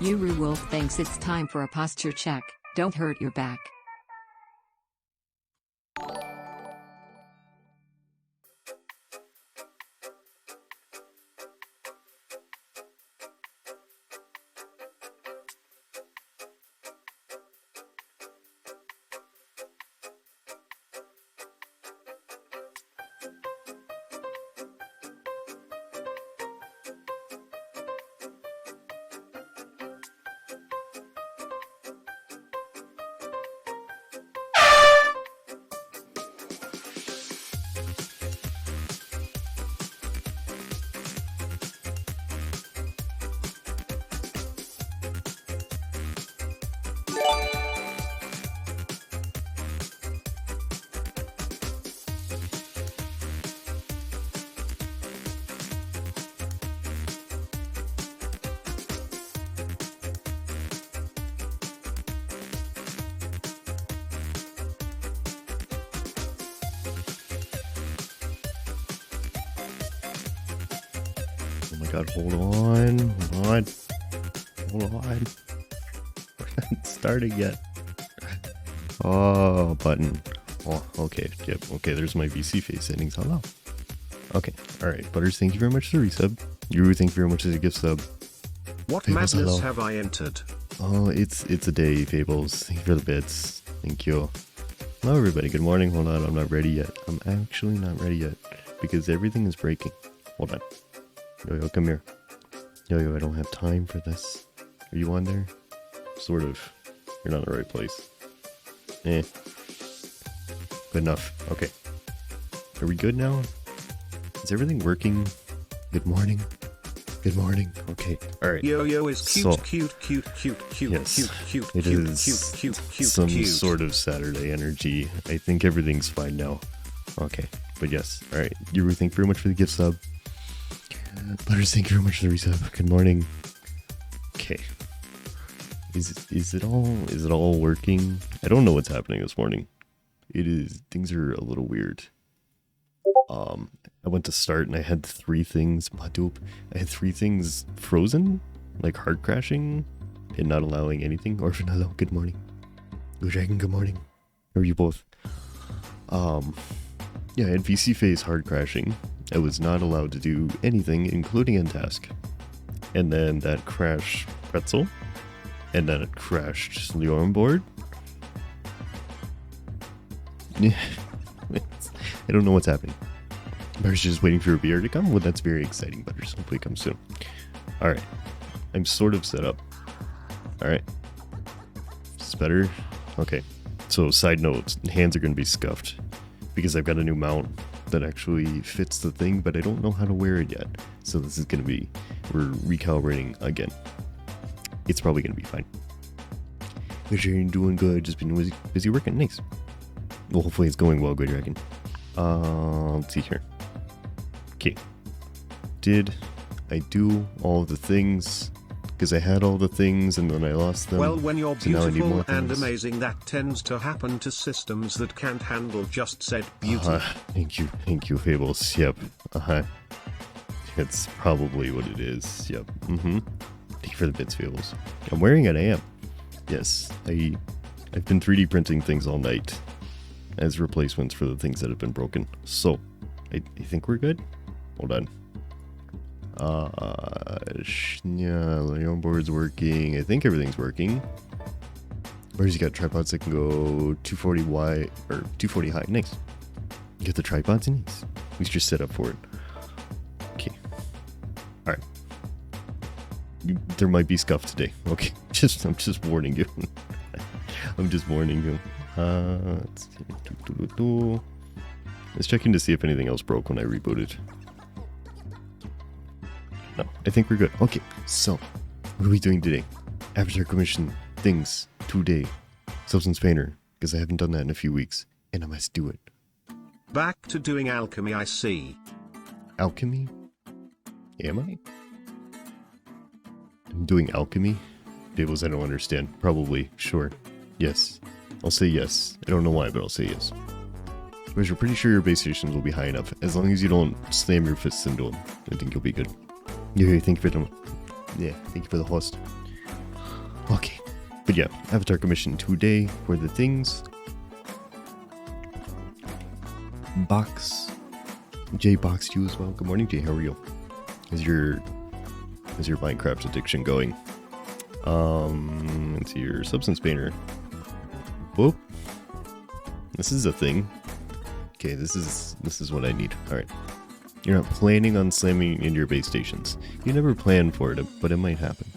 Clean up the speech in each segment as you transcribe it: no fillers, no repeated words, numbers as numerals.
Yuru Wolf thinks it's time for a posture check. Don't hurt your back. Oh my god, hold on. We're not starting yet. Oh, button. Oh, okay. Yep, okay, there's my VC face settings. Hello. Okay, alright. Butters, thank you very much for the resub. Yuru, thank you very much for the gift sub. What Fables, madness hello. have I entered? Oh, it's a day, Fables. Thank you for the bits. Thank you. Hello, everybody. Good morning. Hold on, I'm not ready yet. I'm actually not ready yet because everything is breaking. Hold on. Yo, come here. Yo, I don't have time for this. Are you on there? Sort of. You're not in the right place. Eh. Good enough. Okay. Are we good now? Is everything working? Good morning. Good morning. Okay. Alright. Yo is cute, So, cute. yes, cute, it is some sort of Saturday energy. I think everything's fine now. Okay. But yes. Alright. Yuru, thank you very much for the gift sub. Butters, thank you very much for the resub. Good morning. Okay. Is it all working? I don't know what's happening this morning. Things are a little weird. I went to start and I had 3 things. I had 3 things frozen, like hard crashing and not allowing anything. Orphan, hello, good morning. Blue Dragon, good morning. How are you both? Yeah, I had VC phase hard crashing. I was not allowed to do anything, including end task. And then that crashed Pretzel. And then it crashed the on board. Yeah. I don't know what's happening. Butters just waiting for a beer to come. Well, that's very exciting, Butters. Hopefully it comes soon. Alright. I'm sort of set up. Alright. Is this better? Okay. So, side note, hands are going to be scuffed. Because I've got a new mount that actually fits the thing, but I don't know how to wear it yet. So this is going to be... We're recalibrating again. It's probably going to be fine. Make sure you're doing good. Just been busy working. Nice. Well, hopefully it's going well, Good Dragon. Let's see here. Okay. Did I do all the things? Because I had all the things and then I lost them. Well, when you're so now I need more beautiful and things. amazing, that tends to happen to systems that can't handle just said beauty. Thank you, Fables. Yep. It's probably what it is. Yep. Thank you for the bits, Fables. I'm wearing it. I am. Yes. I've been 3D printing things all night as replacements for the things that have been broken. So, I think we're good. Hold on. Yeah, the onboard's working. I think everything's working. Where's you got tripods that can go 240 wide or 240 high? Nice. Get the tripods in. Nice. We should just set up for it. Okay. All right. There might be scuff today. Okay. I'm just warning you. I'm just warning you. Let's see. Let's check in to see if anything else broke when I rebooted. No, I think we're good. Okay, so what are we doing today? Avatar Commission things today. Substance Painter, because I haven't done that in a few weeks, and I must do it. Back to doing alchemy, I see. Alchemy? Am I? I'm doing alchemy? Tables I don't understand. Probably. Sure. Yes. I'll say yes. I don't know why, but I'll say yes. Because you're pretty sure your base stations will be high enough. As long as you don't slam your fists into them, I think you'll be good. Yeah, thank you for the... Yeah, thank you for the host. Okay. But yeah, Avatar commission today for the things. Box. Jay boxed you as well. Good morning, Jay. How are you? Is your Minecraft addiction going? Let's see, your substance painter. Whoop. This is a thing. Okay, this is what I need. Alright. You're not planning on slamming into your base stations. You never plan for it, but it might happen.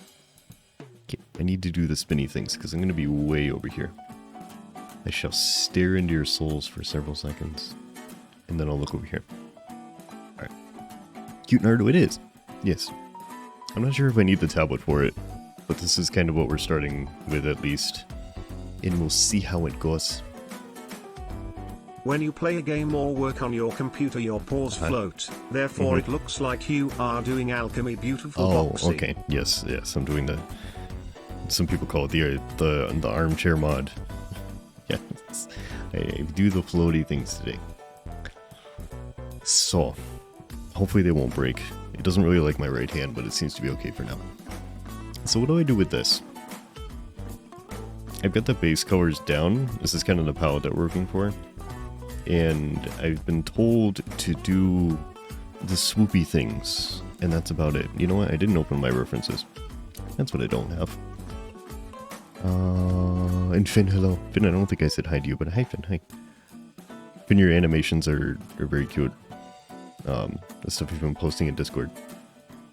Okay, I need to do the spinny things, because I'm going to be way over here. I shall stare into your souls for several seconds. And then I'll look over here. Alright. Cute Naruto it is. Yes. I'm not sure if I need the tablet for it, but this is kind of what we're starting with at least. And we'll see how it goes. When you play a game or work on your computer, your paws float. Therefore, it looks like you are doing alchemy. Beautiful boxy. Oh, okay. Yes, I'm doing the... Some people call it the armchair mod. Yes. I do the floaty things today. So, hopefully they won't break. It doesn't really like my right hand, but it seems to be okay for now. So what do I do with this? I've got the base colors down. This is kind of the palette that we're working for. And I've been told to do the swoopy things. And that's about it. You know what? I didn't open my references. That's what I don't have. And Finn, hello. Finn, I don't think I said hi to you, but hi Finn, hi. Finn, your animations are very cute. The stuff you've been posting in Discord.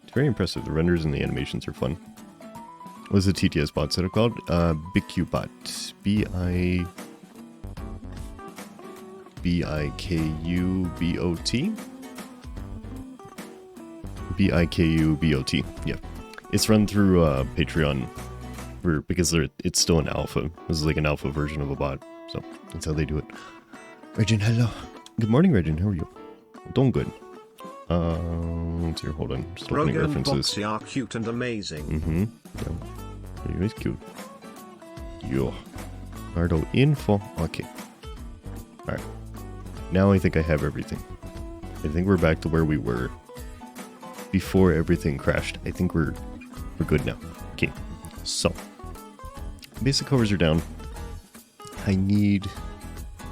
It's very impressive. The renders and the animations are fun. What's the TTS bot setup called? BigQBot. B-I-K-U-B-O-T? B-I-K-U-B-O-T. Yeah. It's run through Patreon because it's still an alpha. This is like an alpha version of a bot. So that's how they do it. Regin, hello. Good morning, Regin. How are you? Doing good. Let's see, hold on. Just opening references. Boxy are cute and amazing. Mm-hmm. Yeah. He's cute. Yo. Nardo info. Okay. Alright. Now I think I have everything. I think we're back to where we were before everything crashed. I think we're good now. Okay. So. Basic covers are down. I need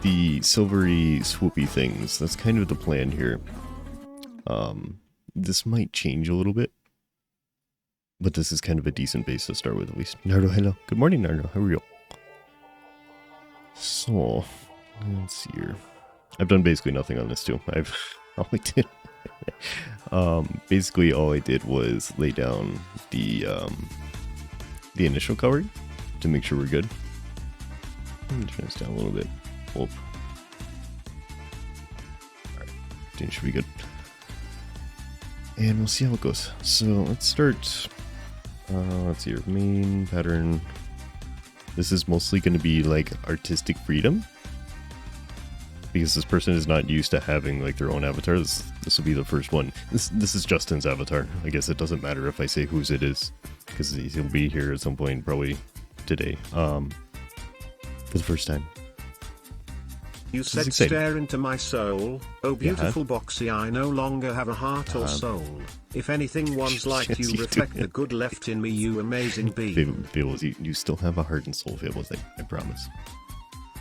the silvery swoopy things. That's kind of the plan here. This might change a little bit. But this is kind of a decent base to start with, at least. Nardo, hello. Good morning, Nardo. How are you? So, let's see here. I've done basically nothing on this, too. All I did... basically, all I did was lay down the initial cover to make sure we're good. Let me turn this down a little bit. Whoop. Alright. I think it should be good. And we'll see how it goes. So, let's start... let's see, your main pattern. This is mostly going to be like artistic freedom. Because this person is not used to having like their own avatar. This will be the first one. This is Justin's avatar. I guess it doesn't matter if I say whose it is. Because he'll be here at some point, probably today. For the first time. You said stare into my soul. Oh beautiful Boxy, I no longer have a heart or soul. If anything, ones like you reflect the good left in me, you amazing being. Fables, you still have a heart and soul, Fables, I promise.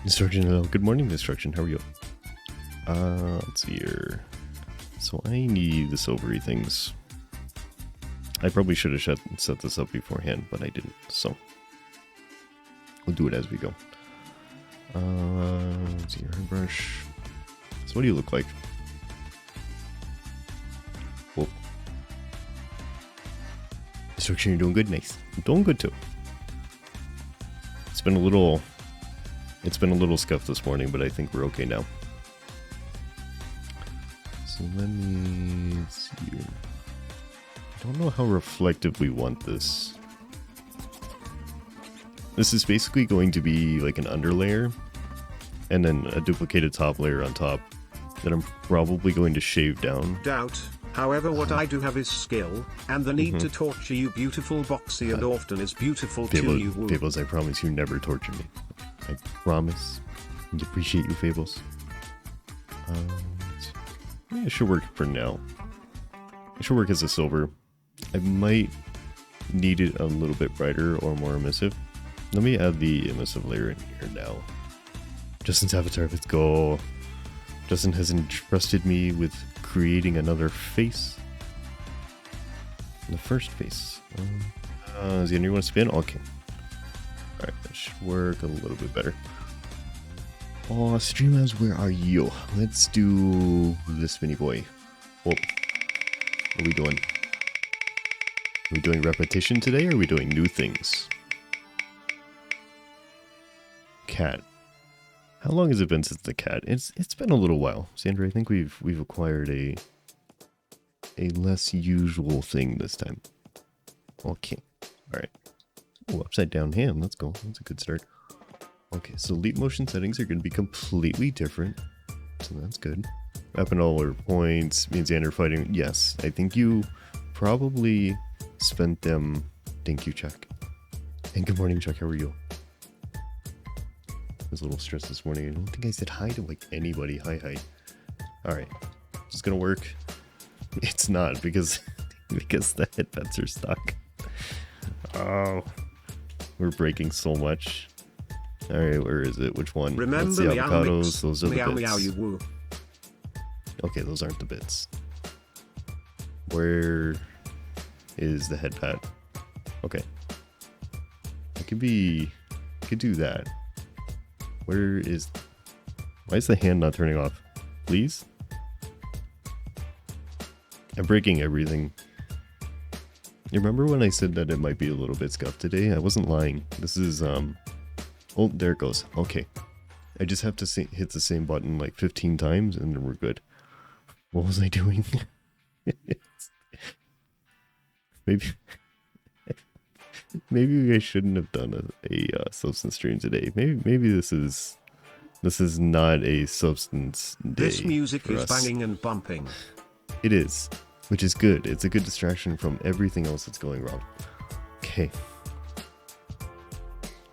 Destruction, hello. Good morning, Destruction. How are you? Let's see here. So I need the silvery things. I probably should have set this up beforehand, but I didn't. So we'll do it as we go. Let's see your airbrush. So what do you look like? Whoa. Destruction, you're doing good. Nice. I'm doing good too. It's been a little scuffed this morning, but I think we're okay now. So let me see here. I don't know how reflective we want this. This is basically going to be like an underlayer and then a duplicated top layer on top that I'm probably going to shave down. Doubt. However, what I do have is skill, and the need to torture you beautiful Boxy, and often is beautiful till you woo. Fables, I promise you never torture me. I promise. I appreciate you, Fables. Yeah, it should work for now. It should work as a silver. I might need it a little bit brighter or more emissive. Let me add the emissive layer in here now. Justin's avatar, let's go. Justin has entrusted me with creating another face. The first face. Is the other one spin? Okay. Alright, that should work a little bit better. Oh, streamers, where are you? Let's do this mini boy. Whoa. What are we doing? Are we doing repetition today, or are we doing new things? Cat. How long has it been since the cat? It's been a little while. Sandra, I think we've acquired a less usual thing this time. Okay. Alright. Oh, upside down hand. Let's go. That's a good start. Okay, so leap motion settings are going to be completely different. So that's good. Up and all our points. Me and Xander fighting. Yes, I think you probably spent them. Thank you, Chuck. And good morning, Chuck. How are you? I was a little stressed this morning. I don't think I said hi to like anybody. Hi. Alright. It's going to work. It's not because the headpets are stuck. Oh. We're breaking so much. Alright, where is it? Which one? Remember That's the avocados. Mix. Those are the bits. Meow, you woo. Okay, those aren't the bits. Where is the head pat? Okay. I could do that. Where is... Why is the hand not turning off? Please? I'm breaking everything. You remember when I said that it might be a little bit scuffed today? I wasn't lying. This is, Oh, there it goes. Okay. I just have to hit the same button like 15 times and then we're good. What was I doing? Maybe I shouldn't have done a substance stream today. Maybe this is not a substance day. This music is us. banging and bumping. It is, which is good. It's a good distraction from everything else that's going wrong. Okay.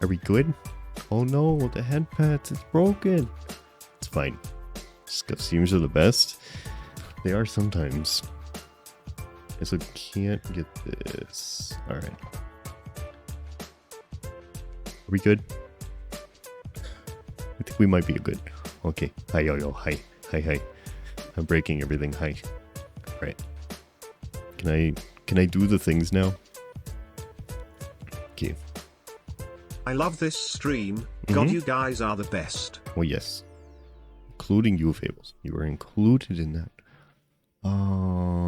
Are we good? Oh no, the head pats, it's broken. It's fine. Scuff seams are the best. They are sometimes. I so can't get this. Alright. Are we good? I think we might be good. Okay. Hi, yo. Hi. I'm breaking everything. Hi. Right. Can I do the things now? Okay. I love this stream. God, you guys are the best. Oh, yes. Including you, Fables. You are included in that.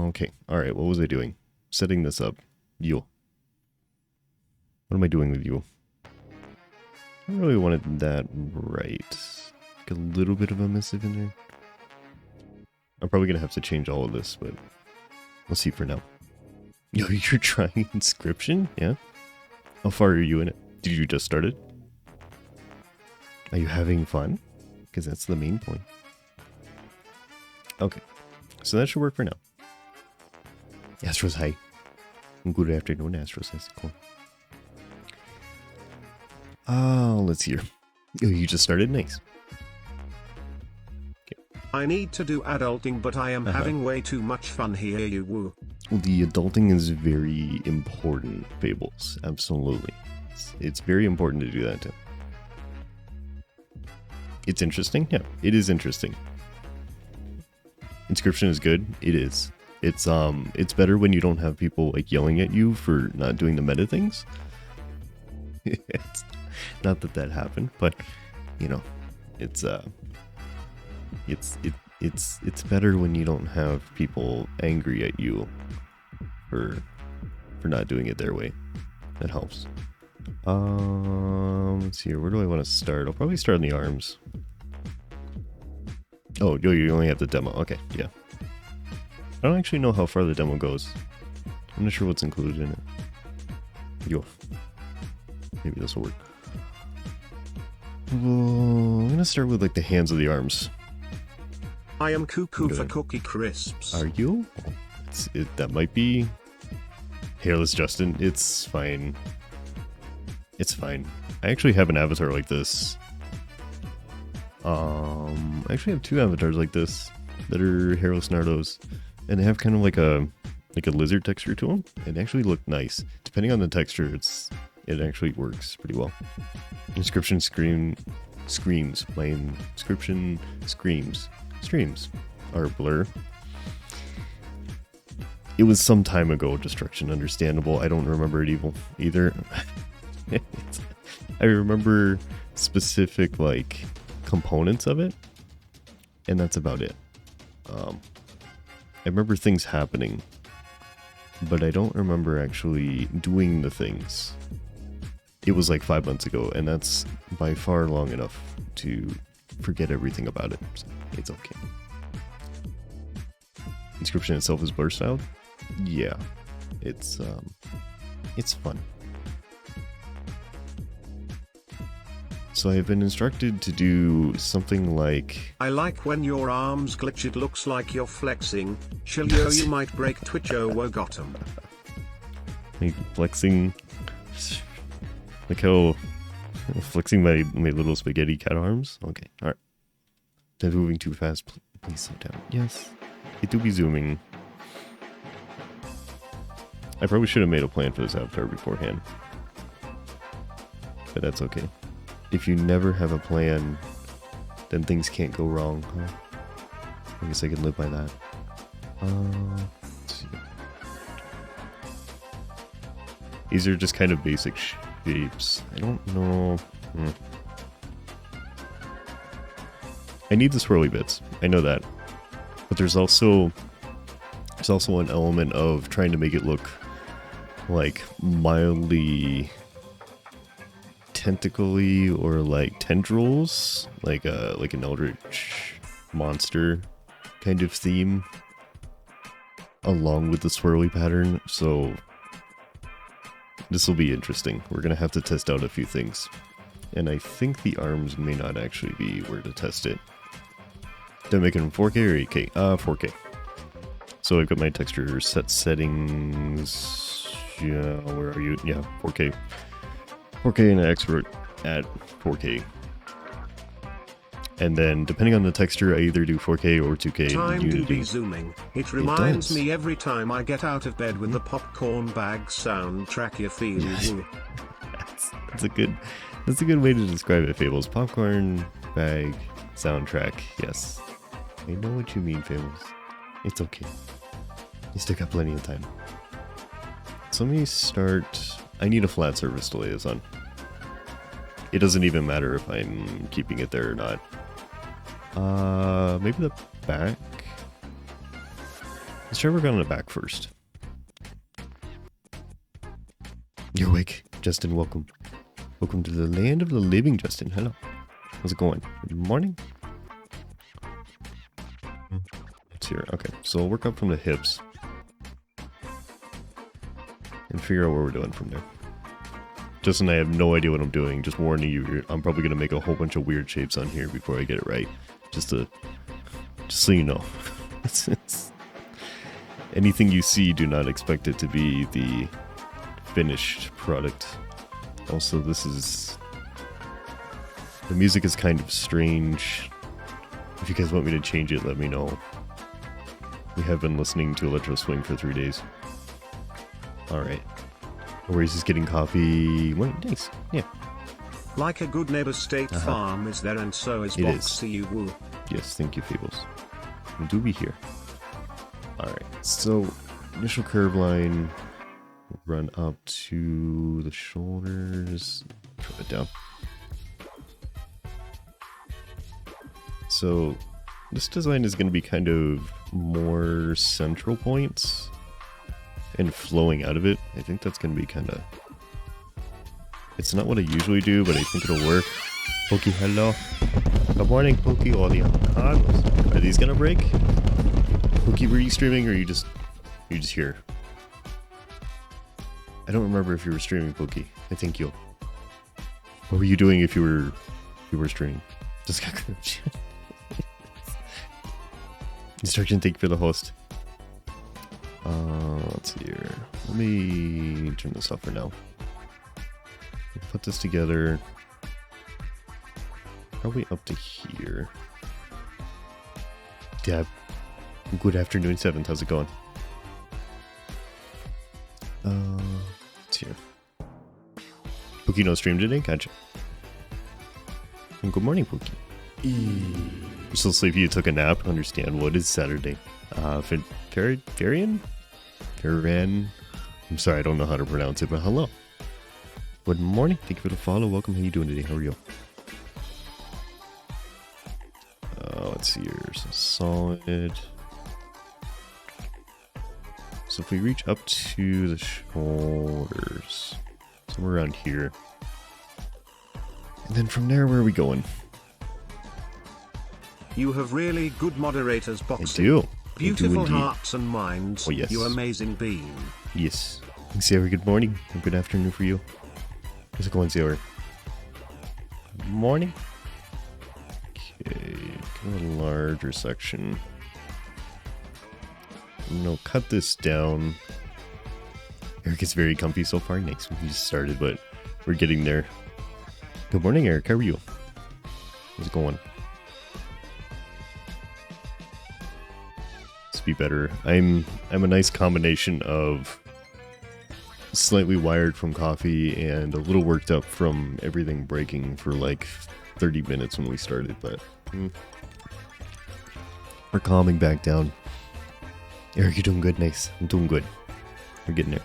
Okay. Alright, what was I doing? Setting this up. You. What am I doing with you? I really wanted that right. Like a little bit of a missive in there. I'm probably going to have to change all of this, but we'll see for now. Yo, you're trying Inscription? Yeah? How far are you in it? Did you just start it? Are you having fun? Because that's the main point. Okay. So that should work for now. Astros, hi. Good afternoon, Astros. That's cool. Let's see here. Oh, you just started? Nice. I need to do adulting, but I am having way too much fun here, you woo. Well, the adulting is very important, Fables. Absolutely. It's very important to do that too. It's interesting? Yeah, it is interesting. Inscription is good. It is. It's better when you don't have people like yelling at you for not doing the meta things. It's not that happened, but you know, it's better when you don't have people angry at you for not doing it their way. That helps. Let's see here. Where do I want to start? I'll probably start on the arms. Oh, you only have the demo. Okay, yeah. I don't actually know how far the demo goes. I'm not sure what's included in it. Yo. Maybe this will work. I'm gonna start with like the hands of the arms. I am cuckoo for Cookie Crisps. Are you? That might be Hairless Justin. It's fine. It's fine. I actually have an avatar like this. I actually have two avatars like this that are hairless Nardos, and they have kind of like a lizard texture to them. It actually looked nice. depending on the texture, it actually works pretty well. Inscription screams. My inscription screams. Streams are blur. It was some time ago, Destruction, understandable. I don't remember it either. I remember specific, like, components of it, and that's about it. I remember things happening, but I don't remember actually doing the things. It was like 5 months ago, and that's by far long enough to forget everything about it, so it's okay. Inscription itself is blur styled. Yeah, it's fun. So I've been instructed to do something like... I like when your arms glitch, it looks like you're flexing. Shilio, you might break Twitch, oh, got him. Like flexing... Like how... Flexing my little spaghetti cat arms? Okay, alright. They're moving too fast, please slow down. Yes, it do be zooming. I probably should have made a plan for this avatar beforehand. But that's okay. If you never have a plan, then things can't go wrong, huh? I guess I can live by that. Let's see. These are just kind of basic shapes. I don't know. I need the swirly bits. I know that. But there's also an element of trying to make it look like mildly tentacly or like tendrils, like an eldritch monster kind of theme along with the swirly pattern. So this will be interesting. We're gonna have to test out a few things, and I think the arms may not actually be where to test it. Did I make it in 4K or 8K? 4K. So I've got my texture set settings. Yeah, where are you? Yeah, 4K. 4K and an expert at 4K. And then, depending on the texture, I either do 4K or 2K. Time to be zooming. It reminds me every time I get out of bed when the popcorn bag soundtrack you feel. That's a good way to describe it, Fables. Popcorn bag soundtrack. Yes, I know what you mean, Fables. It's okay. You still got plenty of time. So let me start. I need a flat surface to lay this on. It doesn't even matter if I'm keeping it there or not. Maybe the back. Let's try working on the back first. You're awake, Justin. Welcome. Welcome to the land of the living, Justin. Hello. How's it going? Good morning. It's here. Okay, so we'll work up from the hips and figure out what we're doing from there. Justin, I have no idea what I'm doing. Just warning you, I'm probably going to make a whole bunch of weird shapes on here before I get it right. Just so you know. Anything you see, do not expect it to be the finished product. Also, the music is kind of strange. If you guys want me to change it, let me know. We have been listening to Electro Swing for 3 days. Alright. Where's he's getting coffee? Wait, nice. Yeah. Like a good neighbor, State Farm is there, and so is Boxy Woo. Yes, thank you, Fables. We do be here. Alright, so initial curve line, run up to the shoulders, drop it down. So this design is going to be kind of more central points and flowing out of it. I think that's going to be kind of... It's not what I usually do, but I think it'll work. Pokey, hello. Good morning, Pokey. All the avocados. Are these going to break? Pokey, were you streaming or are you just here? I don't remember if you were streaming, Pokey. I think you. What were you doing if you were streaming? Just got Instruction, thank you for the host. Let's see here. Let me turn this off for now. Put this together. Probably up to here. Yeah. Good afternoon, 7th. How's it going? Let's see here. Pookie no stream today? Gotcha. And good morning, Pookie. You're still sleepy, you took a nap. Understand what is Saturday. Farian? I'm sorry, I don't know how to pronounce it, but hello. Good morning. Thank you for the follow. Welcome. How you doing today? How are you? Let's see here. So solid. So if we reach up to the shoulders, somewhere around here. And then from there, where are we going? You have really good moderators, Boxy. I do. Beautiful hearts and minds. Oh, yes. You amazing being. Yes. Sarah, good morning. And good afternoon for you. How's it going, Sarah? Good morning. Okay, kind of a larger section. No, cut this down. Eric is very comfy so far. Nice. We just started, but we're getting there. Good morning, Eric. How are you? How's it going? Let's be better. I'm a nice combination of slightly wired from coffee and a little worked up from everything breaking for like 30 minutes when we started, but we're calming back down. Eric, you're doing good. Nice. I'm doing good. We're getting there.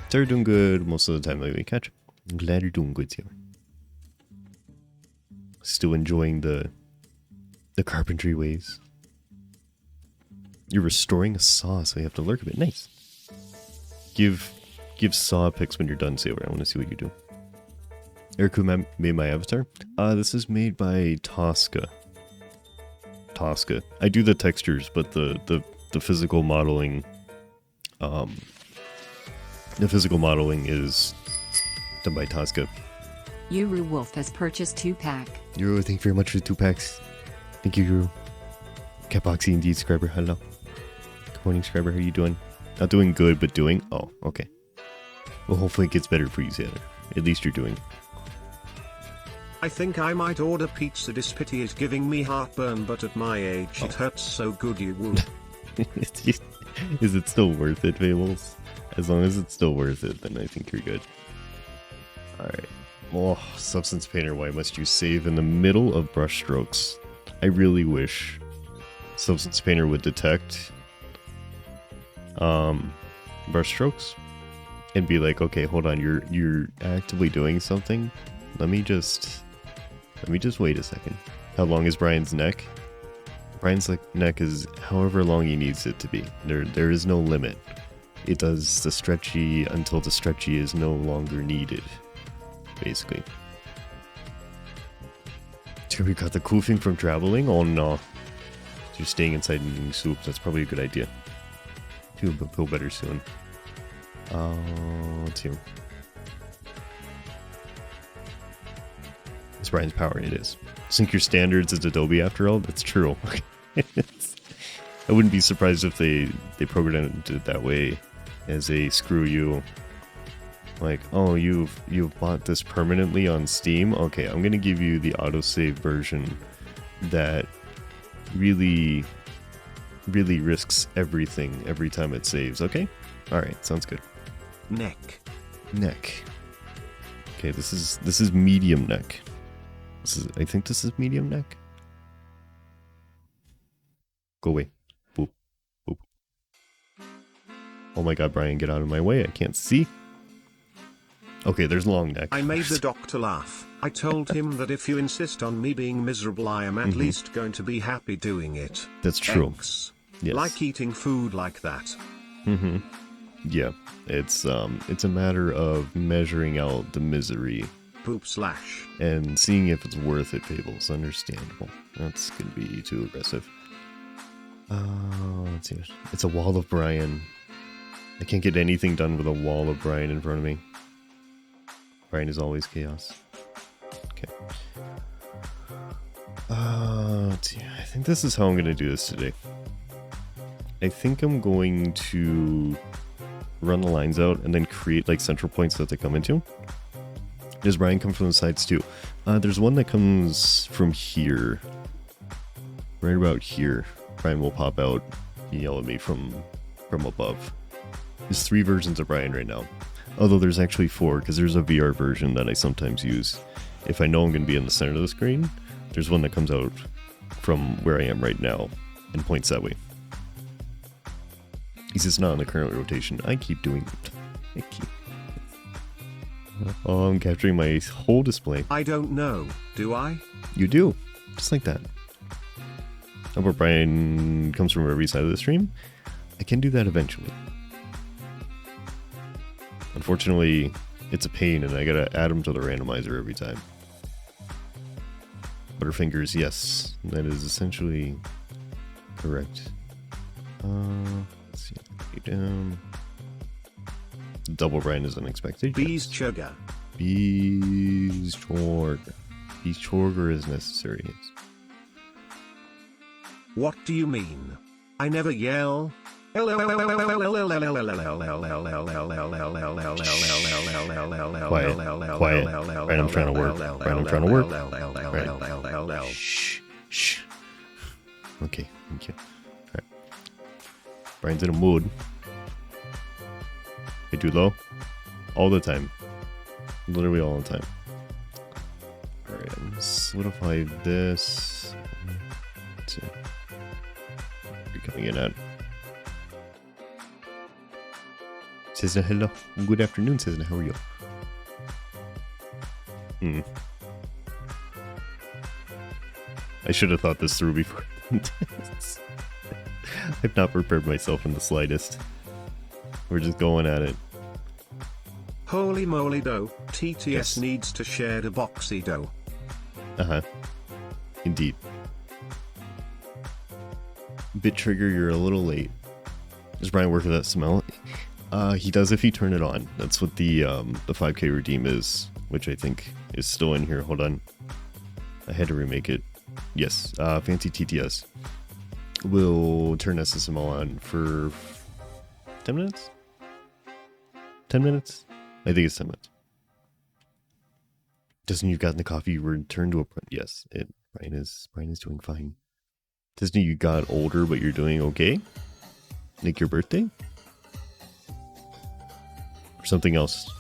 Sarah doing good most of the time that we catch. I'm glad you're doing good, Sarah. Still enjoying the carpentry ways. You're restoring a saw, so you have to lurk a bit. Nice. Give saw pics when you're done, Sailor. I want to see what you do. Eric, who made my avatar? This is made by Tosca. I do the textures, but the physical modeling, is done by Tosca. Yuru Wolf has purchased 2-pack. Yuru, thank you very much for the 2 packs. Thank you, Yuru. Catboxy indeed, subscriber. Hello. Good morning, subscriber. How are you doing? Not doing good, but doing. Oh, okay. Well, hopefully it gets better for you, Sailor. At least you're doing. I think I might order pizza. This pity is giving me heartburn, but at my age it hurts so good you would. Is it still worth it, Fables? As long as it's still worth it, then I think you're good. Alright. Oh, Substance Painter, why must you save in the middle of brush strokes? I really wish Substance Painter would detect brush strokes and be like, okay, hold on, you're actively doing something. Let me just wait a second. How long is Brian's neck? Brian's neck is however long he needs it to be. There is no limit. It does the stretchy until the stretchy is no longer needed, basically. We got the koofing from traveling? Oh no. You're staying inside and eating soup. That's probably a good idea. You'll feel better soon. Let's see. It's Brian's power. It is. Sync your standards as Adobe after all. That's true. I wouldn't be surprised if they programmed it that way as a screw you. Like, oh, you've bought this permanently on Steam? Okay, I'm gonna give you the autosave version that really risks everything every time it saves, okay? Alright, sounds good. Neck. Okay, this is medium neck. I think this is medium neck. Go away. Boop. Boop. Oh my god, Brian, get out of my way. I can't see. Okay, there's long neck. I made the doctor laugh. I told him that if you insist on me being miserable, I am at least going to be happy doing it. That's true. Yes. Like eating food like that. Yeah, it's a matter of measuring out the misery. Poop slash. And seeing if it's worth it, Fables. Understandable. That's gonna be too aggressive. Let's see. It's a wall of Brian. I can't get anything done with a wall of Brian in front of me. Brian is always chaos. Okay. Let's see. I think this is how I'm going to do this today. I think I'm going to run the lines out and then create like central points that they come into. Does Brian come from the sides too? There's one that comes from here. Right about here. Brian will pop out and yell at me from above. There's 3 versions of Brian right now. Although there's actually 4, because there's a VR version that I sometimes use. If I know I'm going to be in the center of the screen, there's one that comes out from where I am right now and points that way. He's just not in the current rotation. I keep doing it. Oh, I'm capturing my whole display. I don't know, do I? You do. Just like that. How about Brian comes from every side of the stream? I can do that eventually. Unfortunately, it's a pain and I gotta add them to the randomizer every time. Butterfingers, yes. That is essentially correct. Let's see. Down. Double Brian is unexpected. Bees chugger. Bees chorger. Bees chorger is necessary, yes. What do you mean? I never yell. Quiet. Brian, I'm trying to work. Brian, I'm trying to work. Brian. Shh. Shh. Okay, thank you. Alright. Brian's in a mood. I do low. All the time. Literally all the time. Alright, I'm solidify this. Let's see. You're coming in at. Cesna, hello. Good afternoon, Cesna. How are you? I should have thought this through before. I've not prepared myself in the slightest. We're just going at it. Holy moly dough. TTS Yes. needs to share the boxy dough. Uh-huh. Indeed. Bit trigger, you're a little late. Does Brian work with that smell? He does if you turn it on. That's what the 5K redeem is, which I think is still in here. Hold on. I had to remake it. Yes, Fancy TTS will turn SSML on for 10 minutes? 10 minutes? I think it's 10 minutes. Doesn't you've gotten the coffee returned to a... Yes, Brian is doing fine. Doesn't you got older, but you're doing okay? Like your birthday? Or something else?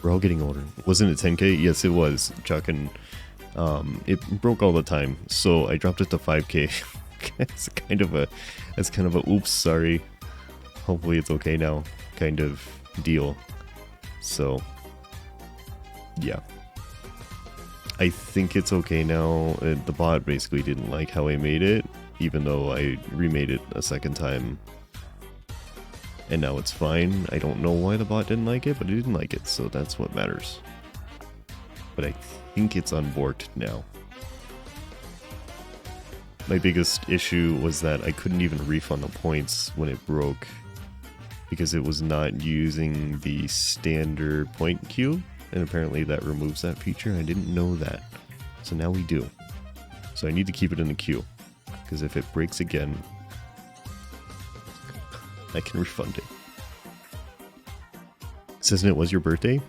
We're all getting older. Wasn't it 10K? Yes, it was, Chuck, and it broke all the time, so I dropped it to 5K. It's kind of a oops, sorry. Hopefully it's okay now kind of deal. So yeah, I think it's okay now. The bot basically didn't like how I made it, even though I remade it a second time, and now it's fine. I don't know why the bot didn't like it, but it didn't like it, so that's what matters. But I think it's on board now. My biggest issue was that I couldn't even refund the points when it broke because it was not using the standard point queue, and apparently that removes that feature. I didn't know that, so now we do. So I need to keep it in the queue, because if it breaks again, I can refund it. Cessna, it was your birthday?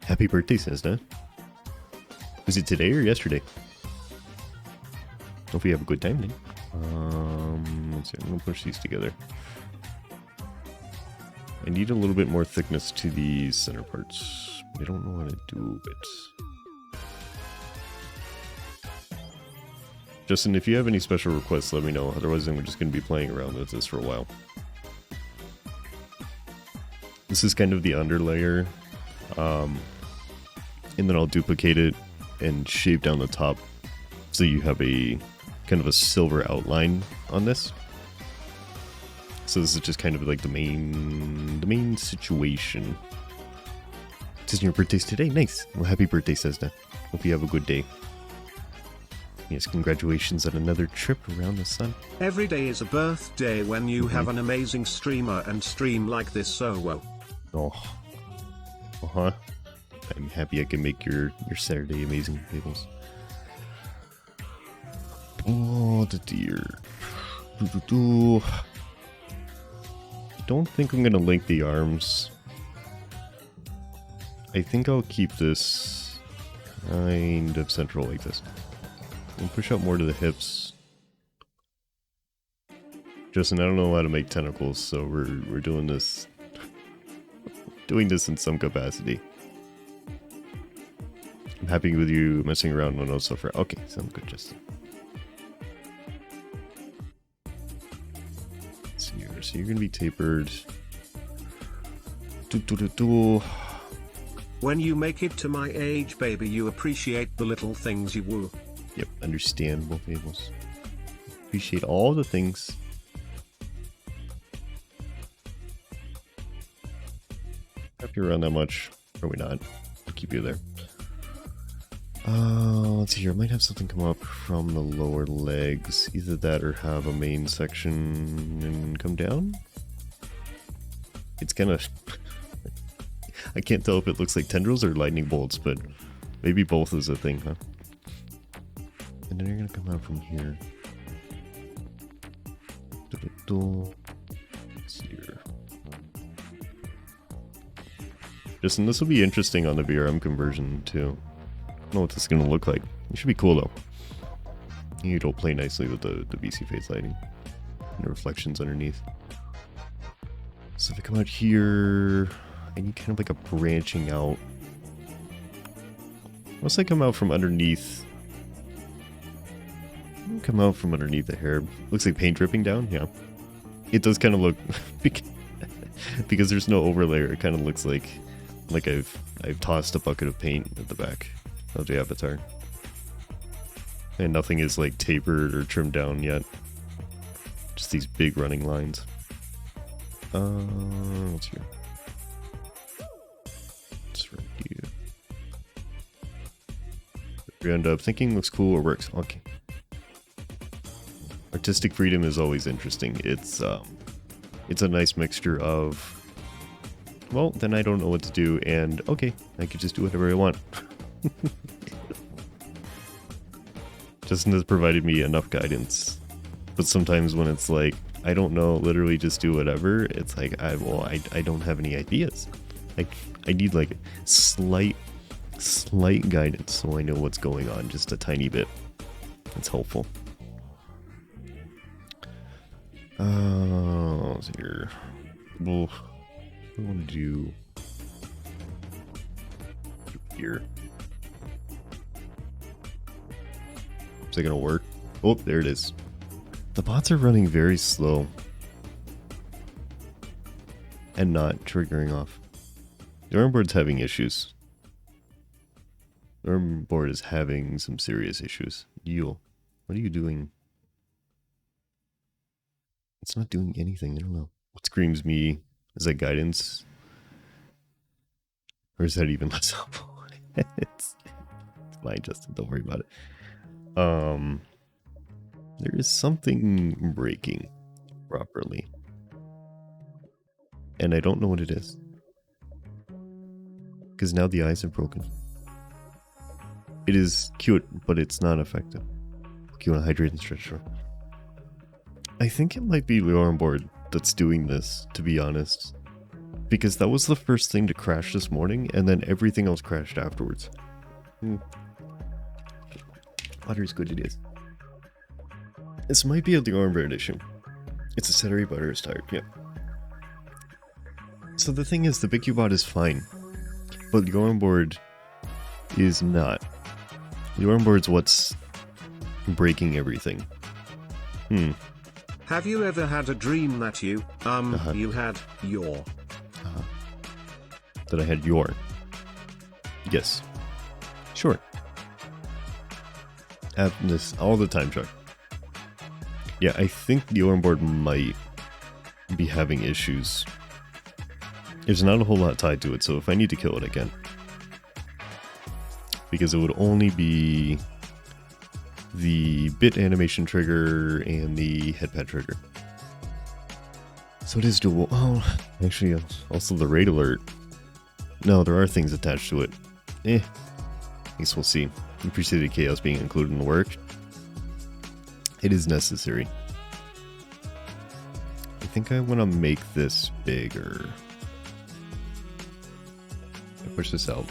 Happy birthday, Cessna. Was it today or yesterday? Hope you have a good time then. Let's see, I'm gonna push these together. I need a little bit more thickness to these center parts. I don't know how to do it. Justin, if you have any special requests, let me know. Otherwise, I'm just going to be playing around with this for a while. This is kind of the underlayer. And then I'll duplicate it and shave down the top so you have a kind of a silver outline on this. So this is just kind of like the main situation. It says your birthday's today. Nice. Well, happy birthday, Cessna. Hope you have a good day. Yes, congratulations on another trip around the sun. Every day is a birthday when you have an amazing streamer and stream like this, so whoa. Oh. Uh-huh. I'm happy I can make your Saturday amazing, Fables. Oh, the deer. Don't think I'm gonna link the arms. I think I'll keep this kind of central like this. And push out more to the hips. Justin, I don't know how to make tentacles, so we're doing this doing this in some capacity. I'm happy with you messing around on no suffer. Okay, sounds good, Justin. Let's see here. So you're gonna be tapered. When you make it to my age, baby, you appreciate the little things you woo. Yep, understandable, Fables. Appreciate all the things. If you're around that much, probably not. I'll keep you there. Let's see here. I might have something come up from the lower legs. Either that or have a main section and come down. It's kind of... I can't tell if it looks like tendrils or lightning bolts, but maybe both is a thing, huh? And then you're going to come out from here. Let's see here. Justin, this will be interesting on the VRM conversion, too. I don't know what this is going to look like. It should be cool, though. It'll play nicely with the VC phase lighting and the reflections underneath. So if I come out here, I need kind of like a branching out. Unless I come out from underneath. Come out from underneath the hair. Looks like paint dripping down, yeah. It does kind of look, because there's no overlay, it kind of looks like I've tossed a bucket of paint at the back of the avatar. And nothing is like tapered or trimmed down yet. Just these big running lines. Let's see. It's right here. We end up thinking looks cool or works. Okay. Artistic freedom is always interesting. It's a nice mixture of, well, then I don't know what to do, and okay, I could just do whatever I want. Justin has provided me enough guidance, but sometimes when it's like, I don't know, literally just do whatever, it's like, I don't have any ideas. I need like slight guidance so I know what's going on, just a tiny bit. It's helpful. Let's see here. Well, I want to do here. Is it gonna work? Oh, there it is. The bots are running very slow and not triggering off. The arm board's having issues. The arm board is having some serious issues. What are you doing? It's not doing anything. I don't know. What screams me is that guidance, or is that even less helpful? it's fine, Justin. Don't worry about it. There is something breaking properly, and I don't know what it is. Because now the eyes are broken. It is cute, but it's not effective. You want to hydrate and stretch for? I think it might be the arm board that's doing this, to be honest. Because that was the first thing to crash this morning, and then everything else crashed afterwards. Butter is good, it is. This might be a the arm board issue. It's a celery butter is tired, yeah. So the thing is, the Big Bot is fine, but the arm board is not. The arm board's what's breaking everything. Have you ever had a dream that you had your... That I had your... Yes. Sure. This all the time, Chuck. Yeah, I think the arm board might be having issues. There's not a whole lot tied to it, so if I need to kill it, I can. Because it would only be the bit animation trigger and the headpad trigger. So it is doable. Oh, actually, also the raid alert. No, there are things attached to it. I guess we'll see. I appreciate the chaos being included in the work. It is necessary. I think I want to make this bigger. I push this out.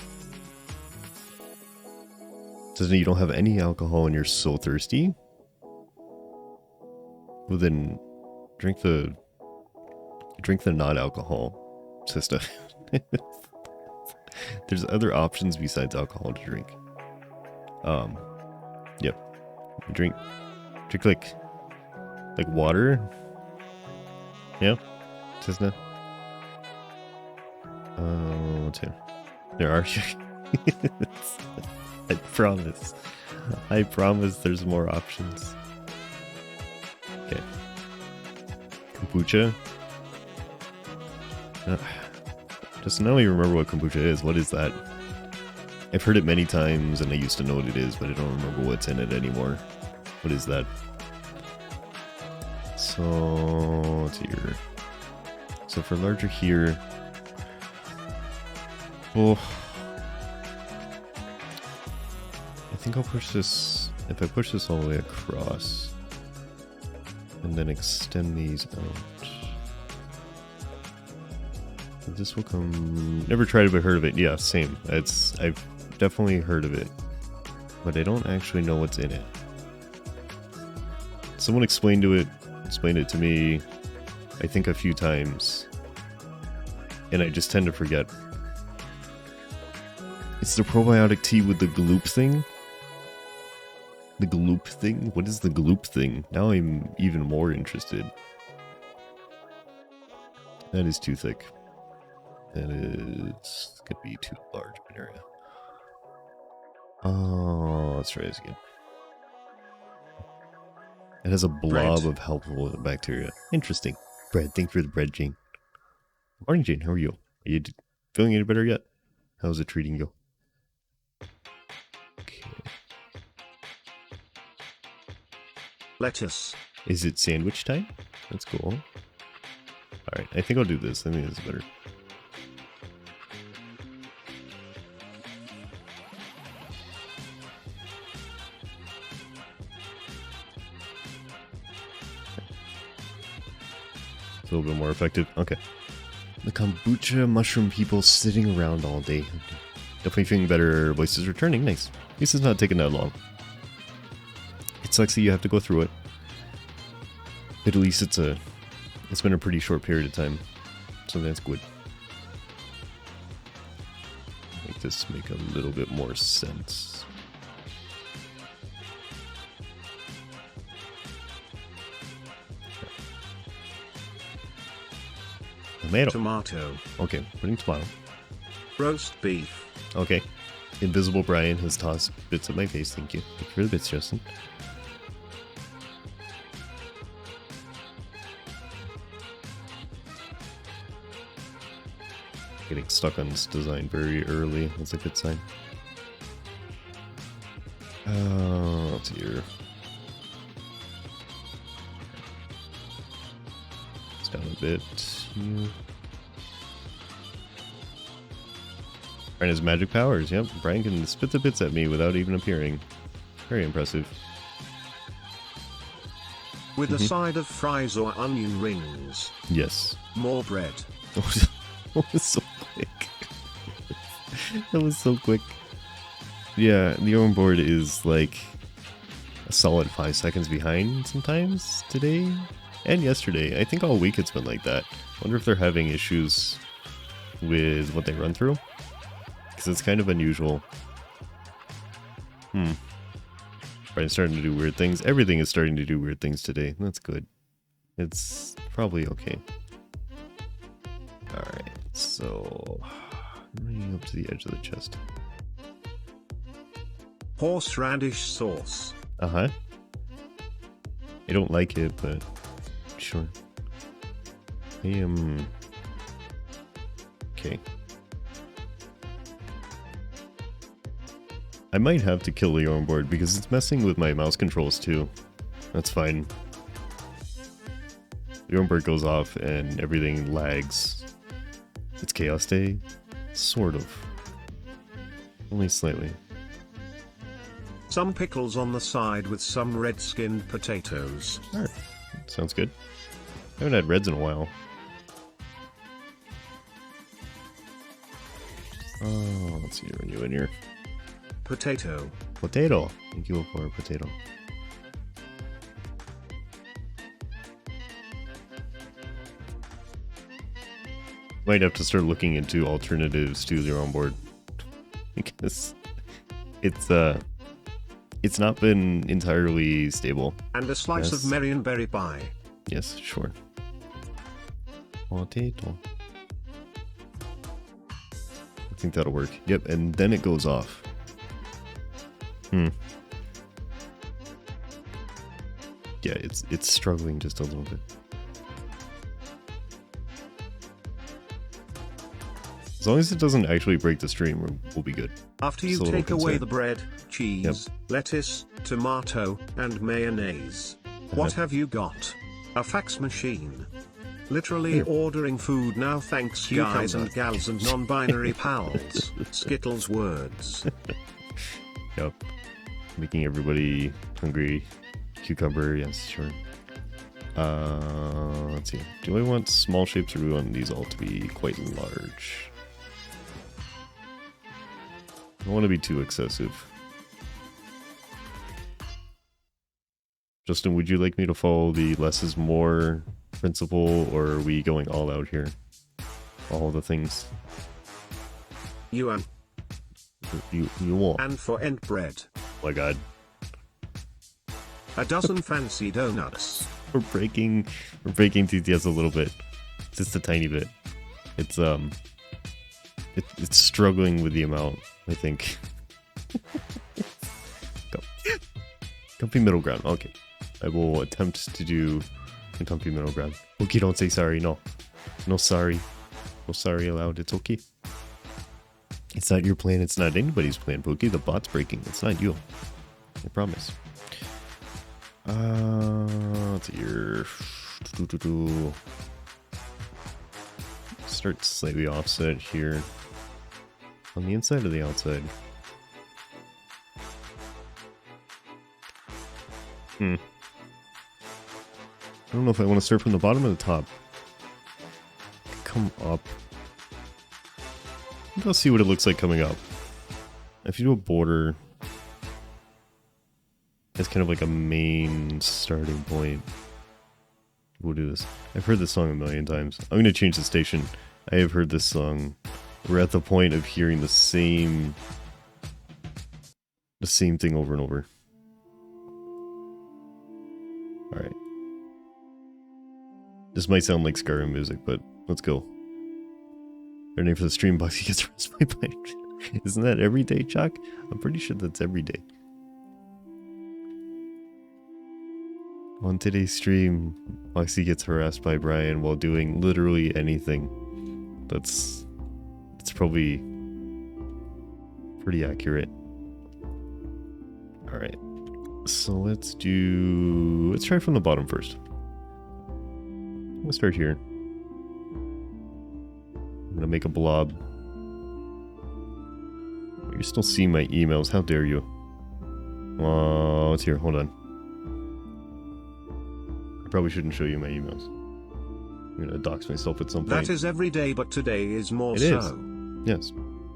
Doesn't you don't have any alcohol and you're so thirsty? Well then, drink the non-alcohol system. There's other options besides alcohol to drink. Yep. Drink like water. Yeah. Tisna. What's here? There are. I promise. I promise there's more options. Okay. Kombucha. Just now I remember what kombucha is. What is that? I've heard it many times and I used to know what it is, but I don't remember what's in it anymore. What is that? So, let's see here. So for larger here... Oh... I think I'll push this... If I push this all the way across... And then extend these out... This will come... Never tried it but heard of it. Yeah, same. I've definitely heard of it. But I don't actually know what's in it. Someone explained it to me, I think a few times. And I just tend to forget. It's the probiotic tea with the gloop thing? The gloop thing? What is the gloop thing? Now I'm even more interested. That is too thick. That is could be too large of an area. Oh, let's try this again. It has a blob of helpful bacteria. Interesting. Bread. Thank you for the bread, Jane. Morning, Jane. How are you? Are you feeling any better yet? How's it treating you? Okay. Lettuce. Is it sandwich time? That's cool. Alright, I think I'll do this. I think this is better. A little bit more effective. Okay. The kombucha mushroom people sitting around all day. Definitely feeling better. Voice is returning. Nice. At least it's not taking that long. It sucks that you have to go through it. But at least it's been a pretty short period of time. So that's good. Make this make a little bit more sense. Tomato. Okay, putting tomato. Roast beef. Okay. Invisible Brian has tossed bits of my face. Thank you. Thank you for the bits, Justin. Getting stuck on this design very early. That's a good sign. Let's see here. It's down a bit. Yeah. Brian has magic powers. Yep, Brian can spit the bits at me without even appearing. Very impressive. With a side of fries or onion rings. Yes. More bread. That was so quick. That was so quick. Yeah, the onboard is like a solid 5 seconds behind sometimes today and yesterday. I think all week it's been like that. Wonder if they're having issues with what they run through. Because it's kind of unusual. Brian's starting to do weird things. Everything is starting to do weird things today. That's good. It's probably okay. Alright, so... I'm running up to the edge of the chest. Horseradish sauce. Uh-huh. I don't like it, but... Sure. I am... Okay. I might have to kill the onboard because it's messing with my mouse controls too. That's fine. The onboard goes off and everything lags. It's Chaos Day? Sort of. Only slightly. Some pickles on the side with some red-skinned potatoes. Alright. Sounds good. I haven't had reds in a while. Oh, let's see, are you in here? Potato. Potato. Thank you for a potato. Might have to start looking into alternatives to the onboard because it's not been entirely stable. And a slice of Marionberry pie. Yes, sure. Potato. I think that'll work. Yep, and then it goes off. Yeah, it's struggling just a little bit. As long as it doesn't actually break the stream, we'll be good. After you take away the bread, cheese, lettuce, tomato, and mayonnaise, what have you got? A fax machine. Literally ordering food now, thanks guys and gals and non-binary pals. Skittles words. Yep. Making everybody hungry. Cucumber, yes, sure. Let's see. Do I want small shapes or do we want these all to be quite large? I don't want to be too excessive. Justin, would you like me to follow the less is more principle, or are we going all out here? All the things. You want. And for end bread. Oh my god. A dozen fancy donuts. We're breaking TTS a little bit. Just a tiny bit. It's struggling with the amount, I think. Go. Comfy middle ground. Okay. I will attempt to do a comfy middle ground. Okay, don't say sorry. No. No sorry. No sorry allowed. It's okay. It's not your plan. It's not anybody's plan, Pookie. The bot's breaking. It's not you. I promise. Let's see here. Start slightly offset here. On the inside or the outside? I don't know if I want to start from the bottom or the top. Come up. Let's see what it looks like coming up. If you do a border, that's kind of like a main starting point. We'll do this. I've heard this song a million times. I'm going to change the station. I have heard this song. We're at the point of hearing the same thing over and over. Alright. This might sound like Skyrim music, but let's go. Their name for the stream box, he gets Raspberry Pi. Isn't that every day, Chuck? I'm pretty sure that's every day. On today's stream, Foxy gets harassed by Brian while doing literally anything. That's probably pretty accurate. Alright. So let's try from the bottom first. I'm gonna start here. I'm gonna make a blob. You're still seeing my emails, how dare you? Oh, it's here, hold on. I probably shouldn't show you my emails. I'm gonna dox myself at some point. That is every day, but today is more so. It is. Yes.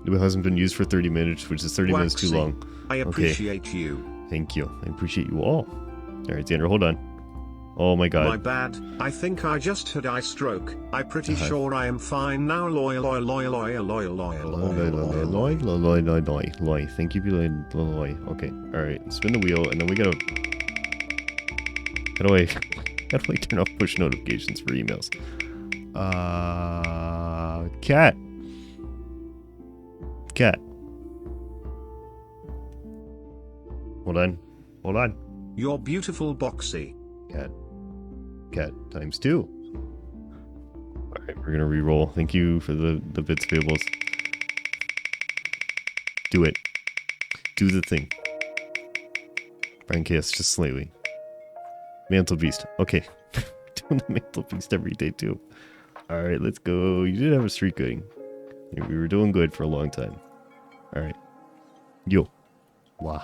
It hasn't been used for 30 minutes, which is 30 minutes too long. I appreciate you. Thank you. I appreciate you all. Alright, Xander, hold on. Oh my god. My bad. I think I just had eye stroke. I'm pretty sure I am fine now. Loy. Thank you, loy. Okay. Alright. Spin the wheel, and then we gotta... How do I turn off push notifications for emails? Cat. Hold on. You're beautiful, Boxy. Cat times 2. Alright, we're gonna re-roll. Thank you for the bits fables. Do it. Do the thing. Brian KS, just slightly. Mantle Beast. Okay. Doing the Mantle Beast every day too. Alright, let's go. You did have a streak going. We were doing good for a long time. Alright. Yo. Wow.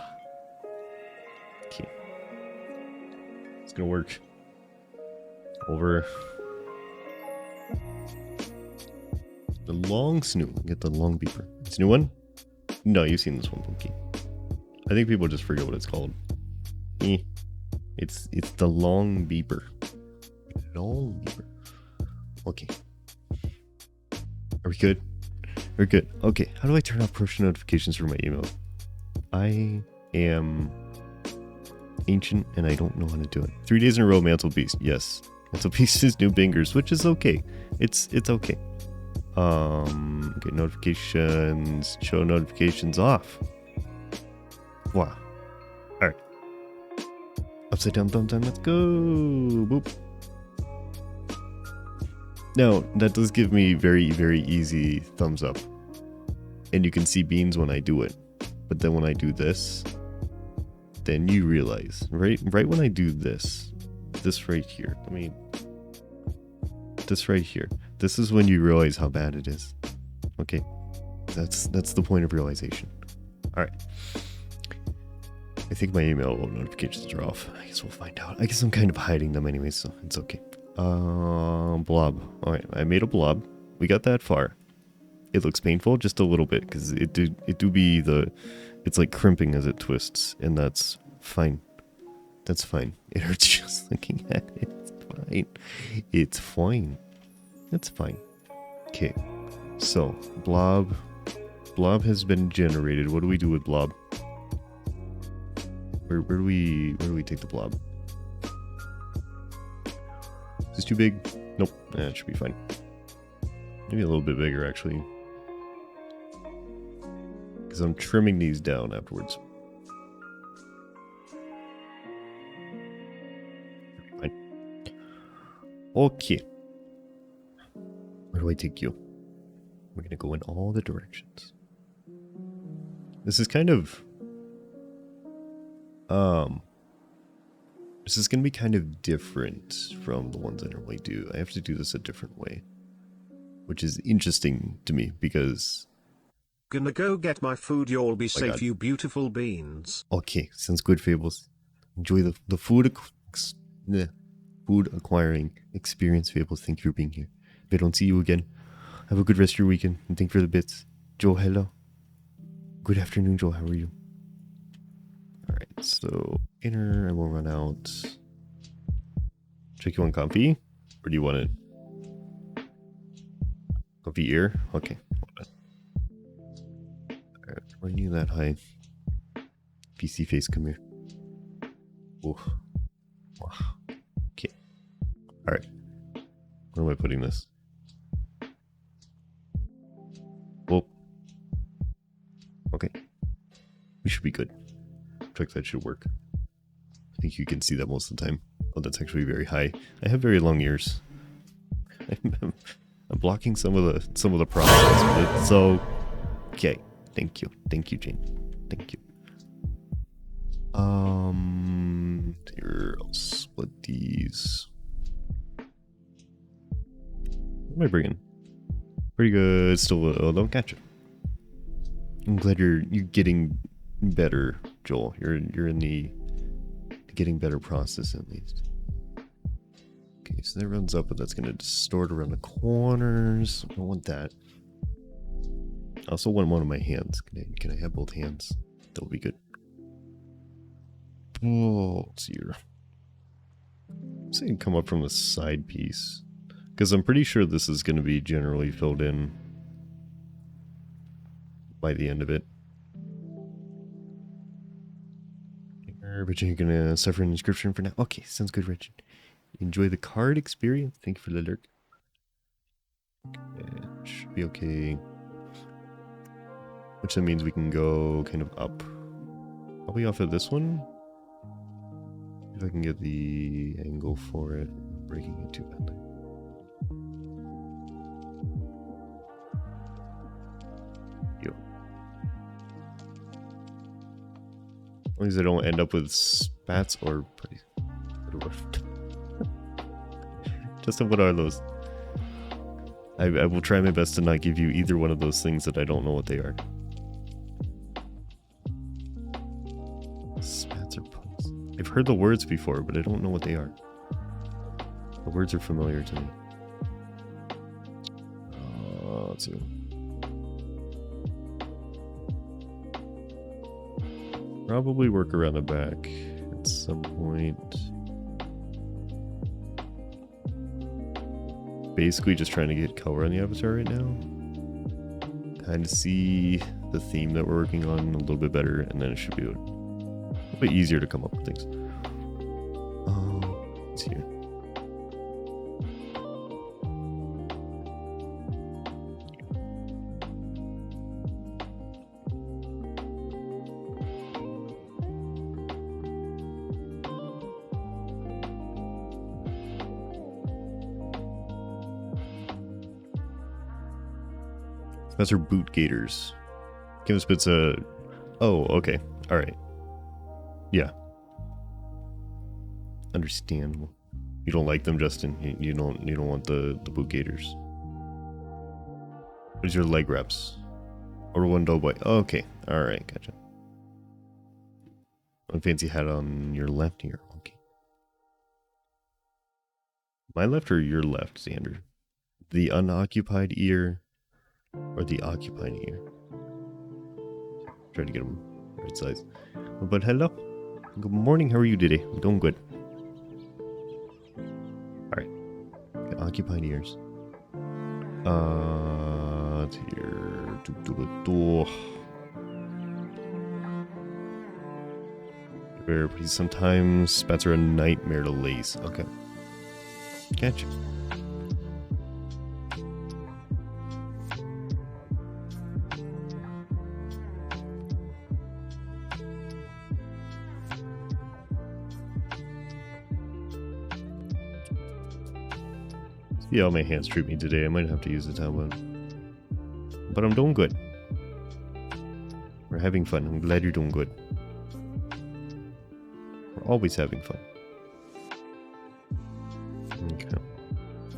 Okay. It's gonna work. Over. The long snoot. Get the long beeper. It's a new one? No, you've seen this one, Pookie. I think people just forget what it's called. It's the long beeper. Long beeper. Okay. Are we good? We're good. Okay, how do I turn off push notifications for my email? I am ancient and I don't know how to do it. 3 days in a row, Mantle Beast. Yes. Mantle Beast is new bingers, which is okay. It's okay. Okay, notifications. Show notifications off. Wow. Alright. Upside down thumb time, let's go. Boop. Now, that does give me very, very easy thumbs up. And you can see beans when I do it. But then when I do this, then you realize, right when I do this right here, this right here, this is when you realize how bad it is. Okay? That's the point of realization. Alright. I think my email notifications are off. I guess we'll find out. I guess I'm kind of hiding them anyway, so it's okay. Blob. Alright, I made a blob. We got that far. It looks painful just a little bit because it do be it's like crimping as it twists, and that's fine. That's fine. It hurts just looking at it. It's fine. It's fine. That's fine. Okay. So, blob Blob has been generated. What do we do with blob? Where do we take the blob? Is this too big? Nope. It should be fine. Maybe a little bit bigger, actually. Because I'm trimming these down afterwards. Fine. Okay. Where do I take you? We're going to go in all the directions. This is kind of... This is going to be kind of different from the ones I normally do. I have to do this a different way. Which is interesting to me because... Gonna go get my food, you'll be safe, you beautiful beans. Okay, sounds good, Fables. Enjoy the food acquiring experience, Fables. Thank you for being here. If I don't see you again, have a good rest of your weekend, and thank you for the bits. Joe, hello. Good afternoon, Joe. How are you? Alright, so inner, I will run out. Check you on comfy? Or do you want it? Comfy ear? Okay. Alright, why are you that high? PC face, come here. Oh. Okay. Alright. Where am I putting this? Well. Okay. We should be good. Check that should work. I think you can see that most of the time. Oh, that's actually very high. I have very long ears. I'm blocking some of the process, but it's okay. Thank you. Thank you, Jane. Thank you. Here, I'll split these. What am I bringing? Pretty good. Still, don't catch it. I'm glad you're getting better, Joel. You're in the getting better process at least. Okay, so that runs up, but that's gonna distort around the corners. I don't want that. I also want one of my hands. Can I have both hands? That would be good. Oh, let's see here. So you can come up from the side piece. Because I'm pretty sure this is going to be generally filled in by the end of it. But you're going to suffer an inscription for now. Okay, sounds good, Richard. Enjoy the card experience. Thank you for the lurk. It should be okay. Which then means we can go kind of up. Probably off of this one. If I can get the angle for it. Breaking it too badly. Yo. As long as I don't end up with spats or putties. Justin, what are those? I will try my best to not give you either one of those things that I don't know what they are. Spats or puns. I've heard the words before, but I don't know what they are. The words are familiar to me. Let's see. Probably work around the back at some point. Basically just trying to get color on the avatar right now. kind of see the theme that we're working on a little bit better, and then it should be a little bit easier to come up with things. Let's see here. Spencer Boot Gators. Give us bits of. Oh, okay. All right. Yeah. Understandable. You don't like them, Justin. You don't want the Boot Gators. What is your leg reps? Or one doughboy. Oh, okay. All right. Gotcha. One fancy hat on your left ear. Okay. My left or your left, Xander? The unoccupied ear. Or the occupied ear. Try to get them right size. But hello. Good morning. How are you today? I'm doing good. Alright. Got occupied ears. It's here. But sometimes spats are a nightmare to lace. Okay. Gotcha. See how my hands treat me today. I might have to use the tablet. But I'm doing good. We're having fun. I'm glad you're doing good. We're always having fun. Okay.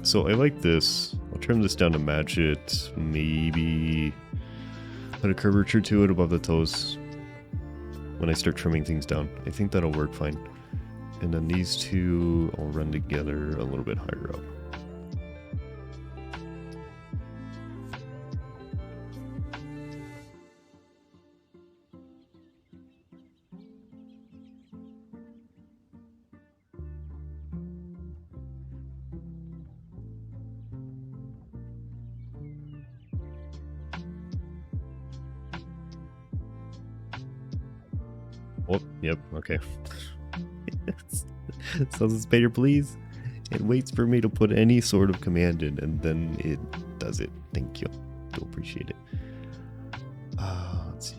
So I like this. I'll trim this down to match it. Maybe put a curvature to it above the toes when I start trimming things down. I think that'll work fine. And then these two I'll run together a little bit higher up. Oh, yep, okay. So suspender, please. It waits for me to put any sort of command in, and then it does it. Thank you. Do appreciate it. Let's see.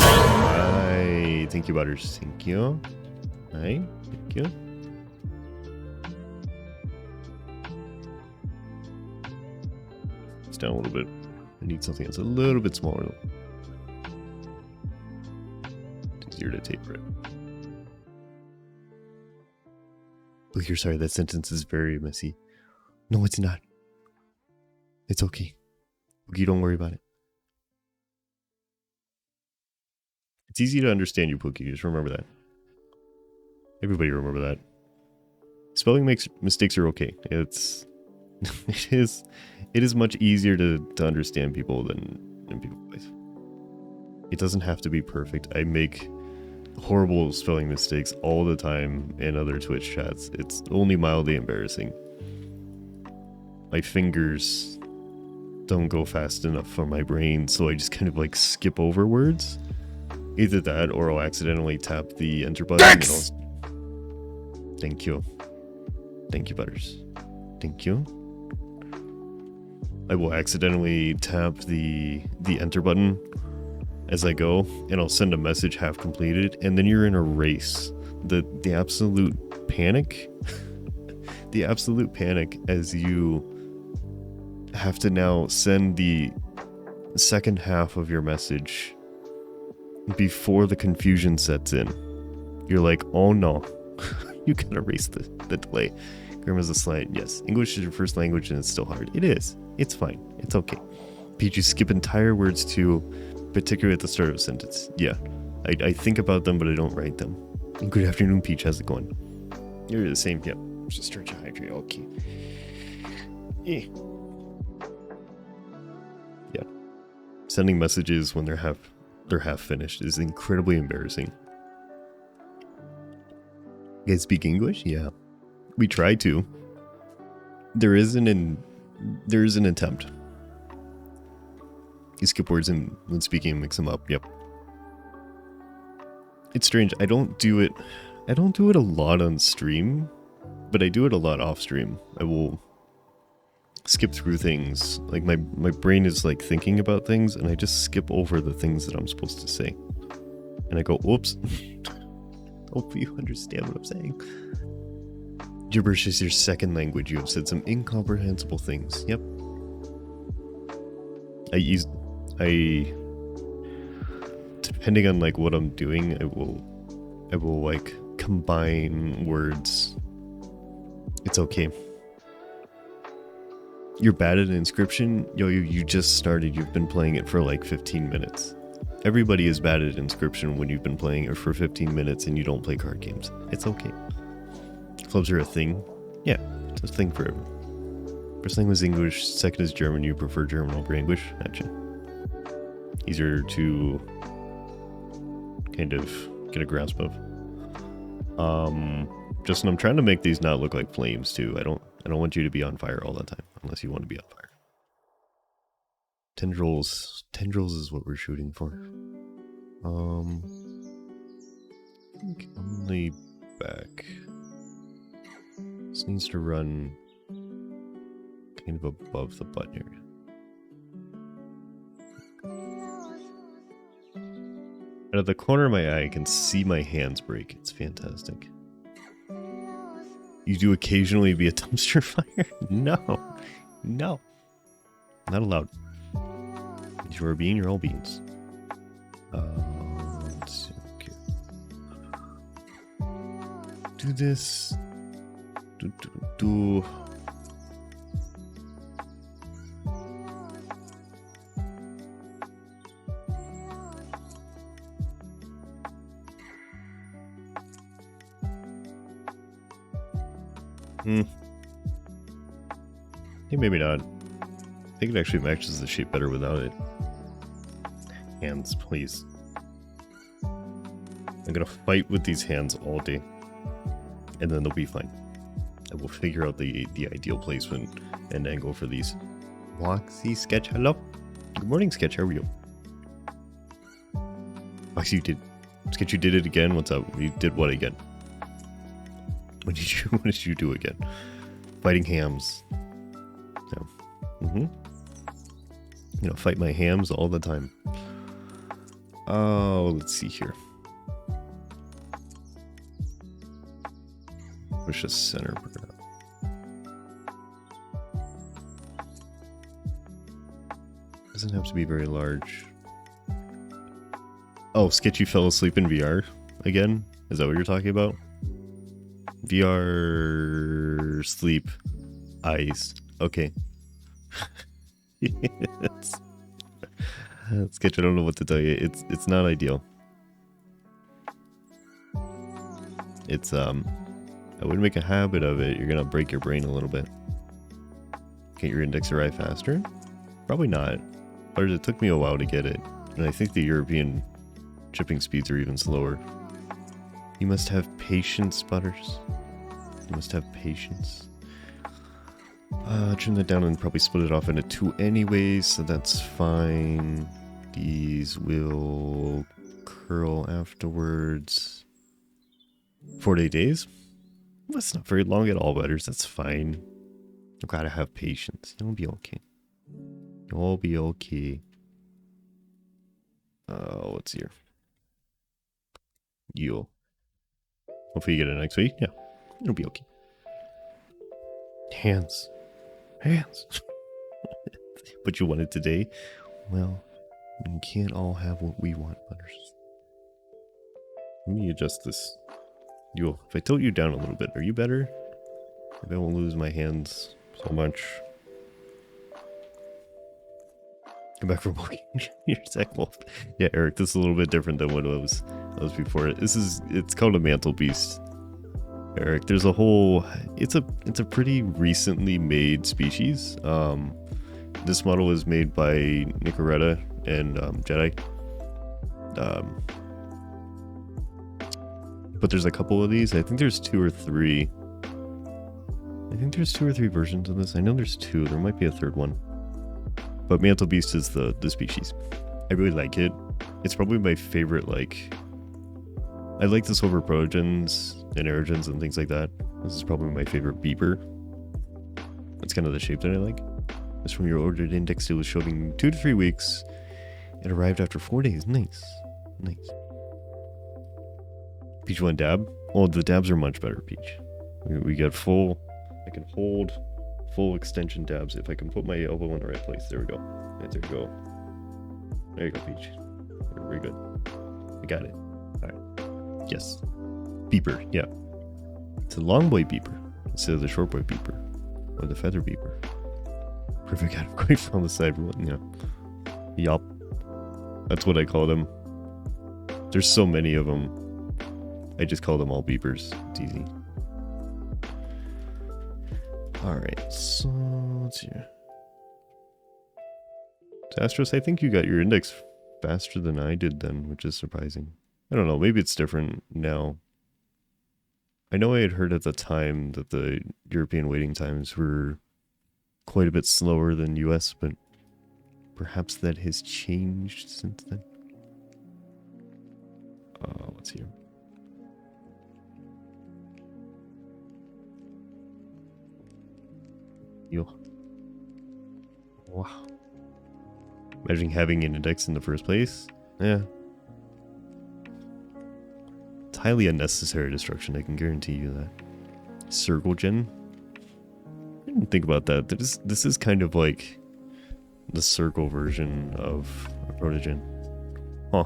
Hi. Thank you, Butters. Thank you. Hi. Thank you. It's down a little bit. I need something that's a little bit smaller. It's easier to taper it. Look, you're sorry. That sentence is very messy. No, it's not. It's okay. You don't worry about it. It's easy to understand you, Pookie. Just remember that. Everybody remember that. Spelling mistakes are okay. It is much easier to understand people than people. It doesn't have to be perfect. I make horrible spelling mistakes all the time in other Twitch chats. It's only mildly embarrassing. My fingers don't go fast enough for my brain, so I just kind of like skip over words. Either that, or I'll accidentally tap the enter button. Thanks! Thank you. Thank you, Butters. Thank you. I will accidentally tap the enter button as I go, and I'll send a message half completed, and then you're in a race. The absolute panic. The absolute panic as you have to now send the second half of your message before the confusion sets in. You're like, oh no. You gotta erase the delay. Grammar's a slight, yes. English is your first language and it's still hard. It is. It's fine. It's okay. Pete, you skip entire words too, particularly at the start of a sentence. Yeah. I think about them, but I don't write them. Good afternoon, Peach. How's it going? You're the same. Yep. Just stretch and hydrate. Okay. Yeah. Sending messages when they're half finished is incredibly embarrassing. You guys speak English? Yeah. We try to. There is an attempt. You skip words and when speaking and mix them up. Yep. It's strange. I don't do it a lot on stream, but I do it a lot off stream. I will skip through things. Like my brain is like thinking about things and I just skip over the things that I'm supposed to say. And I go, oops. Hopefully you understand what I'm saying. Gibberish is your second language. You have said some incomprehensible things. Yep. Depending on like what I'm doing, I will like combine words. It's okay. You're bad at Inscription? Yo, you just started. You've been playing it for like 15 minutes. Everybody is bad at Inscription when you've been playing it for 15 minutes and you don't play card games. It's okay. Clubs are a thing. Yeah, it's a thing for everyone. First language is English, second is German. You prefer German over English? Gotcha. Easier to kind of get a grasp of. Justin, I'm trying to make these not look like flames too. I don't want you to be on fire all the time, unless you want to be on fire. Tendrils is what we're shooting for. I think only back. This needs to run kind of above the button area. Out of the corner of my eye, I can see my hands break. It's fantastic. You do occasionally be a dumpster fire? No. Not allowed. If you are a bean, you're all beans. Let's see. Okay. Do this. Do. I think maybe not. I think it actually matches the shape better without it. Hands, please. I'm gonna fight with these hands all day. And then they'll be fine. I will figure out the ideal placement and angle for these. Waxy Sketch, hello? Good morning, Sketch, how are you? Waxy, Sketch, you did it again? What's up? You did what again? What did you do again? Fighting hams. Yeah. You know, fight my hams all the time. Oh, let's see here. Push the center part up. Doesn't have to be very large. Oh, Sketchy fell asleep in VR again? Is that what you're talking about? VR sleep eyes. Okay. Sketch, I don't know what to tell you. It's not ideal. It's I wouldn't make a habit of it. You're gonna break your brain a little bit. Can't your index arrive faster? Probably not. But it took me a while to get it. And I think the European shipping speeds are even slower. You must have patience, Butters. You must have patience. Trim that down and probably split it off into 2 anyways, so that's fine. These will curl afterwards. 4 days? That's not very long at all, Butters. That's fine. You gotta have patience. You'll be okay. You'll be okay. What's here? You'll. Hopefully you get it next week. Yeah, it'll be okay. Hands. But you want it today? Well, we can't all have what we want, Butters. Let me adjust this. If I tilt you down a little bit, are you better? Maybe I won't lose my hands so much. Come back from walking your Zach Wolf. Yeah, Eric, this is a little bit different than what it was before. It's called a mantle beast. Eric, there's a whole, it's a pretty recently made species. This model was made by Nicoretta and Jedi. But there's a couple of these. I think there's 2 or 3. I think there's 2 or 3 versions of this. I know there's 2. There might be a 3rd one. But Mantle Beast is the species. I really like it. It's probably my favorite, like... I like this over Protogens and Aerogens and things like that. This is probably my favorite beeper. That's kind of the shape that I like. It's from your ordered index. It was showing 2 to 3 weeks. It arrived after 4 days. Nice. Nice. Peach 1 dab. Oh, the dabs are much better, Peach. We got full... I can hold full extension dabs if I can put my elbow in the right place. There we go. Right, there you go. There you go, Peach. Very good. I got it. Alright. Yes. Beeper, yeah. It's a long boy beeper instead of the short boy beeper. Or the feather beeper. Perfect category on the side one, yeah. Yup. That's what I call them. There's so many of them. I just call them all beepers. It's easy. Alright, so let's see. Astros, I think you got your index faster than I did then, which is surprising. I don't know, maybe it's different now. I know I had heard at the time that the European waiting times were quite a bit slower than US, but perhaps that has changed since then. Let's see. Wow. Imagine having an index in the first place. Yeah. It's highly unnecessary destruction, I can guarantee you that. Circle gen? I didn't think about that. This is kind of like the circle version of a Protogen. Huh.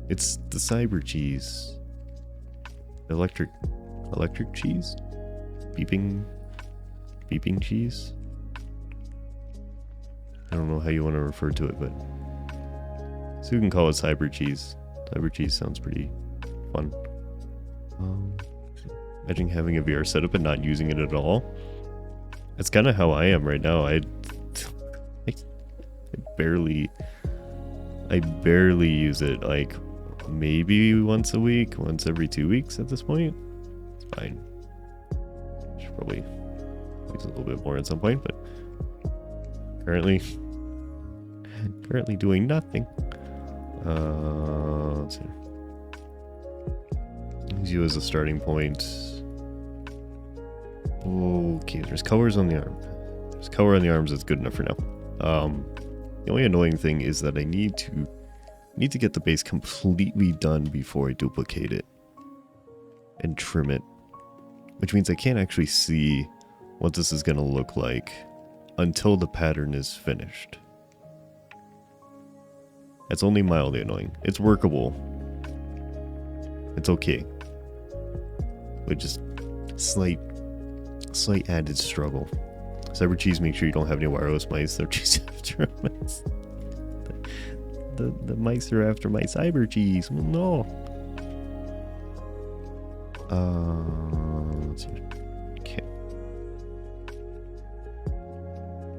It's the cyber cheese. Electric cheese? Beeping cheese? I don't know how you want to refer to it, but so you can call it cyber cheese. Cyber cheese sounds pretty fun. Imagine having a VR setup and not using it at all. That's kind of how I am right now. I barely use it. Like maybe once a week, once every 2 weeks at this point. It's fine. Should probably use a little bit more at some point, but currently doing nothing. Let's see. Use you as a starting point. Okay, there's colors on the arm. There's color on the arms that's good enough for now. The only annoying thing is that I need to get the base completely done before I duplicate it and trim it, which means I can't actually see what this is going to look like until the pattern is finished. It's only mildly annoying. It's workable. It's okay. But just slight added struggle. Cyber cheese, make sure you don't have any wireless mice. They're just after mice. The mice are after my cyber cheese. Well, no. Let's see. Okay.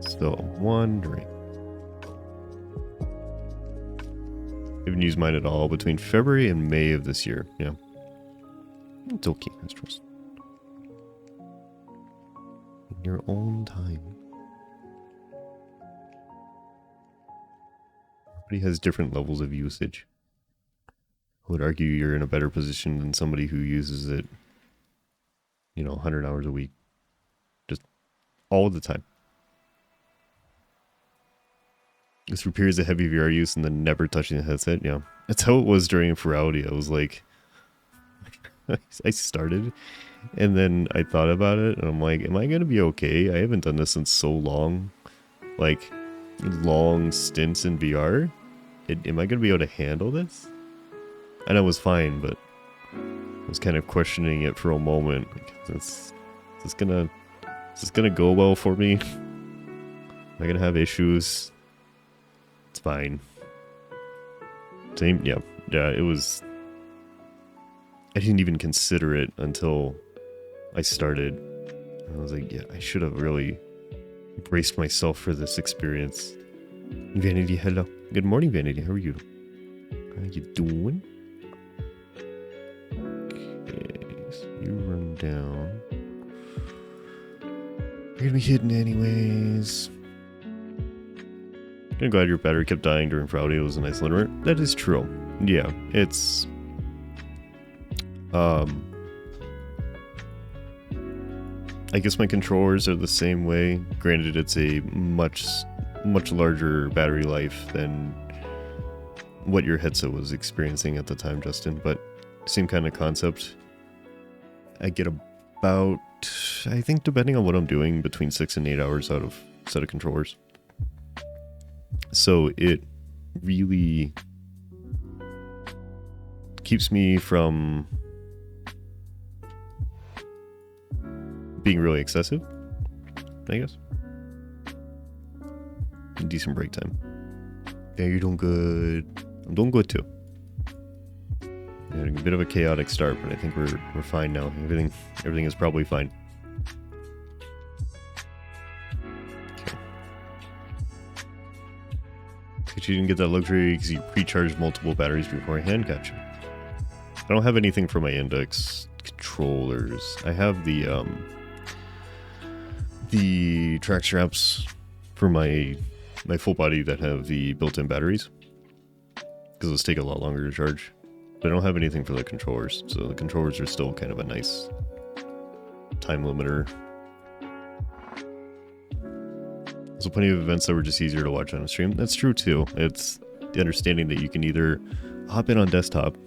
Still wondering. I haven't used mine at all between February and May of this year. Yeah. It's okay, Astros. In your own time. Everybody has different levels of usage. I would argue you're in a better position than somebody who uses it, 100 hours a week. Just all the time. It's for periods of heavy VR use and then never touching the headset. Yeah. That's how it was during Ferality. I was like, I started and then I thought about it and I'm like, am I going to be okay? I haven't done this in so long. Like, long stints in VR. Am I going to be able to handle this? And I was fine, but I was kind of questioning it for a moment. Like, is this gonna go well for me? Am I gonna have issues? It's fine. Same, yeah, it was. I didn't even consider it until I started. I was like, yeah, I should have really braced myself for this experience. Vanity, hello. Good morning, Vanity. How are you? How you doing? Okay, so you run down. You're gonna be hidden anyways. I'm glad your battery kept dying during Friday. It was a nice little. That is true. Yeah, it's I guess my controllers are the same way. Granted, it's a much larger battery life than what your headset was experiencing at the time, Justin, but same kind of concept. I get about, I think, depending on what I'm doing, between 6 and 8 hours out of a set of controllers. So it really keeps me from being really excessive, I guess. Decent break time. Yeah, you're doing good. I'm doing good too. Having a bit of a chaotic start, but I think we're fine now. Everything is probably fine. Okay. But you didn't get that luxury because you pre-charged multiple batteries beforehand. Gotcha. I don't have anything for my index controllers. I have the track straps for my full body that have the built-in batteries, because those take a lot longer to charge. But I don't have anything for the controllers, so the controllers are still kind of a nice time limiter. There's plenty of events that were just easier to watch on a stream. That's true too. It's the understanding that you can either hop in on desktop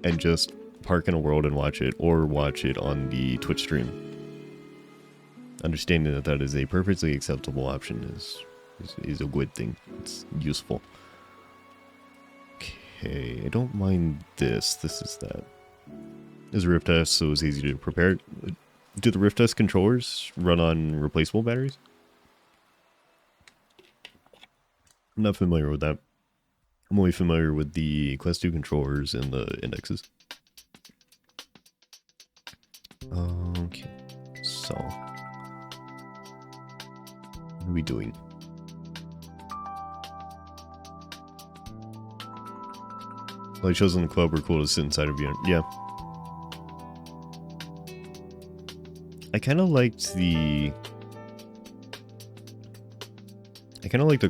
and just park in a world and watch it, or watch it on the Twitch stream. Understanding that that is a perfectly acceptable option is a good thing. It's useful. Okay, I don't mind this. This is that. This is a Rift S, so it's easy to prepare. Do the Rift S controllers run on replaceable batteries? I'm not familiar with that. I'm only familiar with the Quest 2 controllers and the indexes. Okay, so what are we doing? Light shows in the club were cool to sit inside of you. Yeah. I kind of liked the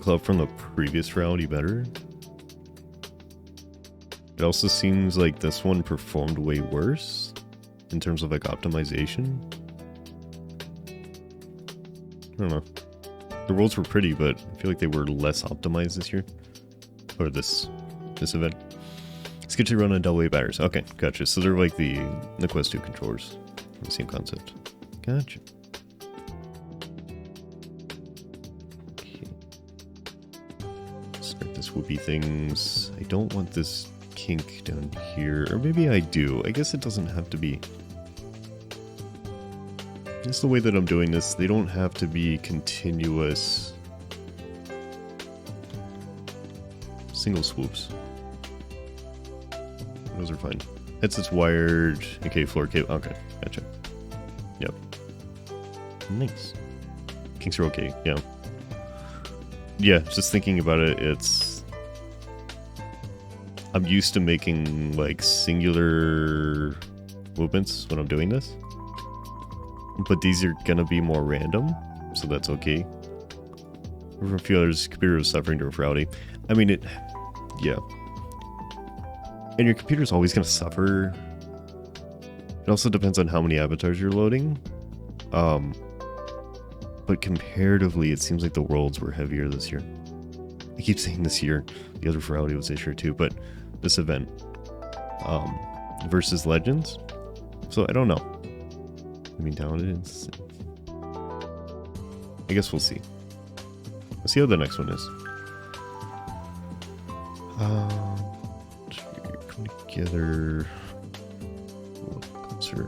club from the previous reality better. It also seems like this one performed way worse in terms of like optimization. I don't know. The worlds were pretty, but I feel like they were less optimized this year. Or this event. It's good to run on double A batteries. Okay, gotcha. So they're like the Quest 2 controllers. The same concept. Gotcha. Okay. Start the swoopy things. I don't want this kink down here. Or maybe I do. I guess it doesn't have to be. Just the way that I'm doing this, they don't have to be continuous single swoops. Those are fine. Headset's wired. Okay, floor cable. Okay, gotcha. Yep. Nice. Kinks are okay, yeah. Yeah, just thinking about it, it's... I'm used to making, like, singular movements when I'm doing this. But these are gonna be more random, so that's okay. For a few others, computer was suffering during Friday. I mean, it... Yeah. And your computer's always going to suffer. It also depends on how many avatars you're loading. But comparatively, it seems like the worlds were heavier this year. I keep saying this year. The other variety was this year too, but this event versus Legends. So I don't know. I mean, down it's... I guess we'll see. Let's see how the next one is. Together. Concert.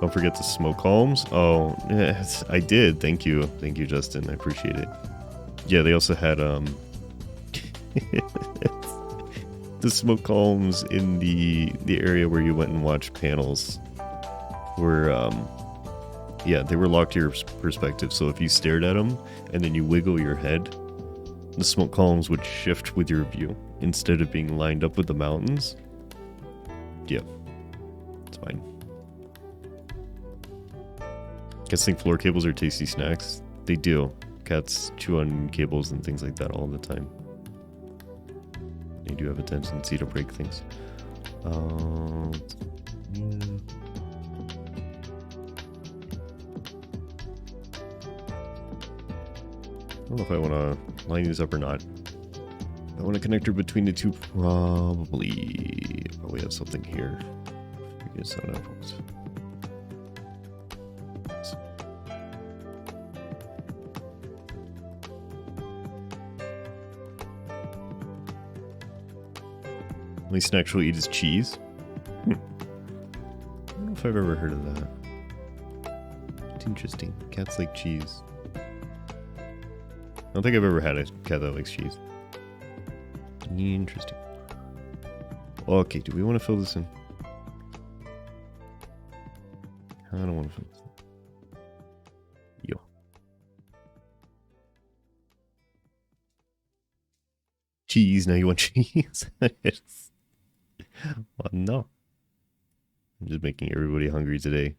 Don't forget the smoke columns. Oh, yes, I did. Thank you, Justin. I appreciate it. Yeah, they also had the smoke columns in the area where you went and watched panels. Were Yeah, they were locked to your perspective, so if you stared at them and then you wiggle your head, the smoke columns would shift with your view instead of being lined up with the mountains. Yeah, it's fine. Cats think floor cables are tasty snacks. They do. Cats chew on cables and things like that all the time. They do have a tendency to break things. Yeah. I don't know if I want to line these up or not. I want a connector between the two, probably. Oh, we have something here. I guess I don't know. Only snack she'll eat is cheese. I don't know if I've ever heard of that. It's interesting. Cats like cheese. I don't think I've ever had a cat that likes cheese. Interesting. Okay, do we want to fill this in? I don't want to fill this in. Yo. Cheese, now you want cheese? Yes. Well, no. I'm just making everybody hungry today.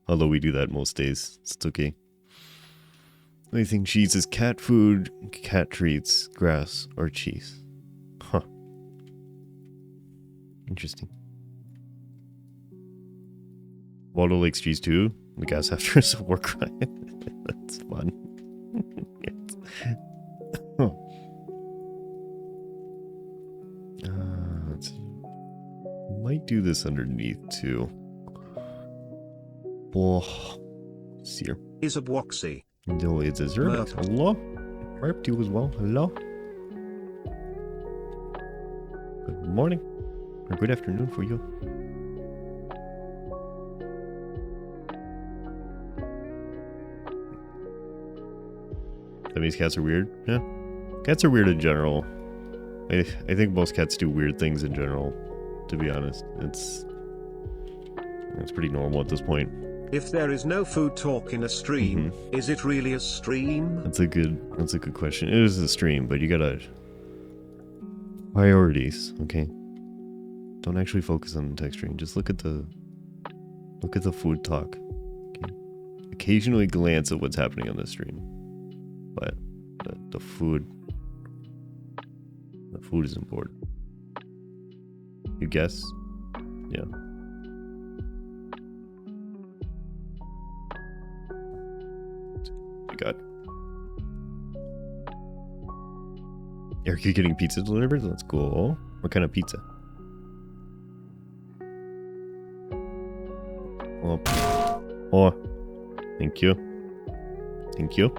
Although we do that most days. It's okay. I think cheese is cat food, cat treats, grass, or cheese. Huh. Interesting. Waldo likes cheese too. The gas after is a war crime. That's fun. Huh. Let's see. Might do this underneath too. Oh, see here. Is a Woxy. No, it's a Zermax. Hello? Merp to you as well. Hello? Good morning. Or good afternoon for you. That means cats are weird? Yeah. Cats are weird in general. I think most cats do weird things in general, to be honest. It's pretty normal at this point. If there is no food talk in a stream, is it really a stream? That's a good question. It is a stream, but you gotta priorities, okay? Don't actually focus on the text stream. Just look at the food talk. Okay? Occasionally glance at what's happening on the stream. But the food is important. You guess? Yeah. God. Eric, you getting pizza delivered? Let's go. What kind of pizza? Oh, thank you. Thank you.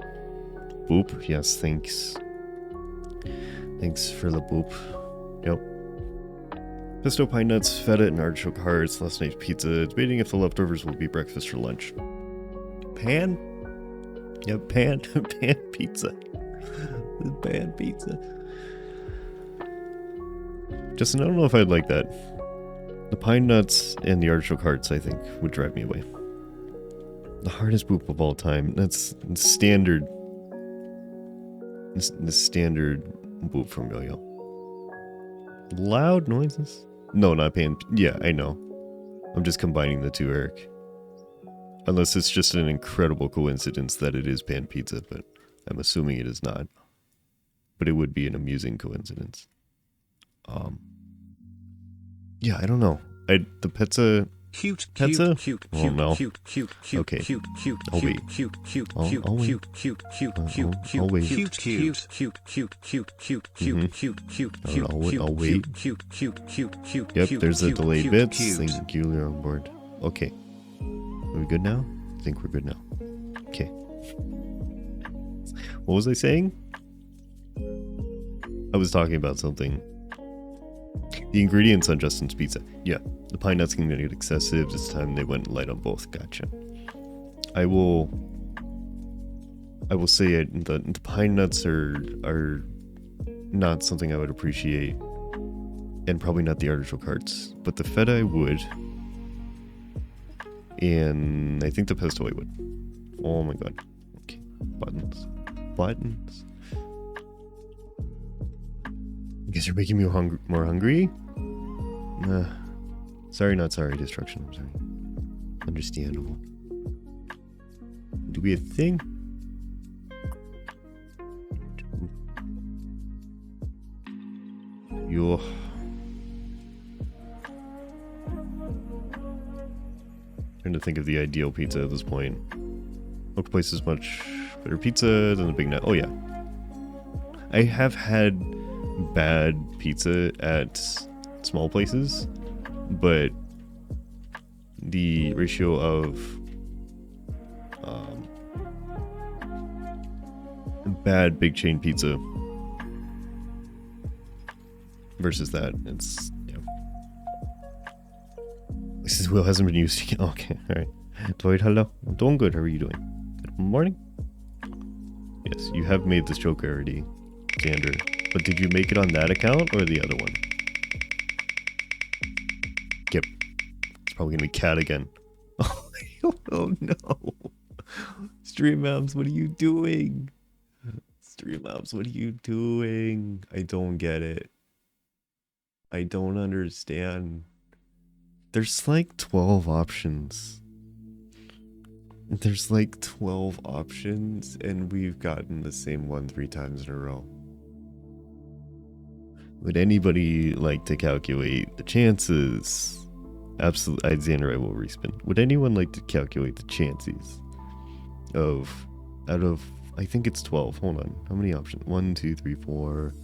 Boop. Yes, thanks. Thanks for the boop. Yep. Pesto pine nuts, feta, and artichoke hearts. Last night's pizza. Debating if the leftovers will be breakfast or lunch. Pan? Yeah, pan pizza. Pan pizza. Justin, I don't know if I'd like that. The pine nuts and the artichoke hearts, I think, would drive me away. The hardest boop of all time. That's standard. The standard boop from Yo-Yo. Loud noises? No, not pan. Yeah, I know. I'm just combining the two, Eric. Unless it's just an incredible coincidence that it is pan pizza, but I'm assuming it is not. But it would be an amusing coincidence. Yeah, I don't know. The pizza. Cute, pizza? cute, Oh, cute, no. cute, cute, cute, Okay. cute, cute, I'll cute, wait. cute, cute, I'll cute, wait. cute, cute, cute, I'll cute, wait. cute, cute, cute, cute, cute, cute, cute, cute, I'll wait. cute, cute, cute, cute. Yep, cute, there's the cute, delayed cute, bits. cute. Thank you, you're on board. Okay. Are we good now? I think we're good now. Okay. What was I saying? I was talking about something. The ingredients on Justin's pizza. Yeah, the pine nuts can get excessive. This time they went light on both. Gotcha. I will say it. The pine nuts are not something I would appreciate, and probably not the artichoke hearts. But the feta I would. And I think the pesto I would. Oh my god. Okay. Buttons. Buttons. I guess you're making me more hungry? Sorry, not sorry. Destruction. I'm sorry. Understandable. Do we have a thing? Yo. Trying to think of the ideal pizza at this point. Local place is much better pizza than the Big Net. Oh yeah. I have had bad pizza at small places, but the ratio of bad big chain pizza versus that, it's, yeah. This wheel hasn't been used yet. Okay, alright. Dwight, hello. I'm doing good. How are you doing? Good morning? Yes, you have made this joke already, Xander. But did you make it on that account or the other one? Yep. It's probably gonna be Cat again. Oh no. Streamlabs, what are you doing? Streamlabs, what are you doing? I don't get it. I don't understand. There's like 12 options. There's like 12 options and we've gotten the same one 3 times in a row. Would anybody like to calculate the chances? Absolutely, Xander, I will respin. Would anyone like to calculate the chances of, out of, I think it's 12. Hold on. How many options? 1, 2, 3, 4,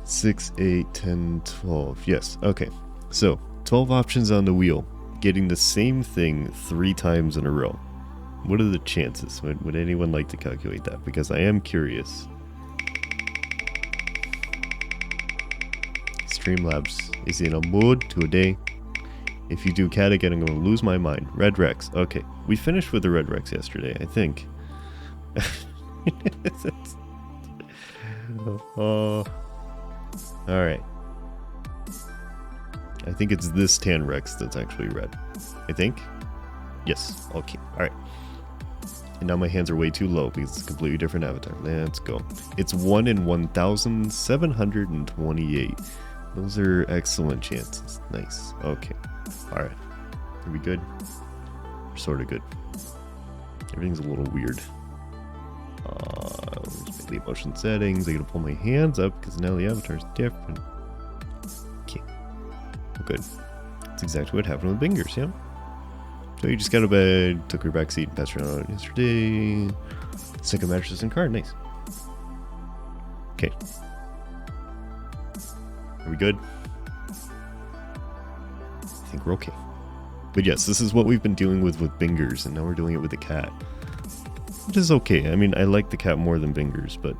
6, 8, 10, 12. Yes. Okay. So 12 options on the wheel, getting the same thing 3 times in a row. What are the chances? Would anyone like to calculate that? Because I am curious. Streamlabs is in a mood today. If you do Cat again, I'm going to lose my mind. Red Rex. Okay. We finished with the Red Rex yesterday, I think. Alright. I think it's this tan Rex that's actually red. I think? Yes. Okay. Alright. And now my hands are way too low because it's a completely different avatar. Let's go. It's 1 in 1,728. Those are excellent chances. Nice. Okay. Alright. Are we good? We're sort of good. Everything's a little weird. Just make the emotion settings. I gotta pull my hands up because now the avatar's different. Okay. Good. That's exactly what happened with Bingers, yeah? So you just got to bed, took her back seat, and passed her out yesterday. Second mattress and card. Nice. Okay. Are we good? I think we're okay. But yes, this is what we've been dealing with Bingers, and now we're doing it with the cat. Which is okay. I mean, I like the cat more than Bingers, but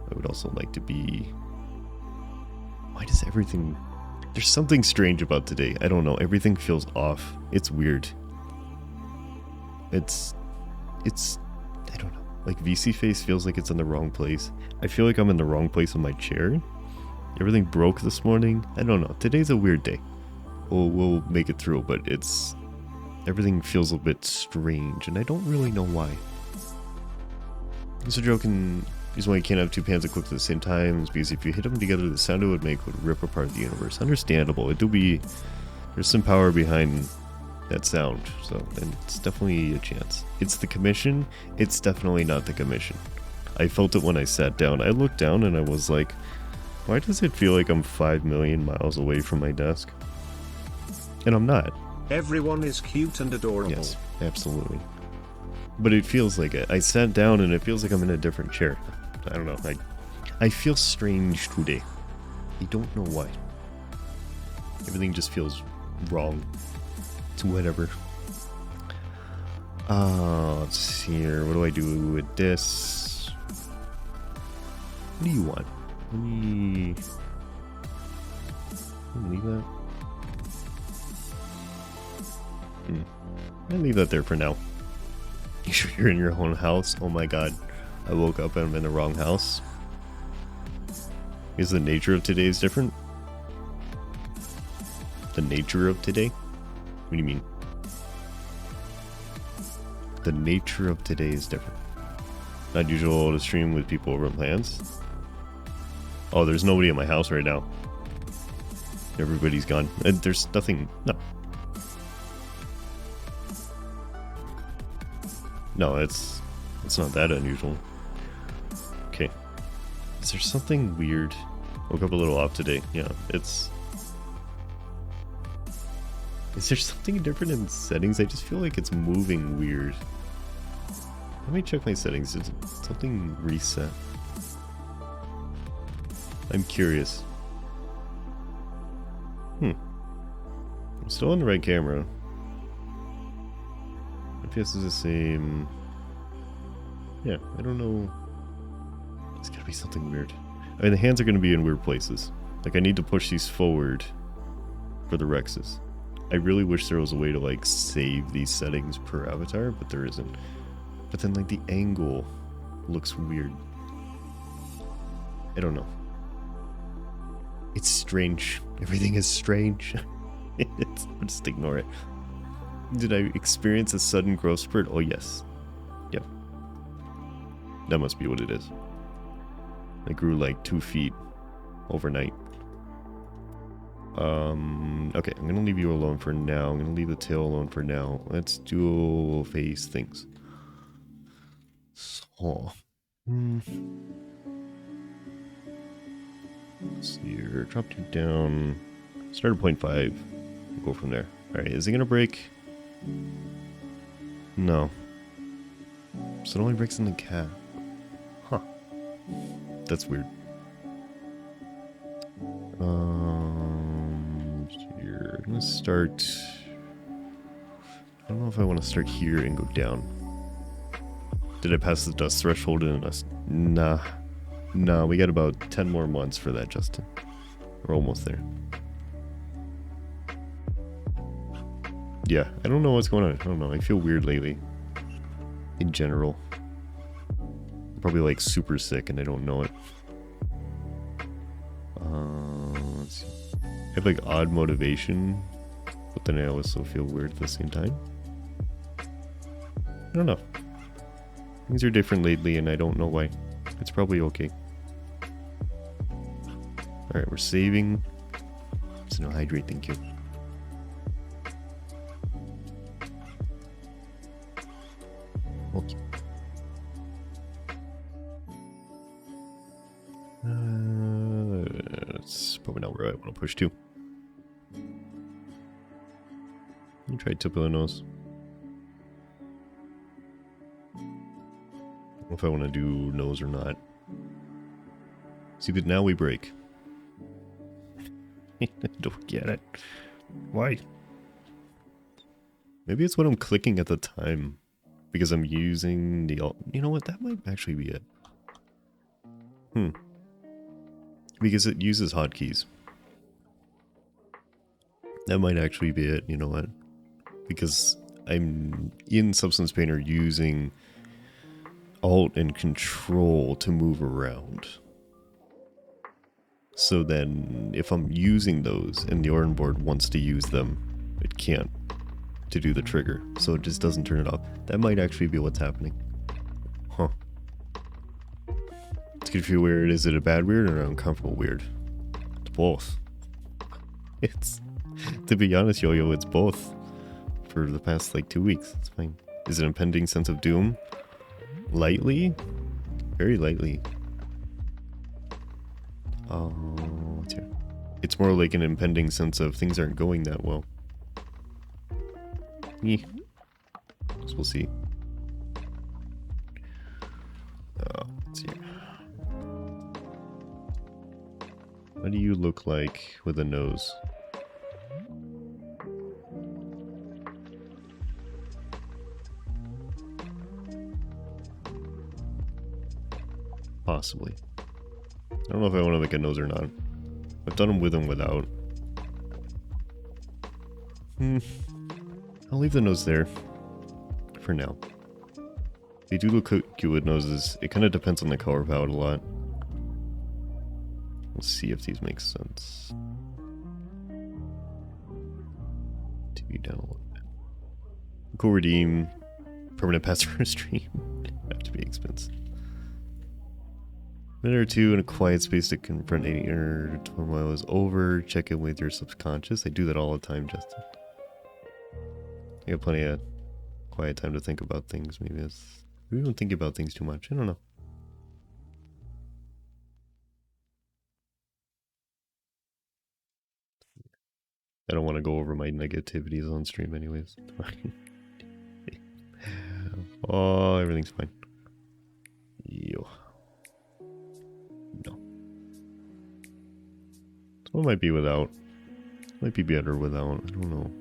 I would also like to be... Why does everything... There's something strange about today. I don't know. Everything feels off. It's weird. It's I don't know. Like VC face feels like it's in the wrong place. I feel like I'm in the wrong place on my chair. Everything broke this morning. I don't know. Today's a weird day. We'll make it through, but everything feels a bit strange, and I don't really know why. Mr. Joking is why you can't have 2 pans that cook at the same time, is because if you hit them together, the sound it would make would rip apart the universe. Understandable. It do be... There's some power behind that sound, so then it's definitely a chance. It's the commission. It's definitely not the commission. I felt it when I sat down. I looked down and I was like, why does it feel like I'm 5 million miles away from my desk? And I'm not. Everyone is cute and adorable. Yes, absolutely. But it feels like it. I sat down and it feels like I'm in a different chair. I don't know. I feel strange today. I don't know why. Everything just feels wrong. It's whatever. Let's see here. What do I do with this? What do you want? Let me leave that. I'll leave that there for now. You sure you're in your own house? Oh my god. I woke up and I'm in the wrong house. Is the nature of today is different? The nature of today? What do you mean? The nature of today is different. Not usual to stream with people over plans. Oh, there's nobody in my house right now. Everybody's gone. And there's nothing. No. No, it's not that unusual. Okay. Is there something weird? Woke up a little off today. Yeah, it's... Is there something different in settings? I just feel like it's moving weird. Let me check my settings. Did something reset? I'm curious. I'm still on the right camera. FPS is the same. Yeah, I don't know. There's gotta be something weird. I mean, the hands are gonna be in weird places. Like, I need to push these forward for the Rexes. I really wish there was a way to, like, save these settings per avatar, but there isn't. But then, like, the angle looks weird. I don't know. It's strange. Everything is strange. Just ignore it. Did I experience a sudden growth spurt? Oh, yes. Yep. That must be what it is. I grew like 2 feet overnight. Okay, I'm gonna leave you alone for now. I'm gonna leave the tail alone for now. Let's dual face things. So, let's see here. Dropped you down. Start at 0.5. Go from there. Alright, is it gonna break? No. So it only breaks in the cat. Huh. That's weird. Here. I'm gonna start... I don't know if I want to start here and go down. Did I pass the dust threshold in us? Nah. Nah, we got about 10 more months for that, Justin. We're almost there. Yeah, I don't know what's going on. I don't know. I feel weird lately. In general. I'm probably like super sick and I don't know it. Let's see. I have like odd motivation, but then I also feel weird at the same time. I don't know. Things are different lately and I don't know why. It's probably okay. Alright, we're saving. So no hydrate, thank you. Okay. That's probably not where I want to push to. Let me try tip of the nose. I don't know if I want to do nose or not. See, but now we break. I don't get it. Why? Maybe it's what I'm clicking at the time. Because I'm using the alt. You know what? That might actually be it. Because it uses hotkeys. That might actually be it. You know what? Because I'm in Substance Painter using alt and control to move around. So then if I'm using those and the Orin board wants to use them, it can't to do the trigger. So it just doesn't turn it off. That might actually be what's happening. Huh. It's gonna feel weird. Is it a bad weird or an uncomfortable weird? It's both. It's, to be honest, Yo-Yo, it's both. For the past like 2 weeks. It's fine. Is it an impending sense of doom? Lightly? Very lightly. What's here? It's more like an impending sense of things aren't going that well. Yeah. So we'll see. Let's see. What do you look like with a nose? Possibly. I don't know if I want to make a nose or not. I've done them with and without. I'll leave the nose there. For now. They do look cute with noses. It kind of depends on the color palette a lot. We'll see if these make sense. TV down a little bit. Go redeem. permanent pass for a stream. Have to be expensive. A minute or two in a quiet space to confront any inner turmoil is over. Check in with your subconscious. I do that all the time, Justin. I got plenty of quiet time to think about things. Maybe we don't think about things too much. I don't know. I don't want to go over my negativities on stream anyways. Oh, everything's fine. Yo. No. This one might be without. Might be better without. I don't know.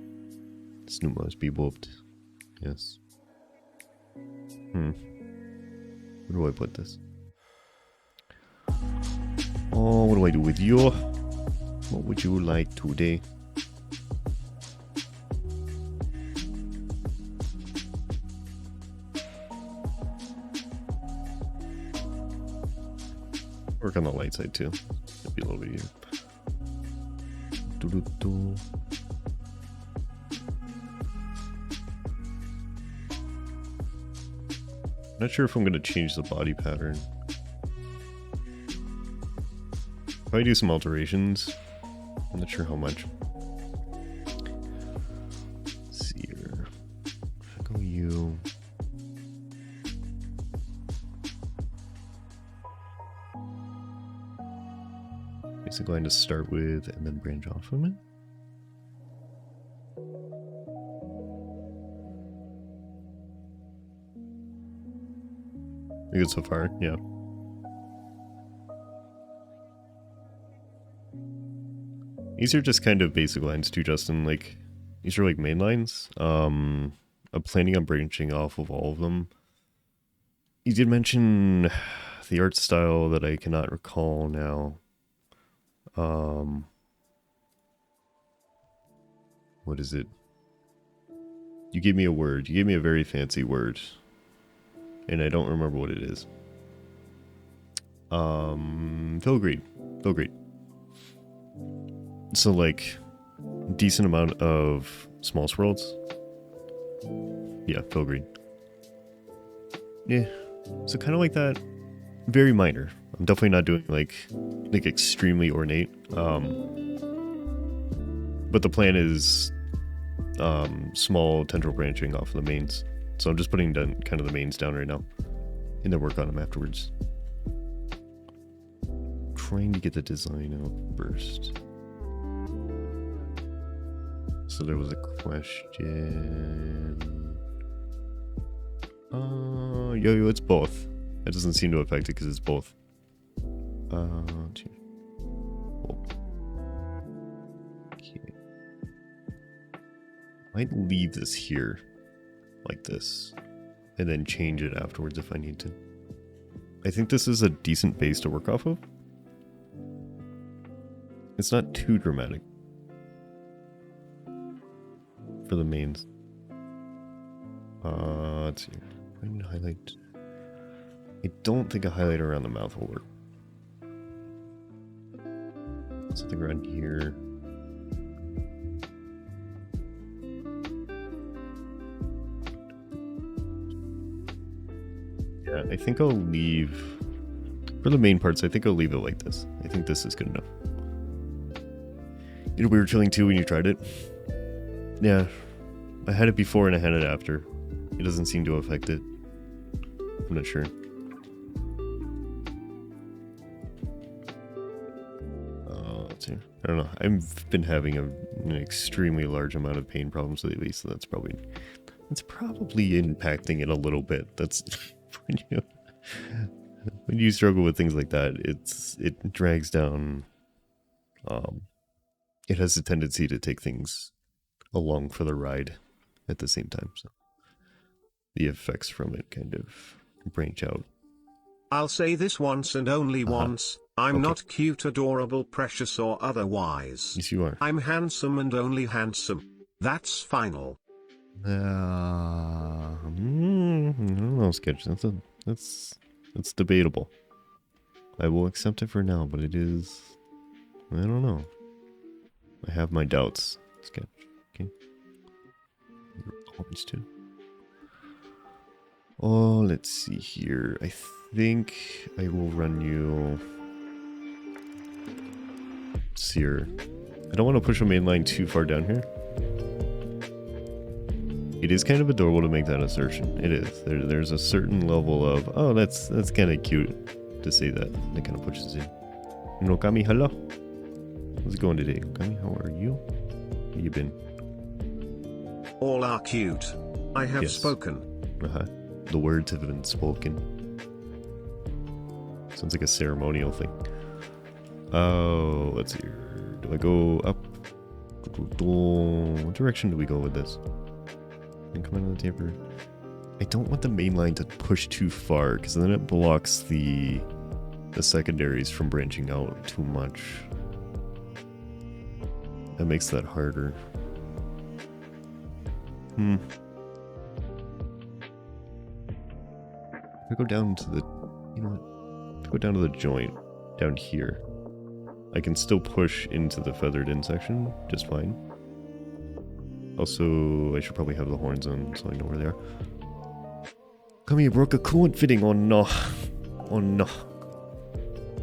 Snoop must be whooped. Yes. Where do I put this? Oh, what do I do with you? What would you like today? Work on the light side too. It'd be a little bit easier. Not sure if I'm gonna change the body pattern. Probably do some alterations. I'm not sure how much. Let's see here. Go you. Basically going to start with and then branch off from it. Good so far, yeah. These are just kind of basic lines too, Justin. Like, these are like main lines. I'm planning on branching off of all of them. You did mention the art style that I cannot recall now. What is it? You gave me a word. You gave me a very fancy word. And I don't remember what it is. Filigree. Filigree. So like, decent amount of small swirls. Yeah, filigree. Yeah. So kind of like that. Very minor. I'm definitely not doing like extremely ornate. But the plan is small tendril branching off of the mains. So I'm just putting down kind of the mains down right now, and then work on them afterwards. Trying to get the design out first. So there was a question. Yo, it's both. That doesn't seem to affect it because it's both. Okay. Might leave this here. Like this, and then change it afterwards if I need to. I think this is a decent base to work off of. It's not too dramatic for the mains. Let's see. I need to highlight. I don't think a highlighter around the mouth will work. Something around here. Yeah, I think I'll leave, for the main parts, I think I'll leave it like this. I think this is good enough. You know, we were chilling too when you tried it. Yeah, I had it before and I had it after. It doesn't seem to affect it. I'm not sure. Let's see. I don't know. I've been having an extremely large amount of pain problems lately, so that's probably impacting it a little bit. That's when you struggle with things like that, it drags down. It has a tendency to take things along for the ride at the same time. So the effects from it kind of branch out. I'll say this once and only once. I'm not cute, adorable, precious, or otherwise. Yes, you are. I'm handsome and only handsome. That's final. I don't know, Sketch. That's debatable. I will accept it for now, but it is. I don't know. I have my doubts, Sketch. Okay. Your points too. Oh, let's see here. I think I will run you Sear. I don't want to push a main line too far down here. It is kind of adorable to make that assertion. It is. There's a certain level of, oh, that's kind of cute to say that. That kind of pushes in. Nokami, hello. How's it going today? Nokami, how are you? How you been? All are cute. I have spoken. The words have been spoken. Sounds like a ceremonial thing. Oh, let's see here. Do I go up? What direction do we go with this? And come out of the tamper. I don't want the main line to push too far, because then it blocks the secondaries from branching out too much. That makes that harder. If I go down to the, you know what? If I go down to the joint, down here, I can still push into the feathered in section just fine. Also, I should probably have the horns on so I know where they are. Come here, broke a coolant fitting. Oh no. Oh no.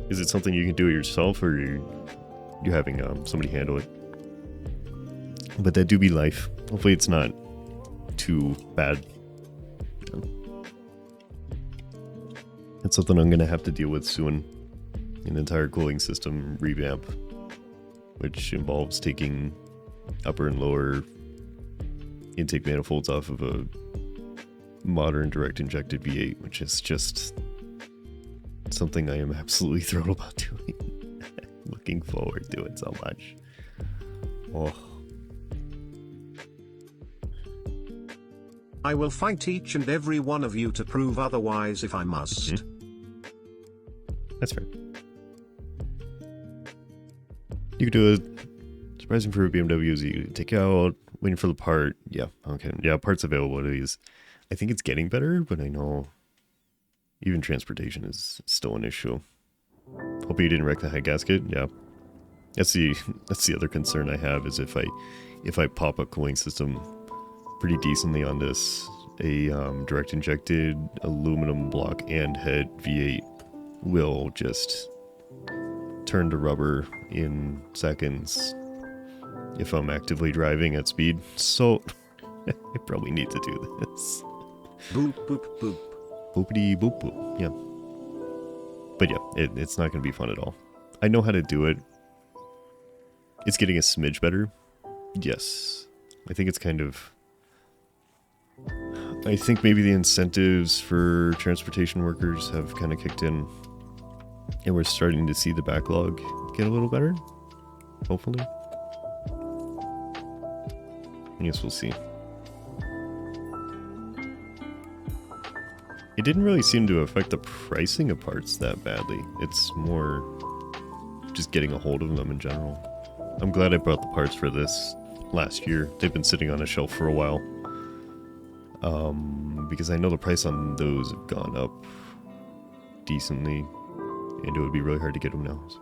Is it something you can do yourself, or you having somebody handle it? But that do be life. Hopefully it's not too bad. That's something I'm gonna have to deal with soon. An entire cooling system revamp, which involves taking upper and lower intake manifolds off of a modern direct injected V8, which is just something I am absolutely thrilled about doing. Looking forward to it so much. Oh. I will fight each and every one of you to prove otherwise if I must. That's fair. You could do a surprising for BMWs. You take out, waiting for the part. Yeah, okay. Yeah, parts availabilities. I think it's getting better, but I know even transportation is still an issue. Hope you didn't wreck the head gasket. Yeah, that's the other concern I have, is if I pop a cooling system pretty decently on this, a direct injected aluminum block and head V8 will just turn to rubber in seconds if I'm actively driving at speed. So I probably need to do this. Boop boop boop. Boopity boop boop. Yeah. But yeah, it's not going to be fun at all. I know how to do it. It's getting a smidge better. Yes. I think it's kind of... I think maybe the incentives for transportation workers have kind of kicked in, and we're starting to see the backlog get a little better, hopefully. I guess we'll see. It didn't really seem to affect the pricing of parts that badly. It's more just getting a hold of them in general. I'm glad I bought the parts for this last year. They've been sitting on a shelf for a while. Because I know the price on those have gone up decently, and it would be really hard to get them now. So.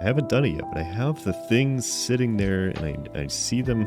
I haven't done it yet, but I have the things sitting there, and I see them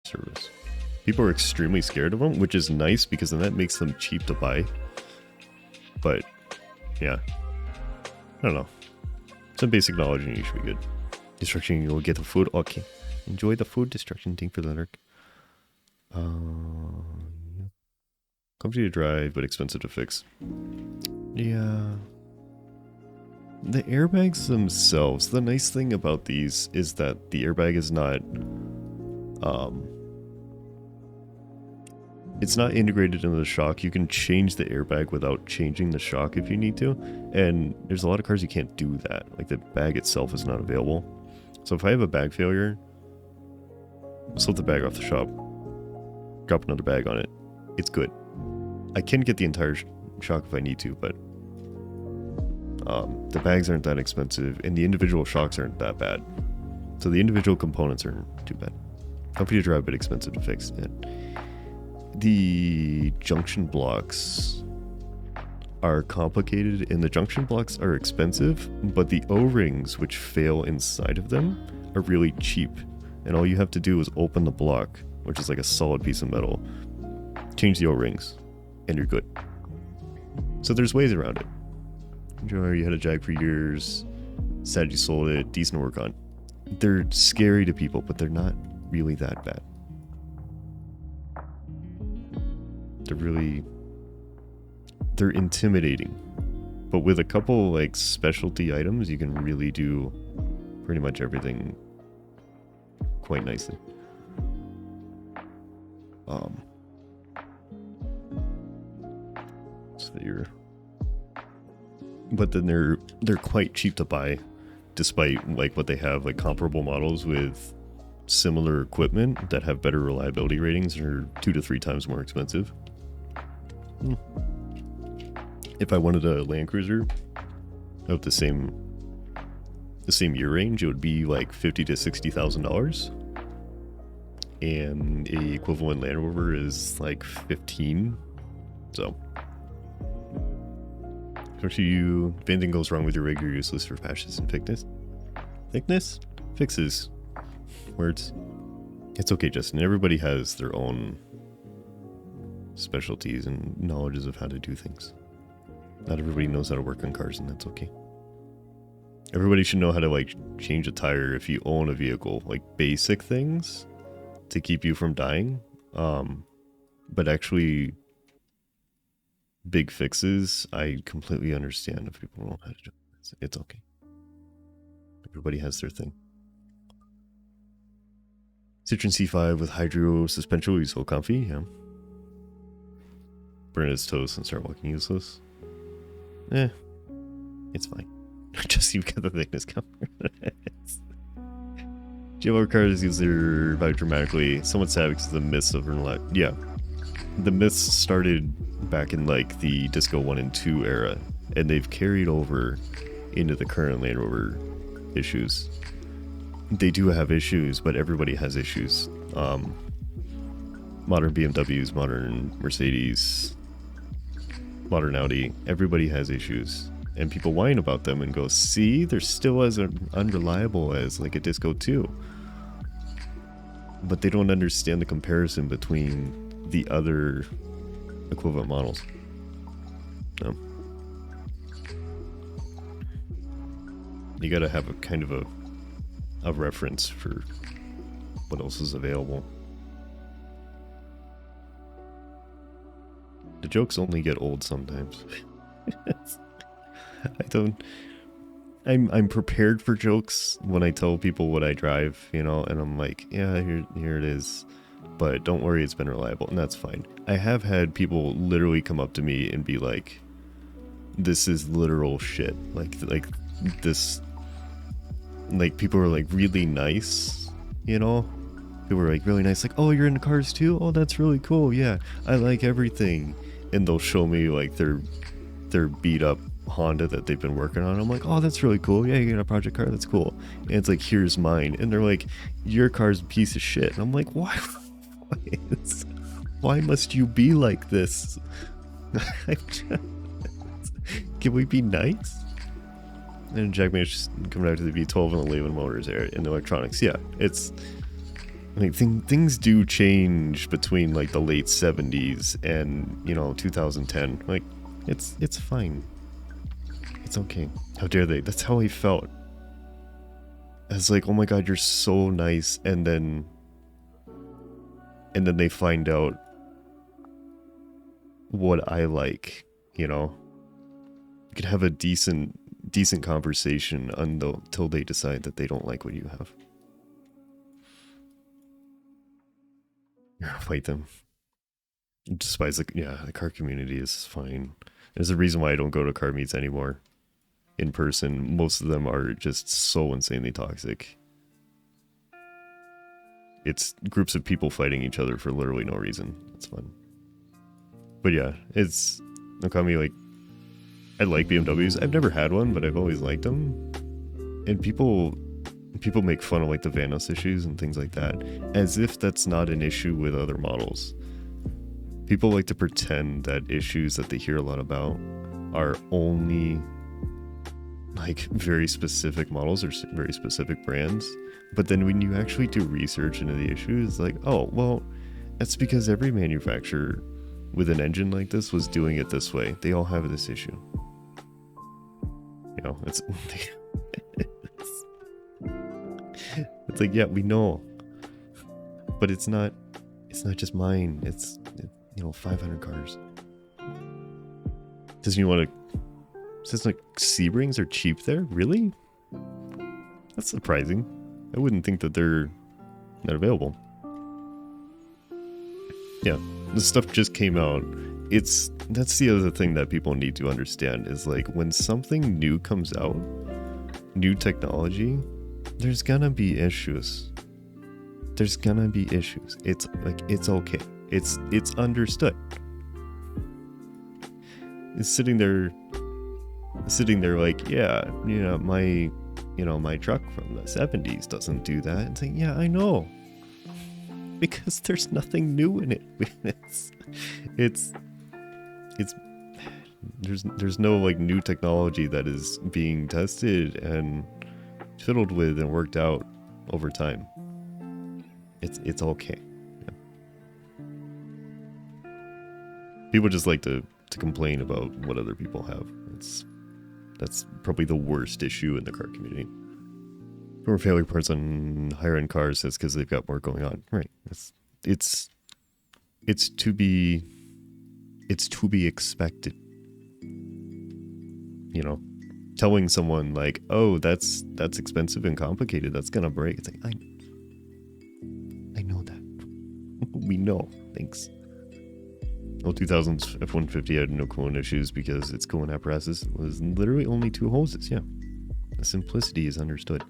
service. People are extremely scared of them, which is nice because then that makes them cheap to buy. But, yeah. I don't know. Some basic knowledge and you should be good. Destruction, you'll get the food. Okay. Enjoy the food. Destruction, thing for the lurk. Comfy to drive, but expensive to fix. Yeah. The airbags themselves, the nice thing about these is that the airbag is not, it's not integrated into the shock. You can change the airbag without changing the shock if you need to. And there's a lot of cars you can't do that. Like the bag itself is not available. So if I have a bag failure, slip the bag off the shop, drop another bag on it. It's good. I can get the entire shock if I need to, but the bags aren't that expensive and the individual shocks aren't that bad. So the individual components aren't too bad. Comfy to drive, but expensive to fix. And the junction blocks are complicated and the junction blocks are expensive, but the O-rings which fail inside of them are really cheap. And all you have to do is open the block, which is like a solid piece of metal, change the O-rings, and you're good. So there's ways around it. Enjoy, you had a Jag for years, sad you sold it, decent to work on. They're scary to people, but they're not really that bad. They're intimidating. But with a couple like specialty items, you can really do pretty much everything quite nicely. But then they're quite cheap to buy, despite like what they have like comparable models with similar equipment that have better reliability ratings and are 2 to 3 times more expensive. If I wanted a Land Cruiser of the same year range, it would be like $50,000 to $60,000, and a equivalent Land Rover is like 15. So. If anything goes wrong with your rig, you're useless for patches and thickness? Fixes. Words. It's okay, Justin. Everybody has their own specialties and knowledges of how to do things. Not everybody knows how to work on cars, and that's okay. Everybody should know how to like change a tire if you own a vehicle. Like basic things to keep you from dying. But actually, big fixes, I completely understand if people don't know how to do it. It's okay. Everybody has their thing. Citroen C5 with hydro suspension will be so comfy, yeah. Burn its toast and start walking useless. It's fine. Just you've got the thickness cover. GLR cars use their vibe dramatically. Somewhat sad because of the myths of yeah. The myths started back in like the Disco 1 and 2 era, and they've carried over into the current Land Rover issues. They do have issues, but everybody has issues. Modern BMWs, modern Mercedes, modern Audi, everybody has issues. And people whine about them and go, see, they're still as unreliable as like a Disco 2. But they don't understand the comparison between the other equivalent models. No. You gotta have a kind of a reference for what else is available. The jokes only get old sometimes. I'm prepared for jokes when I tell people what I drive, you know, and I'm like, yeah, here it is. But don't worry, it's been reliable, and that's fine. I have had people literally come up to me and be like, this is literal shit. Like this, like people are like really nice, you know? People were like really nice, like, oh, you're into cars too? Oh, that's really cool. Yeah, I like everything. And they'll show me like their beat up Honda that they've been working on. I'm like, oh, that's really cool. Yeah, you got a project car, that's cool. And it's like, here's mine. And they're like, your car's a piece of shit. And I'm like, why must you be like this? Can we be nice? And Jack managed to come out to the V12 and the Leyland motors there in the electronics. Yeah, it's Like things do change between like the late 70s and 2010. Like it's fine. It's okay. How dare they? That's how I felt. I was like, oh my god, you're so nice, and then they find out what I like. You could have a decent conversation until they decide that they don't like what you have. Fight them. Despite the car community is fine. There's a reason why I don't go to car meets anymore in person. Most of them are just so insanely toxic. It's groups of people fighting each other for literally no reason. It's fun. But yeah, it's Okami, like, I like BMWs. I've never had one, but I've always liked them. And people make fun of like the Vanos issues and things like that, as if that's not an issue with other models. People like to pretend that issues that they hear a lot about are only like very specific models or very specific brands. But then when you actually do research into the issues, like, oh, well, that's because every manufacturer with an engine like this was doing it this way. They all have this issue. It's it's like, yeah, we know, but it's not just mine. It's 500 cars. Doesn't you want to? Says like Sebrings are cheap there. Really? That's surprising. I wouldn't think that they're not available. Yeah, this stuff just came out. That's the other thing that people need to understand is like when something new comes out, new technology, there's gonna be issues. It's like, it's okay. It's understood. It's sitting there like, yeah, my truck from the 70s doesn't do that. And saying, yeah, I know. Because there's nothing new in it. There's no like new technology that is being tested and fiddled with and worked out over time. It's okay. Yeah. People just like to complain about what other people have. That's probably the worst issue in the car community. More failure parts on higher end cars, that's because they've got more going on. Right. It's to be expected. Telling someone like, oh, that's expensive and complicated, that's gonna break. It's like, I know that. We know. Thanks. Well, 2000's F-150 had no coolant issues because its coolant apparatus was literally only 2 hoses. Yeah. The simplicity is understood.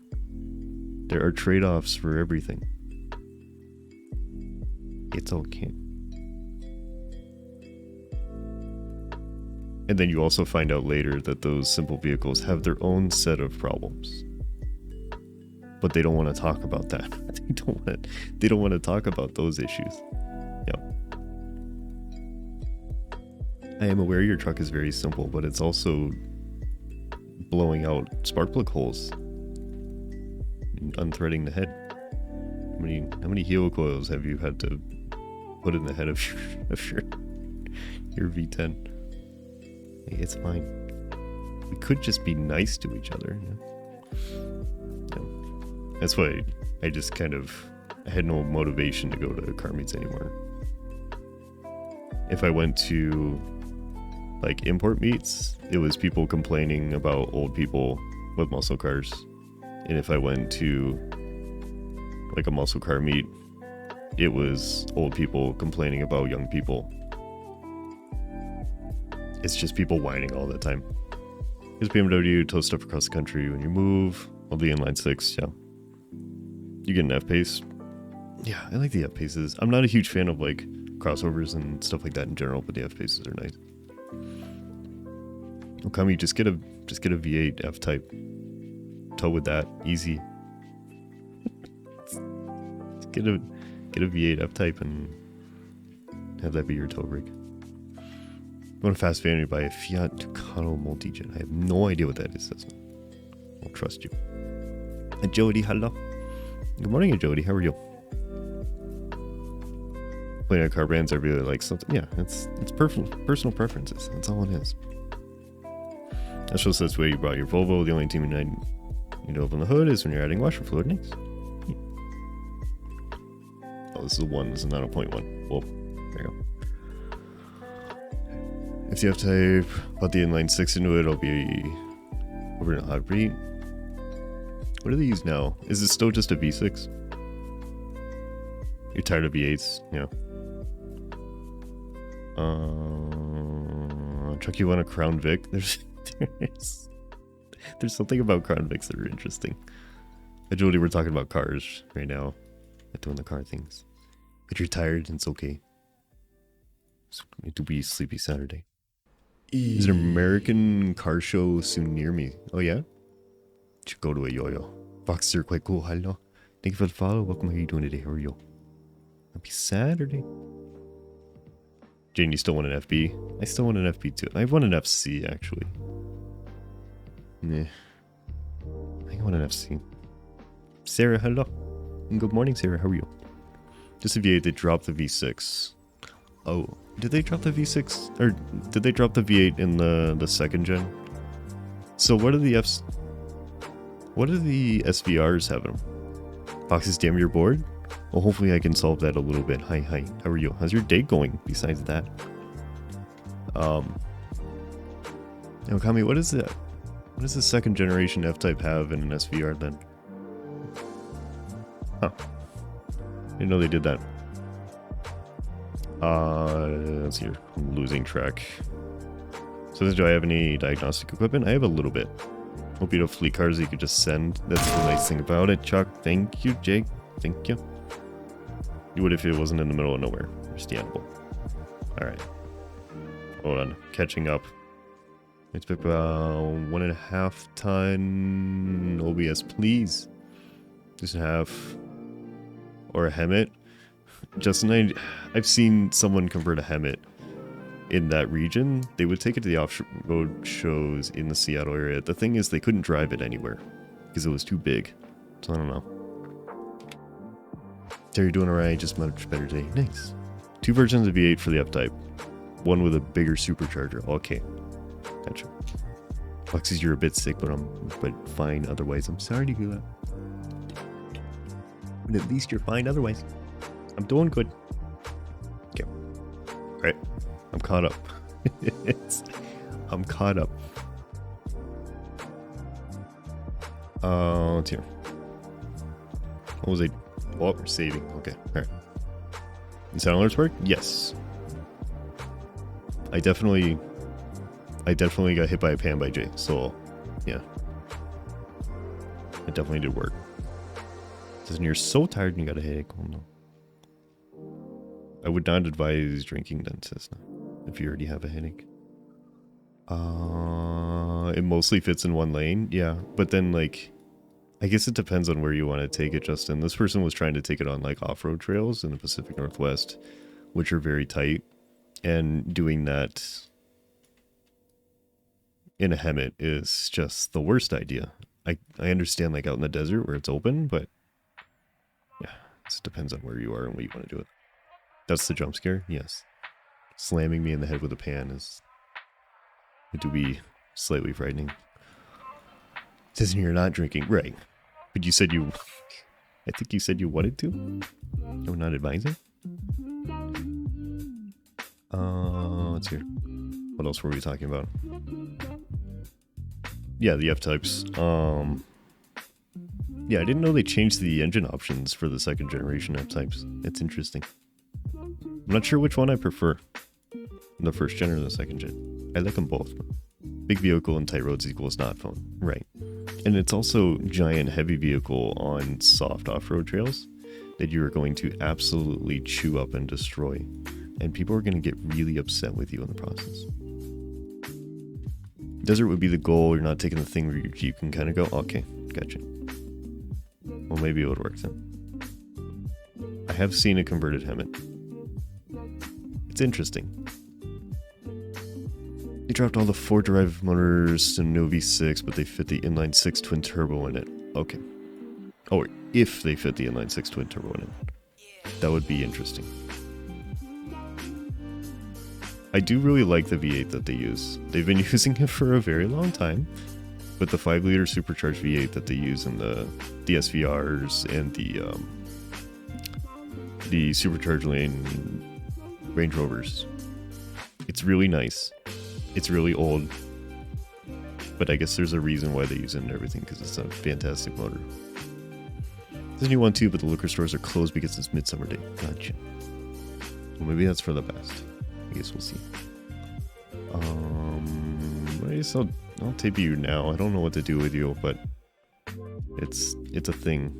There are trade-offs for everything. It's okay. And then you also find out later that those simple vehicles have their own set of problems. But they don't want to talk about that. They don't want to talk about those issues. Yep. I am aware your truck is very simple, but it's also blowing out spark plug holes. Unthreading the head. How many helo coils have you had to put in the head of your V10? It's fine. We could just be nice to each other. Yeah. That's why I just I had no motivation to go to car meets anymore. If I went to like import meets, it was people complaining about old people with muscle cars. And if I went to like a muscle car meet, it was old people complaining about young people. It's just people whining all the time. Because BMW tows stuff across the country when you move. Well, the inline 6, yeah. You get an F-Pace. Yeah, I like the F-Paces. I'm not a huge fan of like crossovers and stuff like that in general, but the F-Paces are nice. Okami, just get a V8 F-Type. Tow with that, easy. Get a V8 F-Type and have that be your tow rig. You want a fast family, buy a Fiat Ducato Multijet. I have no idea what that is. I'll trust you. Jody, hello. Good morning, Jody. How are you? Playing on car brands I really like something. Yeah, it's personal preferences. That's all it is. That's just that's the way you brought your Volvo. The only thing you know open the hood is when you're adding washer fluid. Nice. Yeah. Oh, this is a 1. This is not a 0.1. Whoa. There you go. If you have to put the inline 6 into it, it'll be over in a hot breed. What do they use now? Is it still just a V6? You're tired of V8s? Yeah. Chuck, you want a Crown Vic? There's something about Crown Vics that are interesting. I told you we're talking about cars right now. Not doing the car things. If you're tired, it's okay. It's going to be a sleepy Saturday. There's an American car show soon near me. Oh yeah? Should go to a yo-yo. Foxes are quite cool. Hello. Thank you for the follow. Welcome. How are you doing today? How are you? Happy Saturday. Jane, you still want an FB? I still want an FB too. I want an FC actually. Nah. I think I want an FC. Sarah, hello. Good morning, Sarah. How are you? Just if they dropped the V6. Oh, did they drop the V6? Or did they drop the V8 in the second gen? So what are the Fs? What do the SVRs have in them? Foxes, damn, you're bored? Well, hopefully I can solve that a little bit. Hi. How are you? How's your day going besides that? Now, Kami, what is that? What does the second generation F-Type have in an SVR then? Huh. Didn't know they did that. Let's see here. I'm losing track. So do I have any diagnostic equipment? I have a little bit. Hope you have fleet cars that you could just send. That's the nice thing about it, Chuck. Thank you, Jake. Thank you. You would if it wasn't in the middle of nowhere. Understandable. Alright. Hold on. Catching up. It's about 1.5 ton OBS, please. Just a half. Or a Hemet. Justin, I've seen someone convert a Hemet in that region. They would take it to the off-road shows in the Seattle area. The thing is, they couldn't drive it anywhere because it was too big. So I don't know. So you're doing alright, just much better day. Nice. 2 versions of V8 for the F-Type. One with a bigger supercharger. Okay. Gotcha. Foxes, you're a bit sick, but fine otherwise. I'm sorry to hear that. But at least you're fine otherwise. I'm doing good. Okay. Alright. I'm caught up. I'm caught up. Let's hear. What was I? Oh, we're saving. Okay. Alright. Did sound alerts work? Yes. I definitely got hit by a pan by Jay, so yeah. It definitely did work. Says you're so tired and you got a headache. Oh no. I would not advise drinking then, says if you already have a headache. It mostly fits in one lane, yeah. But then like I guess it depends on where you want to take it, Justin. This person was trying to take it on like off-road trails in the Pacific Northwest, which are very tight. And doing that in a Hemet is just the worst idea. I understand like out in the desert where it's open, but yeah, it just depends on where you are and what you want to do it. That's the jump scare? Yes. Slamming me in the head with a pan is... it would be slightly frightening. It says you're not drinking. Right. But you said you... I think you said you wanted to? No, not advising? Let's hear. What else were we talking about? Yeah, the F-Types. Yeah, I didn't know they changed the engine options for the second generation F-Types. It's interesting. I'm not sure which one I prefer. The first gen or the second gen. I like them both. Big vehicle and tight roads equals not fun. Right. And it's also giant heavy vehicle on soft off-road trails that you are going to absolutely chew up and destroy. And people are going to get really upset with you in the process. Desert would be the goal. You're not taking the thing where your Jeep can kind of go, okay, gotcha. Well, maybe it would work then. I have seen a converted Hemet. It's interesting. They dropped all the 4-drive motors to no V6, but they fit the inline 6 twin turbo in it. Okay. Oh, if they fit the inline 6 twin turbo in it. That would be interesting. I do really like the V8 that they use. They've been using it for a very long time, but the 5-liter supercharged V8 that they use in the SVRs and the supercharged lane Range Rovers, it's really nice. It's really old, but I guess there's a reason why they use it and everything, because it's a fantastic motor. There's a new one too, but the liquor stores are closed because it's Midsummer Day. Gotcha. Well, maybe that's for the best. I guess we'll see. I guess I'll tape you now. I don't know what to do with you, but it's a thing,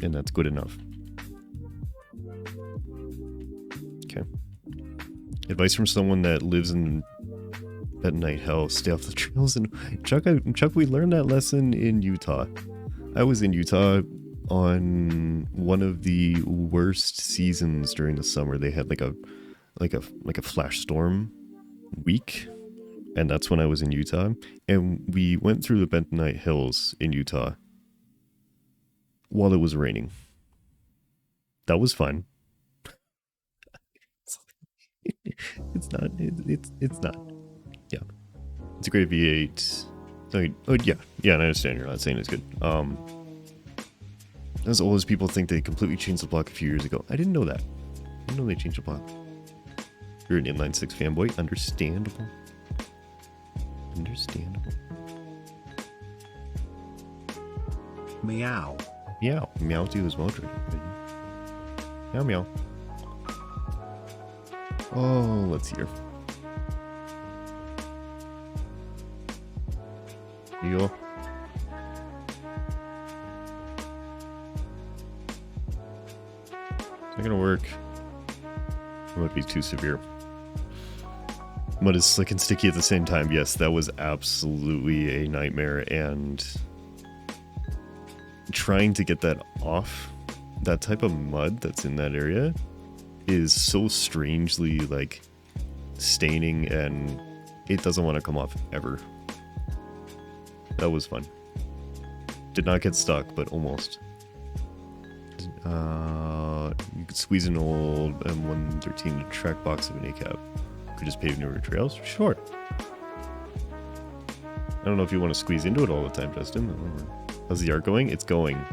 and that's good enough. Okay. Advice from someone that lives in at night hell: stay off the trails. And Chuck, we learned that lesson in Utah. I was in Utah on one of the worst seasons during the summer. They had like a flash storm week, and that's when I was in Utah. And we went through the Bentonite Hills in Utah while it was raining. That was fun. It's not. Yeah, it's a great V8. Oh yeah, and I understand you're not saying it's good. As old as people think, they completely changed the block a few years ago. I didn't know that. I didn't know they changed the block. You're an inline 6 fanboy. Understandable. Meow. Meow. Meow to you as well, Drake. Meow meow. Oh, let's hear. Here you go. It's not gonna work. It might be too severe. Mud is slick and sticky at the same time. Yes, that was absolutely a nightmare, and trying to get that off, that type of mud that's in that area, is so strangely like staining, and it doesn't want to come off ever. That was fun. Did not get stuck, but almost. You could squeeze an old M113 to track box of an ACAB. Could just pave newer trails? Sure. I don't know if you want to squeeze into it all the time, Justin. How's the art going? It's going.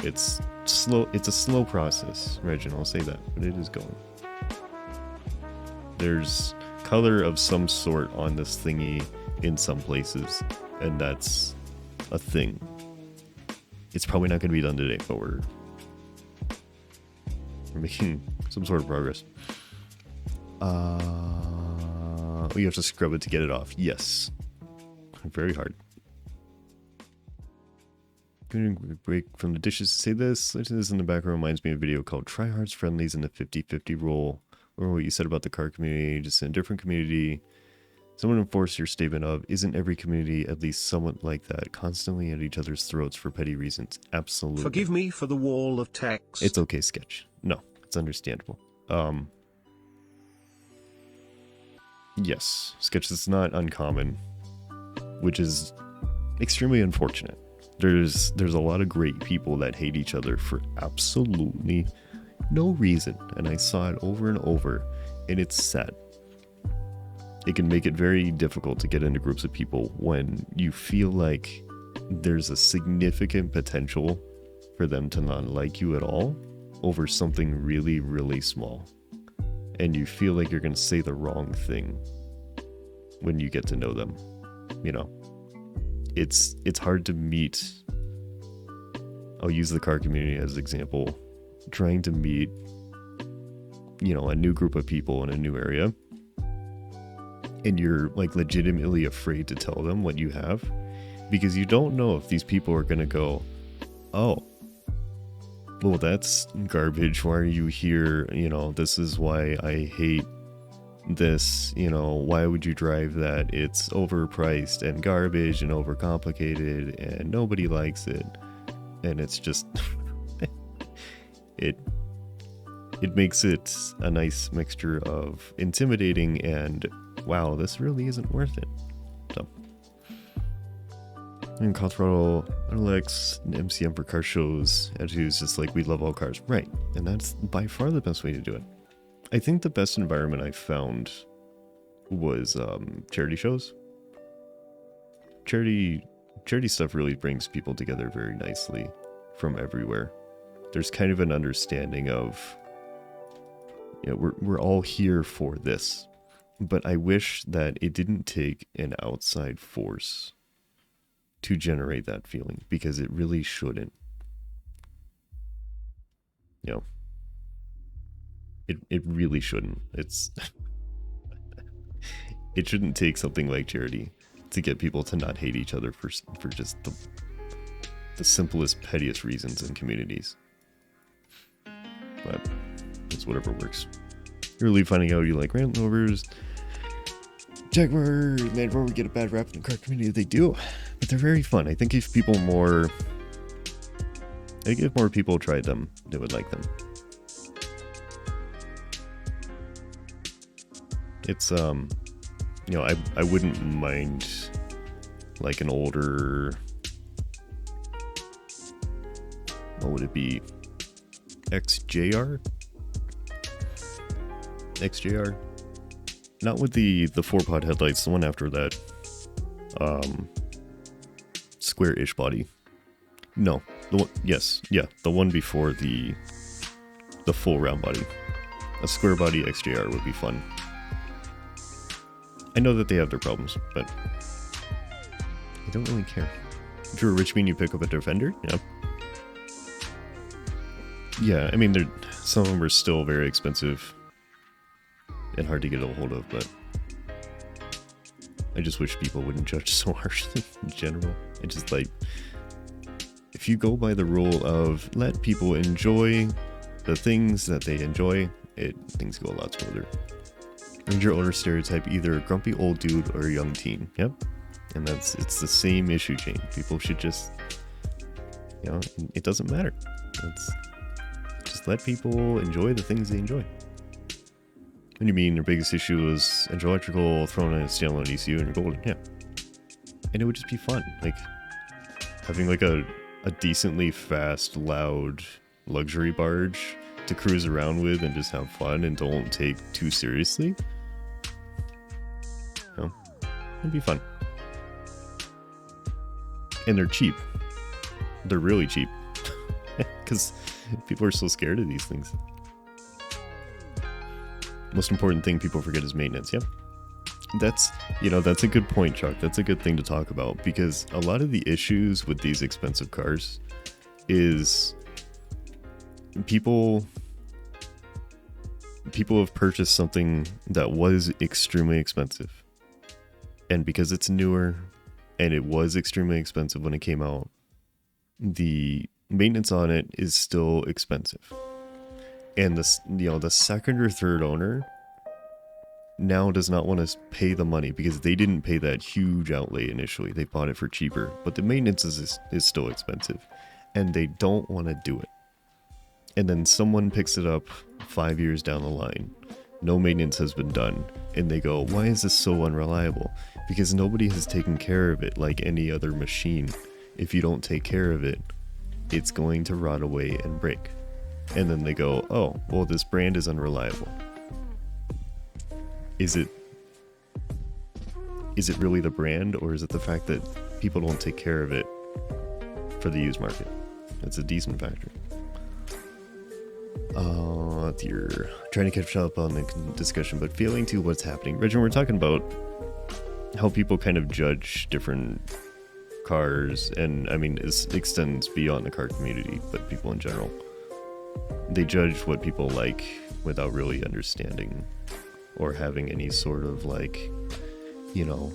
It's slow. It's a slow process, Reginald. I'll say that, but it is going. There's color of some sort on this thingy in some places, and that's a thing. It's probably not going to be done today, but we're making some sort of progress. You have to scrub it to get it off. Yes. Very hard. Going to break from the dishes to say this. This in the background reminds me of a video called Tryhards Friendlies in the 50-50 Rule. Or what you said about the car community, just in a different community. Someone enforce your statement of, isn't every community at least somewhat like that, constantly at each other's throats for petty reasons? Absolutely. Forgive me for the wall of text. It's okay, Sketch. No, it's understandable. Yes, Sketch is not uncommon, which is extremely unfortunate. There's a lot of great people that hate each other for absolutely no reason, and I saw it over and over, and it's sad. It can make it very difficult to get into groups of people when you feel like there's a significant potential for them to not like you at all over something really, really small. And you feel like you're going to say the wrong thing when you get to know them. You know, it's hard to meet. I'll use the car community as an example. Trying to meet, you know, a new group of people in a new area, and you're like legitimately afraid to tell them what you have, because you don't know if these people are going to go, oh, well, that's garbage. Why are you here? You know, this is why I hate this. You know, why would you drive that? It's overpriced and garbage and overcomplicated and nobody likes it. And it's just, it makes it a nice mixture of intimidating and, wow, this really isn't worth it. So, in Colorado, Alex, MCM for car shows, attitudes just like we love all cars. Right. And that's by far the best way to do it. I think the best environment I found was charity shows. Charity stuff really brings people together very nicely from everywhere. There's kind of an understanding of, you know, we're all here for this. But I wish that it didn't take an outside force to generate that feeling, because it really shouldn't. You know, it really shouldn't. It's it shouldn't take something like charity to get people to not hate each other for just the simplest, pettiest reasons in communities. But it's whatever works. You're really finding out you like random rovers. Jaguar, Land Rover get a bad rap in the car community. They do, but they're very fun. I think if more people tried them, they would like them. It's you know, I wouldn't mind like an older, what would it be? XJR? Not with the 4-pod headlights, the one after that. Square-ish body. No, the one, yes, yeah, the one before the full round body. A square body XJR would be fun. I know that they have their problems, but I don't really care. If you're a rich man, you pick up a Defender, yeah. Yeah, I mean, some of them are still very expensive and hard to get a hold of, but I just wish people wouldn't judge so harshly in general. I just like, if you go by the rule of let people enjoy the things that they enjoy, things go a lot smoother. Ranger owner stereotype, either a grumpy old dude or a young teen. Yep. And it's the same issue chain. People should just, you know, it doesn't matter. Just let people enjoy the things they enjoy. What do you mean their biggest issue is electrical thrown in a standalone ECU and you're golden? Yeah. And it would just be fun. Like, having like a decently fast, loud luxury barge to cruise around with and just have fun and don't take too seriously. You know, it'd be fun. And they're cheap. They're really cheap. Because people are so scared of these things. Most important thing people forget is maintenance. Yep. That's a good point, Chuck. That's a good thing to talk about, because a lot of the issues with these expensive cars is people have purchased something that was extremely expensive, and because it's newer and it was extremely expensive when it came out, the maintenance on it is still expensive. And the second or third owner now does not want to pay the money because they didn't pay that huge outlay initially. They bought it for cheaper, but the maintenance is still expensive, and they don't want to do it. And then someone picks it up 5 years down the line. No maintenance has been done, and they go, "Why is this so unreliable?" Because nobody has taken care of it like any other machine. If you don't take care of it, it's going to rot away and break. And then they go, "Oh, well, this brand is unreliable." Is it really the brand, or is it the fact that people don't take care of it for the used market? That's a decent factor. You're trying to catch up on the discussion, but failing to what's happening. Reggie, we're talking about how people kind of judge different cars, and I mean, it extends beyond the car community, but people in general. They judge what people like without really understanding or having any sort of like, you know,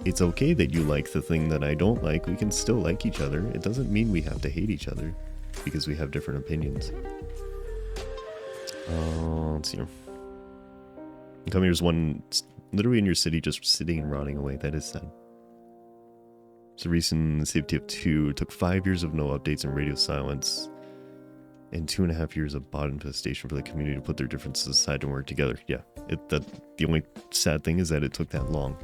it's okay that you like the thing that I don't like. We can still like each other. It doesn't mean we have to hate each other because we have different opinions. Let's see here. Come here's one literally in your city just sitting and rotting away. That is sad. So recent safety of 2 took 5 years of no updates and radio silence, and 2.5 years of bot infestation for the community to put their differences aside and work together. Yeah, the only sad thing is that it took that long.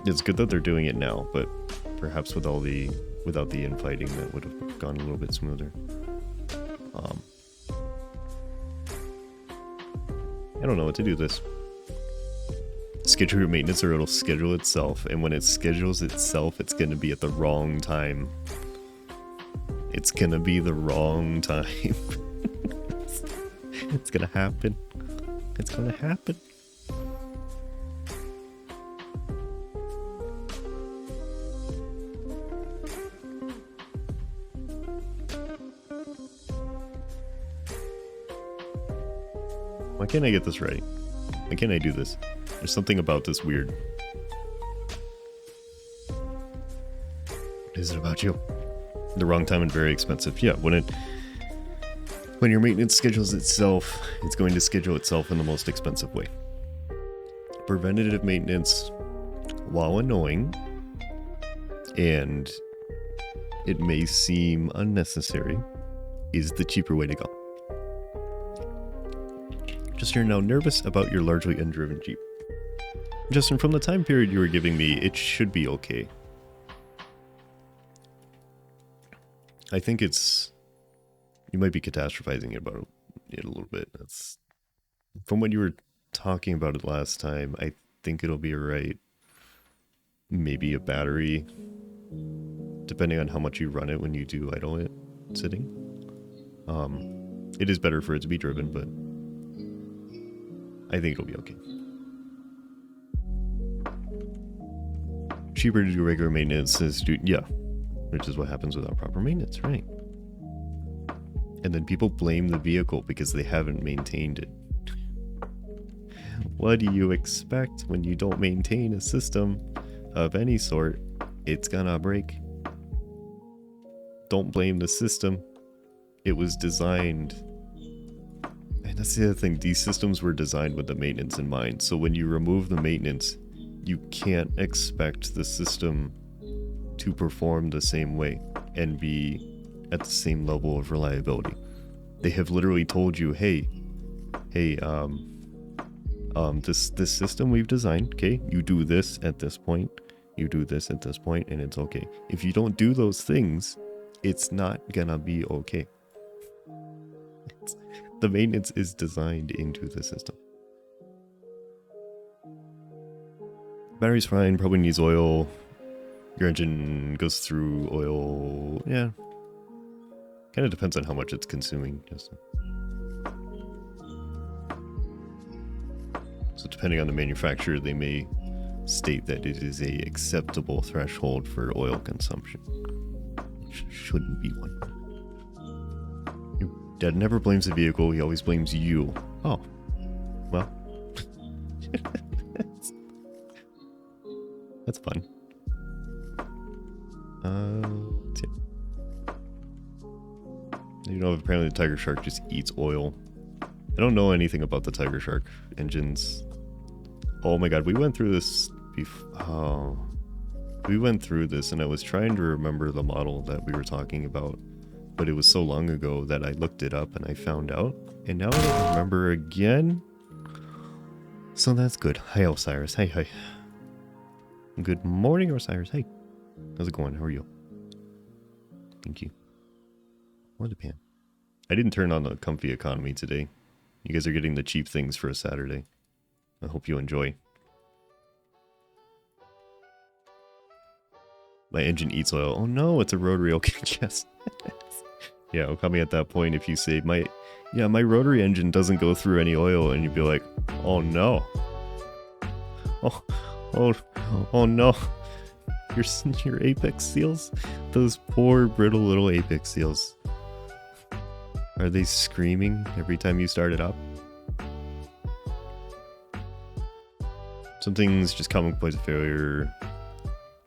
It's good that they're doing it now, but perhaps without the infighting, that would have gone a little bit smoother. I don't know what to do with this. Schedule your maintenance or it'll schedule itself. And when it schedules itself, it's going to be at the wrong time. It's going to be the wrong time. It's going to happen. It's going to happen. Why can't I get this right? Why can't I do this? There's something about this weird. What is it about you? The wrong time and very expensive. Yeah, when your maintenance schedules itself, it's going to schedule itself in the most expensive way. Preventative maintenance, while annoying, and it may seem unnecessary, is the cheaper way to go. Just you're now nervous about your largely undriven Jeep. Justin, from the time period you were giving me, it should be okay. I think it's... You might be catastrophizing about it a little bit. That's from what you were talking about it last time, I think it'll be alright. Maybe a battery, depending on how much you run it when you do idle it sitting. It is better for it to be driven, but I think it'll be okay. Cheaper to do regular maintenance is yeah, which is what happens without proper maintenance, right? And then people blame the vehicle because they haven't maintained it. What do you expect when you don't maintain a system of any sort? It's gonna break. Don't blame the system. It was designed. And that's the other thing. These systems were designed with the maintenance in mind. So when you remove the maintenance, you can't expect the system to perform the same way and be at the same level of reliability. They have literally told you, hey, this system we've designed, okay, you do this at this point, you do this at this point, and it's okay. If you don't do those things, it's not gonna be okay. The maintenance is designed into the system. Battery's fine, probably needs oil. Your engine goes through oil, yeah. Kind of depends on how much it's consuming, Justin. So depending on the manufacturer, they may state that it is a acceptable threshold for oil consumption. Which shouldn't be one. Your dad never blames the vehicle, he always blames you. Oh. Well. That's fun. Yeah. You know, apparently the Tiger Shark just eats oil. I don't know anything about the Tiger Shark engines. Oh my god, we went through this before. Oh. We went through this and I was trying to remember the model that we were talking about. But it was so long ago that I looked it up and I found out. And now I don't remember again. So that's good. Hi, Osiris. Hi, hi. Good morning, Osiris. Hey. How's it going? How are you? Thank you. What a pan. I didn't turn on the comfy economy today. You guys are getting the cheap things for a Saturday. I hope you enjoy. My engine eats oil. Oh no, it's a rotary. Okay, yes. Yeah, it'll come at that point if you say, my rotary engine doesn't go through any oil, and you'd be like, oh no. Oh no. Your apex seals? Those poor brittle little apex seals. Are they screaming every time you start it up? Some things just common points of failure.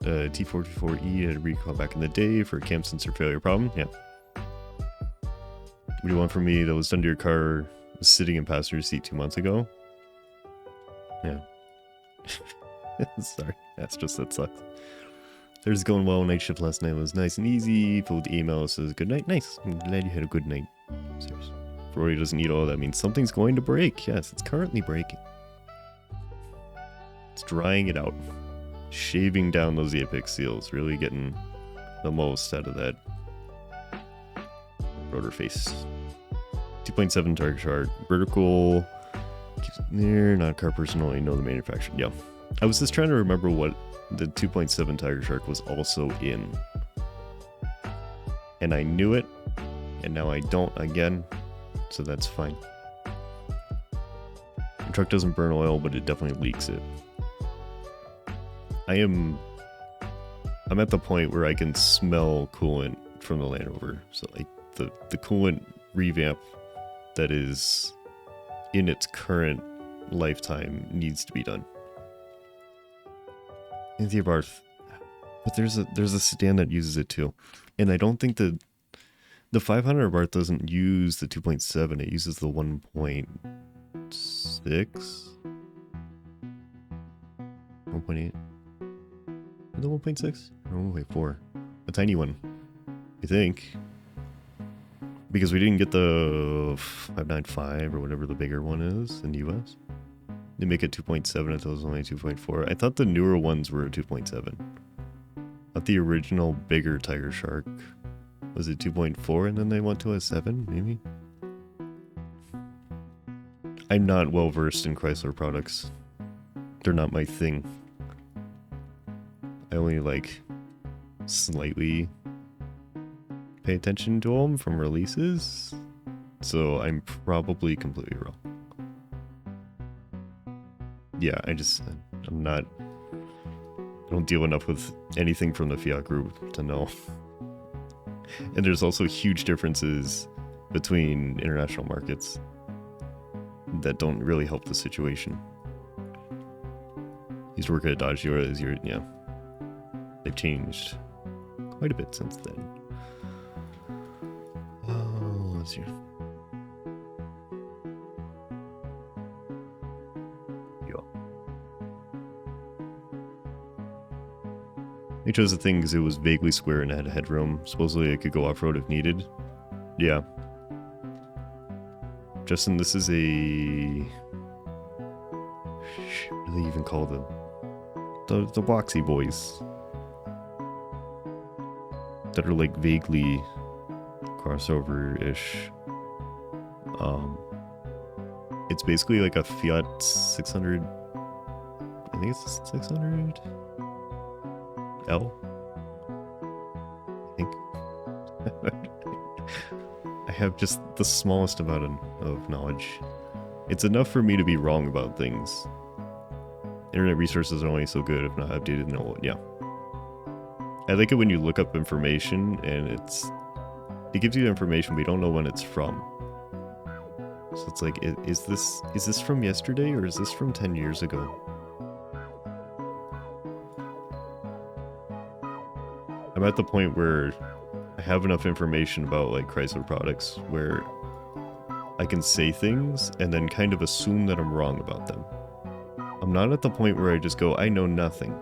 T44E had a recall back in the day for a cam sensor failure problem. Yeah. What do you want from me that was done to your car was sitting in passenger seat 2 months ago? Yeah. Sorry. That's just, that sucks. Thursday's going well. Night shift last night was nice and easy. Filled the email says good night. Nice. I'm glad you had a good night. Seriously. Rory doesn't eat all that means something's going to break. Yes, it's currently breaking. It's drying it out. Shaving down those apex seals. Really getting the most out of that rotor face. 2.7 Tiger Shark. Vertical They're not a car person, only know the manufacturer. Yeah. I was just trying to remember what the 2.7 Tiger Shark was also in. And I knew it, and now I don't again, so that's fine. The truck doesn't burn oil, but it definitely leaks it. I'm at the point where I can smell coolant from the Land Rover. So like the coolant revamp that is in its current lifetime needs to be done. Anthea Barth, but there's a sedan that uses it too, and I don't think the 500 Barth doesn't use the 2.7. It uses the 1.6, 1.8, the 1.6 or 1.4, a tiny one, I think, because we didn't get the 595 or whatever the bigger one is in the US. They make it 2.7. I thought it was only 2.4. I thought the newer ones were a 2.7. I thought the original bigger Tiger Shark was it 2.4 and then they went to a 7, maybe? I'm not well versed in Chrysler products. They're not my thing. I only like slightly pay attention to them from releases, so I'm probably completely wrong. Yeah, I don't deal enough with anything from the Fiat group to know. And there's also huge differences between international markets that don't really help the situation. Used to work at Dodge Euro, yeah. They've changed quite a bit since then. Oh, let's see. They chose the thing because it was vaguely square and had headroom. Supposedly it could go off-road if needed. Yeah. Justin, this is a... What do they even call them? The boxy boys. That are like vaguely crossover-ish. It's basically like a Fiat 600... I think it's 600... L, I think. I have just the smallest amount of knowledge. It's enough for me to be wrong about things. Internet resources are only so good if not updated. No, yeah. I like it when you look up information and it gives you the information, but you don't know when it's from. So it's like, is this from yesterday or is this from 10 years ago? I'm at the point where I have enough information about like Chrysler products where I can say things and then kind of assume that I'm wrong about them. I'm not at the point where I just go, I know nothing.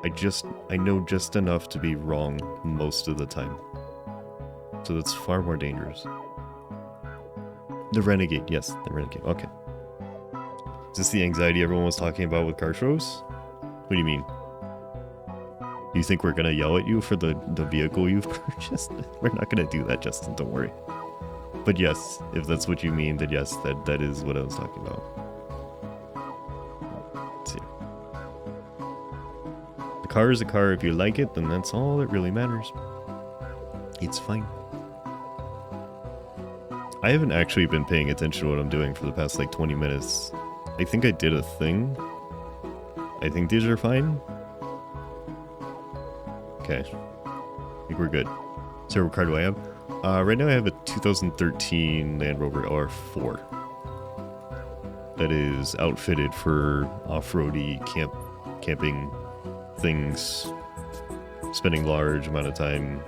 I know just enough to be wrong most of the time. So that's far more dangerous. The Renegade, yes, the Renegade, okay. Is this the anxiety everyone was talking about with car shows? What do you mean? Do you think we're going to yell at you for the vehicle you've purchased? We're not going to do that, Justin, don't worry. But yes, if that's what you mean, then yes, that is what I was talking about. Let's see. The car is a car. If you like it, then that's all that really matters. It's fine. I haven't actually been paying attention to what I'm doing for the past like 20 minutes. I think I did a thing. I think these are fine. Okay, I think we're good. So what car do I have? Right now I have a 2013 Land Rover R4 that is outfitted for off-roady camping things, spending large amount of time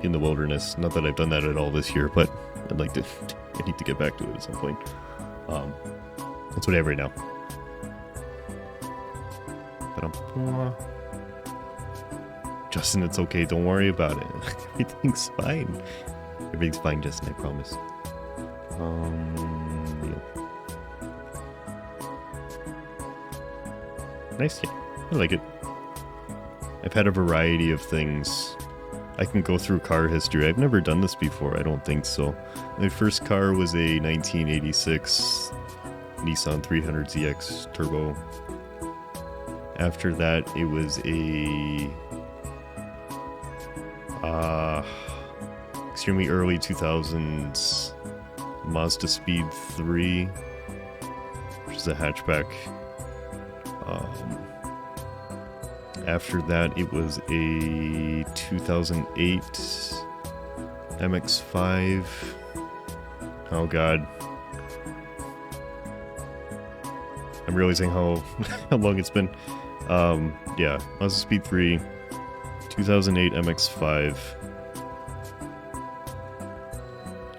in the wilderness. Not that I've done that at all this year, but I need to get back to it at some point. That's what I have right now. Justin, it's okay. Don't worry about it. Everything's fine. Everything's fine, Justin. I promise. Yeah. Nice. Yeah, I like it. I've had a variety of things I can go through car history. I've never done this before. I don't think so. My first car was a 1986 Nissan 300ZX Turbo. After that, it was a extremely early 2000s Mazda Speed 3, which is a hatchback. After that, it was a 2008 MX-5. Oh god. I'm realizing how long it's been. Yeah, Mazda Speed 3, 2008 MX-5,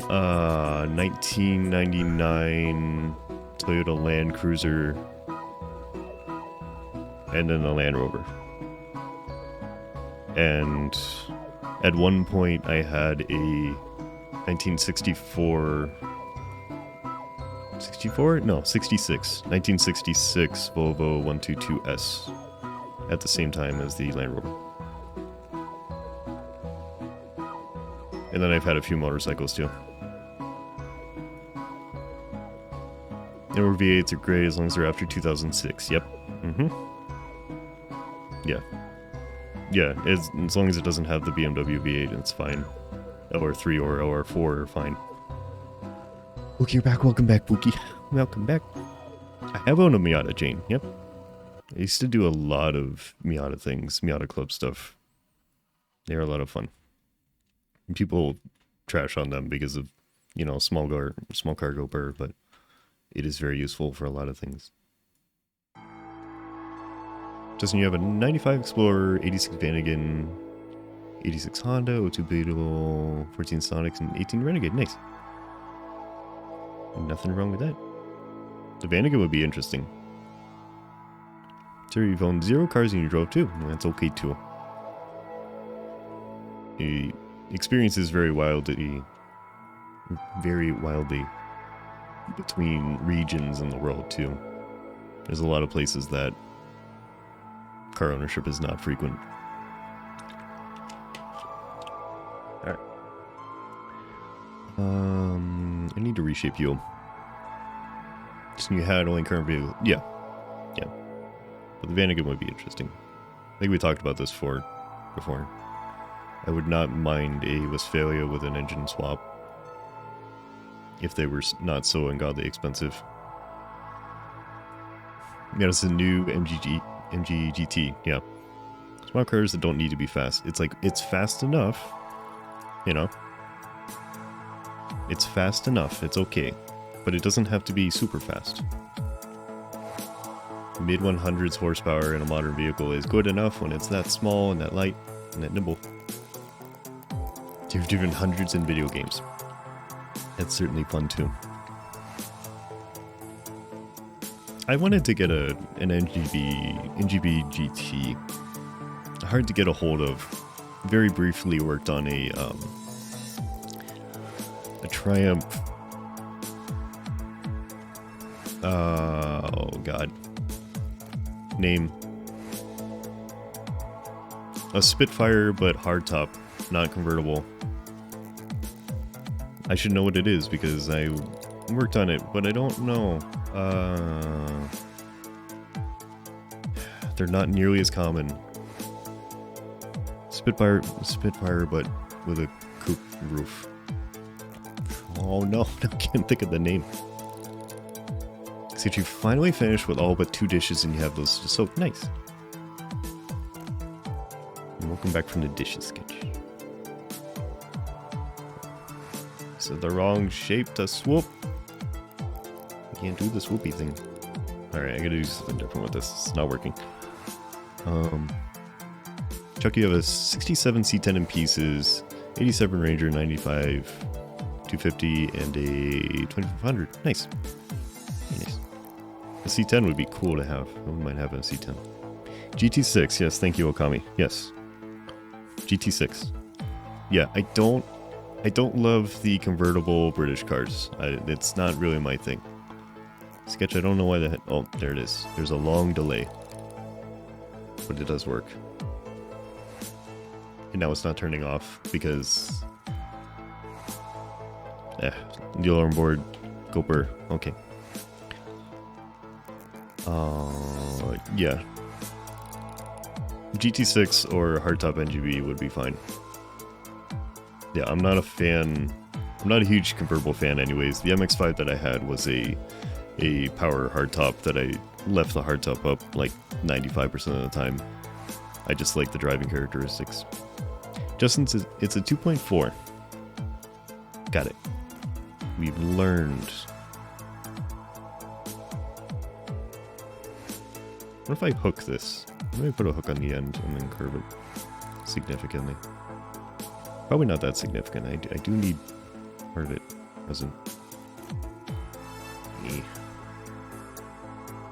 1999 Toyota Land Cruiser, and then a Land Rover. And at one point I had a 1964... 64? No, 66. 1966 Volvo 122S at the same time as the Land Rover. And then I've had a few motorcycles too. Newer V8s are great as long as they're after 2006. Yep. Yeah. Yeah, as long as it doesn't have the BMW V8, it's fine. LR3 or LR4 are fine. Pookie, you're back. Welcome back, Pookie. Welcome back. I have owned a Miata, Jane. Yep. I used to do a lot of Miata things, Miata Club stuff. They're a lot of fun. People trash on them because of, you know, small cargo burr, but it is very useful for a lot of things. Justin, you have a 95 Explorer, 86 Vanagon, 86 Honda, 02 Beetle, 14 Sonics, and 18 Renegade. Nice. Nothing wrong with that. The Vanagon would be interesting. Sir, you've owned 0 cars and you drove 2. That's okay too. The experience is very wildly between regions in the world too. There's a lot of places that car ownership is not frequent. Alright. I need to reshape you. Just you had only current vehicle. Yeah. Yeah. But the Vanagon would be interesting. I think we talked about this before. I would not mind a Westphalia with an engine swap if they were not so ungodly expensive. Yeah, it's a new MG GT, yeah. Small cars that don't need to be fast. It's like, it's fast enough, you know? It's fast enough, it's okay. But it doesn't have to be super fast. Mid-100s horsepower in a modern vehicle is good enough when it's that small and that light and that nimble. You've driven hundreds in video games. That's certainly fun too. I wanted to get an NGB GT. Hard to get a hold of. Very briefly worked on a Triumph. Oh god. Name. A Spitfire, but hardtop, not convertible. I should know what it is because I worked on it, but I don't know. They're not nearly as common. Spitfire, but with a coupe roof. Oh no, I can't think of the name. So you finally finished with all but 2 dishes and you have those just so nice. And welcome back from the dishes sketch. So the wrong shape to swoop. I can't do the swoopy thing. Alright, I gotta do something different with this. It's not working. Chuck, you have a 67 C10 in pieces, 87 Ranger, 95 250, and a 2500. Nice. Very nice. A C10 would be cool to have. I wouldn't mind having a C10. GT6, yes, thank you, Okami. Yes. GT6. Yeah, I don't love the convertible British cars. It's not really my thing. Sketch, I don't know why the... Oh, there it is. There's a long delay. But it does work. And now it's not turning off because... the alarm board, Goper, okay. Yeah. GT6 or hardtop NGB would be fine. Yeah, I'm not a fan. I'm not a huge convertible fan anyways. The MX-5 that I had was a power hardtop that I left the hardtop up like 95% of the time. I just like the driving characteristics. Justin says it's a 2.4. Got it. We've learned. What if I hook this? Let me put a hook on the end and then curve it significantly. Probably not that significant. I do need part of it present.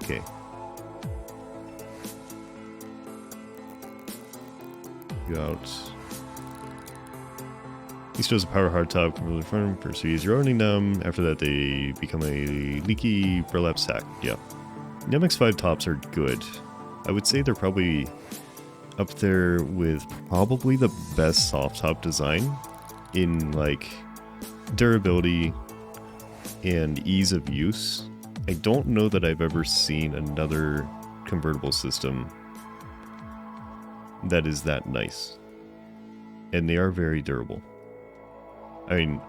Okay. Go out. These shows a power hardtop can really firm for 2 years. You're owning them. After that, they become a leaky burlap sack. Yeah. The MX-5 tops are good. I would say they're probably up there with probably the best soft top design in like durability and ease of use. I don't know that I've ever seen another convertible system that is that nice. And they are very durable. I mean,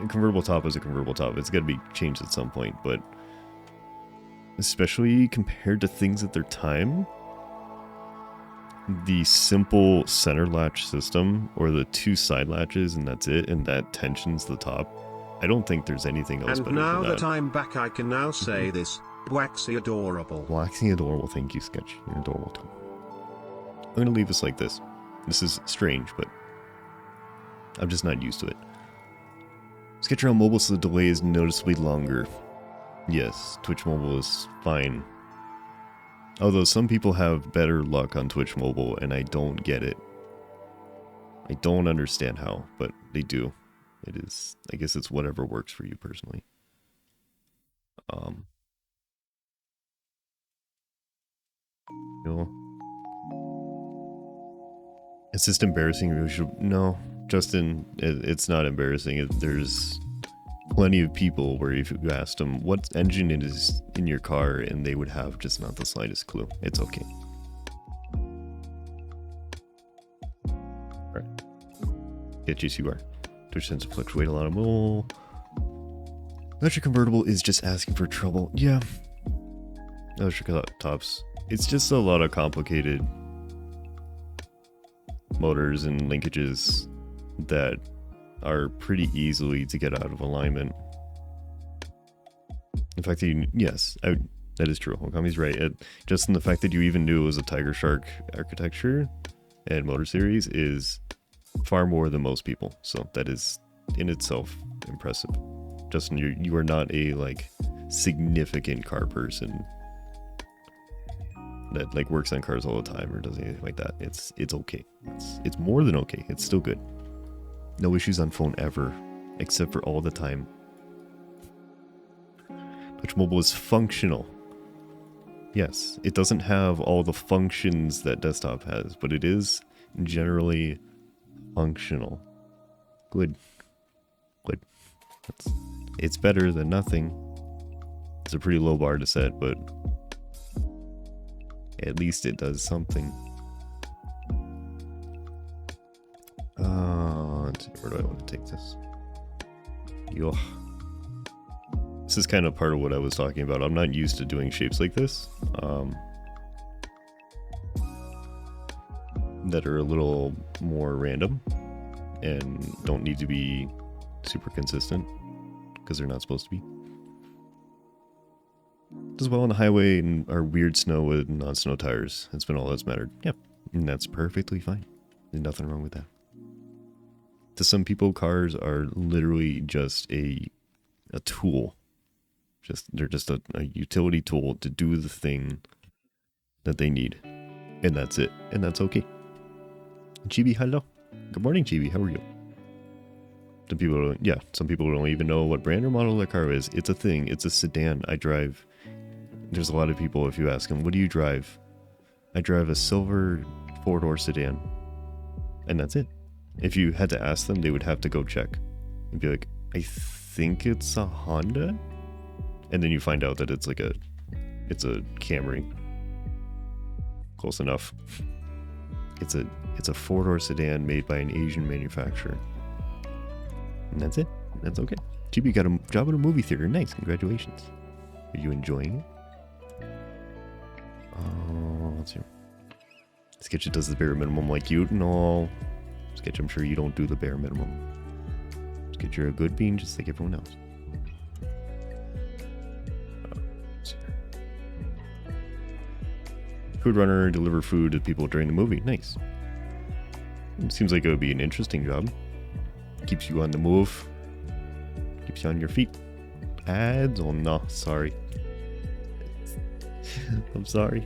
a convertible top is a convertible top. It's got to be changed at some point, but especially compared to things at their time, the simple center latch system or the 2 side latches and that's it, and that tensions the top. I don't think there's anything else better than that. And now that I'm back, I can now say this. Waxy adorable. Waxy adorable. Thank you, Sketch. You're adorable too. I'm going to leave this like this. This is strange, but I'm just not used to it. Sketcher on mobile, so the delay is noticeably longer. Yes, Twitch mobile is fine. Although some people have better luck on Twitch mobile, and I don't get it. I don't understand how, but they do. It is, I guess it's whatever works for you personally. You know, it's just embarrassing. No, Justin, it's not embarrassing. There's plenty of people where if you asked them what engine it is in your car, and they would have just not the slightest clue. It's okay. Alright. Get you are. Twitch tends to fluctuate a lot of mole. Electric convertible is just asking for trouble. Yeah. Electric tops. It's just a lot of complicated motors and linkages that are pretty easily to get out of alignment. The fact that you, yes, that is true. Okami's right. Just in the fact that you even knew it was a Tiger Shark architecture and motor series is far more than most people. So that is in itself impressive. Justin, you are not a like significant car person that like works on cars all the time or does anything like that. It's okay. It's more than okay. It's still good. No issues on phone ever, except for all the time. Twitch mobile is functional. Yes, it doesn't have all the functions that desktop has, but it is generally functional. Good. Good. It's better than nothing. It's a pretty low bar to set, but at least it does something. Where do I want to take this? Yo. This is kind of part of what I was talking about. I'm not used to doing shapes like this. That are a little more random and don't need to be super consistent because they're not supposed to be. Does well on the highway and our weird snow with non-snow tires. It's been all that's mattered. Yep, and that's perfectly fine. There's nothing wrong with that. To some people, cars are literally just a tool. They're just a utility tool to do the thing that they need. And that's it. And that's okay. Chibi, hello. Good morning, Chibi. How are you? Some people don't even know what brand or model their car is. It's a thing. It's a sedan. There's a lot of people, if you ask them, what do you drive? I drive a silver 4-door sedan. And that's it. If you had to ask them, they would have to go check and be like, I think it's a Honda. And then you find out that it's a Camry. Close enough. It's a 4-door sedan made by an Asian manufacturer. And that's it. That's okay. Chibi got a job at a movie theater. Nice. Congratulations. Are you enjoying it? Let's see. Sketch does the bare minimum like you. No. Sketch, I'm sure you don't do the bare minimum. Sketch, you're a good bean just like everyone else. Food runner, deliver food to people during the movie. Nice. It seems like it would be an interesting job. Keeps you on the move. Keeps you on your feet. Ads? Oh no, sorry. I'm sorry.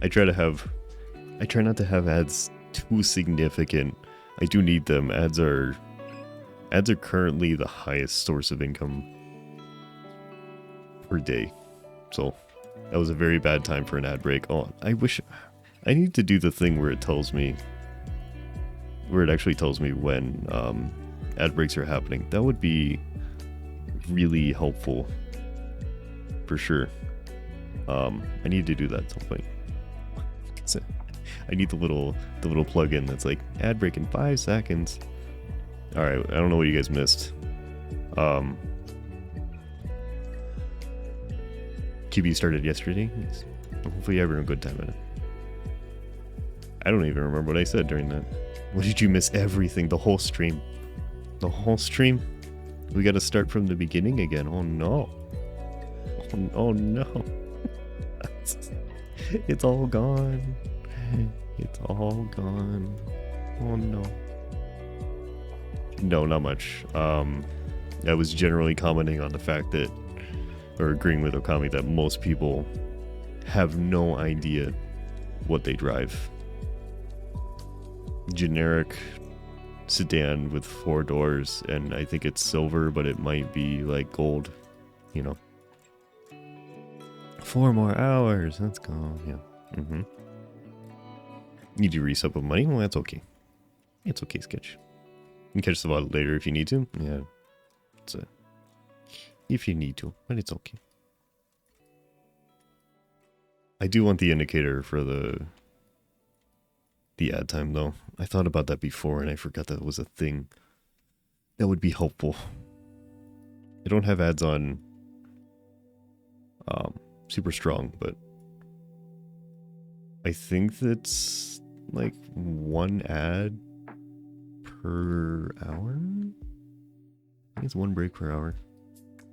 I try not to have ads too significant. I do need them. Ads are currently the highest source of income per day. So that was a very bad time for an ad break. Oh, I need to do the thing where it actually tells me when ad breaks are happening. That would be really helpful for sure. I need to do that at some point. I need the little plug-in that's like ad break in 5 seconds. All right, I don't know what you guys missed. QB started yesterday. Hopefully you having a good time in it. I don't even remember what I said during that. What did you miss? Everything. The whole stream. The whole stream. We got to start from the beginning again. Oh no. Oh no. It's all gone. It's all gone. Oh no. No, not much. I was generally commenting on the fact that, or agreeing with Okami, that most people have no idea what they drive. Generic sedan with 4 doors, and I think it's silver, but it might be like gold, you know. 4 more hours, let's go. Yeah. Need to resub with money? Well, that's okay. It's okay, Sketch. You can catch the VOD later if you need to. Yeah. If you need to, but it's okay. I do want the indicator for the ad time though. I thought about that before and I forgot that was a thing. That would be helpful. I don't have ads on super strong, but I think that's like 1 ad per hour. I think it's 1 break per hour.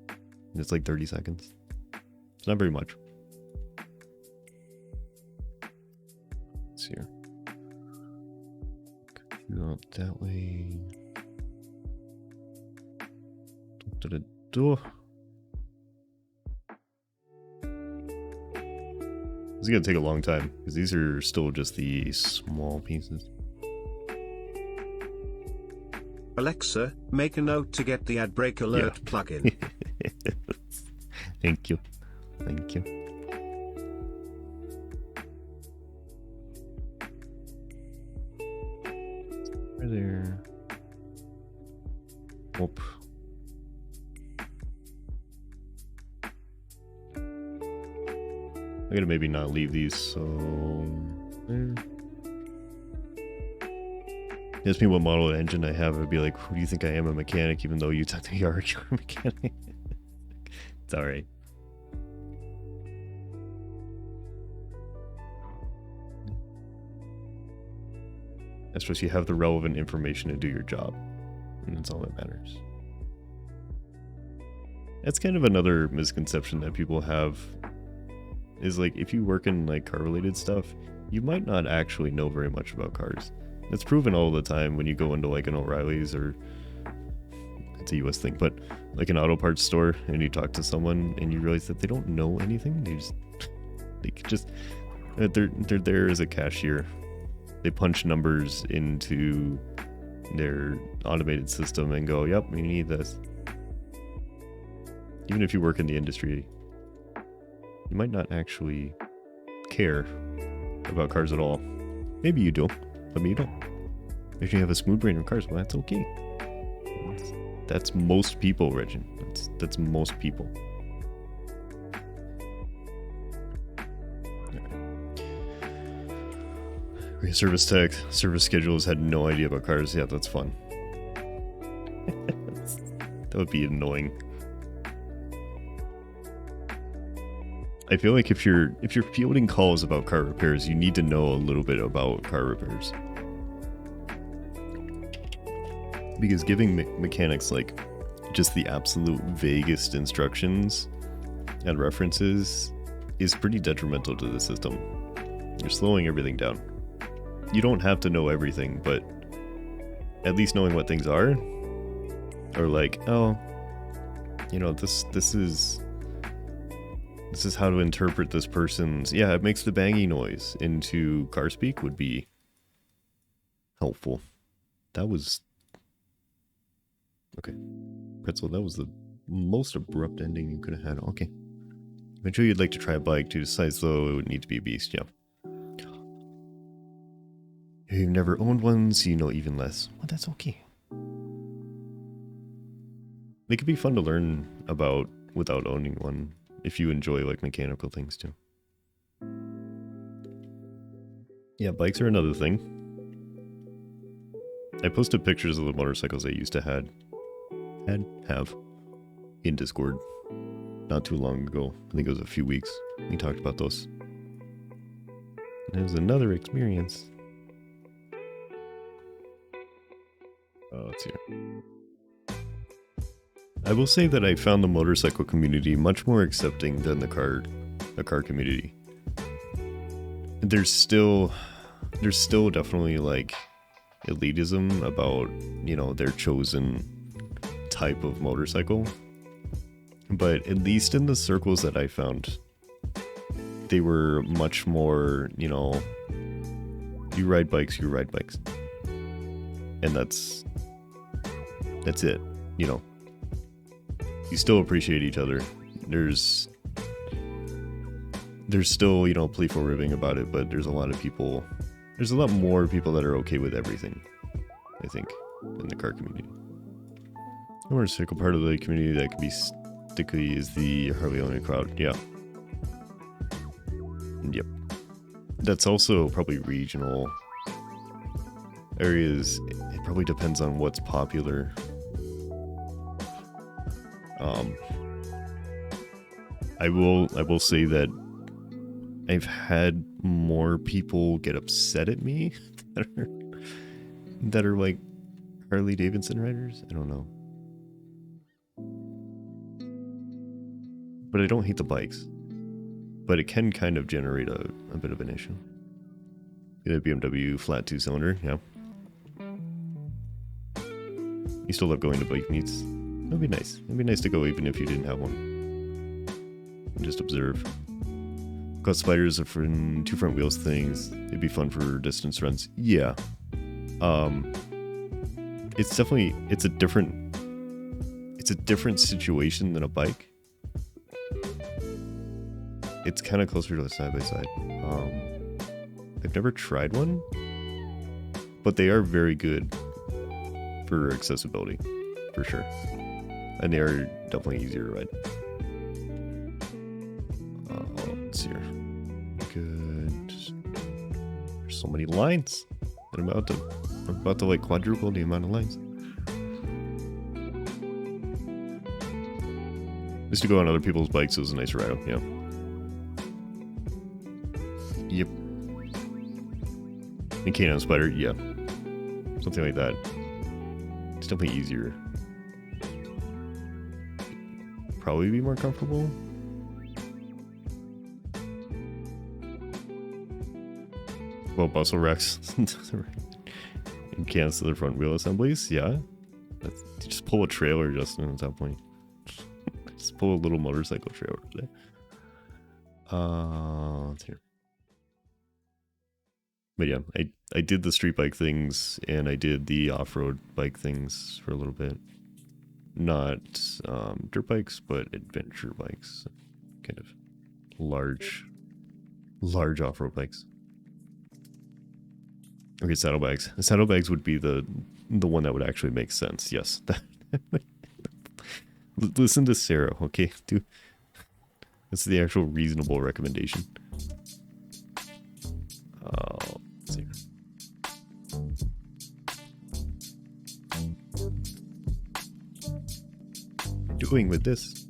And it's like 30 seconds. It's not very much. Let's see here. Do it that way. This is gonna take a long time because these are still just the small pieces. Alexa, make a note to get the ad break alert plugin. Thank you. Thank you. Right there. Whoop. I gotta maybe not leave these, so there. Ask me what model of engine I have, I'd be like, who do you think I am, a mechanic, even though you technically are a mechanic? It's alright. I suppose you have the relevant information to do your job, and that's all that matters. That's kind of another misconception that people have, is like, if you work in like car related stuff, you might not actually know very much about cars. It's proven all the time when you go into like an O'Reilly's, or it's a US thing, but like an auto parts store, and you talk to someone and you realize that they don't know anything. They're there as a cashier. They punch numbers into their automated system and go, yep, we need this. Even if you work in the industry, you might not actually care about cars at all. Maybe you do, but me you don't. Maybe you have a smooth brain in cars, well, that's okay. That's most people, Regin. That's most people. Service tech, service schedules, had no idea about cars. Yeah, that's fun. That would be annoying. I feel like if you're fielding calls about car repairs, you need to know a little bit about car repairs. Because giving mechanics like just the absolute vaguest instructions and references is pretty detrimental to the system. You're slowing everything down. You don't have to know everything, but at least knowing what things are, or like, oh, you know, this is how to interpret this person's, yeah, it makes the banging noise into car speak would be helpful. That was okay. Pretzel, that was the most abrupt ending you could have had. Okay. Eventually you'd like to try a bike to decide, though it would need to be a beast, yeah. If you've never owned one, so you know even less. Well, that's okay. They could be fun to learn about without owning one, if you enjoy like mechanical things too. Yeah, bikes are another thing. I posted pictures of the motorcycles I used to have in Discord not too long ago. I think it was a few weeks. We talked about those. And it was another experience. Let's see here. I will say that I found the motorcycle community much more accepting than the car community. There's still definitely like elitism about, you know, their chosen type of motorcycle. But at least in the circles that I found, they were much more, you know, you ride bikes, you ride bikes. And that's it, you know. You still appreciate each other. There's still, you know, playful ribbing about it, but there's a lot more people that are okay with everything, I think, in the car community. The motorcycle part of the community that can be sticky is the Harley owning crowd, yeah. Yep. That's also probably regional areas. It probably depends on what's popular. I will say that I've had more people get upset at me that are like Harley Davidson riders. I don't know. But I don't hate the bikes. But it can kind of generate a bit of an issue. Get a BMW flat 2-cylinder, yeah. You still love going to bike meets. That'd be nice. It'd be nice to go even if you didn't have one. And just observe. Got spiders for two front wheels things. It'd be fun for distance runs. Yeah. It's a different situation than a bike. It's kind of closer to a side-by-side. I've never tried one, but they are very good for accessibility, for sure. And they are definitely easier to ride. Let's see here. Good. There's so many lines. I'm about to like quadruple the amount of lines. Just to go on other people's bikes is a nice ride, yeah. Yep. And K9 Spider, yeah. Something like that. It's definitely easier. Probably be more comfortable. Well, bustle racks and cancel the front wheel assemblies, yeah. Just pull a trailer, Justin, at that point. Just pull a little motorcycle trailer today. Let's hear. But yeah, I did the street bike things and I did the off-road bike things for a little bit. Not dirt bikes, but adventure bikes. Kind of large off-road bikes. Okay, saddlebags. The saddlebags would be the one that would actually make sense. Yes. Listen to Sarah, okay? That's the actual reasonable recommendation. Let's see. What am I doing with this?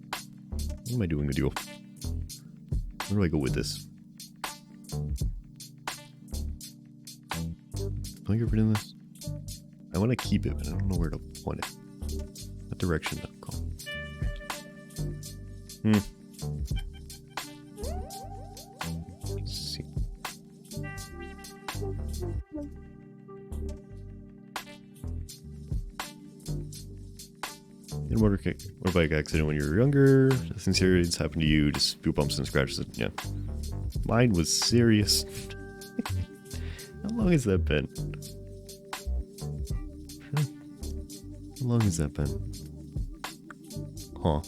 What am I doing with you? Where do I go with this? Can I get rid of this? I want to keep it, but I don't know where to point it. What direction to go? Let's see. In motorbike accident when you were younger. Nothing serious happened to you. Just a few bumps and scratches. Yeah. Mine was serious. How long has that been? How long has that been? Huh.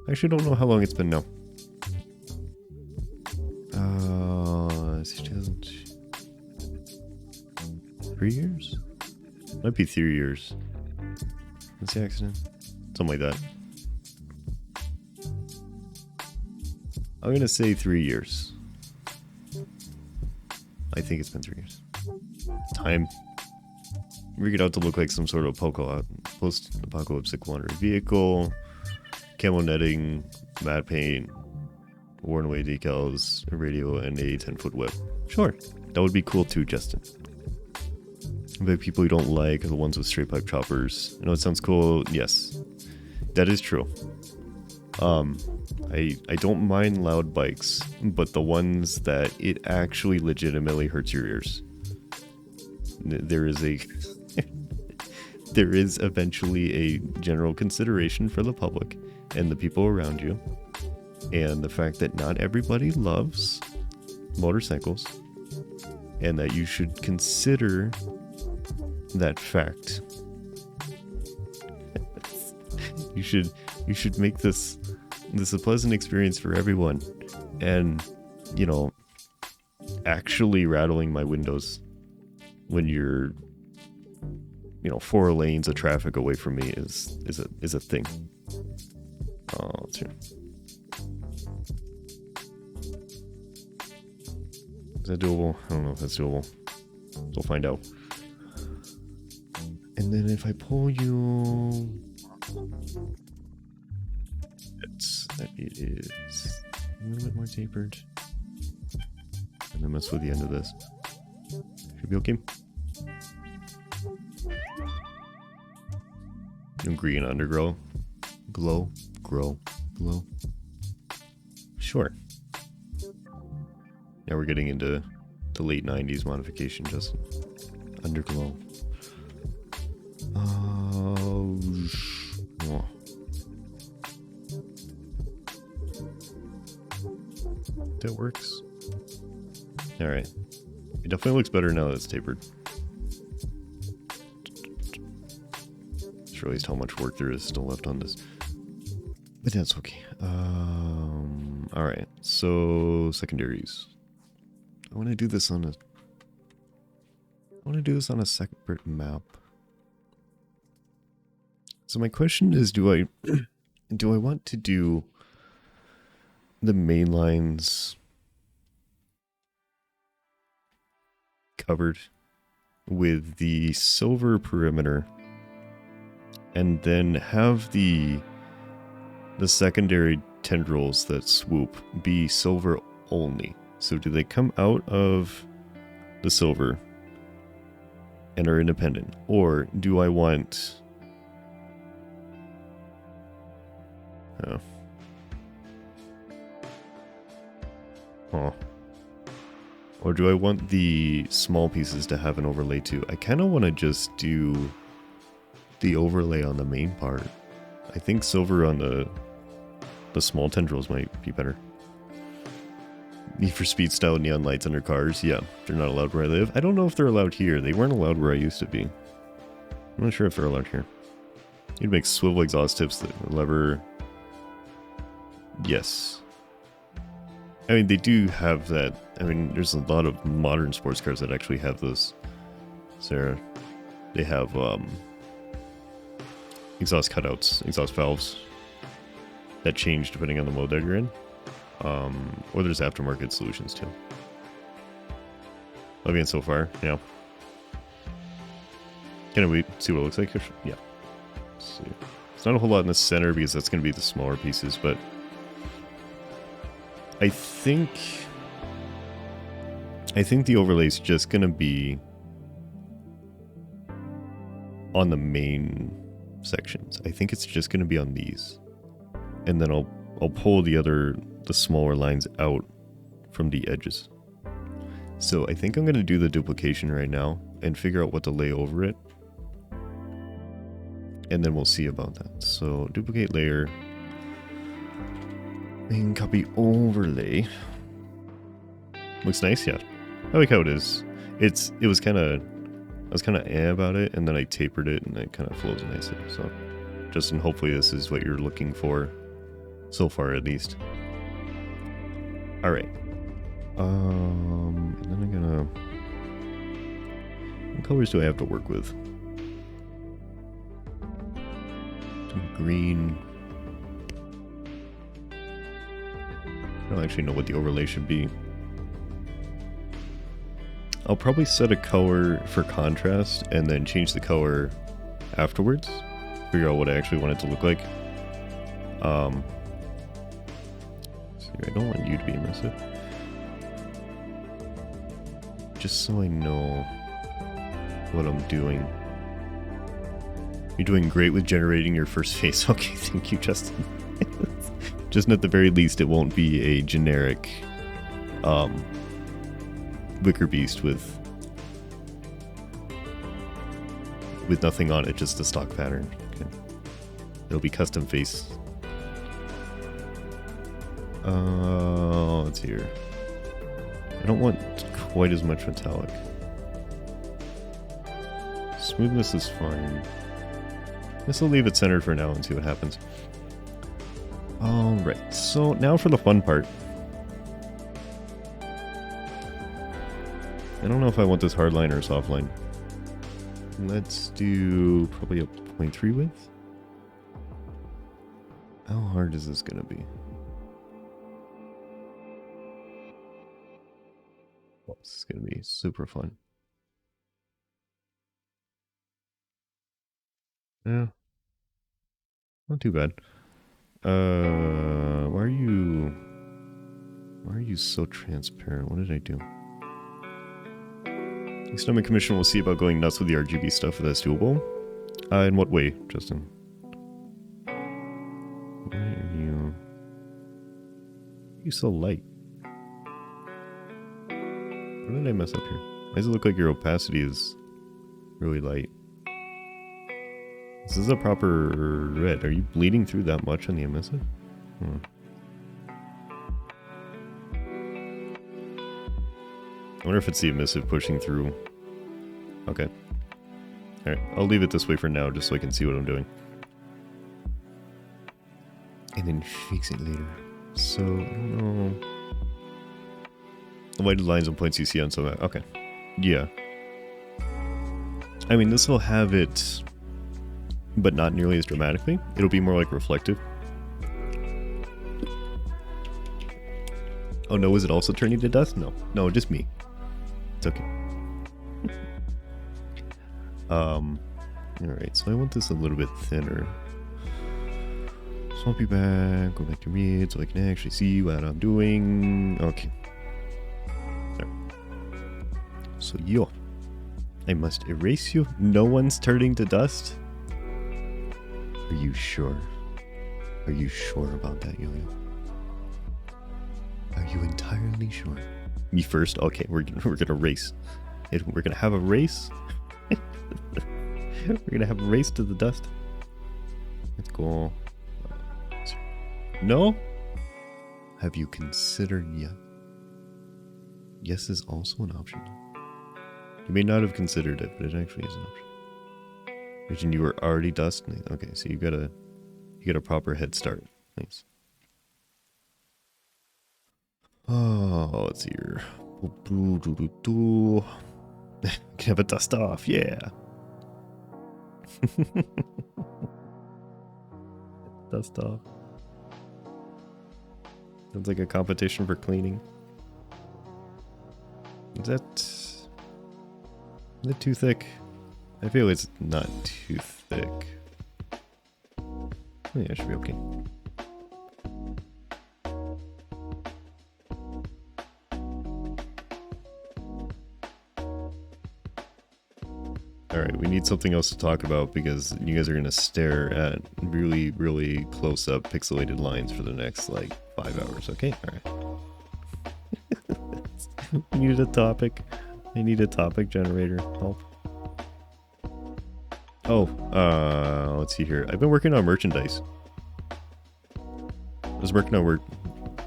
I actually don't know how long it's been now. 3 years? Might be 3 years. What's the accident? Something like that. I'm gonna say 3 years. I think it's been 3 years. Time. Rig it out to look like some sort of post-apocalyptic wandering vehicle. Camo netting, matte paint, worn away decals, a radio, and a 10-foot whip. Sure, that would be cool too, Justin. But people you don't like are the ones with straight pipe choppers. I know it sounds cool. Yes, that is true. I don't mind loud bikes, but the ones that it actually legitimately hurts your ears. There is eventually a general consideration for the public and the people around you, and the fact that not everybody loves motorcycles, and that you should consider that fact. You should make this a pleasant experience for everyone, and actually rattling my windows when you're 4 lanes of traffic away from me is a thing. Oh, let's see. Is that doable? I don't know if that's doable. We'll find out. And then if I pull you, it is a little bit more tapered. And then mess with the end of this. Should be okay. Green underglow. Glow. Sure. Now we're getting into the late 90s modification, Justin. Underglow. Oh. That works. Alright. It definitely looks better now that it's tapered. Just realized how much work there is still left on this. But that's okay. Alright, so secondaries. I want to do this on a separate map. So my question is, do I want to do the main lines covered with the silver perimeter, and then have the secondary tendrils that swoop be silver only? So do they come out of the silver and are independent, or do I want or do I want the small pieces to have an overlay too? I kind of want to just do the overlay on the main part. I think silver on the small tendrils might be better. Need for Speed style neon lights under cars. Yeah, they're not allowed where I live. I don't know if they're allowed here. They weren't allowed where I used to be. I'm not sure if they're allowed here. You'd make swivel exhaust tips that lever. Yes. I mean, they do have that. I mean, there's a lot of modern sports cars that actually have those. So they have exhaust cutouts, exhaust valves that change depending on the mode that you're in. Or there's aftermarket solutions too. Loving it so far, yeah. Can we see what it looks like? Yeah. Let's see. It's not a whole lot in the center because that's going to be the smaller pieces, but I think the overlay is just going to be on the main sections. I think it's just going to be on these, and then I'll pull the smaller lines out from the edges. So I think I'm going to do the duplication right now and figure out what to lay over it. And then we'll see about that. So duplicate layer. And copy overlay. Looks nice, yeah. I like how it is. I was kind of about it, and then I tapered it, and it kind of flows nicely. So Justin, hopefully this is what you're looking for so far, at least. All right. And then I'm gonna. What colors do I have to work with? Some green. I don't actually know what the overlay should be. I'll probably set a color for contrast and then change the color afterwards. Figure out what I actually want it to look like. I don't want you to be emissive. Just so I know what I'm doing. You're doing great with generating your first face. Okay, thank you, Justin. Just at the very least, it won't be a generic wicker beast with nothing on it, just a stock pattern. Okay. It'll be custom face. Let's see here. I don't want quite as much metallic. Smoothness is fine. This will leave it centered for now and see what happens. Alright, so now for the fun part. I don't know if I want this hard line or soft line. Let's do probably a 0.3 width. How hard is this going to be? Oh, this is going to be super fun. Yeah. Not too bad. Why are you so transparent? What did I do? Next time a commission will see about going nuts with the RGB stuff if that's doable. In what way, Justin? Why are you so light? What did I mess up here? Why does it look like your opacity is really light? This is a proper red. Are you bleeding through that much on the emissive? I wonder if it's the emissive pushing through. Okay. Alright, I'll leave it this way for now just so I can see what I'm doing. And then fix it later. So, I don't know. The white lines and points you see on some... Okay. Yeah. I mean, this will have it, but not nearly as dramatically. It'll be more like reflective. Oh no, is it also turning to dust? No. No, just me. It's okay. Alright, so I want this a little bit thinner. Swap you back, go back to read so I can actually see what I'm doing. Okay. There. So I must erase you. No one's turning to dust? Are you sure? Are you sure about that, Yo-Yo? Are you entirely sure? Me first? Okay, we're gonna race. We're gonna have a race? We're gonna have a race to the dust. Let's go. No? Have you considered yes? Yes is also an option. You may not have considered it, but it actually is an option. Imagine you were already dust. Okay, so you got a proper head start. Nice. Oh, let's see here. Can have a dust off, yeah. Dust off. Sounds like a competition for cleaning. Is that too thick? I feel it's not too thick. Yeah, it should be okay. Alright, we need something else to talk about because you guys are going to stare at really, really close-up pixelated lines for the next, like, 5 hours, okay? Alright. We needed a topic. I need a topic generator. Help. Oh, let's see here. I've been working on merchandise. I was working on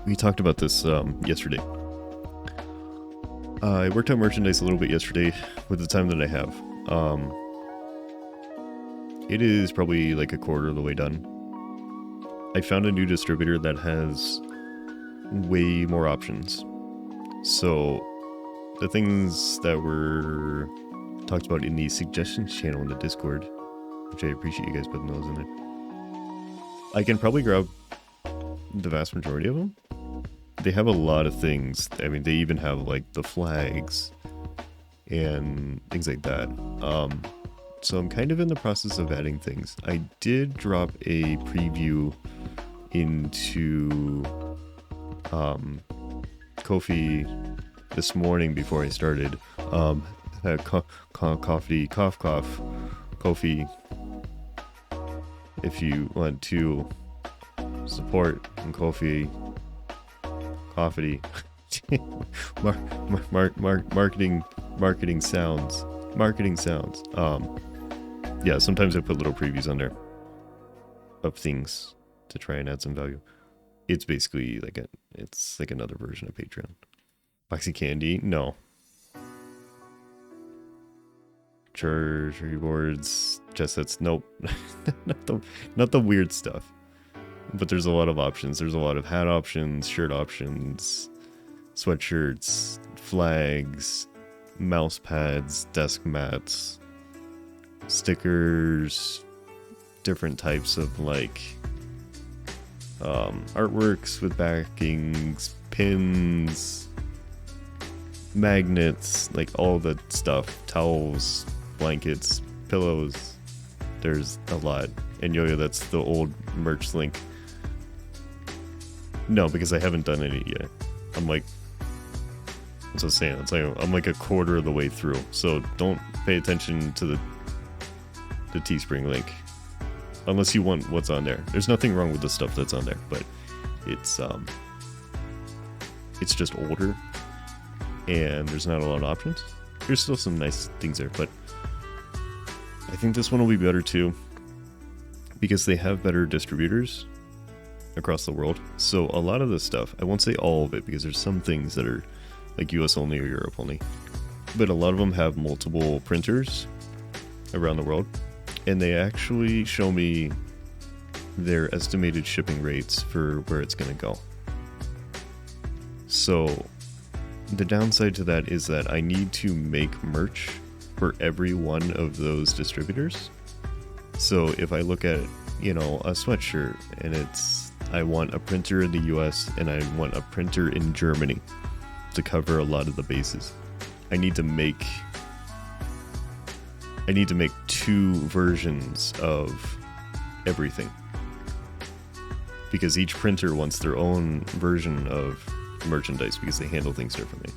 we talked about this yesterday. I worked on merchandise a little bit yesterday with the time that I have. It is probably like a quarter of the way done. I found a new distributor that has way more options. So the things that were talked about in the suggestions channel in the Discord, which I appreciate you guys putting those in there, I can probably grab the vast majority of them. They have a lot of things. I mean, they even have like the flags and things like that. So I'm kind of in the process of adding things. I did drop a preview into Ko-fi this morning before I started. Ko-fi. If you want to support in Ko-fi, marketing sounds. Yeah, sometimes I put little previews on there of things to try and add some value. It's basically like it's like another version of Patreon. Boxy candy, no. Charcuterie boards, chess sets, nope. not the weird stuff. But there's a lot of options. There's a lot of hat options, shirt options, sweatshirts, flags, mouse pads, desk mats, stickers, different types of like artworks with backings, pins, magnets, like all the stuff, towels, blankets, pillows. There's a lot. And Yo-Yo, that's the old merch link. No, because I haven't done any yet. I'm like, that's what I'm saying. It's like I'm like a quarter of the way through. So don't pay attention to the Teespring link unless you want what's on there. There's nothing wrong with the stuff that's on there, but it's just older and there's not a lot of options. There's still some nice things there, but I think this one will be better too because they have better distributors across the world. So a lot of this stuff, I won't say all of it because there's some things that are like US only or Europe only, but a lot of them have multiple printers around the world, and they actually show me their estimated shipping rates for where it's going to go. So the downside to that is that I need to make merch for every one of those distributors. So if I look at, you know, a sweatshirt and I want a printer in the US and I want a printer in Germany to cover a lot of the bases, I need to make 2 versions of everything because each printer wants their own version of merchandise because they handle things differently.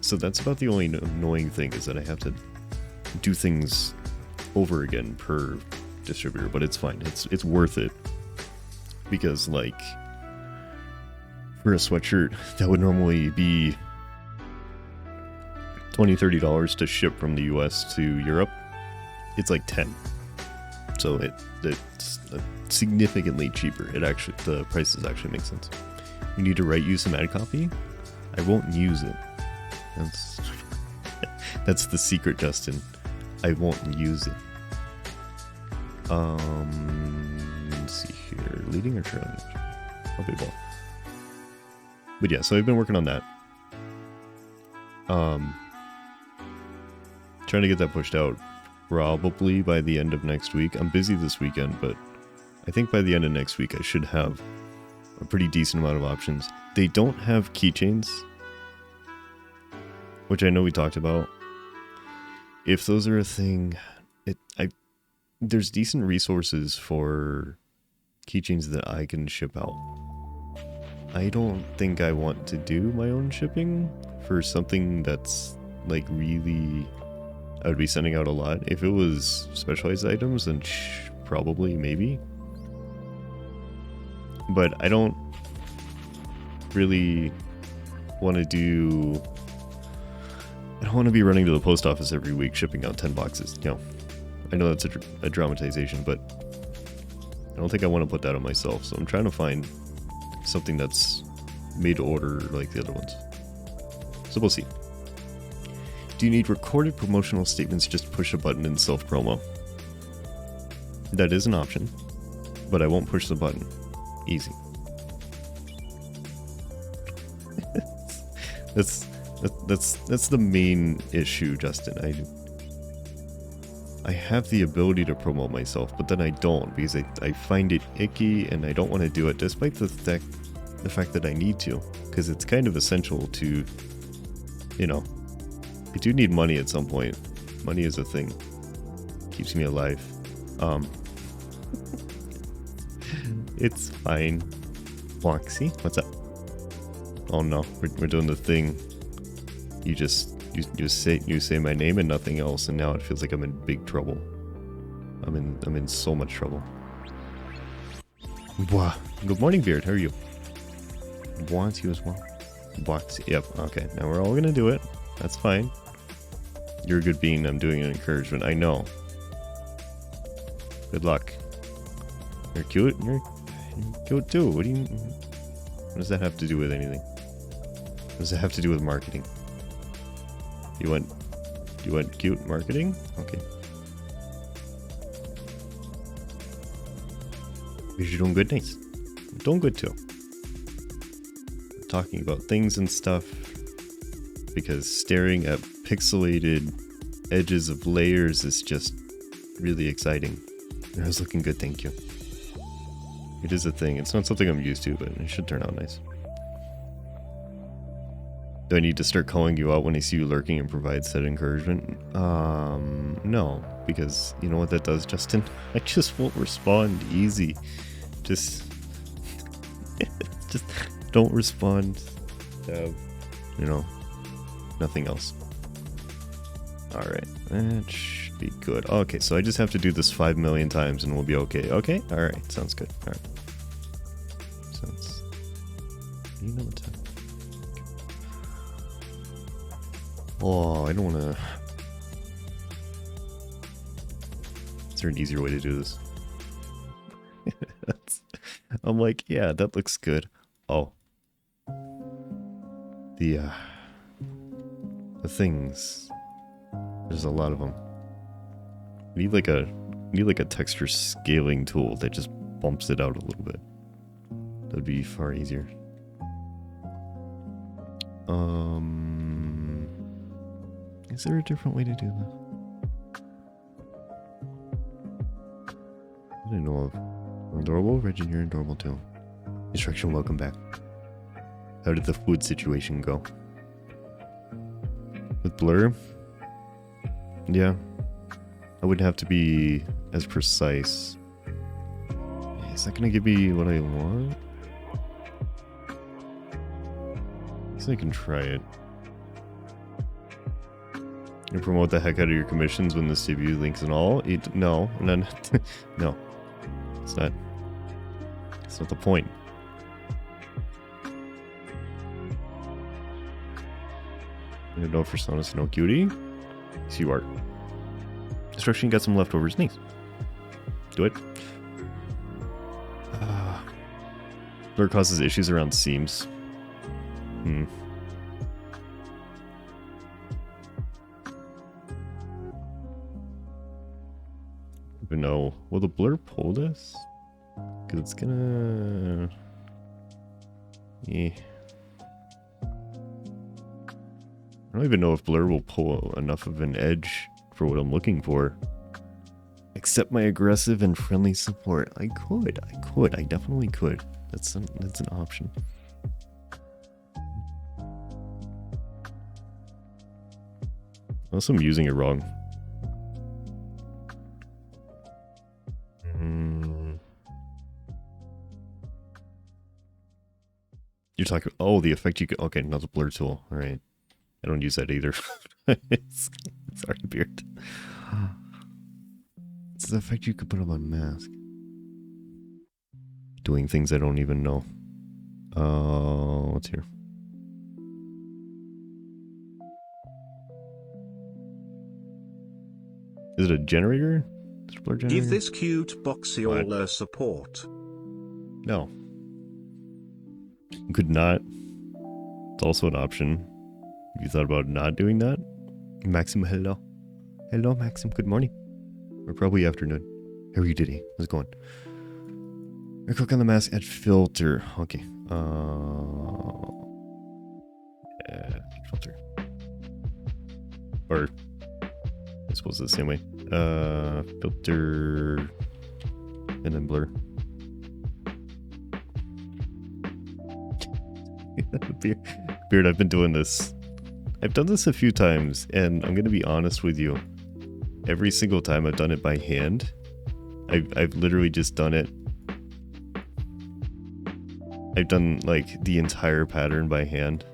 So that's about the only annoying thing, is that I have to do things over again per distributor, but it's fine. It's worth it because, like, for a sweatshirt that would normally be $20-$30 to ship from the US to Europe, it's like 10. So it's significantly cheaper. The prices actually make sense. We need to write you some ad copy. I won't use it. That's the secret, Justin. I won't use it. Let's see here. Leading or trailing? Probably ball. But yeah, so I've been working on that. Trying to get that pushed out probably by the end of next week. I'm busy this weekend, but I think by the end of next week I should have a pretty decent amount of options. They don't have keychains, which I know we talked about. If those are a thing, there's decent resources for keychains that I can ship out. I don't think I want to do my own shipping for something that's like really, I would be sending out a lot. If it was specialized items, then probably, maybe. But I don't really want to do... I don't want to be running to the post office every week shipping out 10 boxes. You know, I know that's a dramatization, but I don't think I want to put that on myself. So I'm trying to find something that's made to order like the other ones. So we'll see. Do you need recorded promotional statements? Just push a button in self-promo. That is an option, but I won't push the button. Easy. That's the main issue, Justin. I have the ability to promote myself, but then I don't because I find it icky and I don't want to do it, despite the fact that I need to, because it's kind of essential to, you know, I do need money at some point. Money is a thing. Keeps me alive. It's fine. Foxy, what's up? Oh no, we're doing the thing. You say my name and nothing else, and now it feels like I'm in big trouble. I'm in so much trouble. Wow. Good morning, Beard. How are you? Want you as well. Box. Yep. Okay. Now we're all gonna do it. That's fine. You're a good bean. I'm doing an encouragement. I know. Good luck. You're cute. You're cute too. What does that have to do with anything? What does that have to do with marketing? You want cute marketing? Okay. You're doing good, nice. I'm doing good too. I'm talking about things and stuff because staring at pixelated edges of layers is just really exciting. It was looking good, thank you. It is a thing. It's not something I'm used to, but it should turn out nice. Do I need to start calling you out when I see you lurking and provide said encouragement? No, because you know what that does, Justin? I just won't respond easy. Just don't respond. You know, nothing else. Alright, that should be good. Okay, so I just have to do this 5 million times and we'll be okay. Okay? Alright, sounds good. Alright. You know what's happening. Oh, I don't want to... Is there an easier way to do this? I'm like, yeah, that looks good. Oh. The things. There's a lot of them. I need like a texture scaling tool that just bumps it out a little bit. That'd be far easier. Is there a different way to do this? I didn't know of. Adorable, Reggie, you're adorable too. Instruction, welcome back. How did the food situation go? With Blur? Yeah. I wouldn't have to be as precise. Is that gonna give me what I want? I guess I can try it. You promote the heck out of your commissions when the CPU links and all? No, none. No. It's not the point. No personas, no cutie. Yes, you are. Destruction, got some leftovers. Nice. Do it. Blur causes issues around seams. But no. Will the blur pull this? Because it's gonna... Yeah. don't even know if blur will pull enough of an edge for what I'm looking for. Accept my aggressive and friendly support. I definitely could. That's an option. Unless I'm using it wrong. You're talking, oh, the effect you could, okay, not the blur tool. All right. I don't use that either. Sorry, Beard. It's the effect you could put on my mask. Doing things I don't even know. What's here? Is it a generator? Generator? Give this cute boxy all their support. No. You could not. It's also an option. Have you thought about not doing that? Maxim, hello. Hello, Maxim. Good morning. Or probably afternoon. How are you today? How's it going? I click on the mask, add filter. Okay. Add filter. Or, I suppose it's the same way. Filter. And then blur. Beard, I've been doing this. I've done this a few times, and I'm gonna be honest with you. Every single time I've done it by hand, I've literally just done it. I've done like the entire pattern by hand.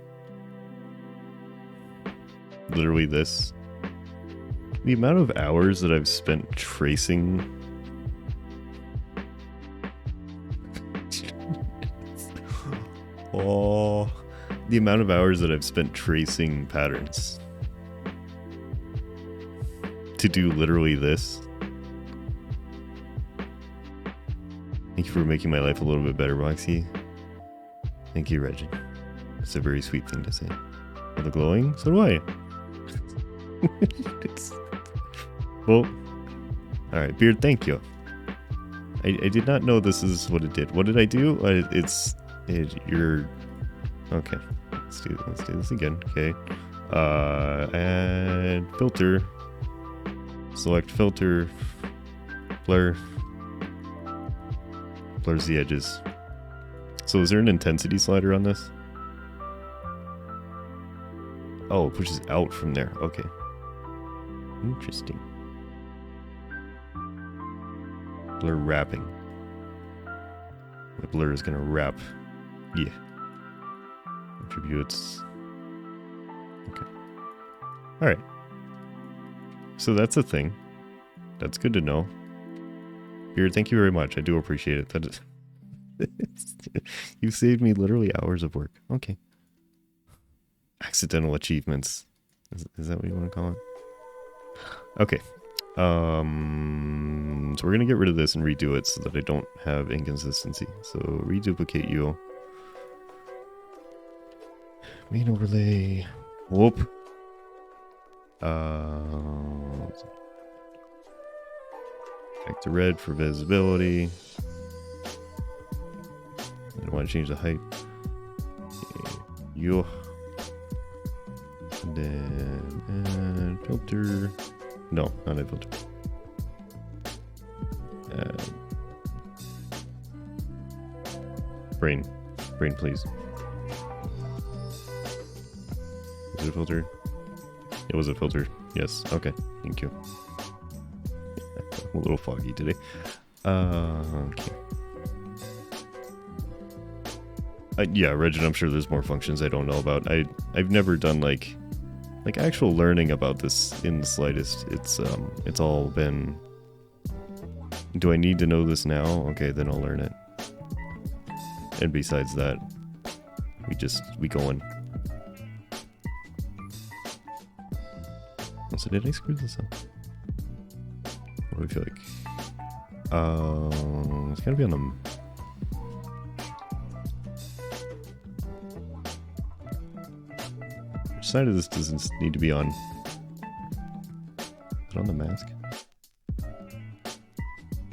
Literally this. The amount of hours that I've spent tracing. Oh, the amount of hours that I've spent tracing patterns to do literally this. Thank you for making my life a little bit better, Roxy. Thank you, Reggie. That's a very sweet thing to say. For the glowing? So do I. Well, alright, Beard, thank you. I did not know this is what it did. What did I do? You're okay. Let's do this again. Okay. Add filter. Select filter. Blur. Blurs the edges. So is there an intensity slider on this? Oh, it pushes out from there. Okay. Interesting. Blur wrapping. The blur is gonna wrap. Yeah. Attributes. Okay. Alright. So that's a thing. That's good to know. Beard, thank you very much. I do appreciate it. That is you saved me literally hours of work. Okay. Accidental achievements. Is that what you want to call it? Okay. So we're gonna get rid of this and redo it so that I don't have inconsistency. So reduplicate you. Main overlay. Whoop. Back to red for visibility. I want to change the height. You. And then add filter. No, not a filter. Brain, please. Was it a filter? It was a filter. Yes. Okay. Thank you. I'm a little foggy today. Okay. Yeah, Regin, I'm sure there's more functions I don't know about. I've never done like actual learning about this in the slightest. It's all been, do I need to know this now? Okay, then I'll learn it. And besides that, we go in. So did I screw this up? What do I feel like? It's gotta be on the... Which side of this doesn't need to be on? Is it on the mask?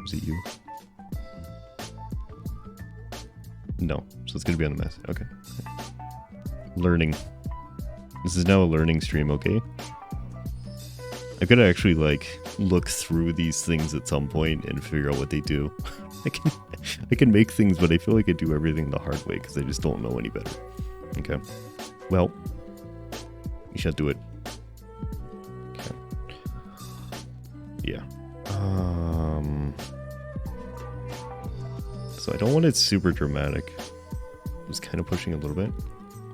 Is it you? No, so it's gonna be on the mask. Okay. Learning. This is now a learning stream, okay? I've got to actually, like, look through these things at some point and figure out what they do. I can make things, but I feel like I do everything the hard way because I just don't know any better. Okay. Well, you should do it. Okay. Yeah. So I don't want it super dramatic. Just kind of pushing a little bit.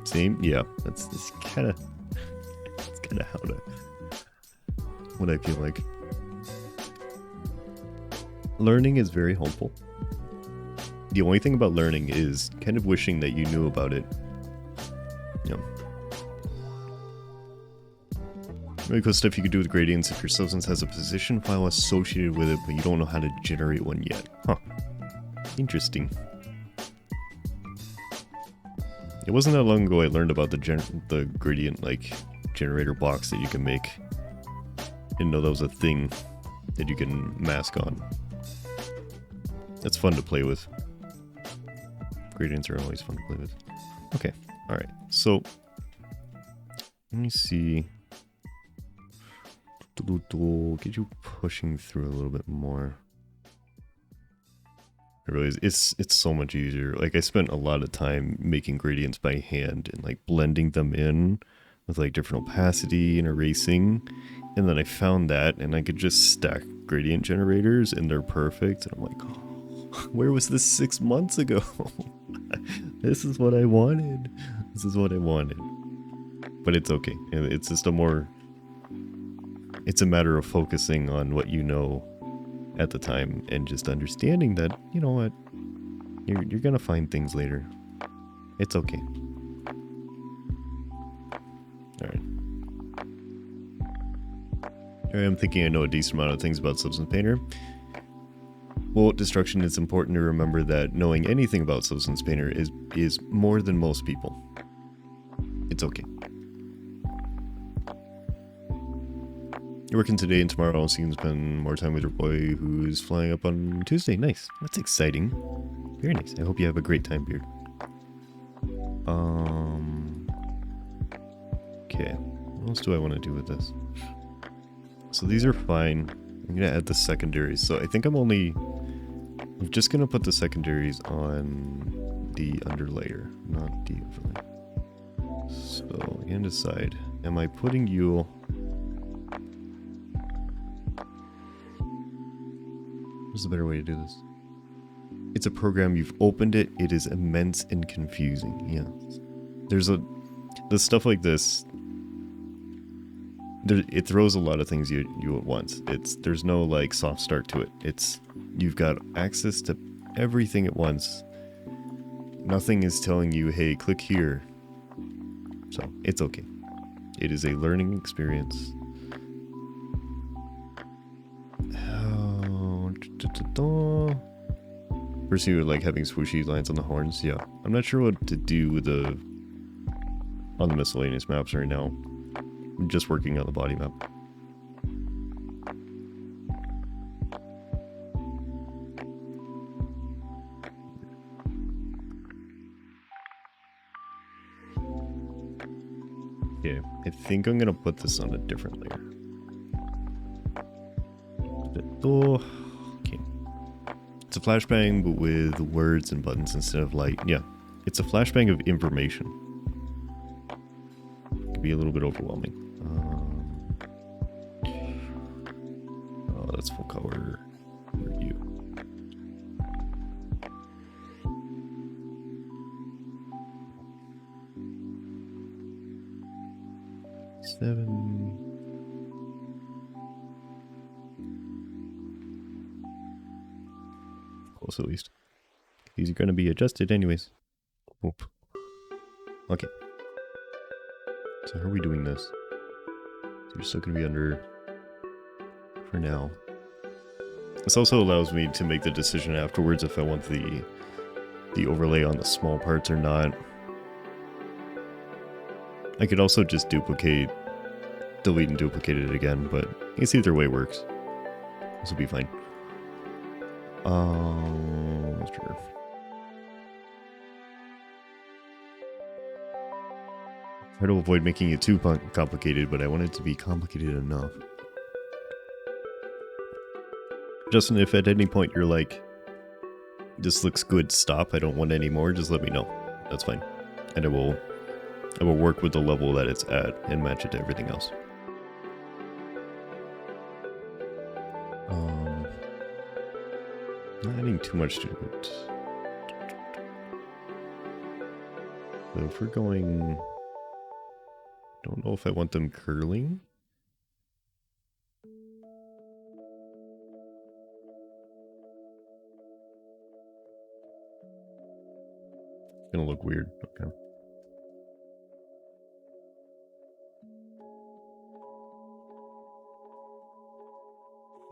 Same? Yeah. That's kind of how to... what I feel like. Learning is very helpful. The only thing about learning is kind of wishing that you knew about it. You know. Really cool stuff you could do with gradients if your substance has a position file associated with it, but you don't know how to generate one yet. Huh. Interesting. It wasn't that long ago I learned about the gradient like generator box that you can make. Didn't know that was a thing that you can mask on. That's fun to play with. Gradients are always fun to play with. Okay, alright. So, let me see. Get you pushing through a little bit more. It really is. It's so much easier. Like, I spent a lot of time making gradients by hand and, like, blending them in with, like, different opacity and erasing. And then I found that, and I could just stack gradient generators, and they're perfect. And I'm like, oh, where was this 6 months ago? This is what I wanted. This is what I wanted. But it's okay. It's just it's a matter of focusing on what you know at the time, and just understanding that, you know what, you're gonna find things later. It's okay. Alright. Here I am thinking I know a decent amount of things about Substance Painter. Well, destruction, it's important to remember that knowing anything about Substance Painter is more than most people. It's okay. You're working today and tomorrow, so you can spend more time with your boy who's flying up on Tuesday. Nice. That's exciting. Very nice. I hope you have a great time, Beard. Okay. What else do I want to do with this? So these are fine. I'm going to add the secondaries. So I think I'm just going to put the secondaries on the underlayer, not the overlay. So, and decide, am I putting you... What's a better way to do this? It's a program, you've opened it, it is immense and confusing. Yes. The stuff like this, it throws a lot of things you at once. There's no like soft start to it. You've got access to everything at once. Nothing is telling you, hey, click here. So it's okay. It is a learning experience. First you like having swooshy lines on the horns. Yeah, I'm not sure what to do with on the miscellaneous maps right now. I'm just working on the body map. Okay, I think I'm gonna put this on a different layer. Okay. It's a flashbang, but with words and buttons instead of light. Yeah, it's a flashbang of information. It can be a little bit overwhelming. Oh, that's full color. Where are you? Seven. Close at least. These are going to be adjusted anyways. Oop. Okay. So how are we doing this? So you're still going to be under for now. This also allows me to make the decision afterwards if I want the overlay on the small parts or not. I could also just delete and duplicate it again, but I guess either way works. This will be fine. Sure. Try to avoid making it too complicated, but I want it to be complicated enough. Justin, if at any point you're like, this looks good, stop, I don't want any more, just let me know. That's fine. And I will work with the level that it's at and match it to everything else. Not adding too much to it. So if we're going... Don't know if I want them curling. It's gonna look weird. Okay.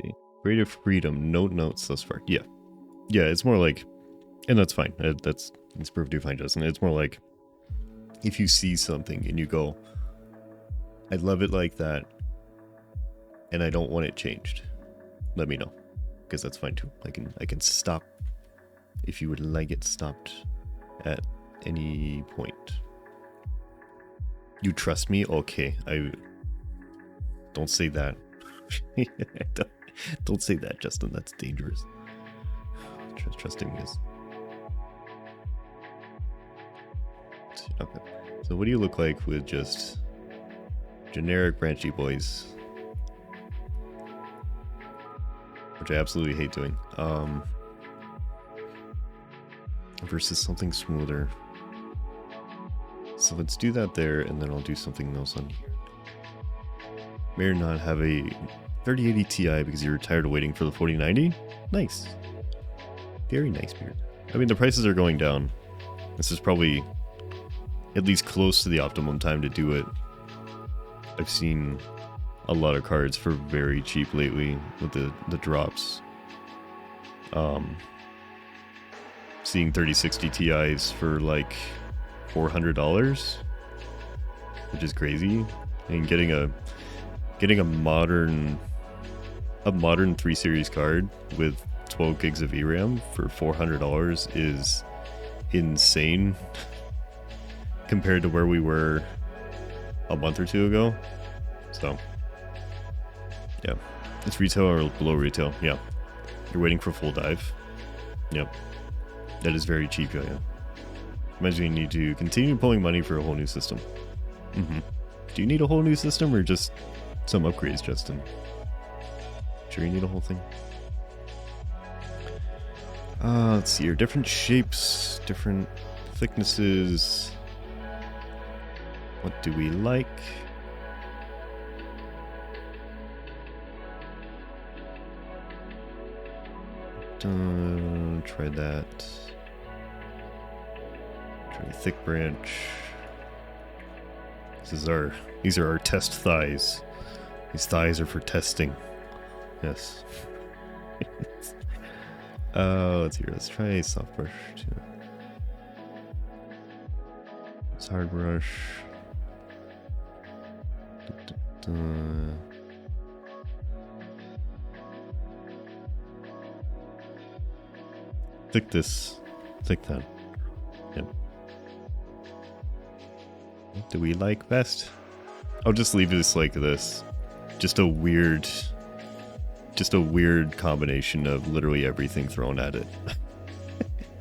See. Creative freedom. No notes thus far. Yeah. Yeah, it's more like... And that's fine. It's perfectly fine, Justin. It's more like... If you see something and you go... I love it like that, and I don't want it changed. Let me know, because that's fine too. I can stop if you would like it stopped at any point. You trust me? Okay. I don't say that. Don't say that, Justin. That's dangerous. Trusting me is. Okay. So what do you look like with just generic branchy boys? Which I absolutely hate doing. Versus something smoother. So let's do that there, and then I'll do something else on here. May or not have a 3080 Ti because you're tired of waiting for the 4090. Nice. Very nice, Beard. I mean, the prices are going down. This is probably at least close to the optimum time to do it. I've seen a lot of cards for very cheap lately with the drops. Seeing 3060 Ti's for like $400, which is crazy, and getting a modern 3 series card with 12 gigs of VRAM for $400 is insane compared to where we were a month or two ago. So yeah, it's retail or below retail. Yeah, you're waiting for full dive. Yep, that is very cheap. Yeah. Imagine you need to continue pulling money for a whole new system. Do you need a whole new system or just some upgrades, Justin? Sure you need a whole thing? Let's see here. Different shapes, different thicknesses. What do we like? Try that. Try thick branch. These are our test thighs. These thighs are for testing. Yes. Let's see here. Let's try soft brush too. It's hard brush. Thick this. Thick that. Yep. What do we like best? I'll just leave this like this. Just a weird combination of literally everything thrown at it.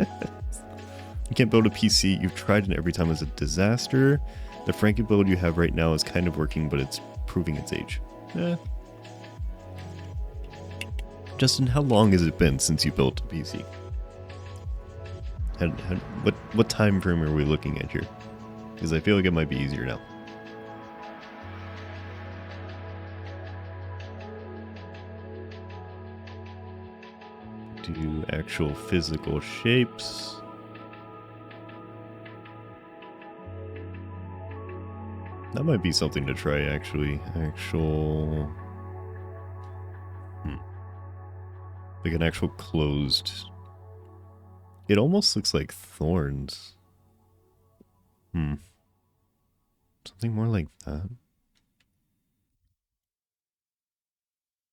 You can't build a PC. You've tried, and every time is a disaster. The Frankie build you have right now is kind of working, but it's proving its age. Justin, how long has it been since you built a PC? What time frame are we looking at here? Because I feel like it might be easier now. Do actual physical shapes. That might be something to try, actually. Like an actual closed... It almost looks like thorns. Something more like that.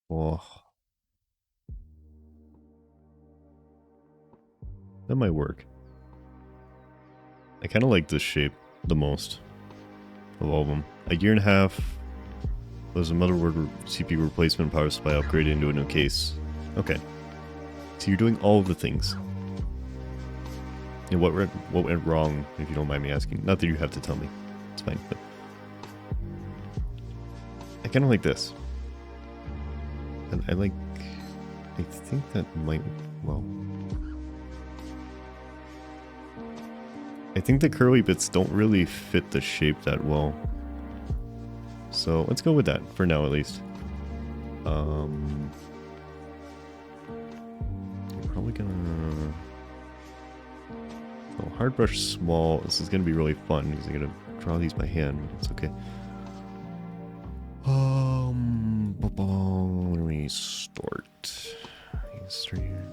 Oh. That might work. I kind of like this shape the most. of all of them. A year and a half. Was a motherboard CPU replacement, power supply upgraded into a new case. Okay. So you're doing all of the things. And what went wrong, if you don't mind me asking? Not that you have to tell me. It's fine, but I kind of like this. And I think that might, well, I think the curly bits don't really fit the shape that well. So let's go with that, for now at least. I'm probably gonna... Oh, hard brush small. This is gonna be really fun because I'm gonna draw these by hand. It's okay. Where do we start? Start here.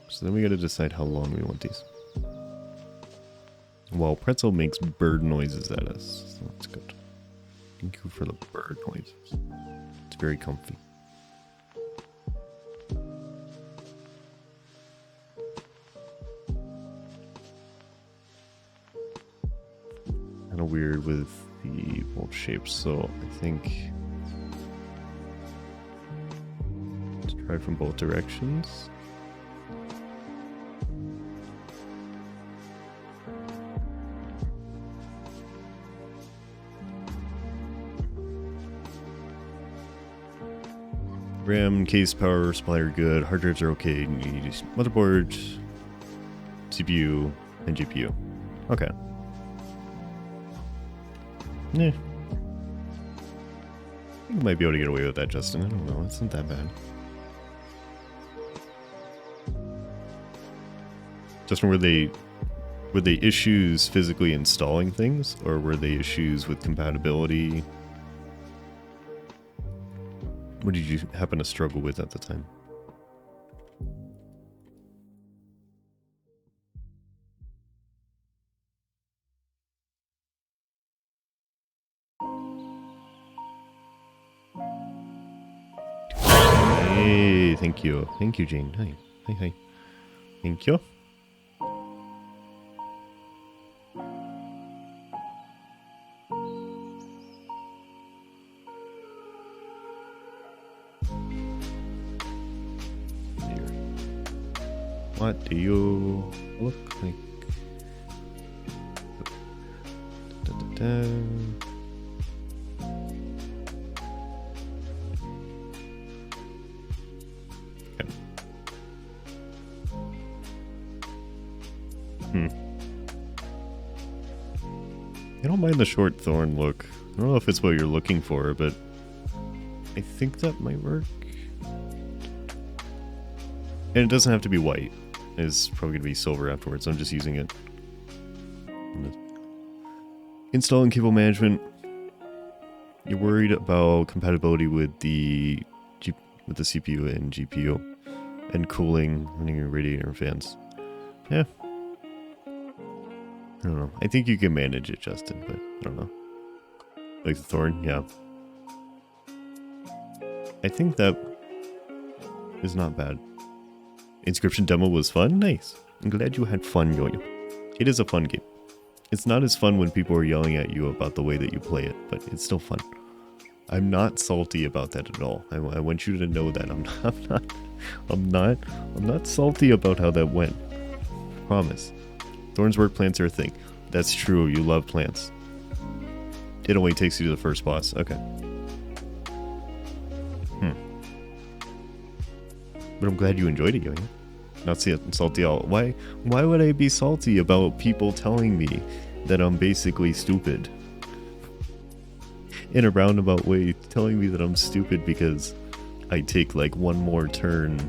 So then we gotta decide how long we want these. Well, Pretzel makes bird noises at us, so that's good. Thank you for the bird noises. It's very comfy. Kind of weird with the bolt shapes, so I think let's try from both directions. RAM, case, power supply are good. Hard drives are okay. You need motherboard, CPU, and GPU. Okay. Yeah. I think you might be able to get away with that, Justin. I don't know. It's not that bad. Justin, were they issues physically installing things, or were they issues with compatibility? What did you happen to struggle with at the time? Hey, thank you. Thank you, Jane. Hi. Hi, hi. Thank you. What do you look like? Da, da, da. Okay. I don't mind the short thorn look. I don't know if it's what you're looking for, but I think that might work. And it doesn't have to be white. It's probably going to be silver afterwards. I'm just using it. Installing cable management. You're worried about compatibility with the CPU and GPU. And cooling, running your radiator and fans. Yeah. I don't know. I think you can manage it, Justin, but I don't know. Like the thorn? Yeah. I think that is not bad. Inscription demo was fun? Nice. I'm glad you had fun, Yo-Yo. It is a fun game. It's not as fun when people are yelling at you about the way that you play it, but it's still fun. I'm not salty about that at all. I want you to know that. I'm not salty about how that went. Promise. Thorns work, plants are a thing. That's true, you love plants. It only takes you to the first boss. Okay. But I'm glad you enjoyed it, Yo-Yo. Not salty at all. Why would I be salty about people telling me that I'm basically stupid? In a roundabout way, telling me that I'm stupid because I take like one more turn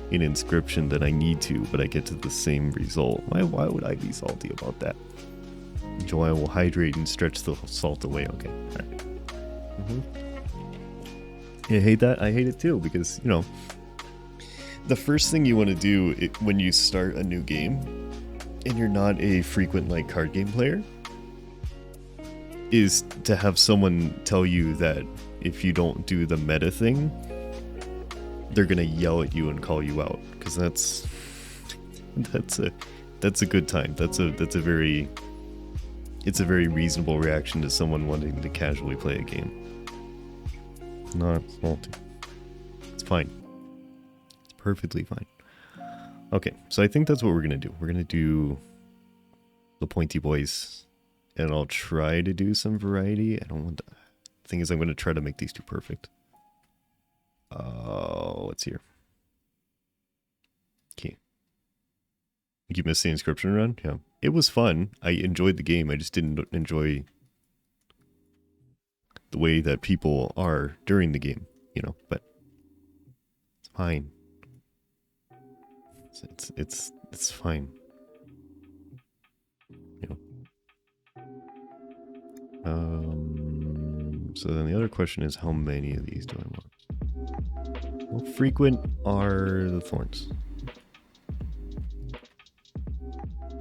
in Inscription than I need to, but I get to the same result. Why would I be salty about that? Joanne will hydrate and stretch the salt away. Okay. All right. I hate that. I hate it too because, you know, the first thing you want to do when you start a new game and you're not a frequent like card game player is to have someone tell you that if you don't do the meta thing, they're gonna yell at you and call you out, because that's a good time. That's a very it's a very reasonable reaction to someone wanting to casually play a game. Not salty. It's fine. It's perfectly fine. Okay, so I think that's what we're gonna do. We're gonna do the pointy boys, and I'll try to do some variety. I don't want to. The thing is, I'm gonna try to make these two perfect. What's here? Okay. You missed the inscription run? Yeah. It was fun. I enjoyed the game. I just didn't enjoy the way that people are during the game, you know, but it's fine. It's fine. You know. So then the other question is, how many of these do I want? How frequent are the thorns?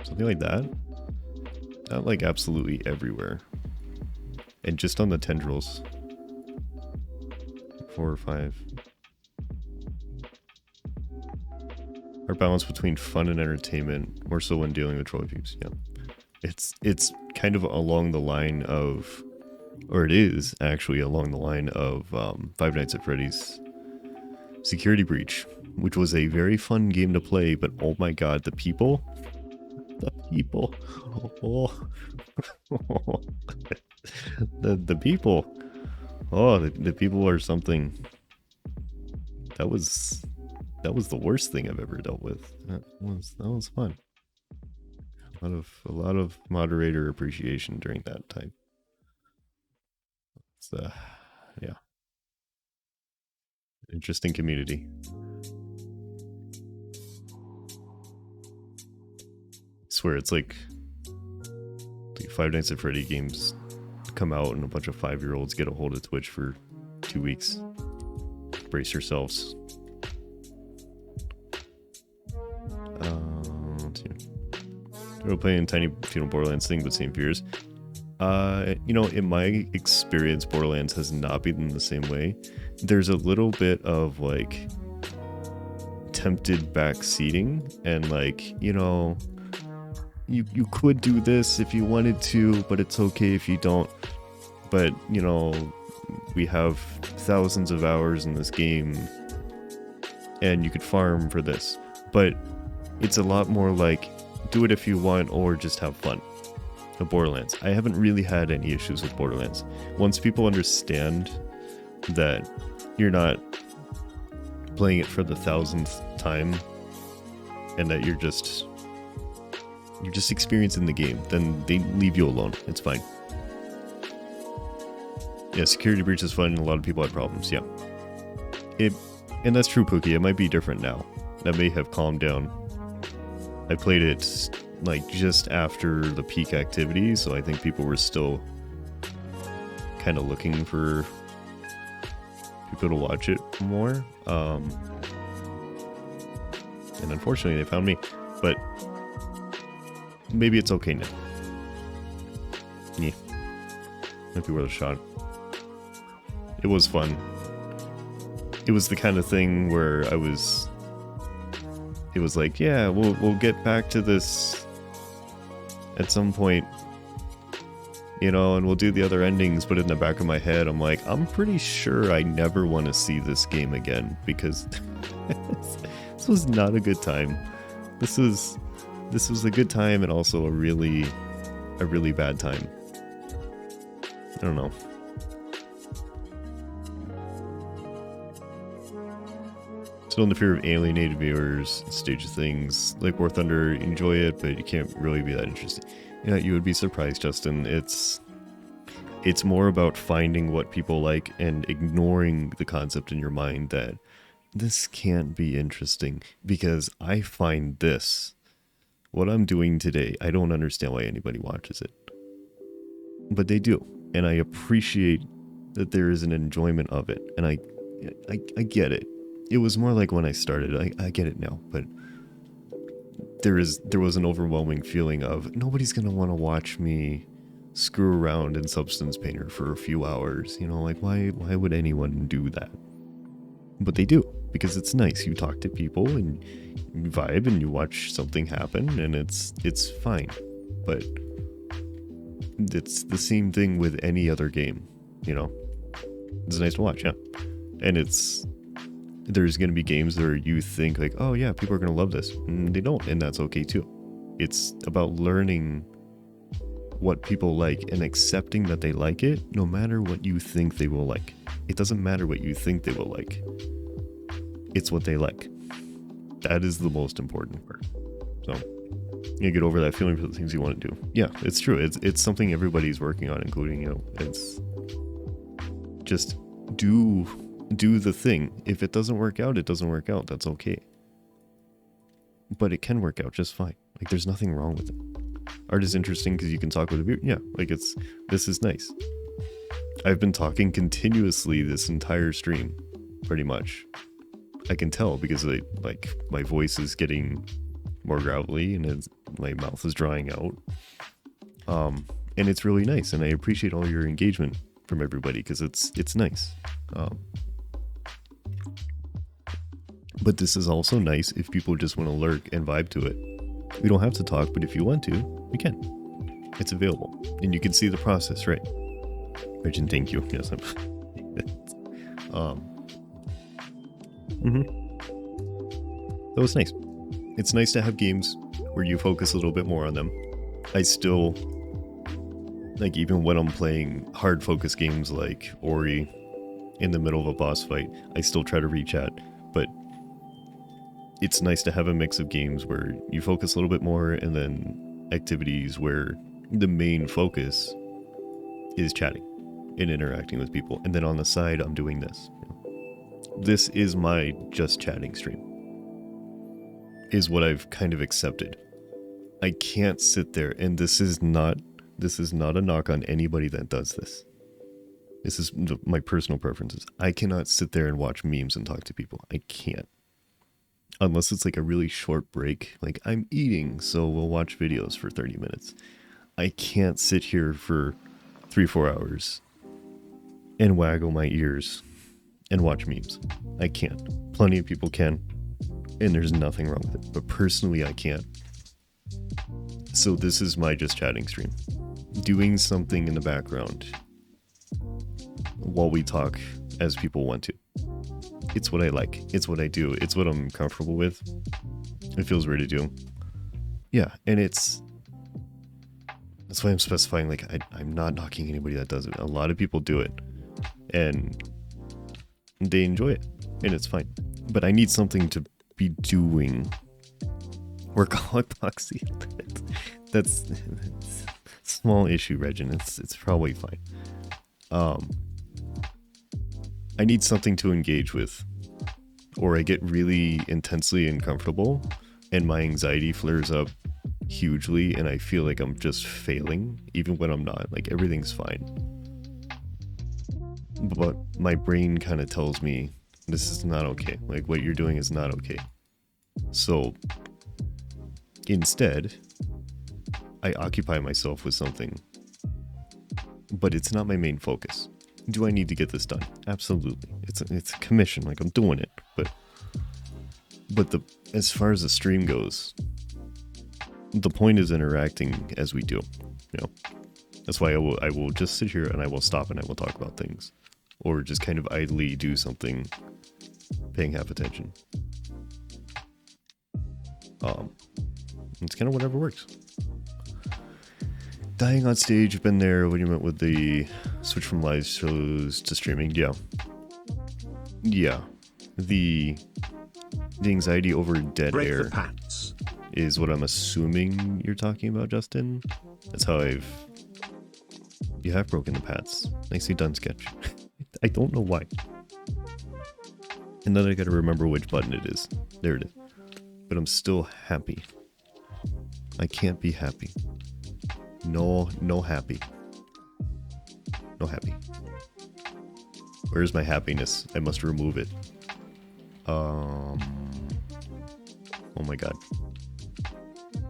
Something like that. Not like absolutely everywhere. And just on the tendrils. 4 or 5. Our balance between fun and entertainment, more so when dealing with troll peeps. Yeah. It's kind of along the line of, or it is actually along the line of Five Nights at Freddy's Security Breach, which was a very fun game to play, but oh my god, the people. The people. Oh. the people. Oh, the people are something. That was the worst thing I've ever dealt with. That was fun. A lot of moderator appreciation during that time. It's yeah. Interesting community. I swear it's like Five Nights at Freddy games come out and a bunch of 5-year-olds get a hold of Twitch for 2 weeks. Brace yourselves. We're playing Tiny Funeral Borderlands thing, but same fears. You know, in my experience, Borderlands has not been the same way. There's a little bit of like tempted backseating and like, you know, you could do this if you wanted to, but it's okay if you don't. But, you know, we have thousands of hours in this game and you could farm for this. But it's a lot more like, do it if you want or just have fun. The Borderlands. I haven't really had any issues with Borderlands. Once people understand that you're not playing it for the 1000th time and that you're just experiencing the game, then they leave you alone. It's fine. Yeah, Security Breach is fun and a lot of people had problems, yeah. And that's true, Pookie. It might be different now. That may have calmed down. I played it like just after the peak activity, so I think people were still kind of looking for people to watch it more. And unfortunately they found me, but maybe it's okay now. Yeah. Might be worth a shot. It was fun. It was the kind of thing where it was like, yeah, we'll get back to this at some point, you know, and we'll do the other endings, but in the back of my head, I'm like, I'm pretty sure I never want to see this game again, because this was not a good time. This was a good time and also a really bad time. I don't know. Still in the fear of alienated viewers, stage of things. Like War Thunder, enjoy it, but you can't really be that interested. Yeah, you would be surprised, Justin. It's more about finding what people like and ignoring the concept in your mind that this can't be interesting because I find this. What I'm doing today, I don't understand why anybody watches it. But they do. And I appreciate that there is an enjoyment of it. And I get it. It was more like when I started. I get it now, but there was an overwhelming feeling of nobody's gonna want to watch me screw around in Substance Painter for a few hours. You know, like why would anyone do that? But they do, because it's nice. You talk to people and you vibe and you watch something happen, and it's fine. But it's the same thing with any other game, you know. It's nice to watch, yeah. And there's going to be games where you think like, oh yeah, people are going to love this. And they don't, and that's okay too. It's about learning what people like and accepting that they like it, no matter what you think they will like. It doesn't matter what you think they will like. It's what they like. That is the most important part. So you get over that feeling for the things you want to do. Yeah, it's true. It's something everybody's working on, including you. It's just do the thing. If it doesn't work out, it doesn't work out. That's okay. But it can work out just fine. Like there's nothing wrong with it. Art is interesting because you can talk with a viewer. Yeah, like this is nice. I've been talking continuously this entire stream, pretty much. I can tell because my voice is getting more gravelly and my mouth is drying out. And it's really nice, and I appreciate all your engagement from everybody because it's nice. But this is also nice if people just want to lurk and vibe to it. We don't have to talk, but if you want to, we can. It's available. And you can see the process, right? Regin, thank you. Yes, I'm... That was nice. It's nice to have games where you focus a little bit more on them. I still... Like, even when I'm playing hard focus games like Ori in the middle of a boss fight, I still try to reach out. But it's nice to have a mix of games where you focus a little bit more and then activities where the main focus is chatting and interacting with people. And then on the side, I'm doing this. This is my just chatting stream. Is what I've kind of accepted. I can't sit there, and this is not a knock on anybody that does this. This is my personal preferences. I cannot sit there and watch memes and talk to people. I can't. Unless it's like a really short break. Like, I'm eating, so we'll watch videos for 30 minutes. I can't sit here for 3-4 hours and waggle my ears and watch memes. I can't. Plenty of people can, and there's nothing wrong with it. But personally, I can't. So this is my just chatting stream. Doing something in the background while we talk as people want to. It's what I like. It's what I do. It's what I'm comfortable with. It feels weird to do. Yeah, and that's why I'm specifying, like, I'm not knocking anybody that does it. A lot of people do it, and they enjoy it, and it's fine. But I need something to be doing. Workaholic Boxy. That's small issue, Regin. It's probably fine. I need something to engage with, or I get really intensely uncomfortable and my anxiety flares up hugely and I feel like I'm just failing, even when I'm not. Like, everything's fine. But my brain kind of tells me this is not okay. Like, what you're doing is not okay. So instead, I occupy myself with something, but it's not my main focus. Do I need to get this done? Absolutely. It's a commission, like, I'm doing it. But as far as the stream goes, the point is interacting as we do. You know, that's why I will just sit here and I will stop and I will talk about things, or just kind of idly do something, paying half attention. It's kind of whatever works. Dying on stage, been there when you went with the switch from live shows to streaming. Yeah. The anxiety over dead Break air the pats is what I'm assuming you're talking about, Justin. That's how you have broken the pats. Nicely done, Sketch. I don't know why. And then I gotta remember which button it is. There it is. But I'm still happy. I can't be happy. No happy. No happy. Where's my happiness? I must remove it. Oh my god.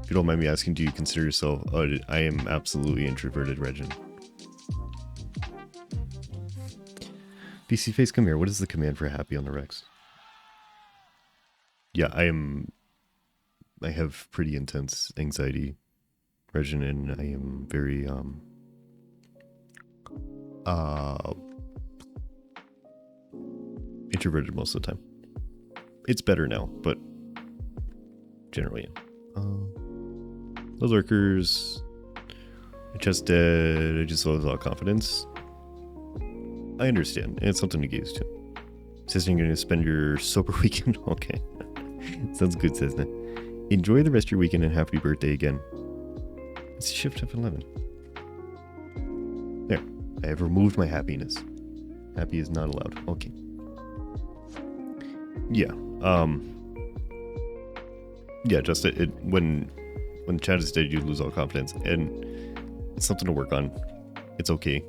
If you don't mind me asking, do you consider yourself... Oh, I am absolutely introverted, Regin. BC Face, come here. What is the command for happy on the Rex? Yeah, I have pretty intense anxiety, Regin, and I am very Introverted most of the time. It's better now, but generally, those lurkers. I just lost all confidence. I understand. It's something to get used to. Says you're going to spend your sober weekend. Okay. Sounds good, Cessna. Enjoy the rest of your weekend and happy birthday again. It's shift of 11. There. I have removed my happiness. Happy is not allowed. Okay. Yeah. Yeah, just when chat is dead, you lose all confidence. And it's something to work on. It's okay.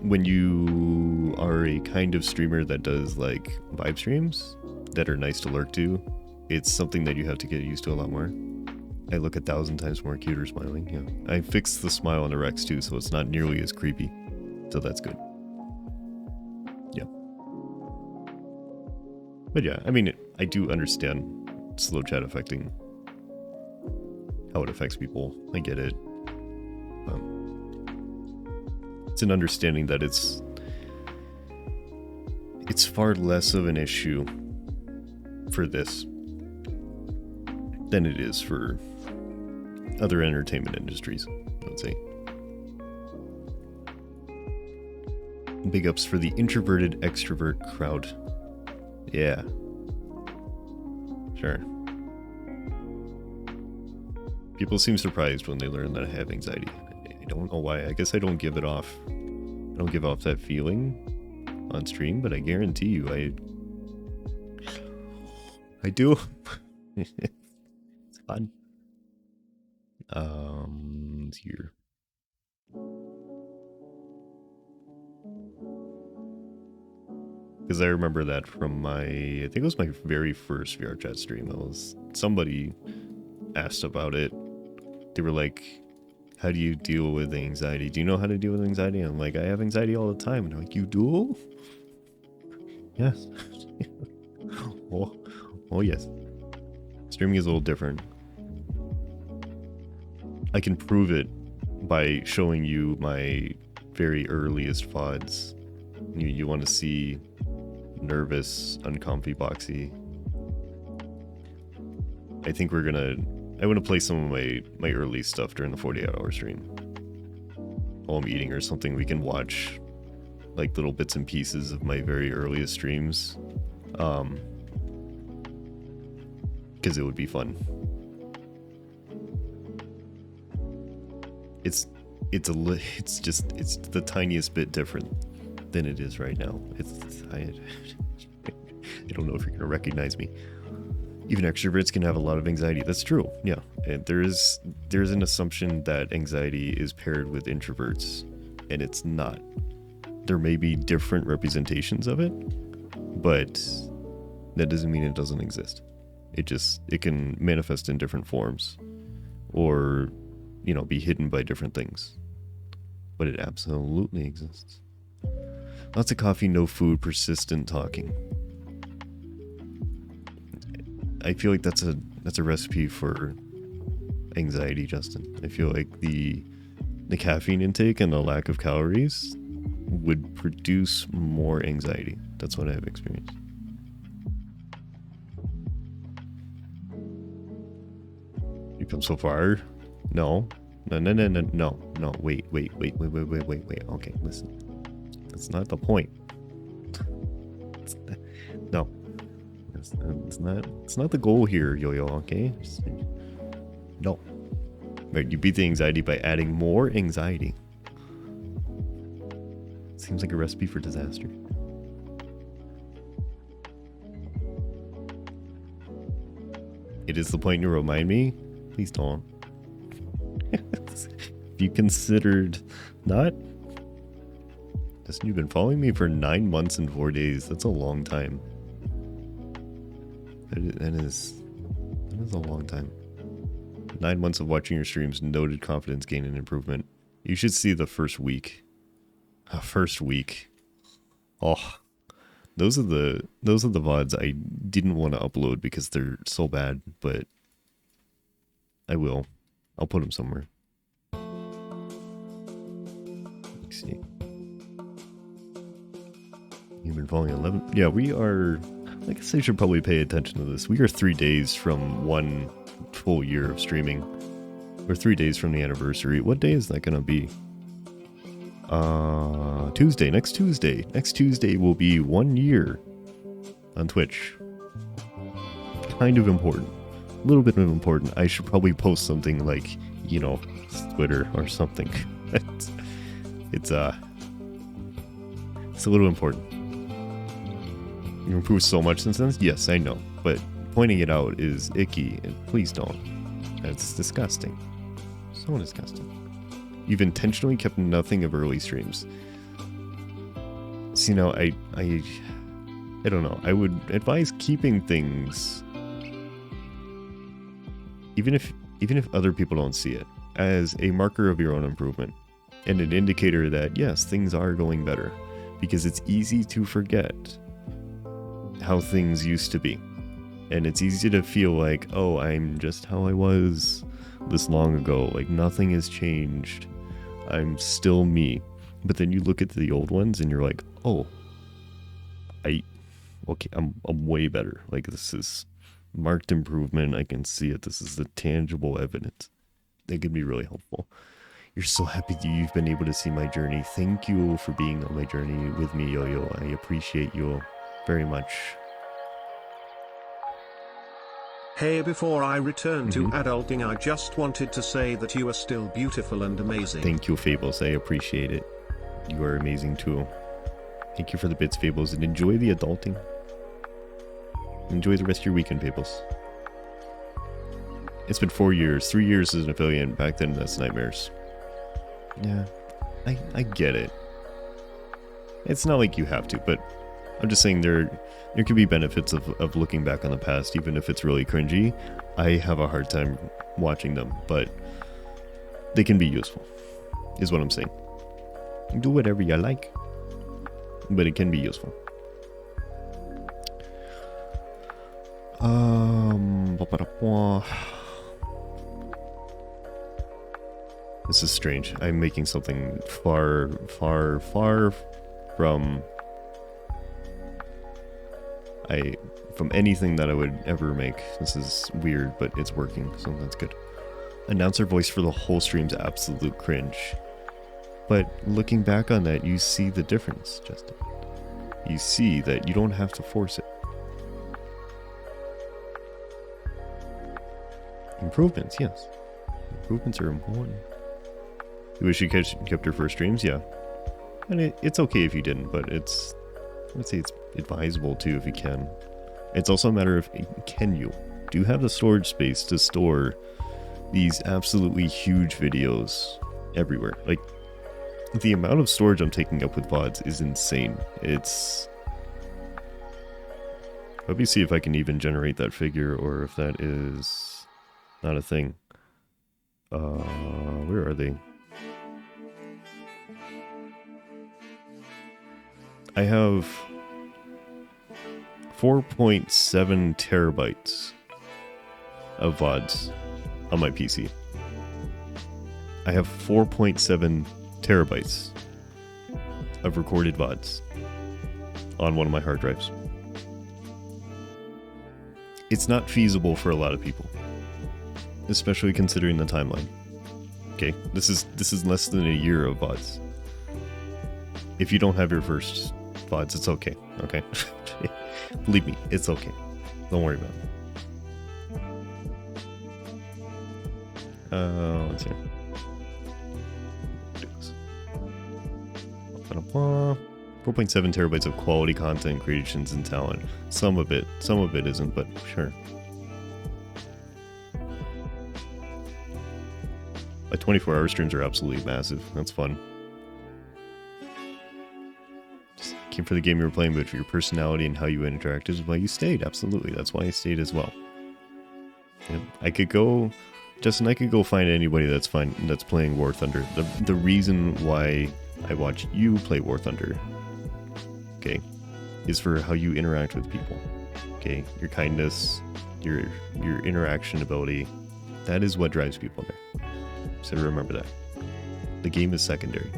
When you are a kind of streamer that does like vibe streams that are nice to lurk to, it's something that you have to get used to a lot more. I look 1,000 times more cuter smiling. Yeah, I fixed the smile on the Rex too, so it's not nearly as creepy. So that's good. Yeah. But yeah, I mean, I do understand slow chat affecting how it affects people. I get it. It's an understanding that it's far less of an issue for this than it is for other entertainment industries, let's say. Big ups for the introverted extrovert crowd. Yeah. Sure. People seem surprised when they learn that I have anxiety. I don't know why. I guess I don't give it off. I don't give off that feeling on stream, but I guarantee you I do. It's fun. Here. Because I remember that from I think it was my very first VR chat stream. Somebody asked about it. They were like, how do you deal with anxiety? Do you know how to deal with anxiety? And I'm like, I have anxiety all the time. And they're like, you do? Yes. Oh yes. Streaming is a little different. I can prove it by showing you my very earliest VODs. You want to see nervous, uncomfy boxy. I think I want to play some of my early stuff during the 48-hour stream. While I'm eating or something, we can watch like little bits and pieces of my very earliest streams. Because it would be fun. It's the tiniest bit different than it is right now. I don't know if you're gonna recognize me. Even extroverts can have a lot of anxiety. That's true. Yeah, and there's an assumption that anxiety is paired with introverts, and it's not. There may be different representations of it, but that doesn't mean it doesn't exist. It can manifest in different forms, or be hidden by different things. But it absolutely exists. Lots of coffee, no food, persistent talking. I feel like that's a recipe for anxiety, Justin. I feel like the caffeine intake and the lack of calories would produce more anxiety. That's what I've experienced. You come so far? No. No. Wait. Okay, listen. That's not the point. No. It's not the goal here, Yo-Yo, okay? No. Right, you beat the anxiety by adding more anxiety. Seems like a recipe for disaster. It is the point you remind me? Please don't. If you considered not... Listen, you've been following me for 9 months and 4 days. That's a long time. That is a long time. 9 months of watching your streams, noted confidence gain and improvement. You should see the first week. First week. Oh, those are the VODs I didn't want to upload because they're so bad, but I will. I'll put them somewhere. see. You've been following 11. Yeah, we are. I guess I should probably pay attention to this. We are 3 days from 1 full year of streaming. We're 3 days from the anniversary. What day is that going to be? Tuesday. Next Tuesday. Next Tuesday will be 1 year on Twitch. Kind of important. A little bit of important. I should probably post something like, you know, Twitter or something. It's a little important. You improved so much since then? Yes, I know. But pointing it out is icky. And please don't. That's disgusting. So disgusting. You've intentionally kept nothing of early streams. See, now, I don't know. I would advise keeping things, even if other people don't see it, as a marker of your own improvement and an indicator that, yes, things are going better. Because it's easy to forget how things used to be. And it's easy to feel like, oh, I'm just how I was this long ago. Like, nothing has changed. I'm still me. But then you look at the old ones and you're like, oh, I'm way better. Like, this is marked improvement. I can see it. This is the tangible evidence. That could be really helpful. You're so happy that you've been able to see my journey. Thank you for being on my journey with me, Yo-Yo. I appreciate you very much. Hey, before I return to adulting, I just wanted to say that you are still beautiful and amazing. Thank you, Fables. I appreciate it. You are amazing too. Thank you for the bits, Fables, and enjoy the adulting. Enjoy the rest of your weekend, Fables. It's been 4 years. 3 years as an affiliate. Back then, that's nightmares. Yeah, I get it. It's not like you have to, but I'm just saying there can be benefits of looking back on the past, even if it's really cringy. I have a hard time watching them, but they can be useful, is what I'm saying. Do whatever you like, but it can be useful. This is strange. I'm making something far, far, far from anything that I would ever make. This is weird, but it's working, so that's good. Announcer voice for the whole stream's absolute cringe. But looking back on that, you see the difference, Justin. You see that you don't have to force it. Improvements, yes. Improvements are important. You wish you kept your first streams? Yeah. And it's okay if you didn't, but I'd say it's advisable too if you can. It's also a matter of, can you? Do you have the storage space to store these absolutely huge videos everywhere? Like, the amount of storage I'm taking up with VODs is insane. Let me see if I can even generate that figure, or if that is not a thing. Where are they? I have 4.7 terabytes of VODs on my PC. I have 4.7 terabytes of recorded VODs on one of my hard drives. It's not feasible for a lot of people, especially considering the timeline. Okay, this is less than a year of VODs. If you don't have your first VODs, it's okay. Okay, believe me, it's okay. Don't worry about it. Let's see. 4.7 terabytes of quality content creations and talent. Some of it isn't, but sure. My 24-hour streams are absolutely massive. That's fun. Just came for the game you were playing, but for your personality and how you interacted is why you stayed. Absolutely, that's why I stayed as well. Yep. I could go find anybody that's playing War Thunder. The reason why I watch you play War Thunder, okay, is for how you interact with people. Okay, your kindness, your interaction ability, that is what drives people there. So remember that. The game is secondary.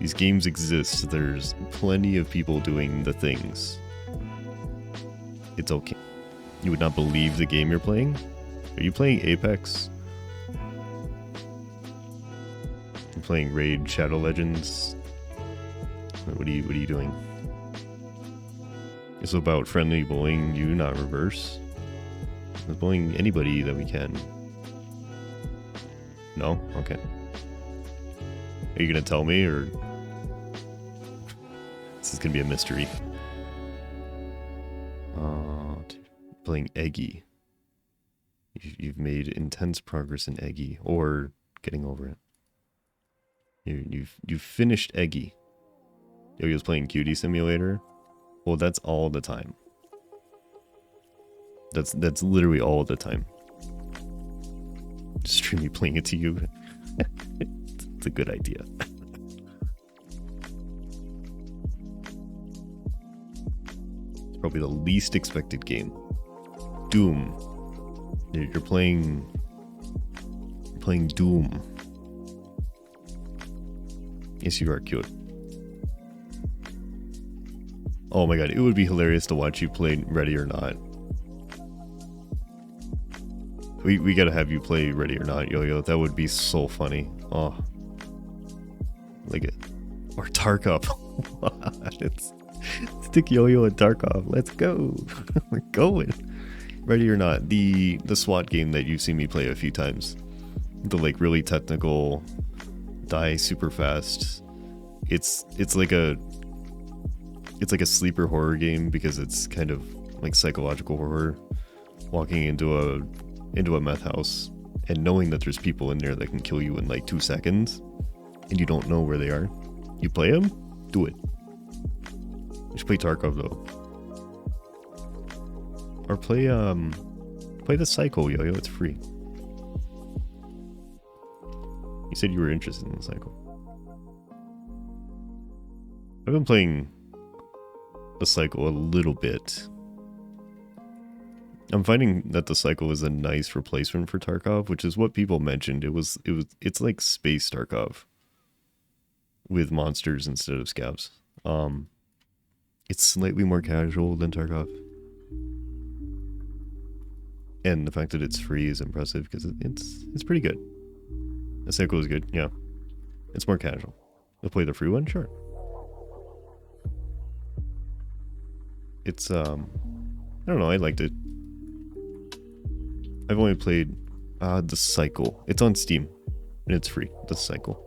These games exist. There's plenty of people doing the things. It's okay. You would not believe the game you're playing? Are you playing Apex? You're playing Raid Shadow Legends? What are you doing? It's about friendly bullying you, not reverse. We're bullying anybody that we can. No? Okay. Are you gonna tell me, or this is gonna be a mystery? Playing Eggy. You've made intense progress in Eggy, or getting over it. You've finished Eggy. He was playing Cutie Simulator. Well, that's all the time. That's literally all the time. Just stream me playing it to you. It's a good idea. It's probably the least expected game. Doom. You're playing Doom. Yes, you are cute. Oh my god, it would be hilarious to watch you play Ready or Not. We gotta have you play Ready or Not, Yo-Yo. That would be so funny. Oh. Like it. Or Tarkov. Stick Yo-Yo and Tarkov. Let's go. We're going. Ready or Not. The SWAT game that you've seen me play a few times. The like really technical, die super fast. It's like a sleeper horror game because it's kind of like psychological horror. Walking into a meth house and knowing that there's people in there that can kill you in like 2 seconds and you don't know where they are. You play them? Do it. You should play Tarkov though. Or play the Psycho, Yo-Yo. It's free. You said you were interested in the Psycho. I've been playing the Cycle a little bit. I'm finding that the Cycle is a nice replacement for Tarkov, which is what people mentioned. It's like space Tarkov with monsters instead of scavs. It's slightly more casual than Tarkov, and the fact that it's free is impressive because it's pretty good. The Cycle is good, yeah. It's more casual. You'll play the free one, sure. It's I don't know, I liked it. I've only played the Cycle. It's on Steam and it's free. The Cycle.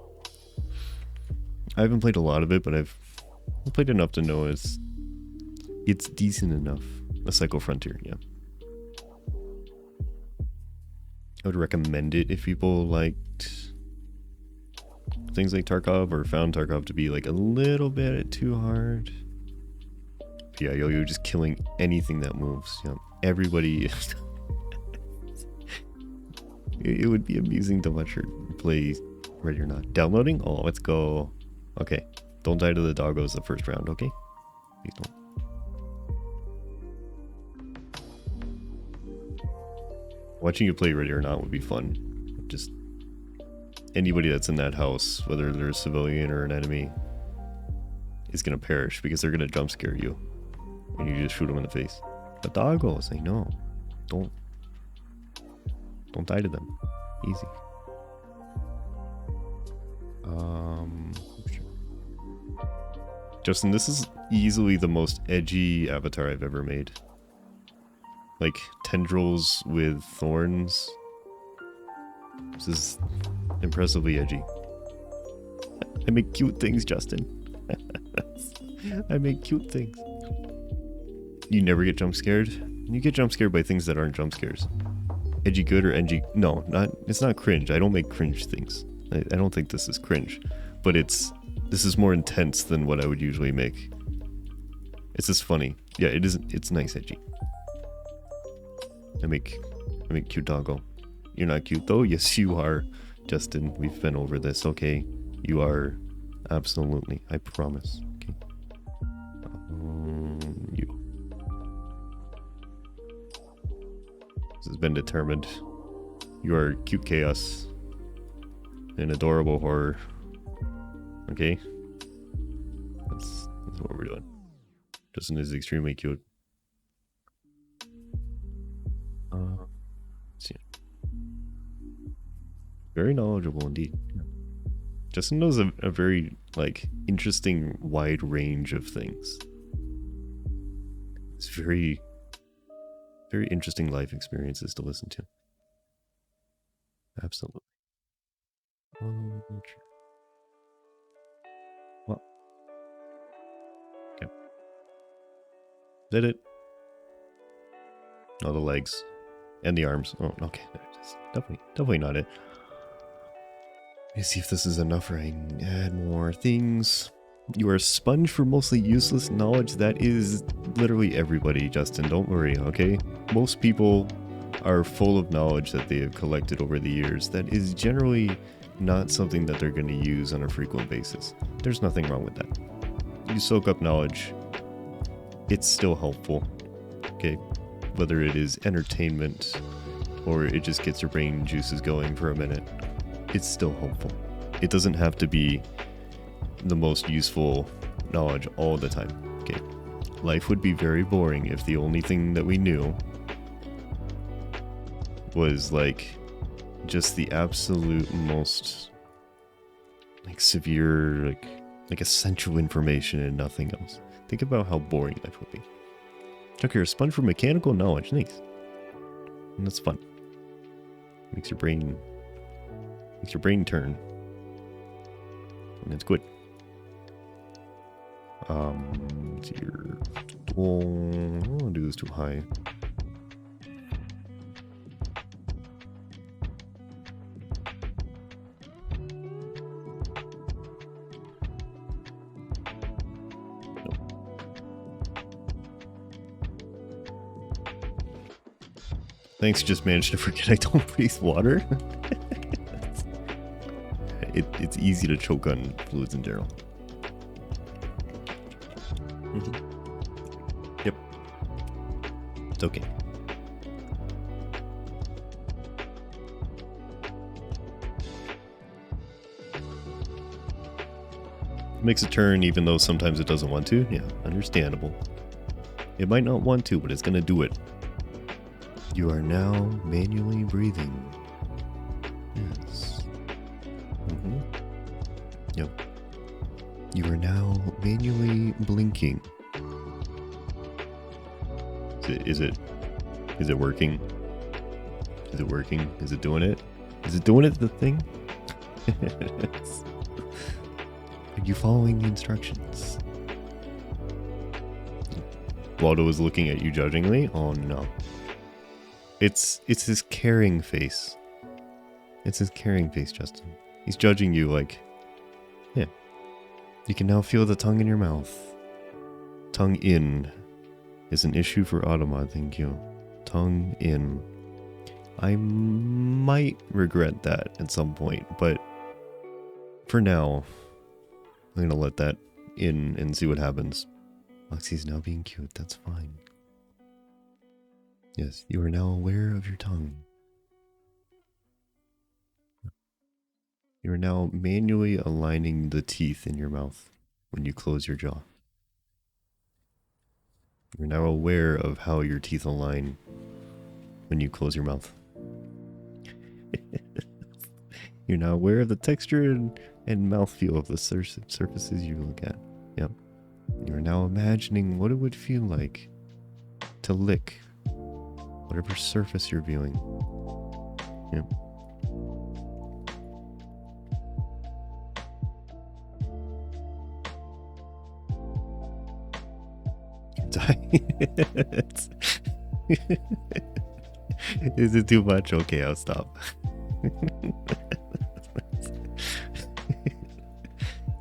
I haven't played a lot of it, but I've played enough to know it's decent enough. The Cycle Frontier, yeah. I would recommend it if people liked things like Tarkov or found Tarkov to be like a little bit too hard. Yeah, Yo-Yo just killing anything that moves. Yeah, everybody. It would be amusing to watch her play Ready or Not. Downloading? Oh, let's go. Okay, don't die to the doggos the first round, okay? Please don't. Watching you play Ready or Not would be fun. Just anybody that's in that house, whether they're a civilian or an enemy, is gonna perish because they're gonna jump scare you. And you just shoot them in the face. The doggos, I know. Don't die to them. Easy. Justin, this is easily the most edgy avatar I've ever made. Like tendrils with thorns. This is impressively edgy. I make cute things, Justin. I make cute things. You never get jump scared? You get jump scared by things that aren't jump scares. Edgy good or edgy? No, it's not cringe. I don't make cringe things. I don't think this is cringe. But this is more intense than what I would usually make. It's just funny. Yeah, it is. It's nice edgy. I make cute doggo. You're not cute though? Yes, you are, Justin. We've been over this. Okay, you are. Absolutely. I promise. Okay. You. This has been determined. You are cute chaos. An adorable horror. Okay? That's what we're doing. Justin is extremely cute. Let's see. Very knowledgeable indeed. Yeah. Justin knows a very like interesting wide range of things. It's very interesting life experiences to listen to. Absolutely. Well, okay. Is that it? Oh, the legs and the arms. Oh, okay. Definitely not it. Let me see if this is enough, or I can add more things. You are a sponge for mostly useless knowledge. That is literally everybody, Justin. Don't worry, okay? Most people are full of knowledge that they have collected over the years that is generally not something that they're going to use on a frequent basis. There's nothing wrong with that. You soak up knowledge. It's still helpful, okay? Whether it is entertainment or it just gets your brain juices going for a minute, it's still helpful. It doesn't have to be the most useful knowledge all the time, okay? Life would be very boring if the only thing that we knew was like just the absolute most like severe like essential information and nothing else. Think about how boring life would be. Chuck, you're a sponge for mechanical knowledge. Nice. And that's fun. Makes your brain turn. And it's good. Let's see here. Oh, I don't want to do this too high. Thanks, just managed to forget I don't breathe water. It's easy to choke on fluids in general. Yep. It's okay. It makes a turn even though sometimes it doesn't want to. Yeah, understandable. It might not want to, but it's gonna do it. You are now manually breathing. Yes. Yep. You are now manually blinking. Is it working? Is it working? Is it doing it? Is it doing it, the thing? Are you following the instructions? Waldo is looking at you judgingly. Oh no. It's his caring face. It's his caring face, Justin. He's judging you like, yeah. You can now feel the tongue in your mouth. Tongue in is an issue for Automod, thank you. Tongue in. I might regret that at some point, but for now, I'm gonna let that in and see what happens. Lexi's now being cute, that's fine. Yes, you are now aware of your tongue. You are now manually aligning the teeth in your mouth when you close your jaw. You're now aware of how your teeth align when you close your mouth. You're now aware of the texture and mouthfeel of the surfaces you look at. Yep. You are now imagining what it would feel like to lick whatever surface you're viewing. Yep. Is it too much? Okay, I'll stop.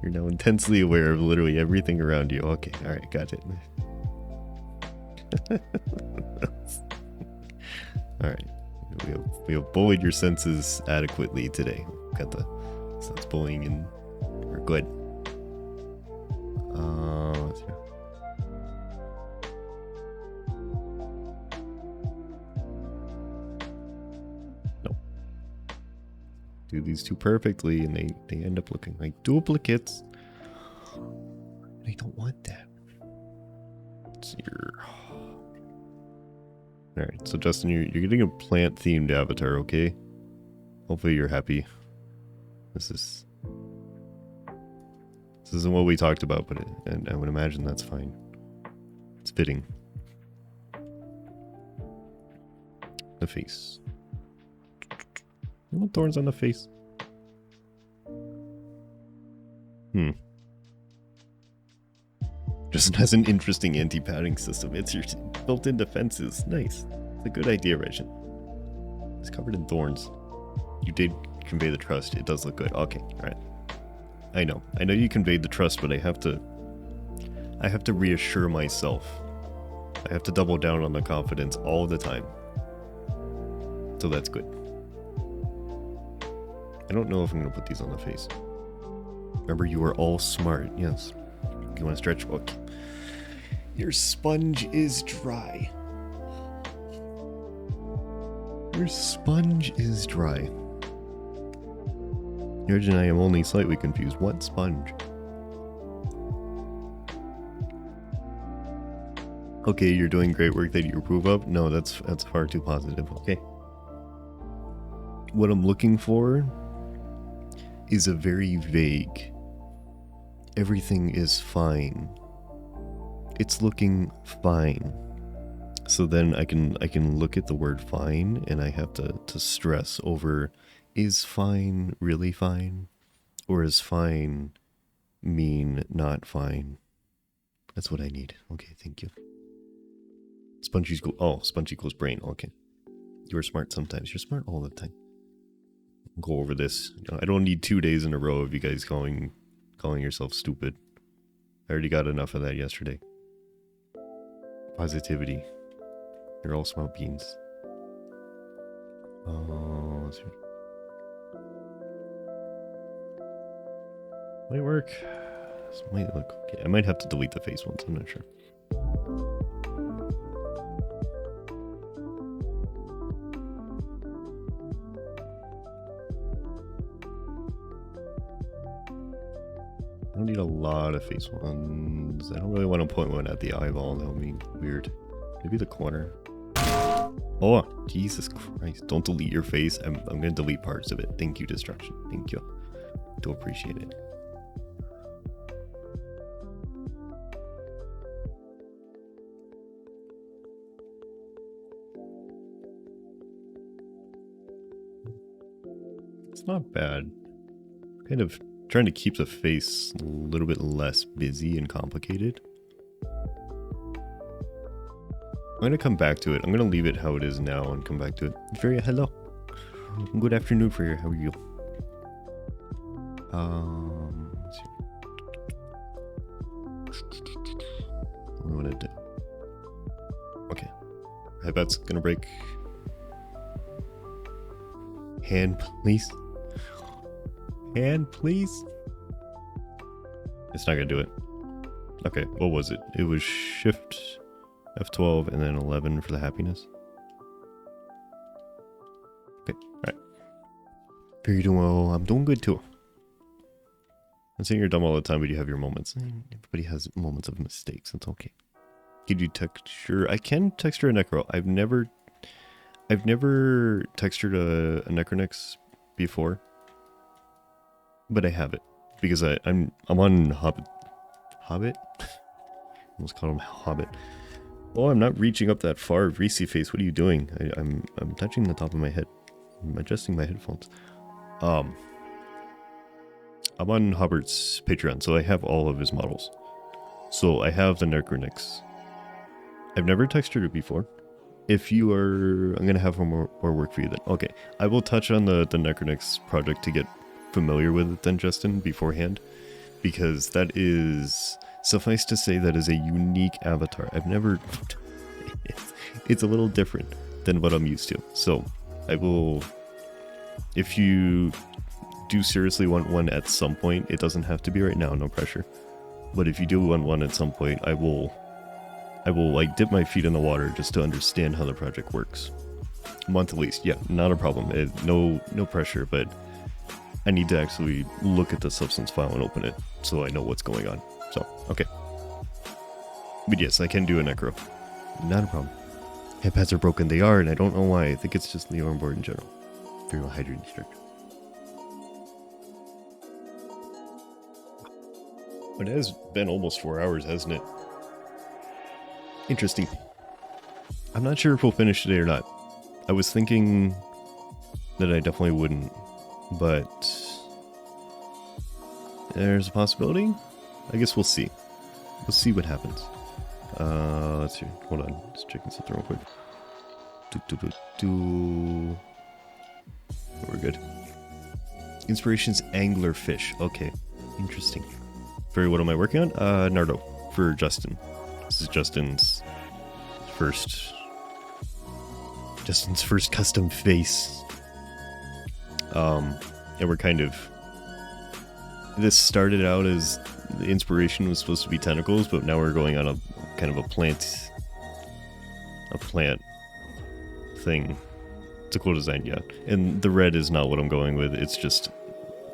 You're now intensely aware of literally everything around you. Okay, alright, got it. Alright. We have bullied your senses adequately today. Got the sense bullying and we're good. Let's see. Do these two perfectly and they end up looking like duplicates. I don't want that. It's your... Alright, so Justin, you're getting a plant-themed avatar, okay? Hopefully you're happy. This isn't what we talked about, but and I would imagine that's fine. It's fitting. The face. You want thorns on the face? Justin has an interesting anti-padding system. It's your built-in defenses. Nice. It's a good idea, Regent. It's covered in thorns. You did convey the trust. It does look good. Okay, alright. I know you conveyed the trust, but I have to reassure myself. I have to double down on the confidence all the time. So that's good. I don't know if I'm going to put these on the face. Remember, you are all smart. Yes. You want to stretch? Okay. Your sponge is dry. Your sponge is dry. George and I am only slightly confused. What sponge? Okay, you're doing great work that you approve of? No, that's far too positive. Okay. What I'm looking for is a very vague. Everything is fine. It's looking fine. So then I can look at the word fine and I have to stress over, is fine really fine? Or is fine mean not fine? That's what I need. Okay, thank you. Sponge equals brain. Okay. You're smart sometimes. You're smart all the time. Go over this. I don't need 2 days in a row of you guys calling yourself stupid. I already got enough of that yesterday. Positivity. You're all smart beans. Oh, let's see. Might work. This might look okay. I might have to delete the face ones. I'm not sure. I don't need a lot of face ones. I don't really want to put one at the eyeball. That would be weird. Maybe the corner. Oh, Jesus Christ. Don't delete your face. I'm going to delete parts of it. Thank you, Destruction. Thank you. Do appreciate it. It's not bad. Kind of trying to keep the face a little bit less busy and complicated. I'm going to come back to it. I'm going to leave it how it is now and come back to it. Very hello. Good afternoon for you. How are you? Let's see. What do I want to do? Okay. Headbat's going to break. Hand, please. Hand, please. It's not going to do it. Okay, what was it? It was shift F12 and then 11 for the happiness. Okay, alright. You're doing well. I'm doing good too. I'm saying you're dumb all the time, but you have your moments. Everybody has moments of mistakes. That's okay. Can you texture? I can texture a necro. I've never textured a Necronix before, but I have it because I'm on Hobbit. Hobbit? Almost called him Hobbit. Oh, I'm not reaching up that far. Greasy face, what are you doing? I'm touching the top of my head. I'm adjusting my headphones. I'm on Hubbard's Patreon, so I have all of his models. So I have the Necronix. I've never textured it before. If you are... I'm going to have more work for you then. Okay, I will touch on the Necronix project to get familiar with it then, Justin, beforehand. Because that is... Suffice to say, that is a unique avatar. I've never... it's a little different than what I'm used to. So, I will... If you do seriously want one at some point, it doesn't have to be right now, no pressure. But if you do want one at some point, I will like dip my feet in the water just to understand how the project works. A month at least, yeah, not a problem. No pressure, but I need to actually look at the substance file and open it so I know what's going on. So, okay. But yes, I can do a necro. Not a problem. Headpads are broken. They are, and I don't know why. I think it's just the onboard in general. Very well hydrated structure. But it has been almost 4 hours, hasn't it? Interesting. I'm not sure if we'll finish today or not. I was thinking that I definitely wouldn't, but there's a possibility. I guess we'll see. We'll see what happens. Let's see. Hold on. Just checking something real quick. We're good. Inspiration's anglerfish. Okay. Interesting. For what am I working on? Nardo. For Justin. This is Justin's first custom face. And we're kind of... This started out as the inspiration was supposed to be tentacles, but now we're going on a kind of a plant thing. It's a cool design, yeah. And the red is not what I'm going with. It's just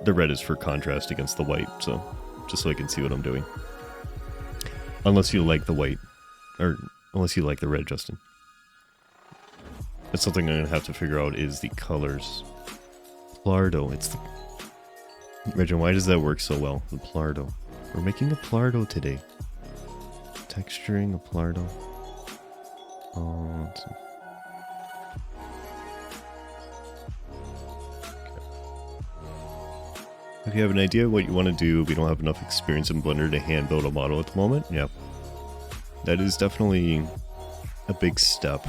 the red is for contrast against the white, so just so I can see what I'm doing. Unless you like the white, or unless you like the red, Justin. That's something I'm gonna have to figure out is the colors. Plardo, it's the... Regin, why does that work so well? The Plardo. We're making a Plardo today. Texturing a Plardo. Oh, let's see. If you have an idea of what you want to do, we don't have enough experience in Blender to hand build a model at the moment. Yeah. That is definitely a big step.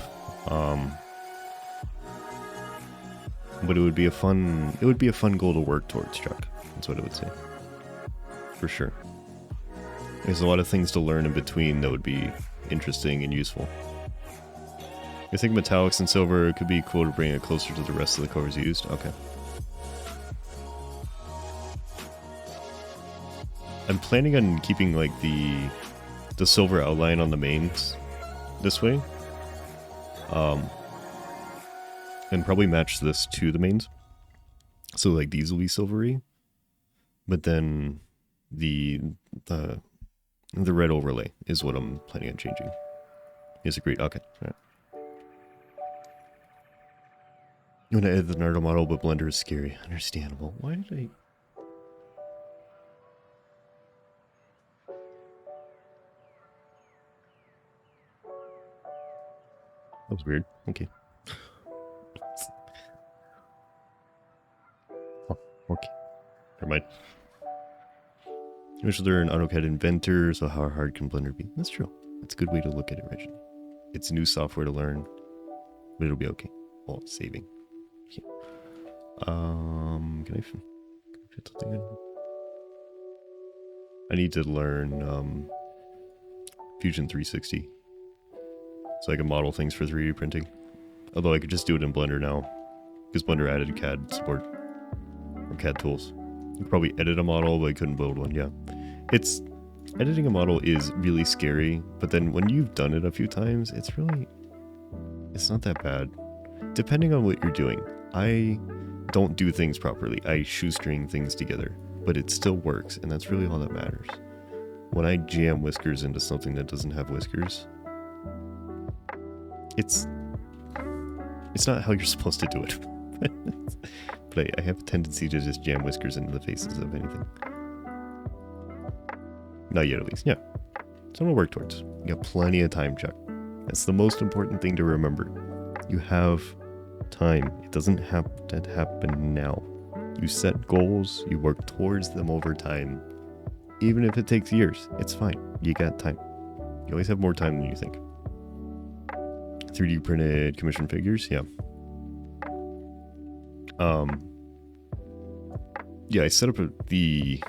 But it would be a fun goal to work towards, Chuck. That's what I would say. For sure. There's a lot of things to learn in between that would be interesting and useful. I think metallics and silver could be cool to bring it closer to the rest of the colors used. Okay. I'm planning on keeping like the silver outline on the mains this way. And probably match this to the mains. So like these will be silvery. But then the red overlay is what I'm planning on changing. Is agreed. Okay. All right. I'm gonna edit the Nardo model, but Blender is scary. Understandable. Why did I... That was weird. Okay. Oh, okay. Never mind. You should learn AutoCAD Inventor, so how hard can Blender be? That's true. That's a good way to look at it, Reggie. It's new software to learn, but it'll be okay. Well, it's saving. Okay. Can I fit something in? I need to learn Fusion 360. So I can model things for 3D printing. Although I could just do it in Blender now. Because Blender added CAD support. Or CAD tools. You could probably edit a model, but I couldn't build one, yeah. Editing a model is really scary, but then when you've done it a few times, it's not that bad. Depending on what you're doing. I don't do things properly. I shoestring things together. But it still works, and that's really all that matters. When I jam whiskers into something that doesn't have whiskers... It's not how you're supposed to do it. But I have a tendency to just jam whiskers into the faces of anything. Not yet, at least. Yeah. So I'm going to work towards. You got plenty of time, Chuck. That's the most important thing to remember. You have time. It doesn't have to happen now. You set goals. You work towards them over time. Even if it takes years, it's fine. You got time. You always have more time than you think. 3D printed commission figures, yeah. Yeah, I set up a 3D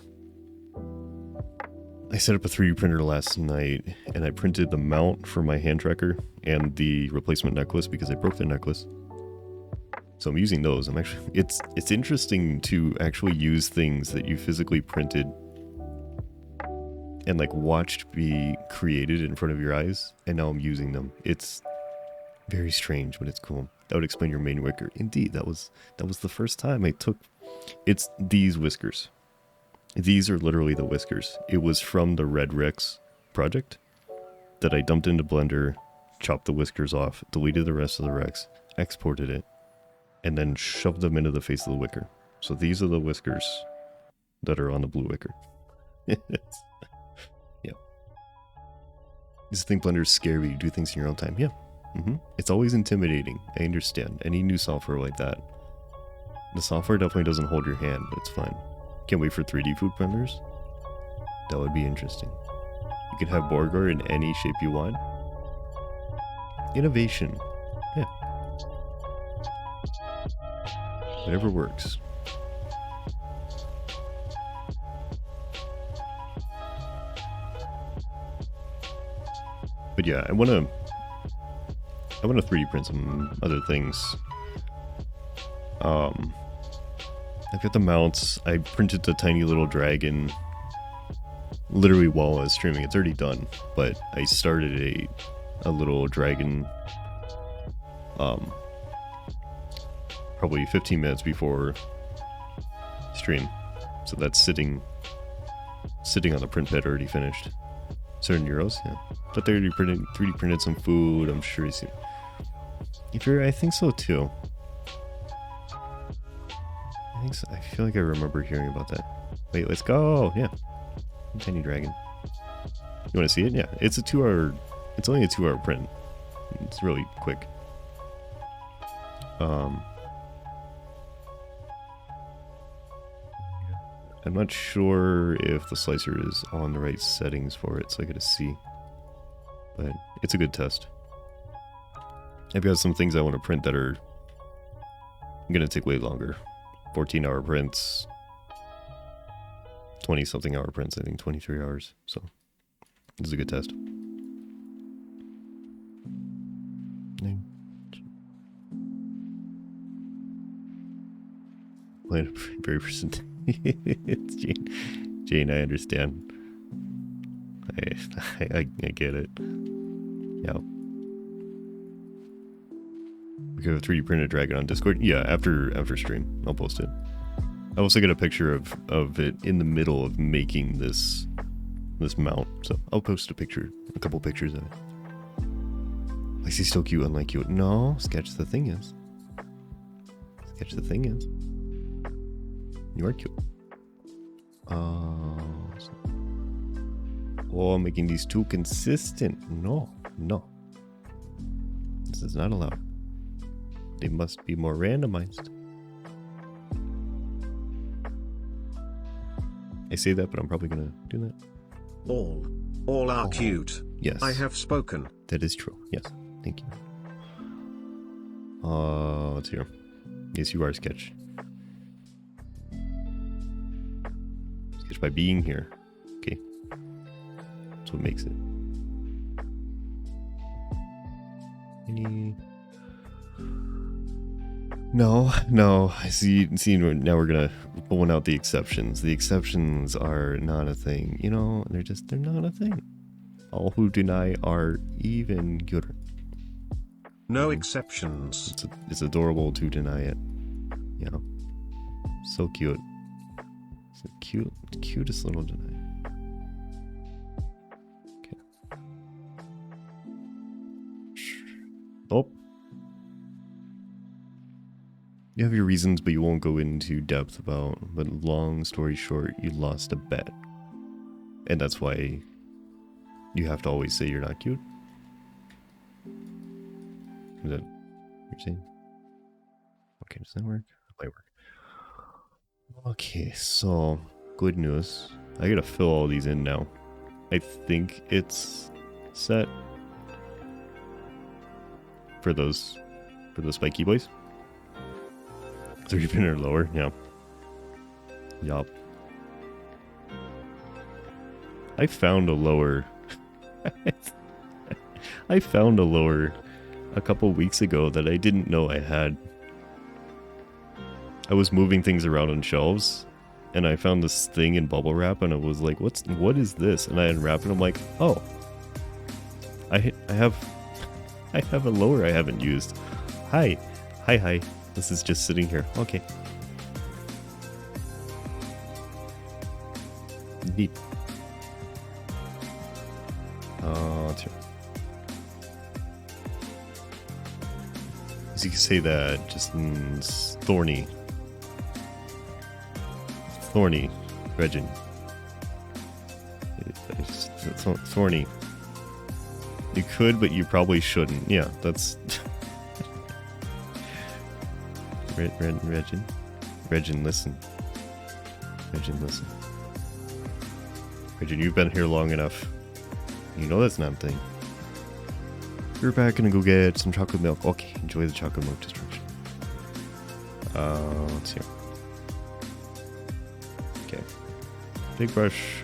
printer last night, and I printed the mount for my hand tracker and the replacement necklace because I broke the necklace. So I'm using those. It's interesting to actually use things that you physically printed and like watched be created in front of your eyes, and now I'm using them. It's very strange, but it's cool. That would explain your main wicker. Indeed, that was the first time I took... It's these whiskers. These are literally the whiskers. It was from the Red Rex project that I dumped into Blender, chopped the whiskers off, deleted the rest of the Rex, exported it, and then shoved them into the face of the wicker. So these are the whiskers that are on the blue wicker. Yeah. You just think Blender's scary, you do things in your own time. Yeah. It's always intimidating. I understand. Any new software like that. The software definitely doesn't hold your hand, but it's fine. Can't wait for 3D food renders. That would be interesting. You can have Borgar in any shape you want. Innovation. Yeah. Whatever works. But yeah, I wanna 3D print some other things. I've got the mounts. I printed the tiny little dragon literally while I was streaming. It's already done, but I started a little dragon probably 15 minutes before stream. So that's sitting on the print bed already finished. €7, yeah. But they already 3D printed some food. I'm sure you see. I think so too. I think so. I feel like I remember hearing about that. Wait, let's go. Yeah, tiny dragon. You want to see it? Yeah, it's a 2-hour. It's only a 2-hour print. It's really quick. I'm not sure if the slicer is on the right settings for it, so I gotta see. But it's a good test. I've got some things I want to print that are gonna take way longer. 14-hour prints. 20-something hour prints, I think 23 hours. So this is a good test. Very percent. It's Jane. Jane, I understand. I get it. Yeah. We could have a 3D printed dragon on Discord. Yeah, after stream, I'll post it. I also get a picture of it in the middle of making this mount, so I'll post a couple pictures of it. Lexy's still cute, unlike you. No, Sketch the thing is. Sketch the thing is. You are cute. Oh, I'm making these too consistent. No. This is not allowed. They must be more randomized. I say that, but I'm probably gonna do that. All are cute. Yes. I have spoken. That is true. Yes. Thank you. Let's hear. Yes, you are Sketch. Sketch by being here. Okay. That's what makes it. Any... No. I see. Now we're gonna pull out the exceptions. The exceptions are not a thing. You know, they're not a thing. All who deny are even gooder. No exceptions. It's adorable to deny it. You know, so cute. It's the cutest little deny. Okay. Oh. You have your reasons, but you won't go into depth about. But long story short, you lost a bet. And that's why you have to always say you're not cute. Is that what you're saying? Okay, does that work? That might work. Okay, so good news. I gotta fill all these in now. I think it's set for those spiky boys. 3D printer lower, yeah. Yup. I found a lower. I found a lower a couple weeks ago that I didn't know I had. I was moving things around on shelves, and I found this thing in bubble wrap, and I was like, what is this? And I unwrapped it, I'm like, oh. I have a lower I haven't used. Hi. This is just sitting here. Okay. Neat. Tja. As you can say that just means thorny. Thorny, Regin. It's thorny. You could, but you probably shouldn't. Yeah, that's... Regin, listen. Regin, listen. Regin, you've been here long enough. You know that's not a thing. We're back gonna go get some chocolate milk. Okay, enjoy the chocolate milk destruction. Let's see. Okay. Big brush.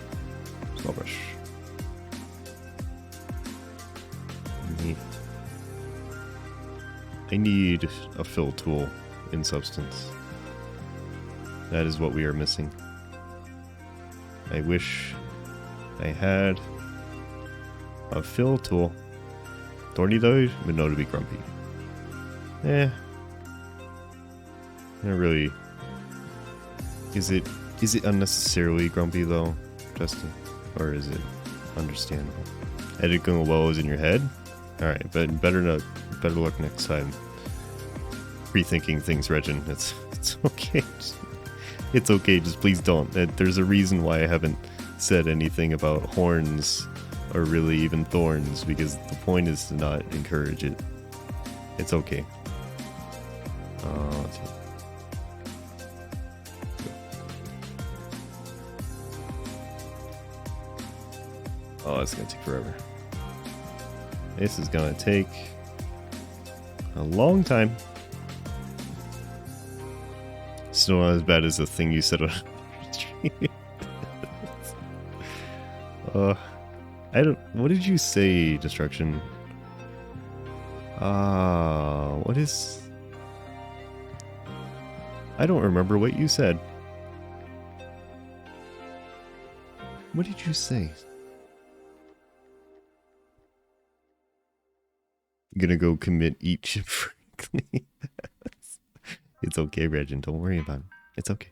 Small brush. I need a fill tool in Substance. That is what we are missing. I wish I had a fill tool. Thorny though, but no to be grumpy. Not really. Is it unnecessarily grumpy though, Justin? Or is it understandable? Editing well is in your head? Alright, but better luck next time. Rethinking things, Regin. It's okay. It's okay, just please don't. There's a reason why I haven't said anything about horns or really even thorns, because the point is to not encourage it. It's okay. Let's see. Oh, it's gonna take forever. This is gonna take a long time. Still not as bad as the thing you said on stream. What did you say, Destruction? What is... I don't remember what you said. What did you say? I'm gonna go commit each frankly. It's okay, Regin. Don't worry about it. It's okay.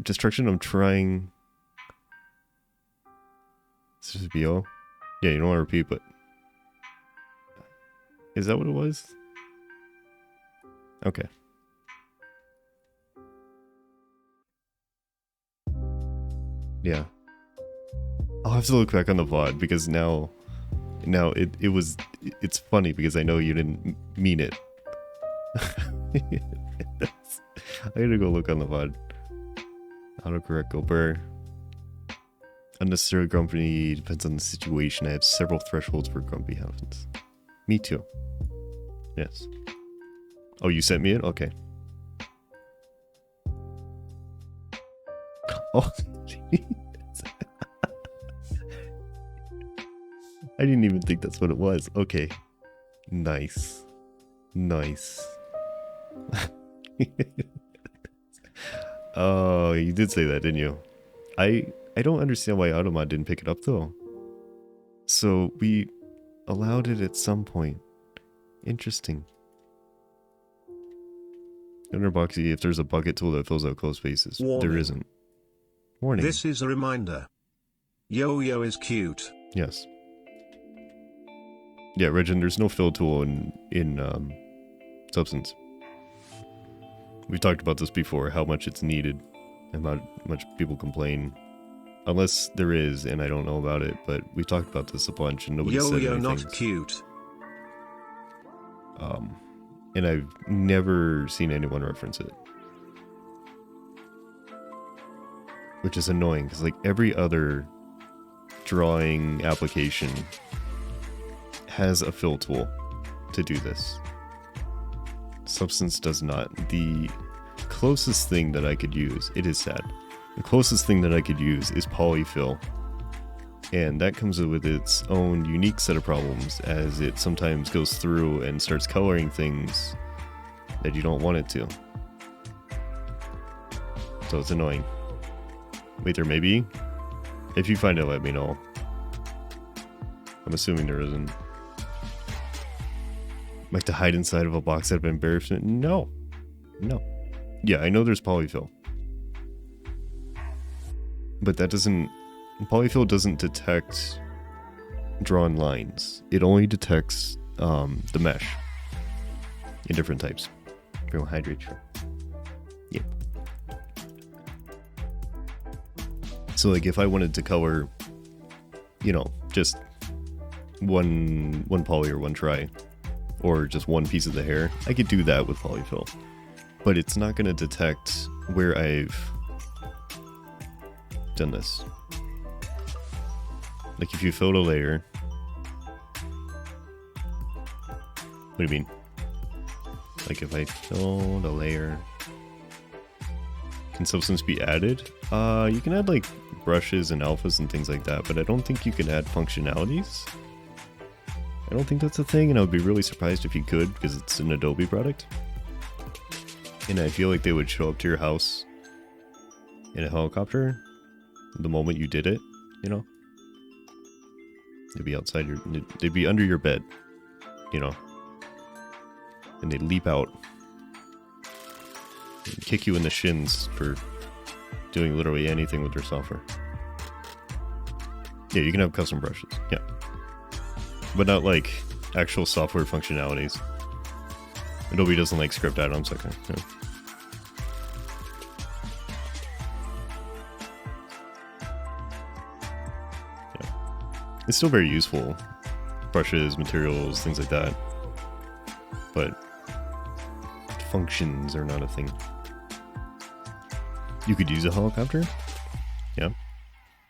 Destruction, I'm trying... This is BO? Yeah, you don't want to repeat, but... Is that what it was? Okay. Yeah. I'll have to look back on the VOD, because now it's funny, because I know you didn't mean it. I gotta go look on the VOD. Autocorrect go burr. Unnecessary grumpy depends on the situation. I have several thresholds for grumpy happens. Me too. Yes. Oh, you sent me it? Okay. Oh, I didn't even think that's what it was. Okay. Nice. Nice. Oh, you did say that, didn't you? I don't understand why Automod didn't pick it up though. So we allowed it at some point. Interesting. Under Boxy, if there's a bucket tool that fills out closed spaces, there isn't. Warning. This is a reminder. Yo-yo is cute. Yes. Yeah, Regin, there's no fill tool in Substance. We've talked about this before, how much it's needed and how much people complain. Unless there is, and I don't know about it, but we've talked about this a bunch and nobody said anything. Yo-yo not cute. And I've never seen anyone reference it. Which is annoying, because like every other drawing application has a fill tool to do this. Substance does not. The closest thing that I could use, it is sad, the closest thing that I could use is polyfill. And that comes with its own unique set of problems, as it sometimes goes through and starts coloring things that you don't want it to. So it's annoying. Wait, there may be? If you find it, let me know. I'm assuming there isn't. Like to hide inside of a box out of embarrassment? No. No. Yeah, I know there's polyfill. But that doesn't... Polyfill doesn't detect drawn lines. It only detects the mesh in different types. Hydrate, sure. Yeah. So like if I wanted to color, you know, just one poly or one tri, or just one piece of the hair, I could do that with polyfill. But it's not going to detect where I've done this. Like if you filled a layer. What do you mean? Like if I filled a layer, can substance be added? You can add like brushes and alphas and things like that, but I don't think you can add functionalities. I don't think that's a thing, and I would be really surprised if you could, because it's an Adobe product. And I feel like they would show up to your house in a helicopter the moment you did it, you know? They'd be outside your... They'd be under your bed, you know? And they'd leap out and kick you in the shins for doing literally anything with their software. Yeah, you can have custom brushes, yeah. But not like actual software functionalities. Adobe doesn't like script items, okay. Yeah. It's still very useful. Brushes, materials, things like that. But functions are not a thing. You could use a helicopter? Yeah.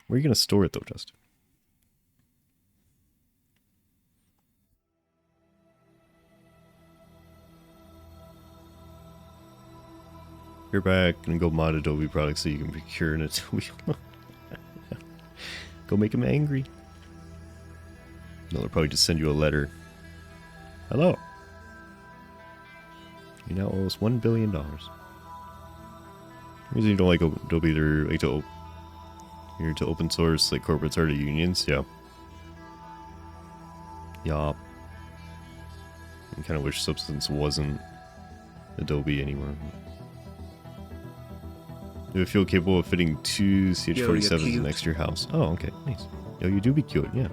Where are you going to store it though, Justin? You're back and go mod Adobe products so you can procure an Adobe. Go make them angry. No, they'll probably just send you a letter. Hello. You now owe us $1 billion. The reason you don't like Adobe, they're like you're to open source, like corporates are to unions, yeah. Yup. I kind of wish Substance wasn't Adobe anymore. Do I feel capable of fitting 2 CH-47s next to your house? Oh, okay, nice. Yo, you do be cute, yeah.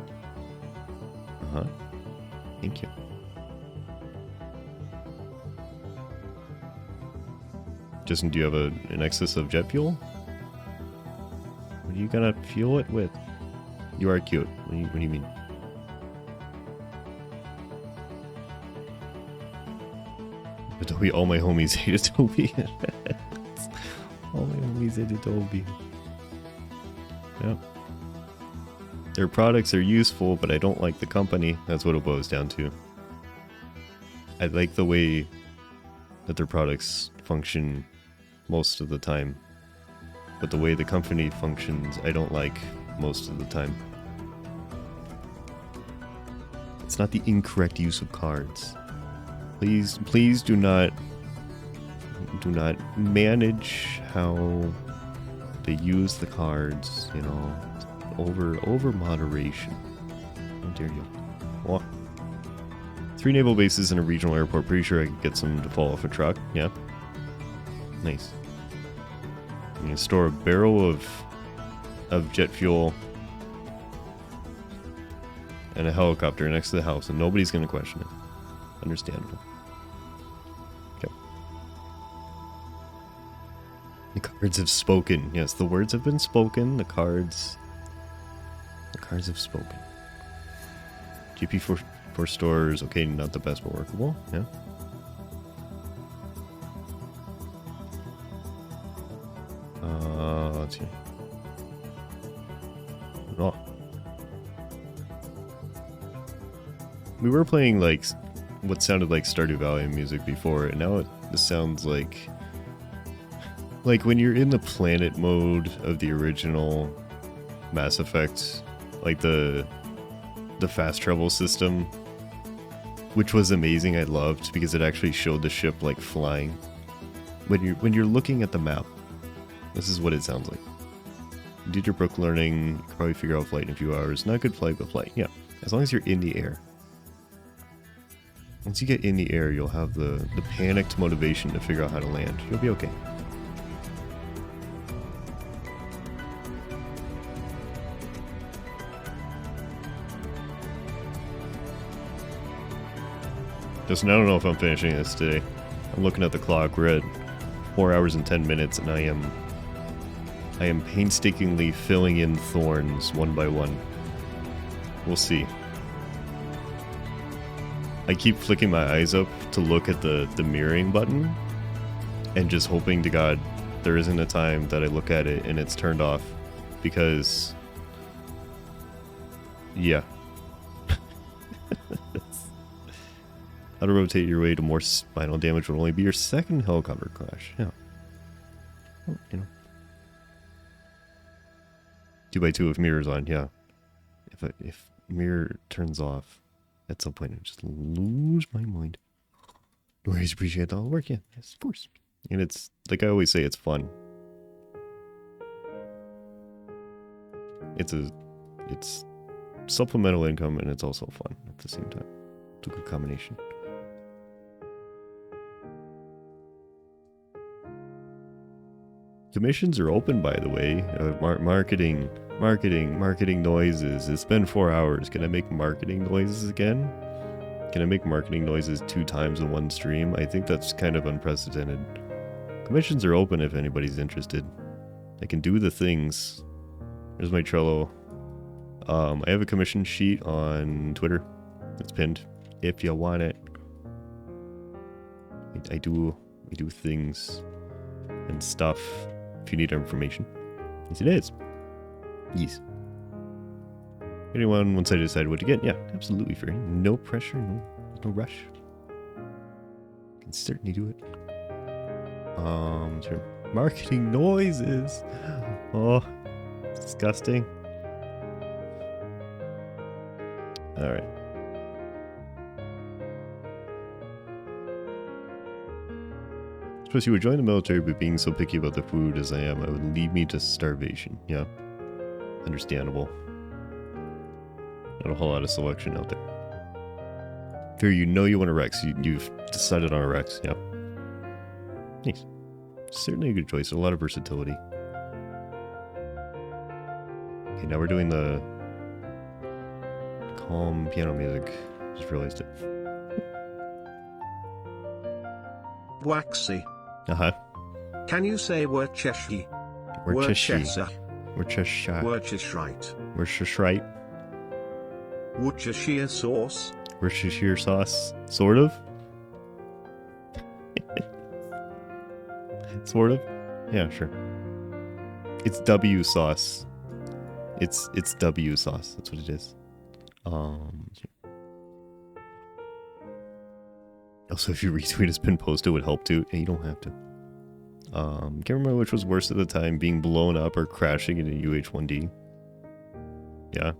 Uh-huh. Thank you. Justin, do you have an excess of jet fuel? What are you gonna fuel it with? You are cute. What do you mean? Adobe, all my homies hate Adobe. All my homies hate Adobe. Yep. Their products are useful, but I don't like the company. That's what it boils down to. I like the way that their products function most of the time. But the way the company functions, I don't like most of the time. It's not the incorrect use of cards. Please do not manage how they use the cards, you know, over moderation. How dare you? Well, 3 naval bases and a regional airport. Pretty sure I could get some to fall off a truck. Yeah. Nice. I'm gonna store a barrel of jet fuel and a helicopter next to the house, and nobody's gonna question it. Understandable. Okay. The cards have spoken. Yes, the words have been spoken. The cards have spoken. GP for stores. Okay, not the best, but workable. Yeah. Let's see. Oh. We were playing like what sounded like Stardew Valley music before, and now this sounds like when you're in the planet mode of the original Mass Effect, like the fast travel system, which was amazing. I loved because it actually showed the ship like flying. When you're looking at the map, this is what it sounds like. You did your Brook learning, you could probably figure out flight in a few hours. Not good flight, but flight. Yeah, as long as you're in the air. Once you get in the air, you'll have the panicked motivation to figure out how to land. You'll be okay. Listen, I don't know if I'm finishing this today. I'm looking at the clock. We're at 4 hours and 10 minutes, and I am painstakingly filling in thorns one by one. We'll see. I keep flicking my eyes up to look at the mirroring button, and just hoping to God there isn't a time that I look at it and it's turned off, because yeah. How to rotate your way to more spinal damage would only be your second helicopter crash. Yeah. Well, you know. 2x2 if mirror's on, yeah. If mirror turns off at some point, I just lose my mind. Do I always appreciate all the work? Yeah, yes, of course. And it's, like I always say, it's fun. It's supplemental income, and it's also fun at the same time. It's a good combination. Commissions are open, by the way. Marketing noises. It's been 4 hours. Can I make marketing noises again? Can I make marketing noises 2 times in one stream? I think that's kind of unprecedented. Commissions are open if anybody's interested. I can do the things. There's my Trello. I have a commission sheet on Twitter. It's pinned. If you want it. I do things and stuff. If you need information. Yes, it is. Yes. Anyone, once I decide what to get, yeah, absolutely free. No pressure, no rush. Can certainly do it. Sure. Marketing noises. Oh, it's disgusting. All right. Suppose you would join the military, but being so picky about the food as I am, it would lead me to starvation. Yeah. Understandable. Not a whole lot of selection out there. Fear, you know you want a Rex. You've decided on a Rex. Yeah. Nice. Certainly a good choice. A lot of versatility. Okay, now we're doing the calm piano music. Just realized it. Waxy. Uh-huh. Can you say Worcestershire? Worcestershire. Worcestershire. Worcestershire. Worcestershire sauce. Worcestershire sauce. Sort of. Sort of. Yeah, sure. It's W sauce. It's W sauce. That's what it is. Also, if you retweet a pin post, it would help too. And you don't have to. Can't remember which was worse at the time, being blown up or crashing in a UH-1D. Yeah.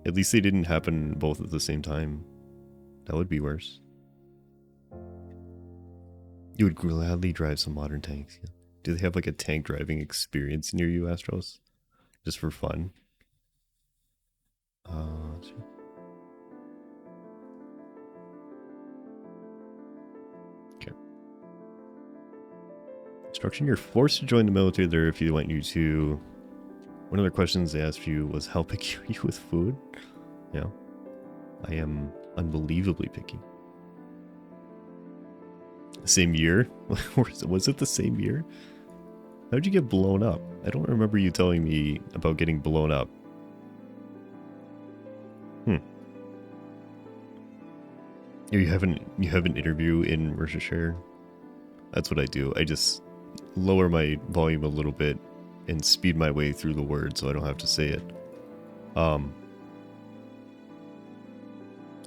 At least they didn't happen both at the same time. That would be worse. You would gladly drive some modern tanks. Yeah. Do they have like a tank driving experience near you, Astros? Just for fun? Sure. Okay. Instruction, you're forced to join the military there if you want you to. One of the questions they asked you was how picky are you with food? Yeah. I am unbelievably picky. Same year? Was it the same year? How'd you get blown up? I don't remember you telling me about getting blown up. You have an interview in Worcestershire? That's what I do. I just lower my volume a little bit and speed my way through the word so I don't have to say it.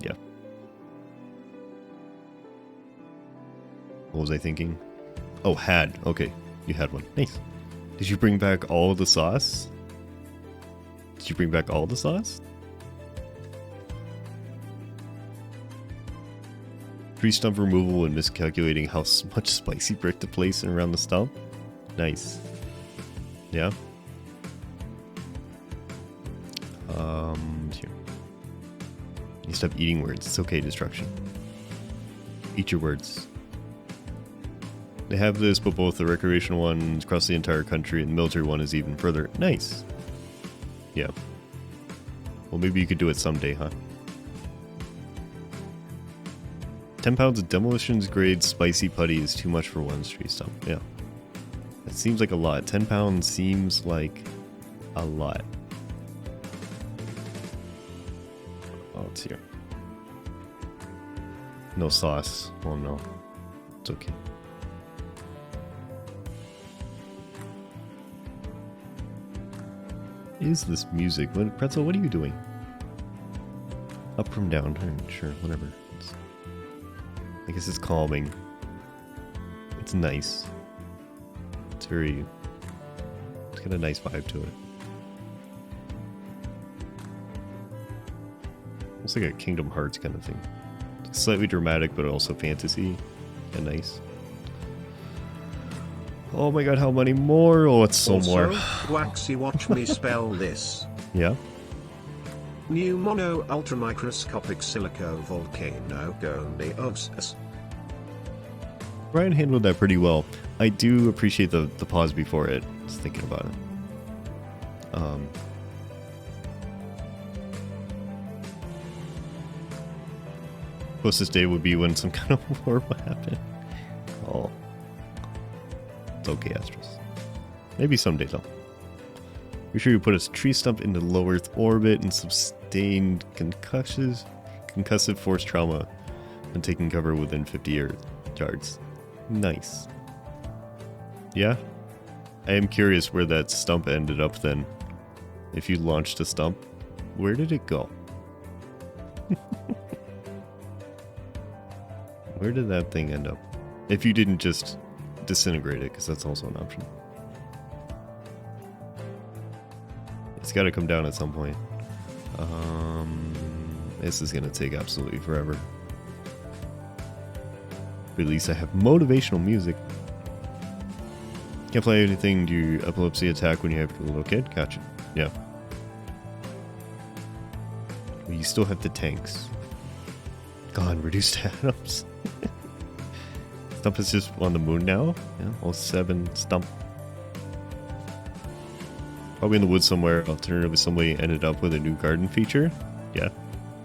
Yeah. What was I thinking? Oh, had. Okay. You had one. Nice. Did you bring back all of the sauce? Did you bring back all the sauce? Tree stump removal and miscalculating how much spicy brick to place in around the stump. Nice. Yeah. Here. You stop eating words. It's okay, destruction. Eat your words. They have this, but both the recreational ones across the entire country and the military one is even further. Nice. Yeah. Well, maybe you could do it someday, huh? 10 pounds of demolitions grade spicy putty is too much for one tree stump. Yeah. That seems like a lot. 10 pounds seems like a lot. Oh, it's here. No sauce. Oh no. It's okay. Is this music? Pretzel, what are you doing? Up from down. Sure, whatever. I guess it's calming. It's nice. It's got a nice vibe to it. It's like a Kingdom Hearts kind of thing. It's slightly dramatic, but also fantasy and nice. Oh my god, how many more? Oh, it's so also, more. Waxy, watch me spell this. Yeah? New mono ultramicroscopic silico volcano gonios. Ryan handled that pretty well. I do appreciate the pause before it. Just thinking about it. Closest day would be when some kind of war would happen. Oh. It's okay, Astros. Maybe someday, though. Be sure you put a tree stump into low Earth orbit and sustained concussive force trauma and taking cover within 50 yards. Nice. Yeah? I am curious where that stump ended up then. If you launched a stump, where did it go? Where did that thing end up? If you didn't just disintegrate it, because that's also an option. It's got to come down at some point. This is going to take absolutely forever. But at least I have motivational music. Can't play anything. Do you epilepsy attack when you have a little kid? Gotcha. Yeah. Well, you still have the tanks. Gone, reduced atoms. Stump is just on the moon now. Yeah, all 7 stump. Probably in the woods somewhere. Alternatively, somebody ended up with a new garden feature. Yeah.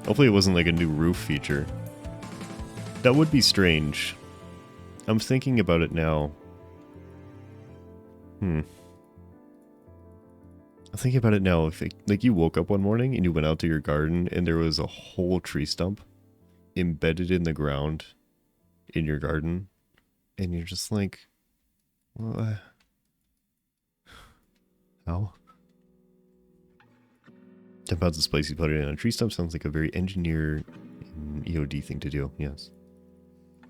Hopefully it wasn't like a new roof feature. That would be strange. I'm thinking about it now. I'm thinking about it now. If it, like you woke up one morning and you went out to your garden and there was a whole tree stump embedded in the ground in your garden, and you're just like, well, how? 10 pounds of spicy putty on a tree stump sounds like a very engineer EOD thing to do. Yes.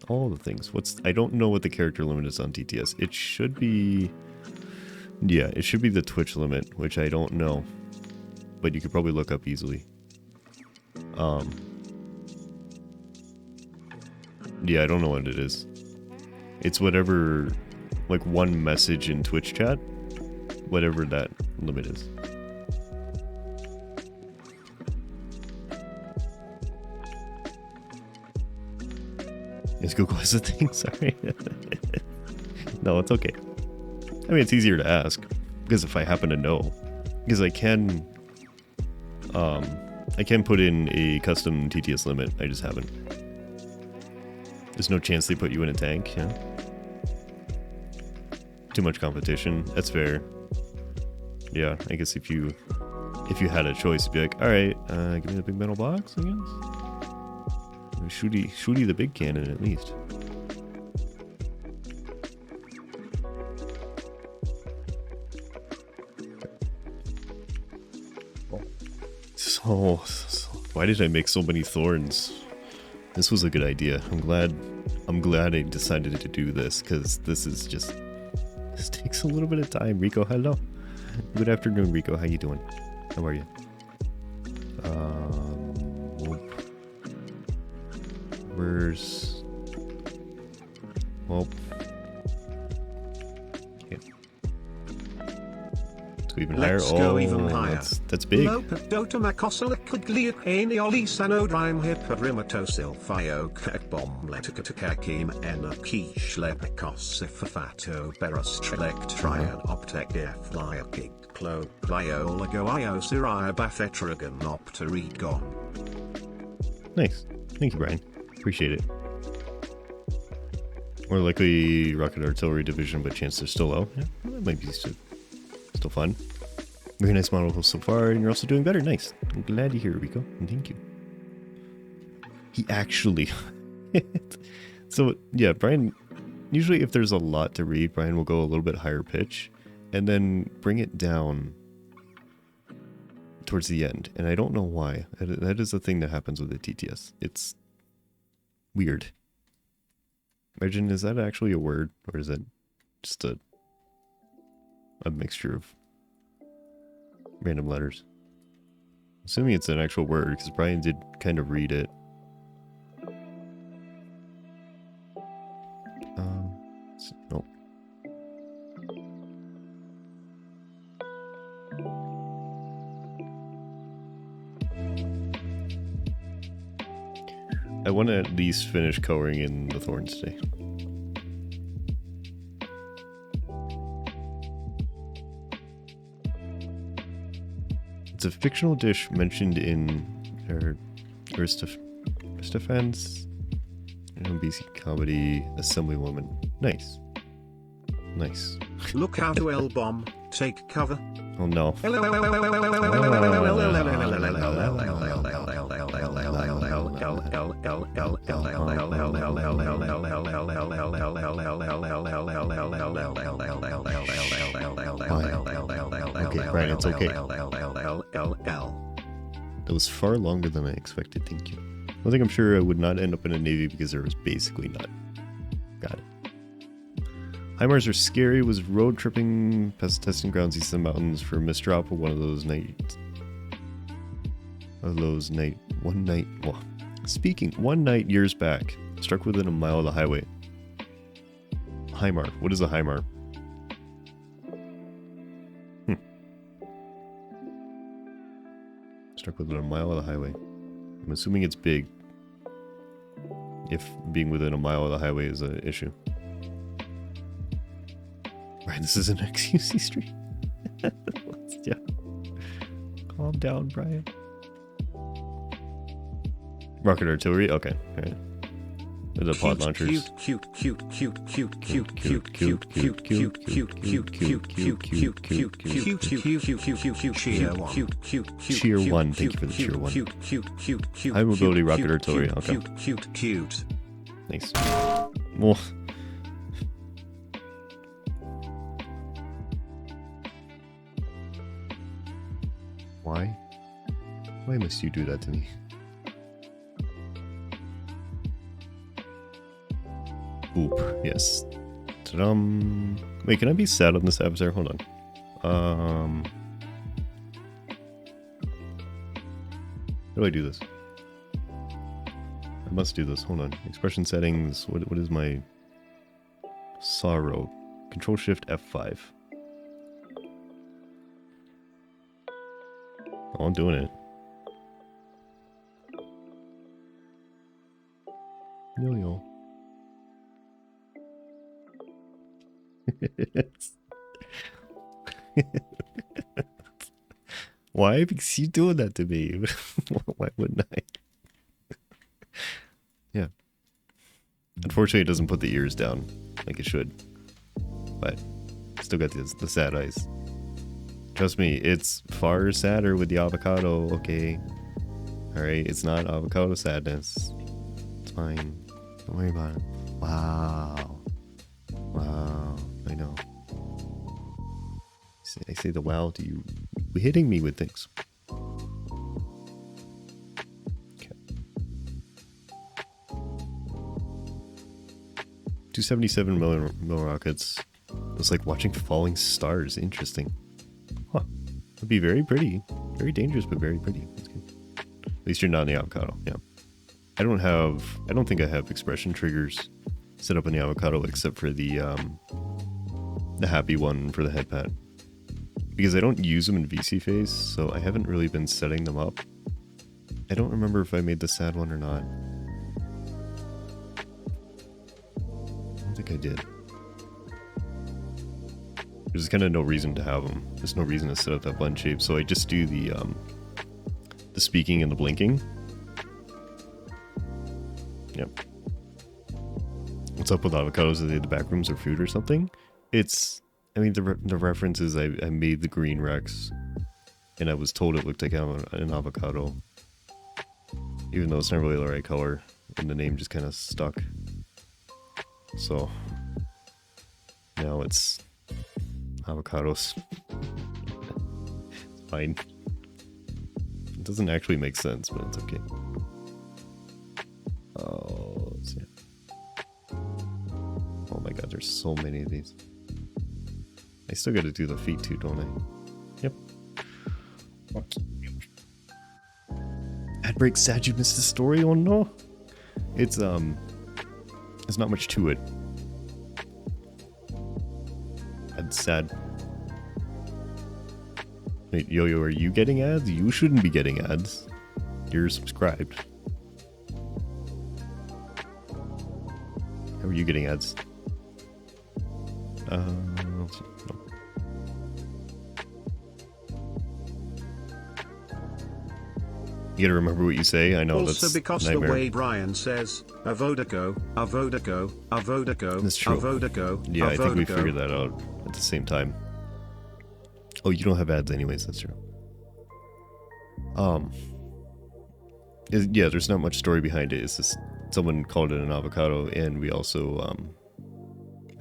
All the things. I don't know what the character limit is on TTS. It should be, yeah, it should be the Twitch limit, which I don't know, but you could probably look up easily. Yeah, I don't know what it is. It's whatever, like one message in Twitch chat, whatever that limit is. Is Google has a thing? Sorry. No, it's okay. I mean, it's easier to ask because if I happen to know, because I can put in a custom TTS limit. I just haven't. There's no chance they put you in a tank. Yeah. Too much competition. That's fair. Yeah, I guess if you had a choice, you'd be like, all right, give me the big metal box, I guess. Shooty the big cannon at least. So why did I make so many thorns? This was a good idea. I'm glad I decided to do this, because this takes a little bit of time. Rico, hello. Good afternoon, Rico. How you doing? How are you? Where's... Well... Okay. Let's go even higher. Let's go even higher. That's big. Nice. Thank you, Brian. Appreciate it. More likely rocket artillery division, but chance they're still low. Yeah, that might be still fun. Very nice model so far, and you're also doing better. Nice. I'm glad to hear it, Rico. And thank you. He actually... So, yeah, Brian... Usually if there's a lot to read, Brian will go a little bit higher pitch, and then bring it down towards the end. And I don't know why. That is the thing that happens with the TTS. It's weird. Imagine, is that actually a word? Or is it just a mixture of random letters? Assuming it's an actual word, because Brian did kind of read it. Nope. I want to at least finish coloring in the thorns today. It's a fictional dish mentioned in Aristophanes' BC comedy Assemblywoman. Nice. Nice. Look out to L-bomb, take cover. Oh no. Okay, Brian, it's okay. That was far longer than I expected, thank you. One thing I'm sure I would not end up in a Navy because there was basically none. Got it. HIMARS are scary. Was road tripping past testing grounds east of the mountains for a misdrop of one of those nights. One night years back, struck within a mile of the highway. HIMAR. What is a HIMAR? Struck within a mile of the highway. I'm assuming it's big. If being within a mile of the highway is an issue. Right, this is an XUC stream. Yeah. Calm down, Brian. Rocket artillery? Okay, alright. The pod launchers. Cheer 1, thank you for the cheer 1. High mobility rocket artillery, okay. Nice. Well. Why? Why must you do that to me? Oop, yes. Wait, can I be sad on this avatar? Hold on. How do I do this? I must do this. Hold on. Expression settings. What is my sorrow? Control Shift F5. Oh, I'm doing it. Yo. Why? Because you doing that to me. Why wouldn't I? Yeah. Unfortunately, it doesn't put the ears down like it should. But still got the sad eyes. Trust me, it's far sadder with the avocado, okay? Alright, it's not avocado sadness. It's fine. Don't worry about it. Wow. Wow. I know. I say the wow to you. Hitting me with things. Okay. 277 mil rockets. It's like watching falling stars. Interesting. Huh. It'd be very pretty. Very dangerous, but very pretty. That's good. At least you're not in the avocado. Yeah. I don't think I have expression triggers set up in the avocado except for the happy one for the head pad. Because I don't use them in VC phase, so I haven't really been setting them up. I don't remember if I made the sad one or not. I don't think I did. There's kind of no reason to have them. There's no reason to set up that button shape, so I just do the speaking and the blinking. Yep. what's up with avocados? Are they the back rooms or food or something? It's, I mean, the reference is I made the green Rex, and I was told it looked like an avocado, even though it's not really the right color, and the name just kind of stuck. So now it's avocados. It's fine. It doesn't actually make sense, but it's okay. Oh, let's see. Oh my god, there's so many of these. I still gotta do the feet too, don't I? Yep. Ad break, sad you missed the story? Oh no. It's not much to it. That's sad. Wait, Yo-Yo, are you getting ads? You shouldn't be getting ads. You're subscribed. How are you getting ads? Let's see. No. You gotta remember what you say. I know also that's because nightmare. The way Brian says, avodago, avodago, avodago, That's true. Avodago, Yeah, I think we avodago. figured that out at the same time. Oh, you don't have ads anyways, that's true. Yeah, there's not much story behind it. It's just someone called it an avocado, and we also,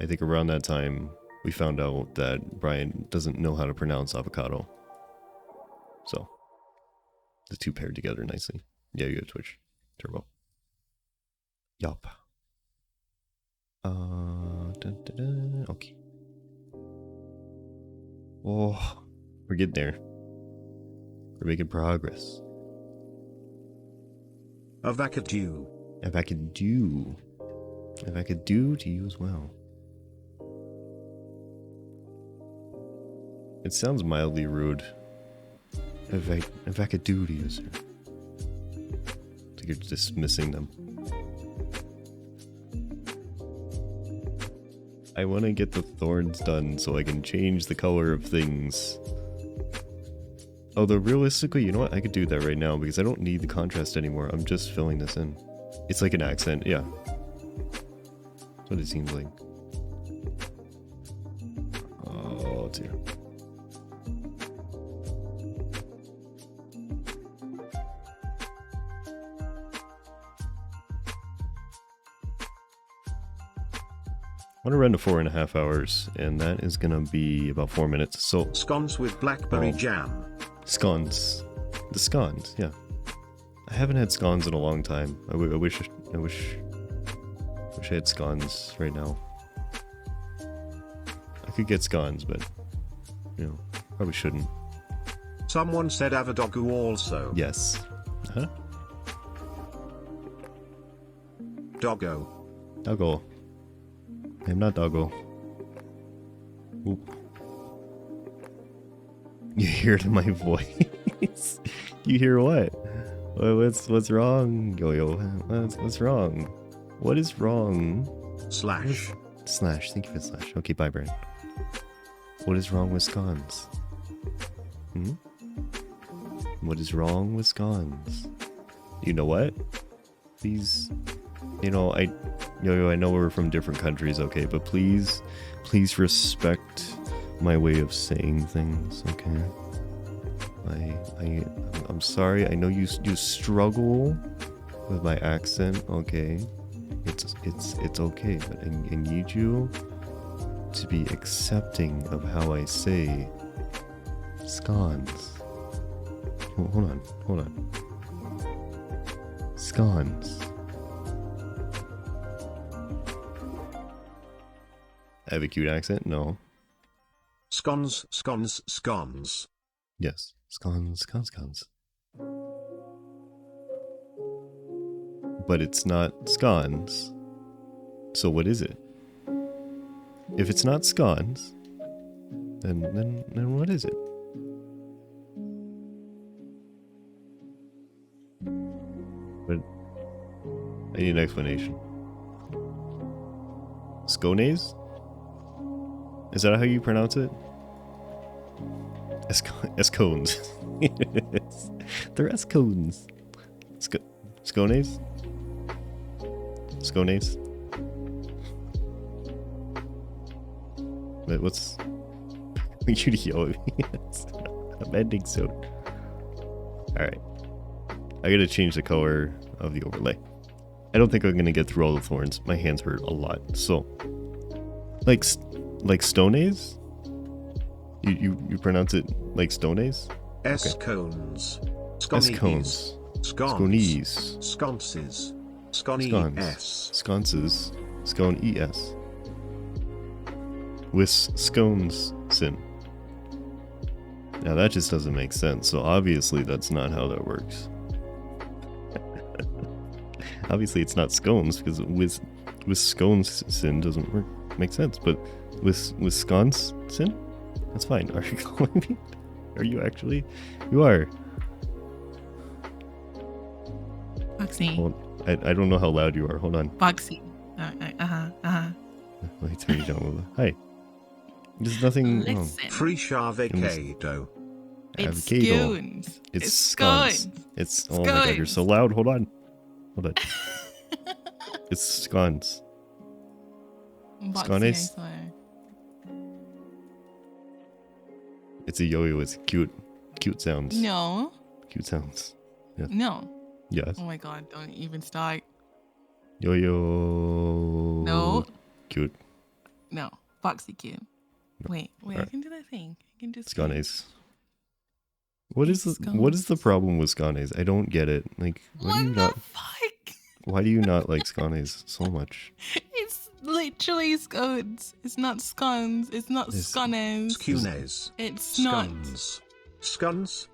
I think around that time, we found out that Brian doesn't know how to pronounce avocado. So, the two paired together nicely. Yeah, you have Twitch Turbo. Yup. Okay. Oh, we're getting there. We're making progress. Avocado. Avocado. Avocado to you as well. It sounds mildly rude. Avocado to you, sir. It's like you're dismissing them. I want to get the thorns done so I can change the color of things. Although realistically, you know what? I could do that right now because I don't need the contrast anymore. I'm just filling this in. It's like an accent, yeah. That's what it seems like. Oh dear. I want to run to 4.5 hours, and that is gonna be about 4 minutes. So Scones with blackberry jam. scones, the scones, yeah. I haven't had scones in a long time. I wish I had scones right now. I could get scones, but you know, probably shouldn't. Someone said avodago also. Yes. Huh? Doggo. Doggo. I'm not doggo. Oop. You hear it in my voice. You hear what? What's wrong, Yo-Yo? What's wrong? What is wrong? Slash. Slash. Thank you for slash. Okay, bye, Brent. What is wrong with scones? Hmm? What is wrong with scones? You know what? Please, you know, Yo-Yo, I know we're from different countries, okay, but please respect my way of saying things, okay? I'm sorry. I know you struggle with my accent, okay? It's okay, but I need you to be accepting of how I say scones. Hold on. Scones. I have a cute accent? No. Scones, scones, scones. Yes. Scones. But it's not scones. So what is it? If it's not scones, then what is it? But I need an explanation. Scones? Is that how you pronounce it? Escones. They're escones. Scones? Scones? But what's... Yo, I'm ending soon. Alright. I gotta change the color of the overlay. I don't think I'm gonna get through all the thorns. My hands hurt a lot. So, like Stoneaze? You pronounce it like Stoneaze? S-cones. S-cones. Sconces. Sconces. Scone-es. Sconces. Scone-es. With scones sin. Now that just doesn't make sense. So obviously that's not how that works. Obviously it's not scones because with scones sin doesn't make sense. But with scones sin, that's fine. Are you calling me? Are you actually? You are. Foxy. I don't know how loud you are. Hold on. Foxy. Wait till you don't. Hi. There's nothing. Listen. Free avocado. It's Avocado. scones. It's scones. It's oh my god, you're so loud. Hold on. It's scones. Scones. It's a yo-yo. It's cute. Cute sounds. No. Cute sounds. Yeah. No. Yes. Oh my god, don't even start. Yo-yo. No. Cute. No. Foxy cute. No. Wait, All I right. can do that thing. I can just Scones. What is the problem with scones? I don't get it. Like, why do you not? Fuck? Why do you not like scones so much? It's literally scones. It's not scones. It's not scones. Scunes. It's not. Scones.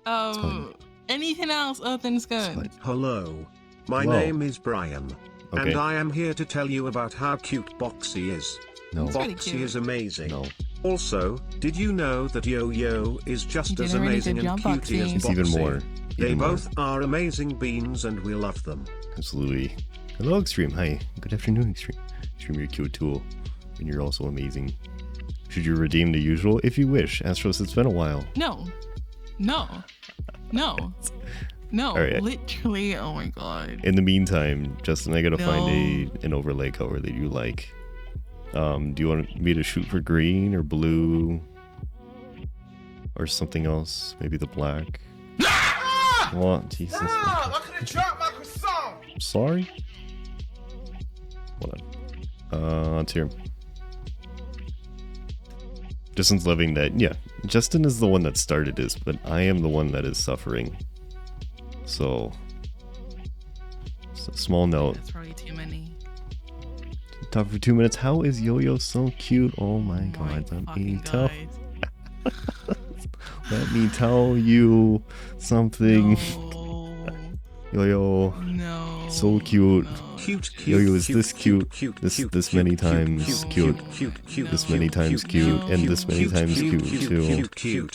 Anything else other than scones. Hello. My Hello. name is Brian. Okay. And I am here to tell you about how cute Boxy is. No. It's really Boxy cute. is amazing. No. Also, did you know that Yo-Yo is just You did as a really amazing good and job, cutie as Boxy. It's Boxy? even more. They Even more. both are amazing beans and we love them. Absolutely. Hello, Extreme. Hi. Good afternoon, Extreme. Extreme, you're cute too. And you're also amazing. Should you redeem the usual? If you wish. Astros, it's been a while. No. No. All right. Literally. Oh my god. In the meantime, Justin, I gotta No. find an overlay color that you like. Do you want me to shoot for green or blue? Or something else? Maybe the black? What? Jesus. I could have dropped my croissant. I'm sorry? Hold on. Let's hear him. Justin's loving that. Yeah, Justin is the one that started this, but I am the one that is suffering. So, small note. That's probably too many. Talk for 2 minutes. How is Yo-Yo so cute? Oh my god. Let me tell. Let me tell you something. No. Yo-Yo. No. So cute. No. Cute, cute, Yo-Yo is cute, this cute, this many times cute, this many times cute, and this many times cute too.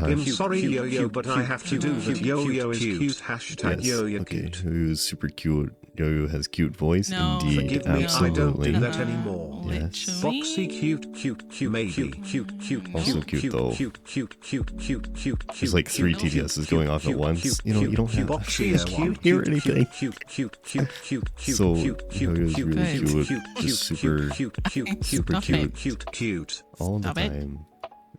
I'm sorry, Yo-Yo, but I have to do that. Yo-Yo is cute. Hashtag Yes, Yo-Yo okay. cute. Yo-Yo is super cute. Yo-Yo has cute voice, No. indeed, Forgive me, I don't absolutely. do that anymore. Yes. Literally. Boxy cute, maybe cute, Also cute, though. cute. There's like 3 TDSs going off at once. You know, you don't have Boxy is cute, hear anything. cute. So Yo-Yo's really cute, just super Stop it. cute. all the Stop it. time.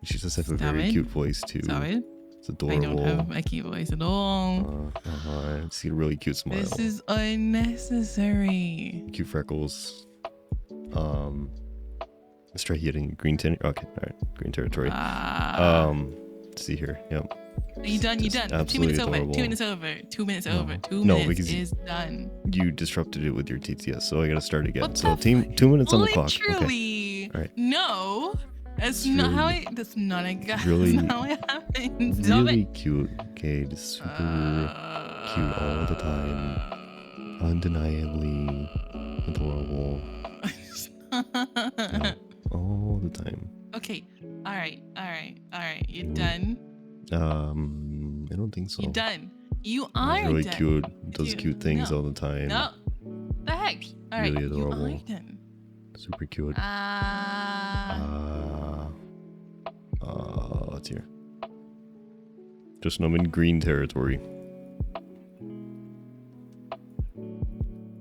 She just has a Stop very it. cute voice too. Stop it. It's I don't adorable. have a cute voice at all. It's a really cute smile. This is unnecessary. Cute freckles. Let's try hitting green territory. Okay, all right, green territory. Let's see here. Yep. You done? You done? 2 minutes over. 2 minutes over. 2 minutes over. 2 No, minutes because is done. You disrupted it with your TTS, so I gotta start again. What So the team, 2 minutes on the clock. Okay. Literally. All right. No. That's It's not really- how it. That's not a guy. really- That's not how it happens. Stop Really it. cute. Okay, just super cute all the time. Undeniably adorable. Yeah, all the time. Okay. All right. You're done. I don't think so. You're done. You He's are really done. cute. Does You- cute things no. all the time. No. The heck. All right. Really You adorable. are done. Super cute. Let's hear. Just I'm in green territory.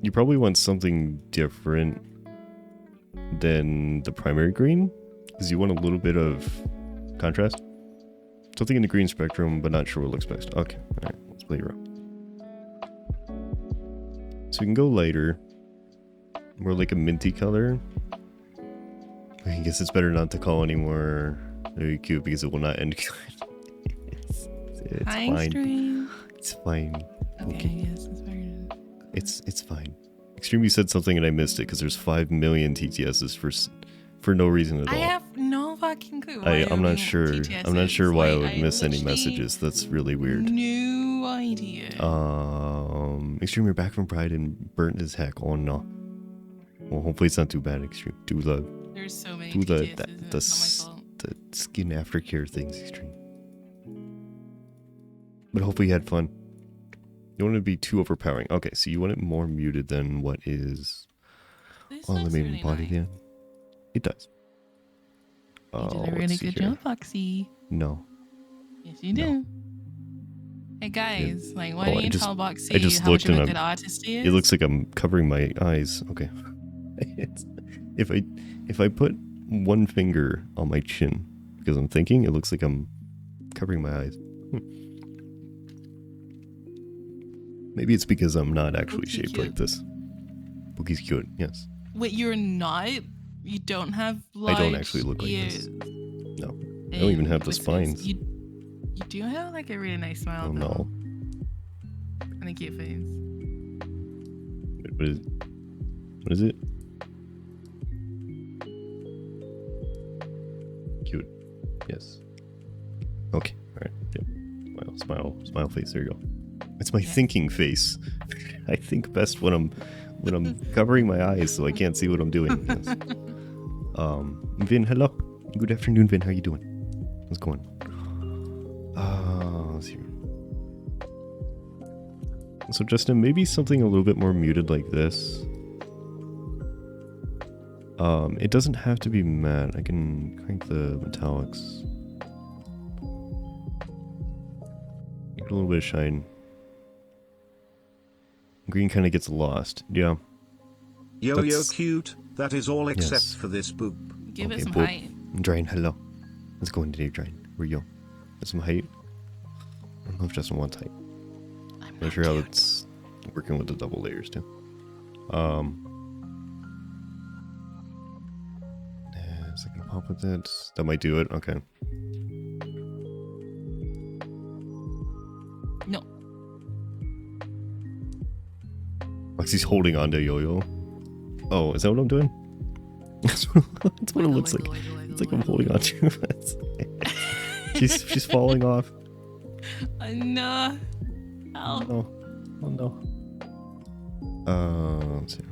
You probably want something different. than the primary green, because you want a little bit of contrast. Something in the green spectrum, but not sure what looks best. Okay, alright, let's play around. So we can go lighter, more like a minty color. I guess it's better not to call anymore very cute because it will not end good. it's Hi, fine. Stream. It's fine. Okay, yes, it's very. It's fine. Extreme, you said something and I missed it because there's 5 million TTSs for no reason at all. I have no fucking clue. I'm not sure. TTSs. I'm not sure why I Like, would miss any literally messages. That's really weird. No idea. Extreme, you're back from Pride and burnt as heck. Oh no. Well, hopefully it's not too bad. Extreme, There's so many do TTSs. It's not my fault. the skin aftercare things, Extreme. But hopefully you had fun. You don't want it to be too overpowering. Okay, so you want it more muted than what is This on the looks main really body. nice. Yeah, it does. You did a let's really see good here. job, Foxy. No. Yes, you No. do. Hey guys, like, why Oh, don't I you just- tell Boxy I just how much looked of a and good artist he is? It looks like I'm covering my eyes. Okay. If I put one finger on my chin because I'm thinking, it looks like I'm covering my eyes. Maybe it's because I'm not actually Bookie's shaped cute. like this. Bookie's cute, yes. Wait, you're not? You don't have I large don't actually look like ears this. No. I don't even have the whiskers. spines. You do have like a really nice smile. Oh though. no. And a cute face. Wait, what is it? What is it? Cute. Yes. Okay. Alright. Yep. Smile face. There you go. It's my thinking face. I think best when I'm covering my eyes so I can't see what I'm doing. Yes. Vin, hello. Good afternoon, Vin. How you doing? How's it going? Let's see. So Justin, maybe something a little bit more muted like this. It doesn't have to be matte. I can crank the metallics. Get a little bit of shine. Green kind of gets lost. Yeah. Yo-yo That's- cute, that is all except Yes. for this boop. Give Okay, it some boop. height. Drain, hello. Let's go in today, Drain. Where you? Get some height. I don't know if Justin wants height. I'm Not sure how it's working with the double layers too. Is I can pop with it. That might do it. Okay. No. He's holding on to Yo-Yo. Oh, is that what I'm doing? That's what it looks like. It's like I'm holding on to. she's falling off. No. Oh no. Oh no. Let's see.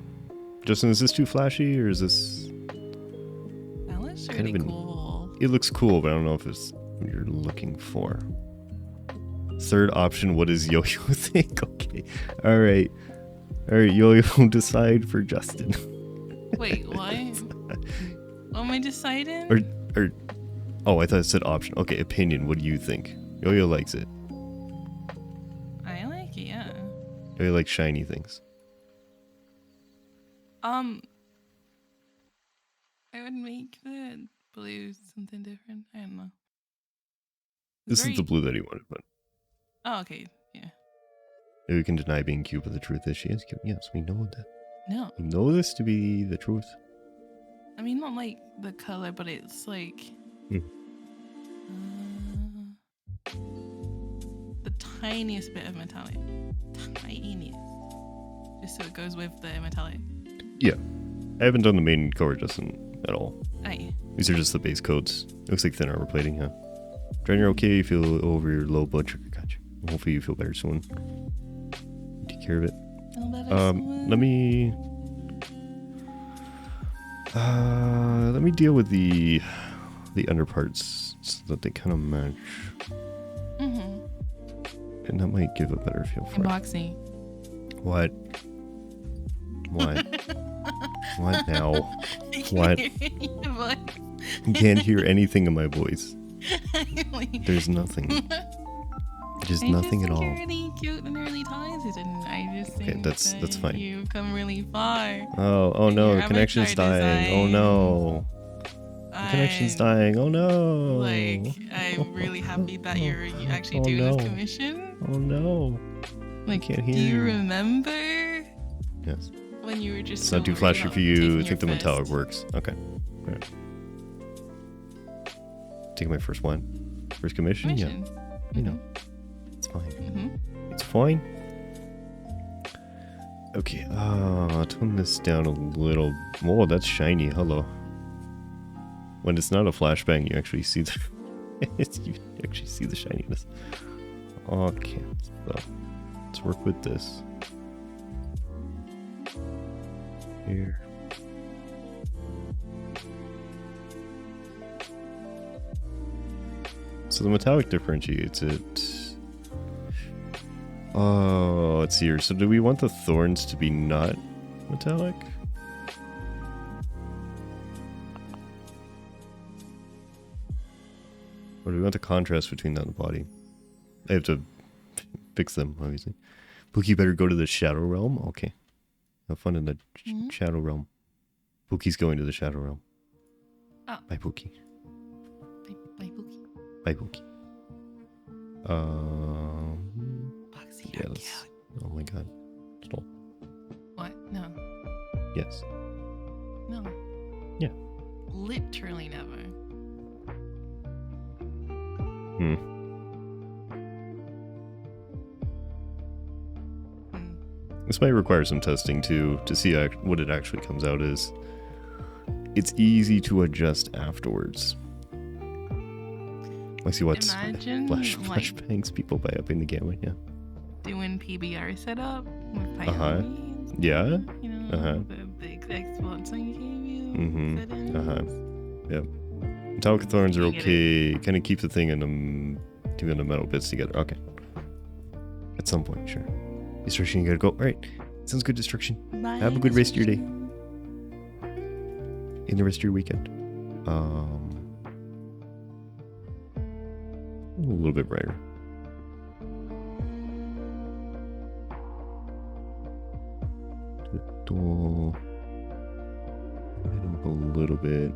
Justin, is this too flashy or is this? That looks Kind of really an- cool. It looks cool, but I don't know if it's what you're looking for. Third option, what does Yo-Yo think? Okay. Alright, Yo-Yo, decide for Justin. Wait, what? What am I deciding? or oh, I thought it said option. Okay, opinion, what do you think? Yo-Yo likes it. I like it, yeah. Yo-Yo likes shiny things. I would make the blue something different. I don't know. This Very- is the blue that he wanted, but Oh, okay. Yeah. maybe we can deny being cute, but the truth is she is cute. Yes, we know that. No. We know this to be the truth. I mean, not like the color, but it's like the tiniest bit of metallic. Tiniest. Just so it goes with the metallic. Yeah. I haven't done the main color Justin at all. Aye. These are just the base coats. Looks like thin armor plating, huh? Drain, you're okay. You feel over your low blood sugar. Gotcha. Hopefully you feel better soon. Take care of it. Let me deal with the underparts so that they kind of match, and that might give a better feel for it. Unboxing. What? What now? What? You can't hear anything in my voice. There's nothing. Just nothing at all. You're really cute and really talented, and I just think that's fine. You've come really far. Oh no, the connection's dying. Oh no. The connection's dying. Oh no. Like, I'm really happy that you actually do this commission. Oh no. Like, can't hear do you you. remember? Yes. When you were just It's not too flashy for you. I think the metallic works. Okay. All right. Taking my first one. First commission? Yeah. You know. It's fine. It's fine. Okay. Tone this down a little. Whoa, that's shiny. Hello. When it's not a flashbang, you actually see the you actually see the shininess. Okay. So let's work with this. Here. So the metallic differentiates it. Oh, it's here. So do we want the thorns to be not metallic? Or do we want the contrast between that and the body? I have to fix them, obviously. Pookie better go to the Shadow Realm? Okay. Have fun in the Shadow Realm. Pookie's going to the Shadow Realm. Oh. Bye, Pookie. Bye, Pookie. Bye, Pookie. Boxy, Yeah, oh my god. Stop. What? No. Yes. No. Yeah. Literally never. This might require some testing too to see what it actually comes out as. It's easy to adjust afterwards. I see what's flashbangs people by upping the gamma, yeah. Doing PBR setup with pioneers. Yeah. You know, the big Xbox on you settings. Yeah. Metallic thorns are okay. Kind of keep the thing in the metal bits together. Okay. At some point, sure. Destruction, you gotta go. Alright. Sounds good, Destruction. Bye, Have a good rest of your day. In the rest of your weekend. A little bit brighter. A little bit.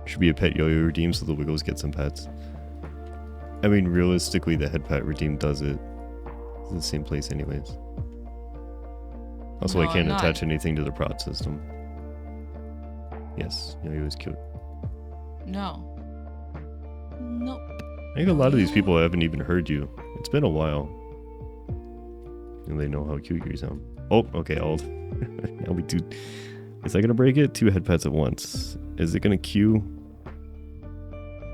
Should be a pet yo-yo redeem so the Wiggles get some pets. I mean, realistically, the head pet redeem does it. It's the same place anyways. Also, I can't attach anything to the prod system. Yes, yo-yo is cute. No. Nope. I think a lot of these people haven't even heard you. It's been a while. And they know how cute you sound. Oh, okay, Ald. Now we do. Is that gonna break it? 2 head pets at once. Is it gonna queue?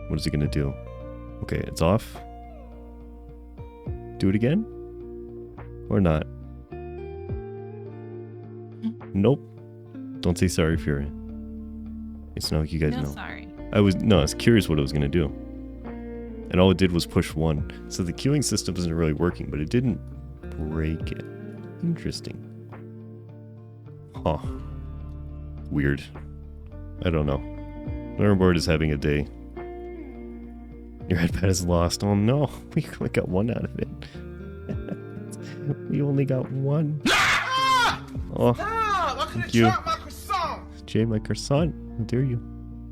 What is it gonna do? Okay, it's off. Do it again? Or not? Nope. Don't say sorry, Fury. It's not like you guys know. Sorry. I was curious what it was gonna do. And all it did was push 1. So the queuing system isn't really working, but it didn't break it. Interesting. Huh. Weird. I don't know. Learnboard is having a day. Your headpad is lost. Oh no, we got 1 out of it. We only got 1. Oh, thank you. Jay, my croissant. How dare you?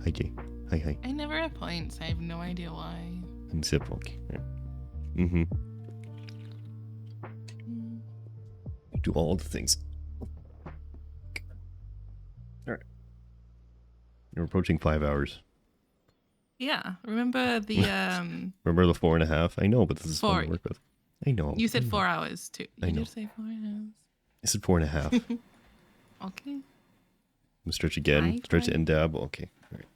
Hi, Jay. Hi. I never have points. I have no idea why. And sip, okay. Do all the things. Alright. You're approaching 5 hours. Yeah. Remember the Remember the 4.5? I know, but this is 4. fun to work with. I know. You said 4 hours too. I know. Did you say 4 hours? I said 4.5. Okay. I'm stretch again. Stretch and dab. Okay. All right.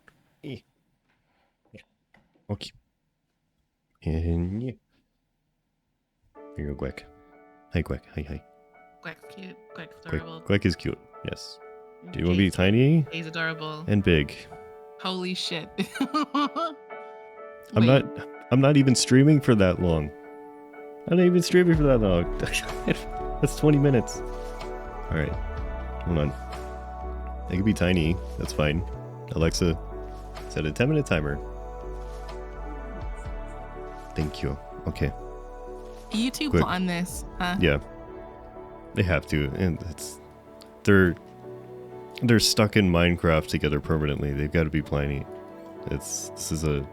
Okay. And yeah. Here you go, Gwek. Hi, Gwek. Hi. Gwek's cute. Gwek's adorable. Gwek is cute. Yes. Do you want to be tiny? He's adorable. And big. Holy shit. I'm not even streaming for that long. I'm not even streaming for that long. That's 20 minutes. All right. Hold on. I could be tiny. That's fine. Alexa, set a 10-minute timer. Thank you. Okay. You two Quick. plot on this, huh? Yeah, they have to, and they're stuck in Minecraft together permanently. They've got to be planning. This is a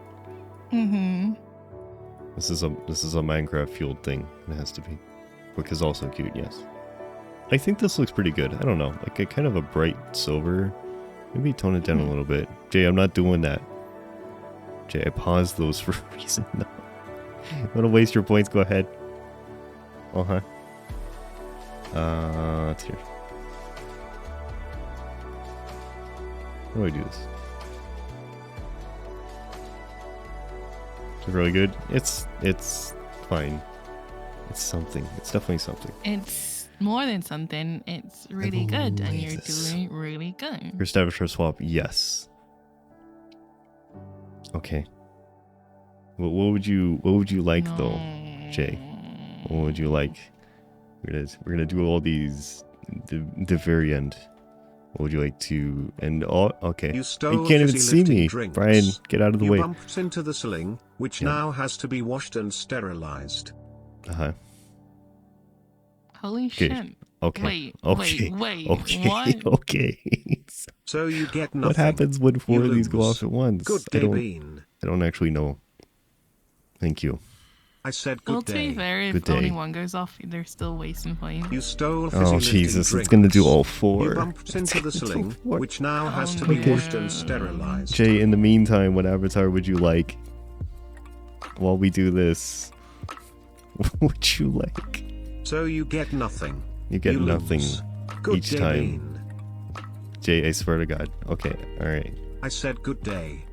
Minecraft fueled thing. It has to be, because also cute. Yes, I think this looks pretty good. I don't know, like a kind of a bright silver. Maybe tone it down a little bit. Jay, I'm not doing that. Jay, I paused those for a reason. No. You want to waste your points? Go ahead. Uh-huh. It's here. How do I do this? Is it really good? It's fine. It's something. It's definitely something. It's more than something. It's really good, and you're doing really good. Your establisher swap, yes. Okay. What would you like though, Jay? What would you like? We're gonna do all these the very end. What would you like to end all? Okay. You can't even see me. Drinks. Brian, get out of the way. You bumped into the ceiling, which now has to be washed and sterilized. Uh-huh. Holy shit. Okay. Wait, okay. What? Okay. So you get nothing. What happens when 4 of these go off at once? Good day, Bean. I don't actually know. Thank you. I said good day. To be fair, if only one goes off, they're still wasting points. You stole fizzy Jesus, drinks. it's gonna do all 4. You bumped into the ceiling, which now has to be washed and sterilized. Jay, in the meantime, what avatar would you like? While we do this, what would you like? So you get nothing. You get nothing Good each day, time. Bean. Jay, I swear to God. Okay, alright. I said good day.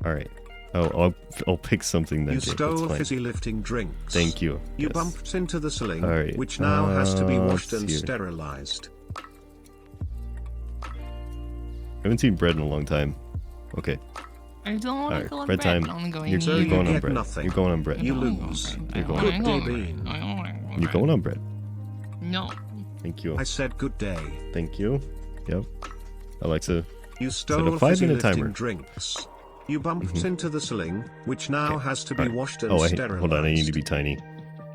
Alright. Oh, I'll pick something then. You Jay. stole That's fizzy lifting drinks. Thank you. You Yes. bumped into the ceiling, Alright. which now has to be washed let's and see. sterilized. I haven't seen bread in a long time. Okay. I don't want Alright, to call it bread time. I'm going You're So you going on get bread. nothing. You're going on bread. You lose. You're going Good on day, bread. Bean. You're going on bread. No. Thank you. I said good day. Thank you. Yep. Alexa. You Set a stole 5-minute fizzy timer. lifting drinks. You bumped into the ceiling, which now has to be Alright. washed and Oh, sterilized. hold on. I need to be tiny.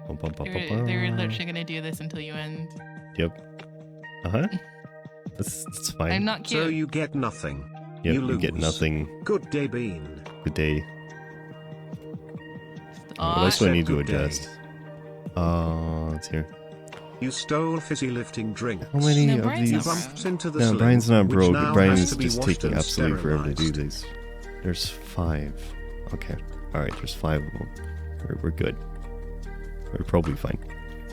They're literally gonna do this until you end. Yep. Uh-huh. That's fine. I'm not cute. So you get nothing. Yep, you lose. get nothing. Good day, Bean. Good day. Aw, What else do I said need to good day. adjust? It's here. You stole fizzy lifting drinks. How many No, of Brian's You these? not bumped into the No, ceiling, Brian's not which broke. now Brian has is to be just washed taking and absolutely forever to do sterilized. these. There's 5. Okay. Alright, there's 5 of them. We're good. We're probably fine.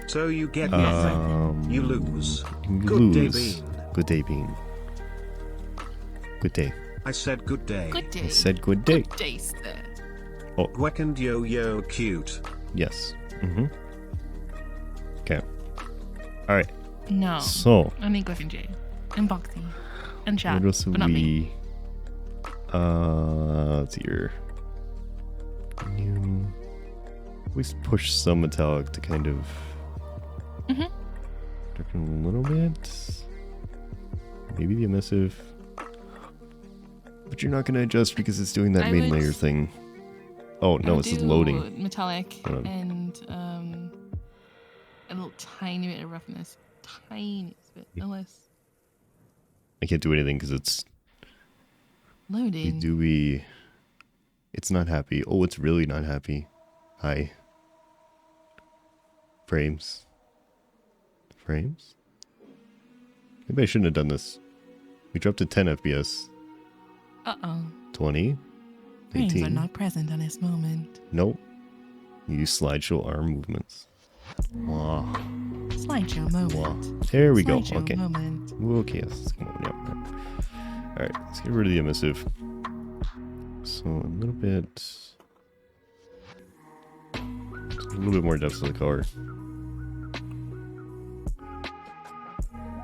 So you get nothing. You lose. Good day, Bean. Good day, Bean. Good day. I said good day. Good day. I said good day. Good day, sir. Quack and yo-yo cute. Yes. Mm-hmm. Okay. Alright. No. So, Only Griffin J. And Boxy. And Chat. what else But not me. let's see here. New. We push some metallic to kind of darken a little bit. Maybe the emissive. But you're not going to adjust because it's doing that I main would- layer thing. Oh, no, it's just loading. Metallic Hold on. and a little tiny bit of roughness. Tiny bit. Unless I can't do anything because it's loading. It's not happy. Oh, it's really not happy. Hi. Frames. Maybe I shouldn't have done this. We dropped to 10 FPS. Uh-oh. 20. Brains are 18. not present on this moment. Nope. You use slideshow arm movements. Wow. Slideshow moment. Wow. There we go. Slideshow Okay. moment. Okay, let's come on. Yep. Alright, let's get rid of the emissive. So a little bit more depth to the color.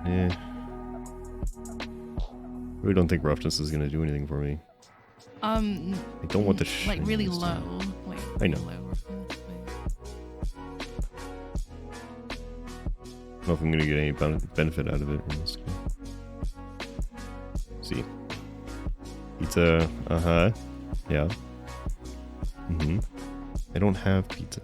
Eh. Really don't think roughness is gonna do anything for me. I don't want the like really shiniest. low. Like I know. really low roughness, I don't know if I'm gonna get any benefit out of it. See. Pizza. Uh-huh. Yeah. Mm-hmm. I don't have pizza.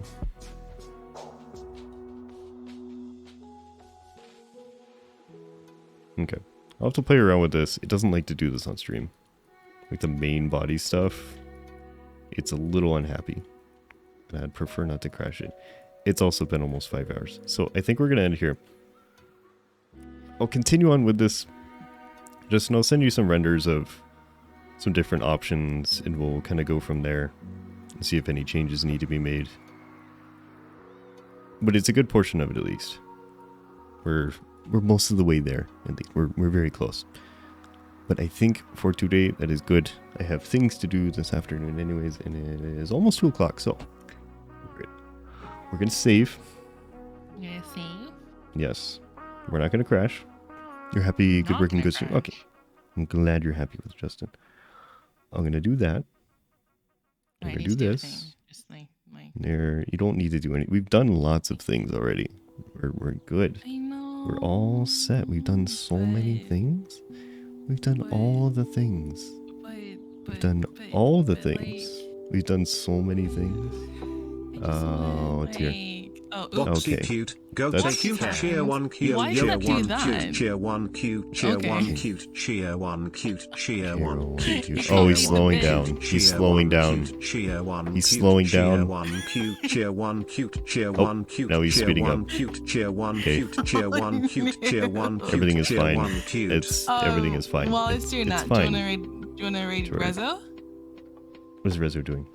Okay. I'll have to play around with this. It doesn't like to do this on stream. Like the main body stuff, it's a little unhappy. And I'd prefer not to crash it. It's also been almost 5 hours. So I think we're going to end here. I'll continue on with this. And I'll send you some renders of some different options, and we'll kind of go from there and see if any changes need to be made. But it's a good portion of it, at least. We're most of the way there. I think we're very close. But I think for today, that is good. I have things to do this afternoon anyways, and it is almost 2 o'clock, so we're going to save. You're gonna save? Yes. We're not going to crash. You're happy, good working, good stream. Okay. I'm glad you're happy with Justin. I'm going to do that. I'm going to do this. Just like There, you don't need to do any. We've done lots of things already. We're good. I know. We're all set. We've done so many things. We've done all the things. We've done all the things. We've done so many things. Oh, it's here. Boxy Okay. cute. Go That's take cute. fine. Cheer one cute. Why Cheer did I do one that? cute. Cheer one cute. Cheer Okay. one cute. Cheer one cute. Cheer one cute. Oh, he's cheer slowing one down. cute, He's cheer slowing one down. cute, cheer one He's cute, slowing cheer down. one cute. Cheer one cute. Cheer Oh, one cute. now he's cheer speeding one up. Cute. Cheer one Okay. cute. Cheer one cute. Cheer one cute. Everything is cheer fine. one cute. It's everything is fine. While it's doing It's that, fine. do you wanna read Sure. Rezo? What is Rezo doing?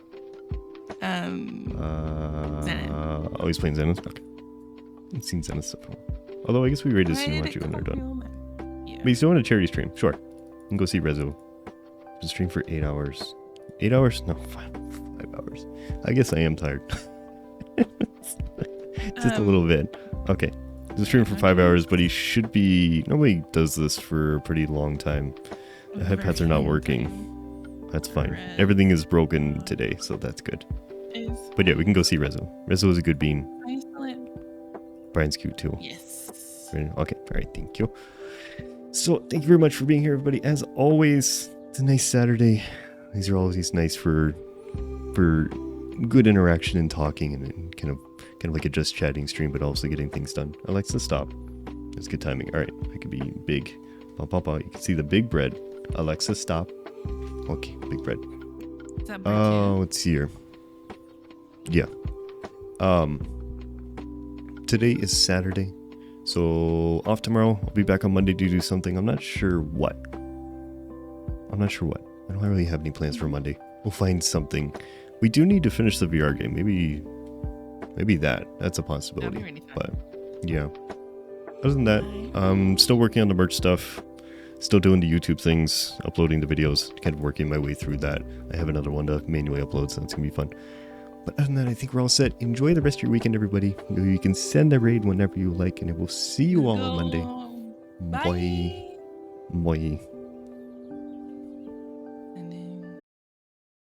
Zenith. Oh, he's playing Zenith? Okay. I've seen Zenith stuff. Although I guess we rated Sunumachi when they're done. Yeah. But he's doing a charity stream. Sure. You can go see Rezo. Been stream for 8 hours. 8 hours? No, 5 hours. I guess I am tired. Just a little bit. Okay. He's stream for 5 hours, but he should be... Nobody does this for a pretty long time. The headpads are not working. That's fine. Everything is broken today, so that's good. But yeah, we can go see Rezo. Rezo is a good bean. Are you still in? Brian's cute too. Yes. Okay, alright, thank you. So, thank you very much for being here, everybody. As always, it's a nice Saturday. These are always nice for good interaction and talking, and kind of like a just chatting stream, but also getting things done. Alexa, stop. It's good timing. Alright, I could be big. You can see the big bread. Alexa, stop. Okay, big bread. Is that Oh, let's see here. Yeah. Today is Saturday, so off tomorrow. I'll be back on Monday to do something. I'm not sure what. I don't really have any plans for Monday. We'll find something. We do need to finish the VR game. Maybe that's a possibility. That'd be really fun. But yeah. Other than that, I'm still working on the merch stuff. Still doing the YouTube things, uploading the videos, kind of working my way through that. I have another one to manually upload, so that's going to be fun. But other than that, I think we're all set. Enjoy the rest of your weekend, everybody. You can send a raid whenever you like, and I will see you all on Monday. Bye. Bye. Bye.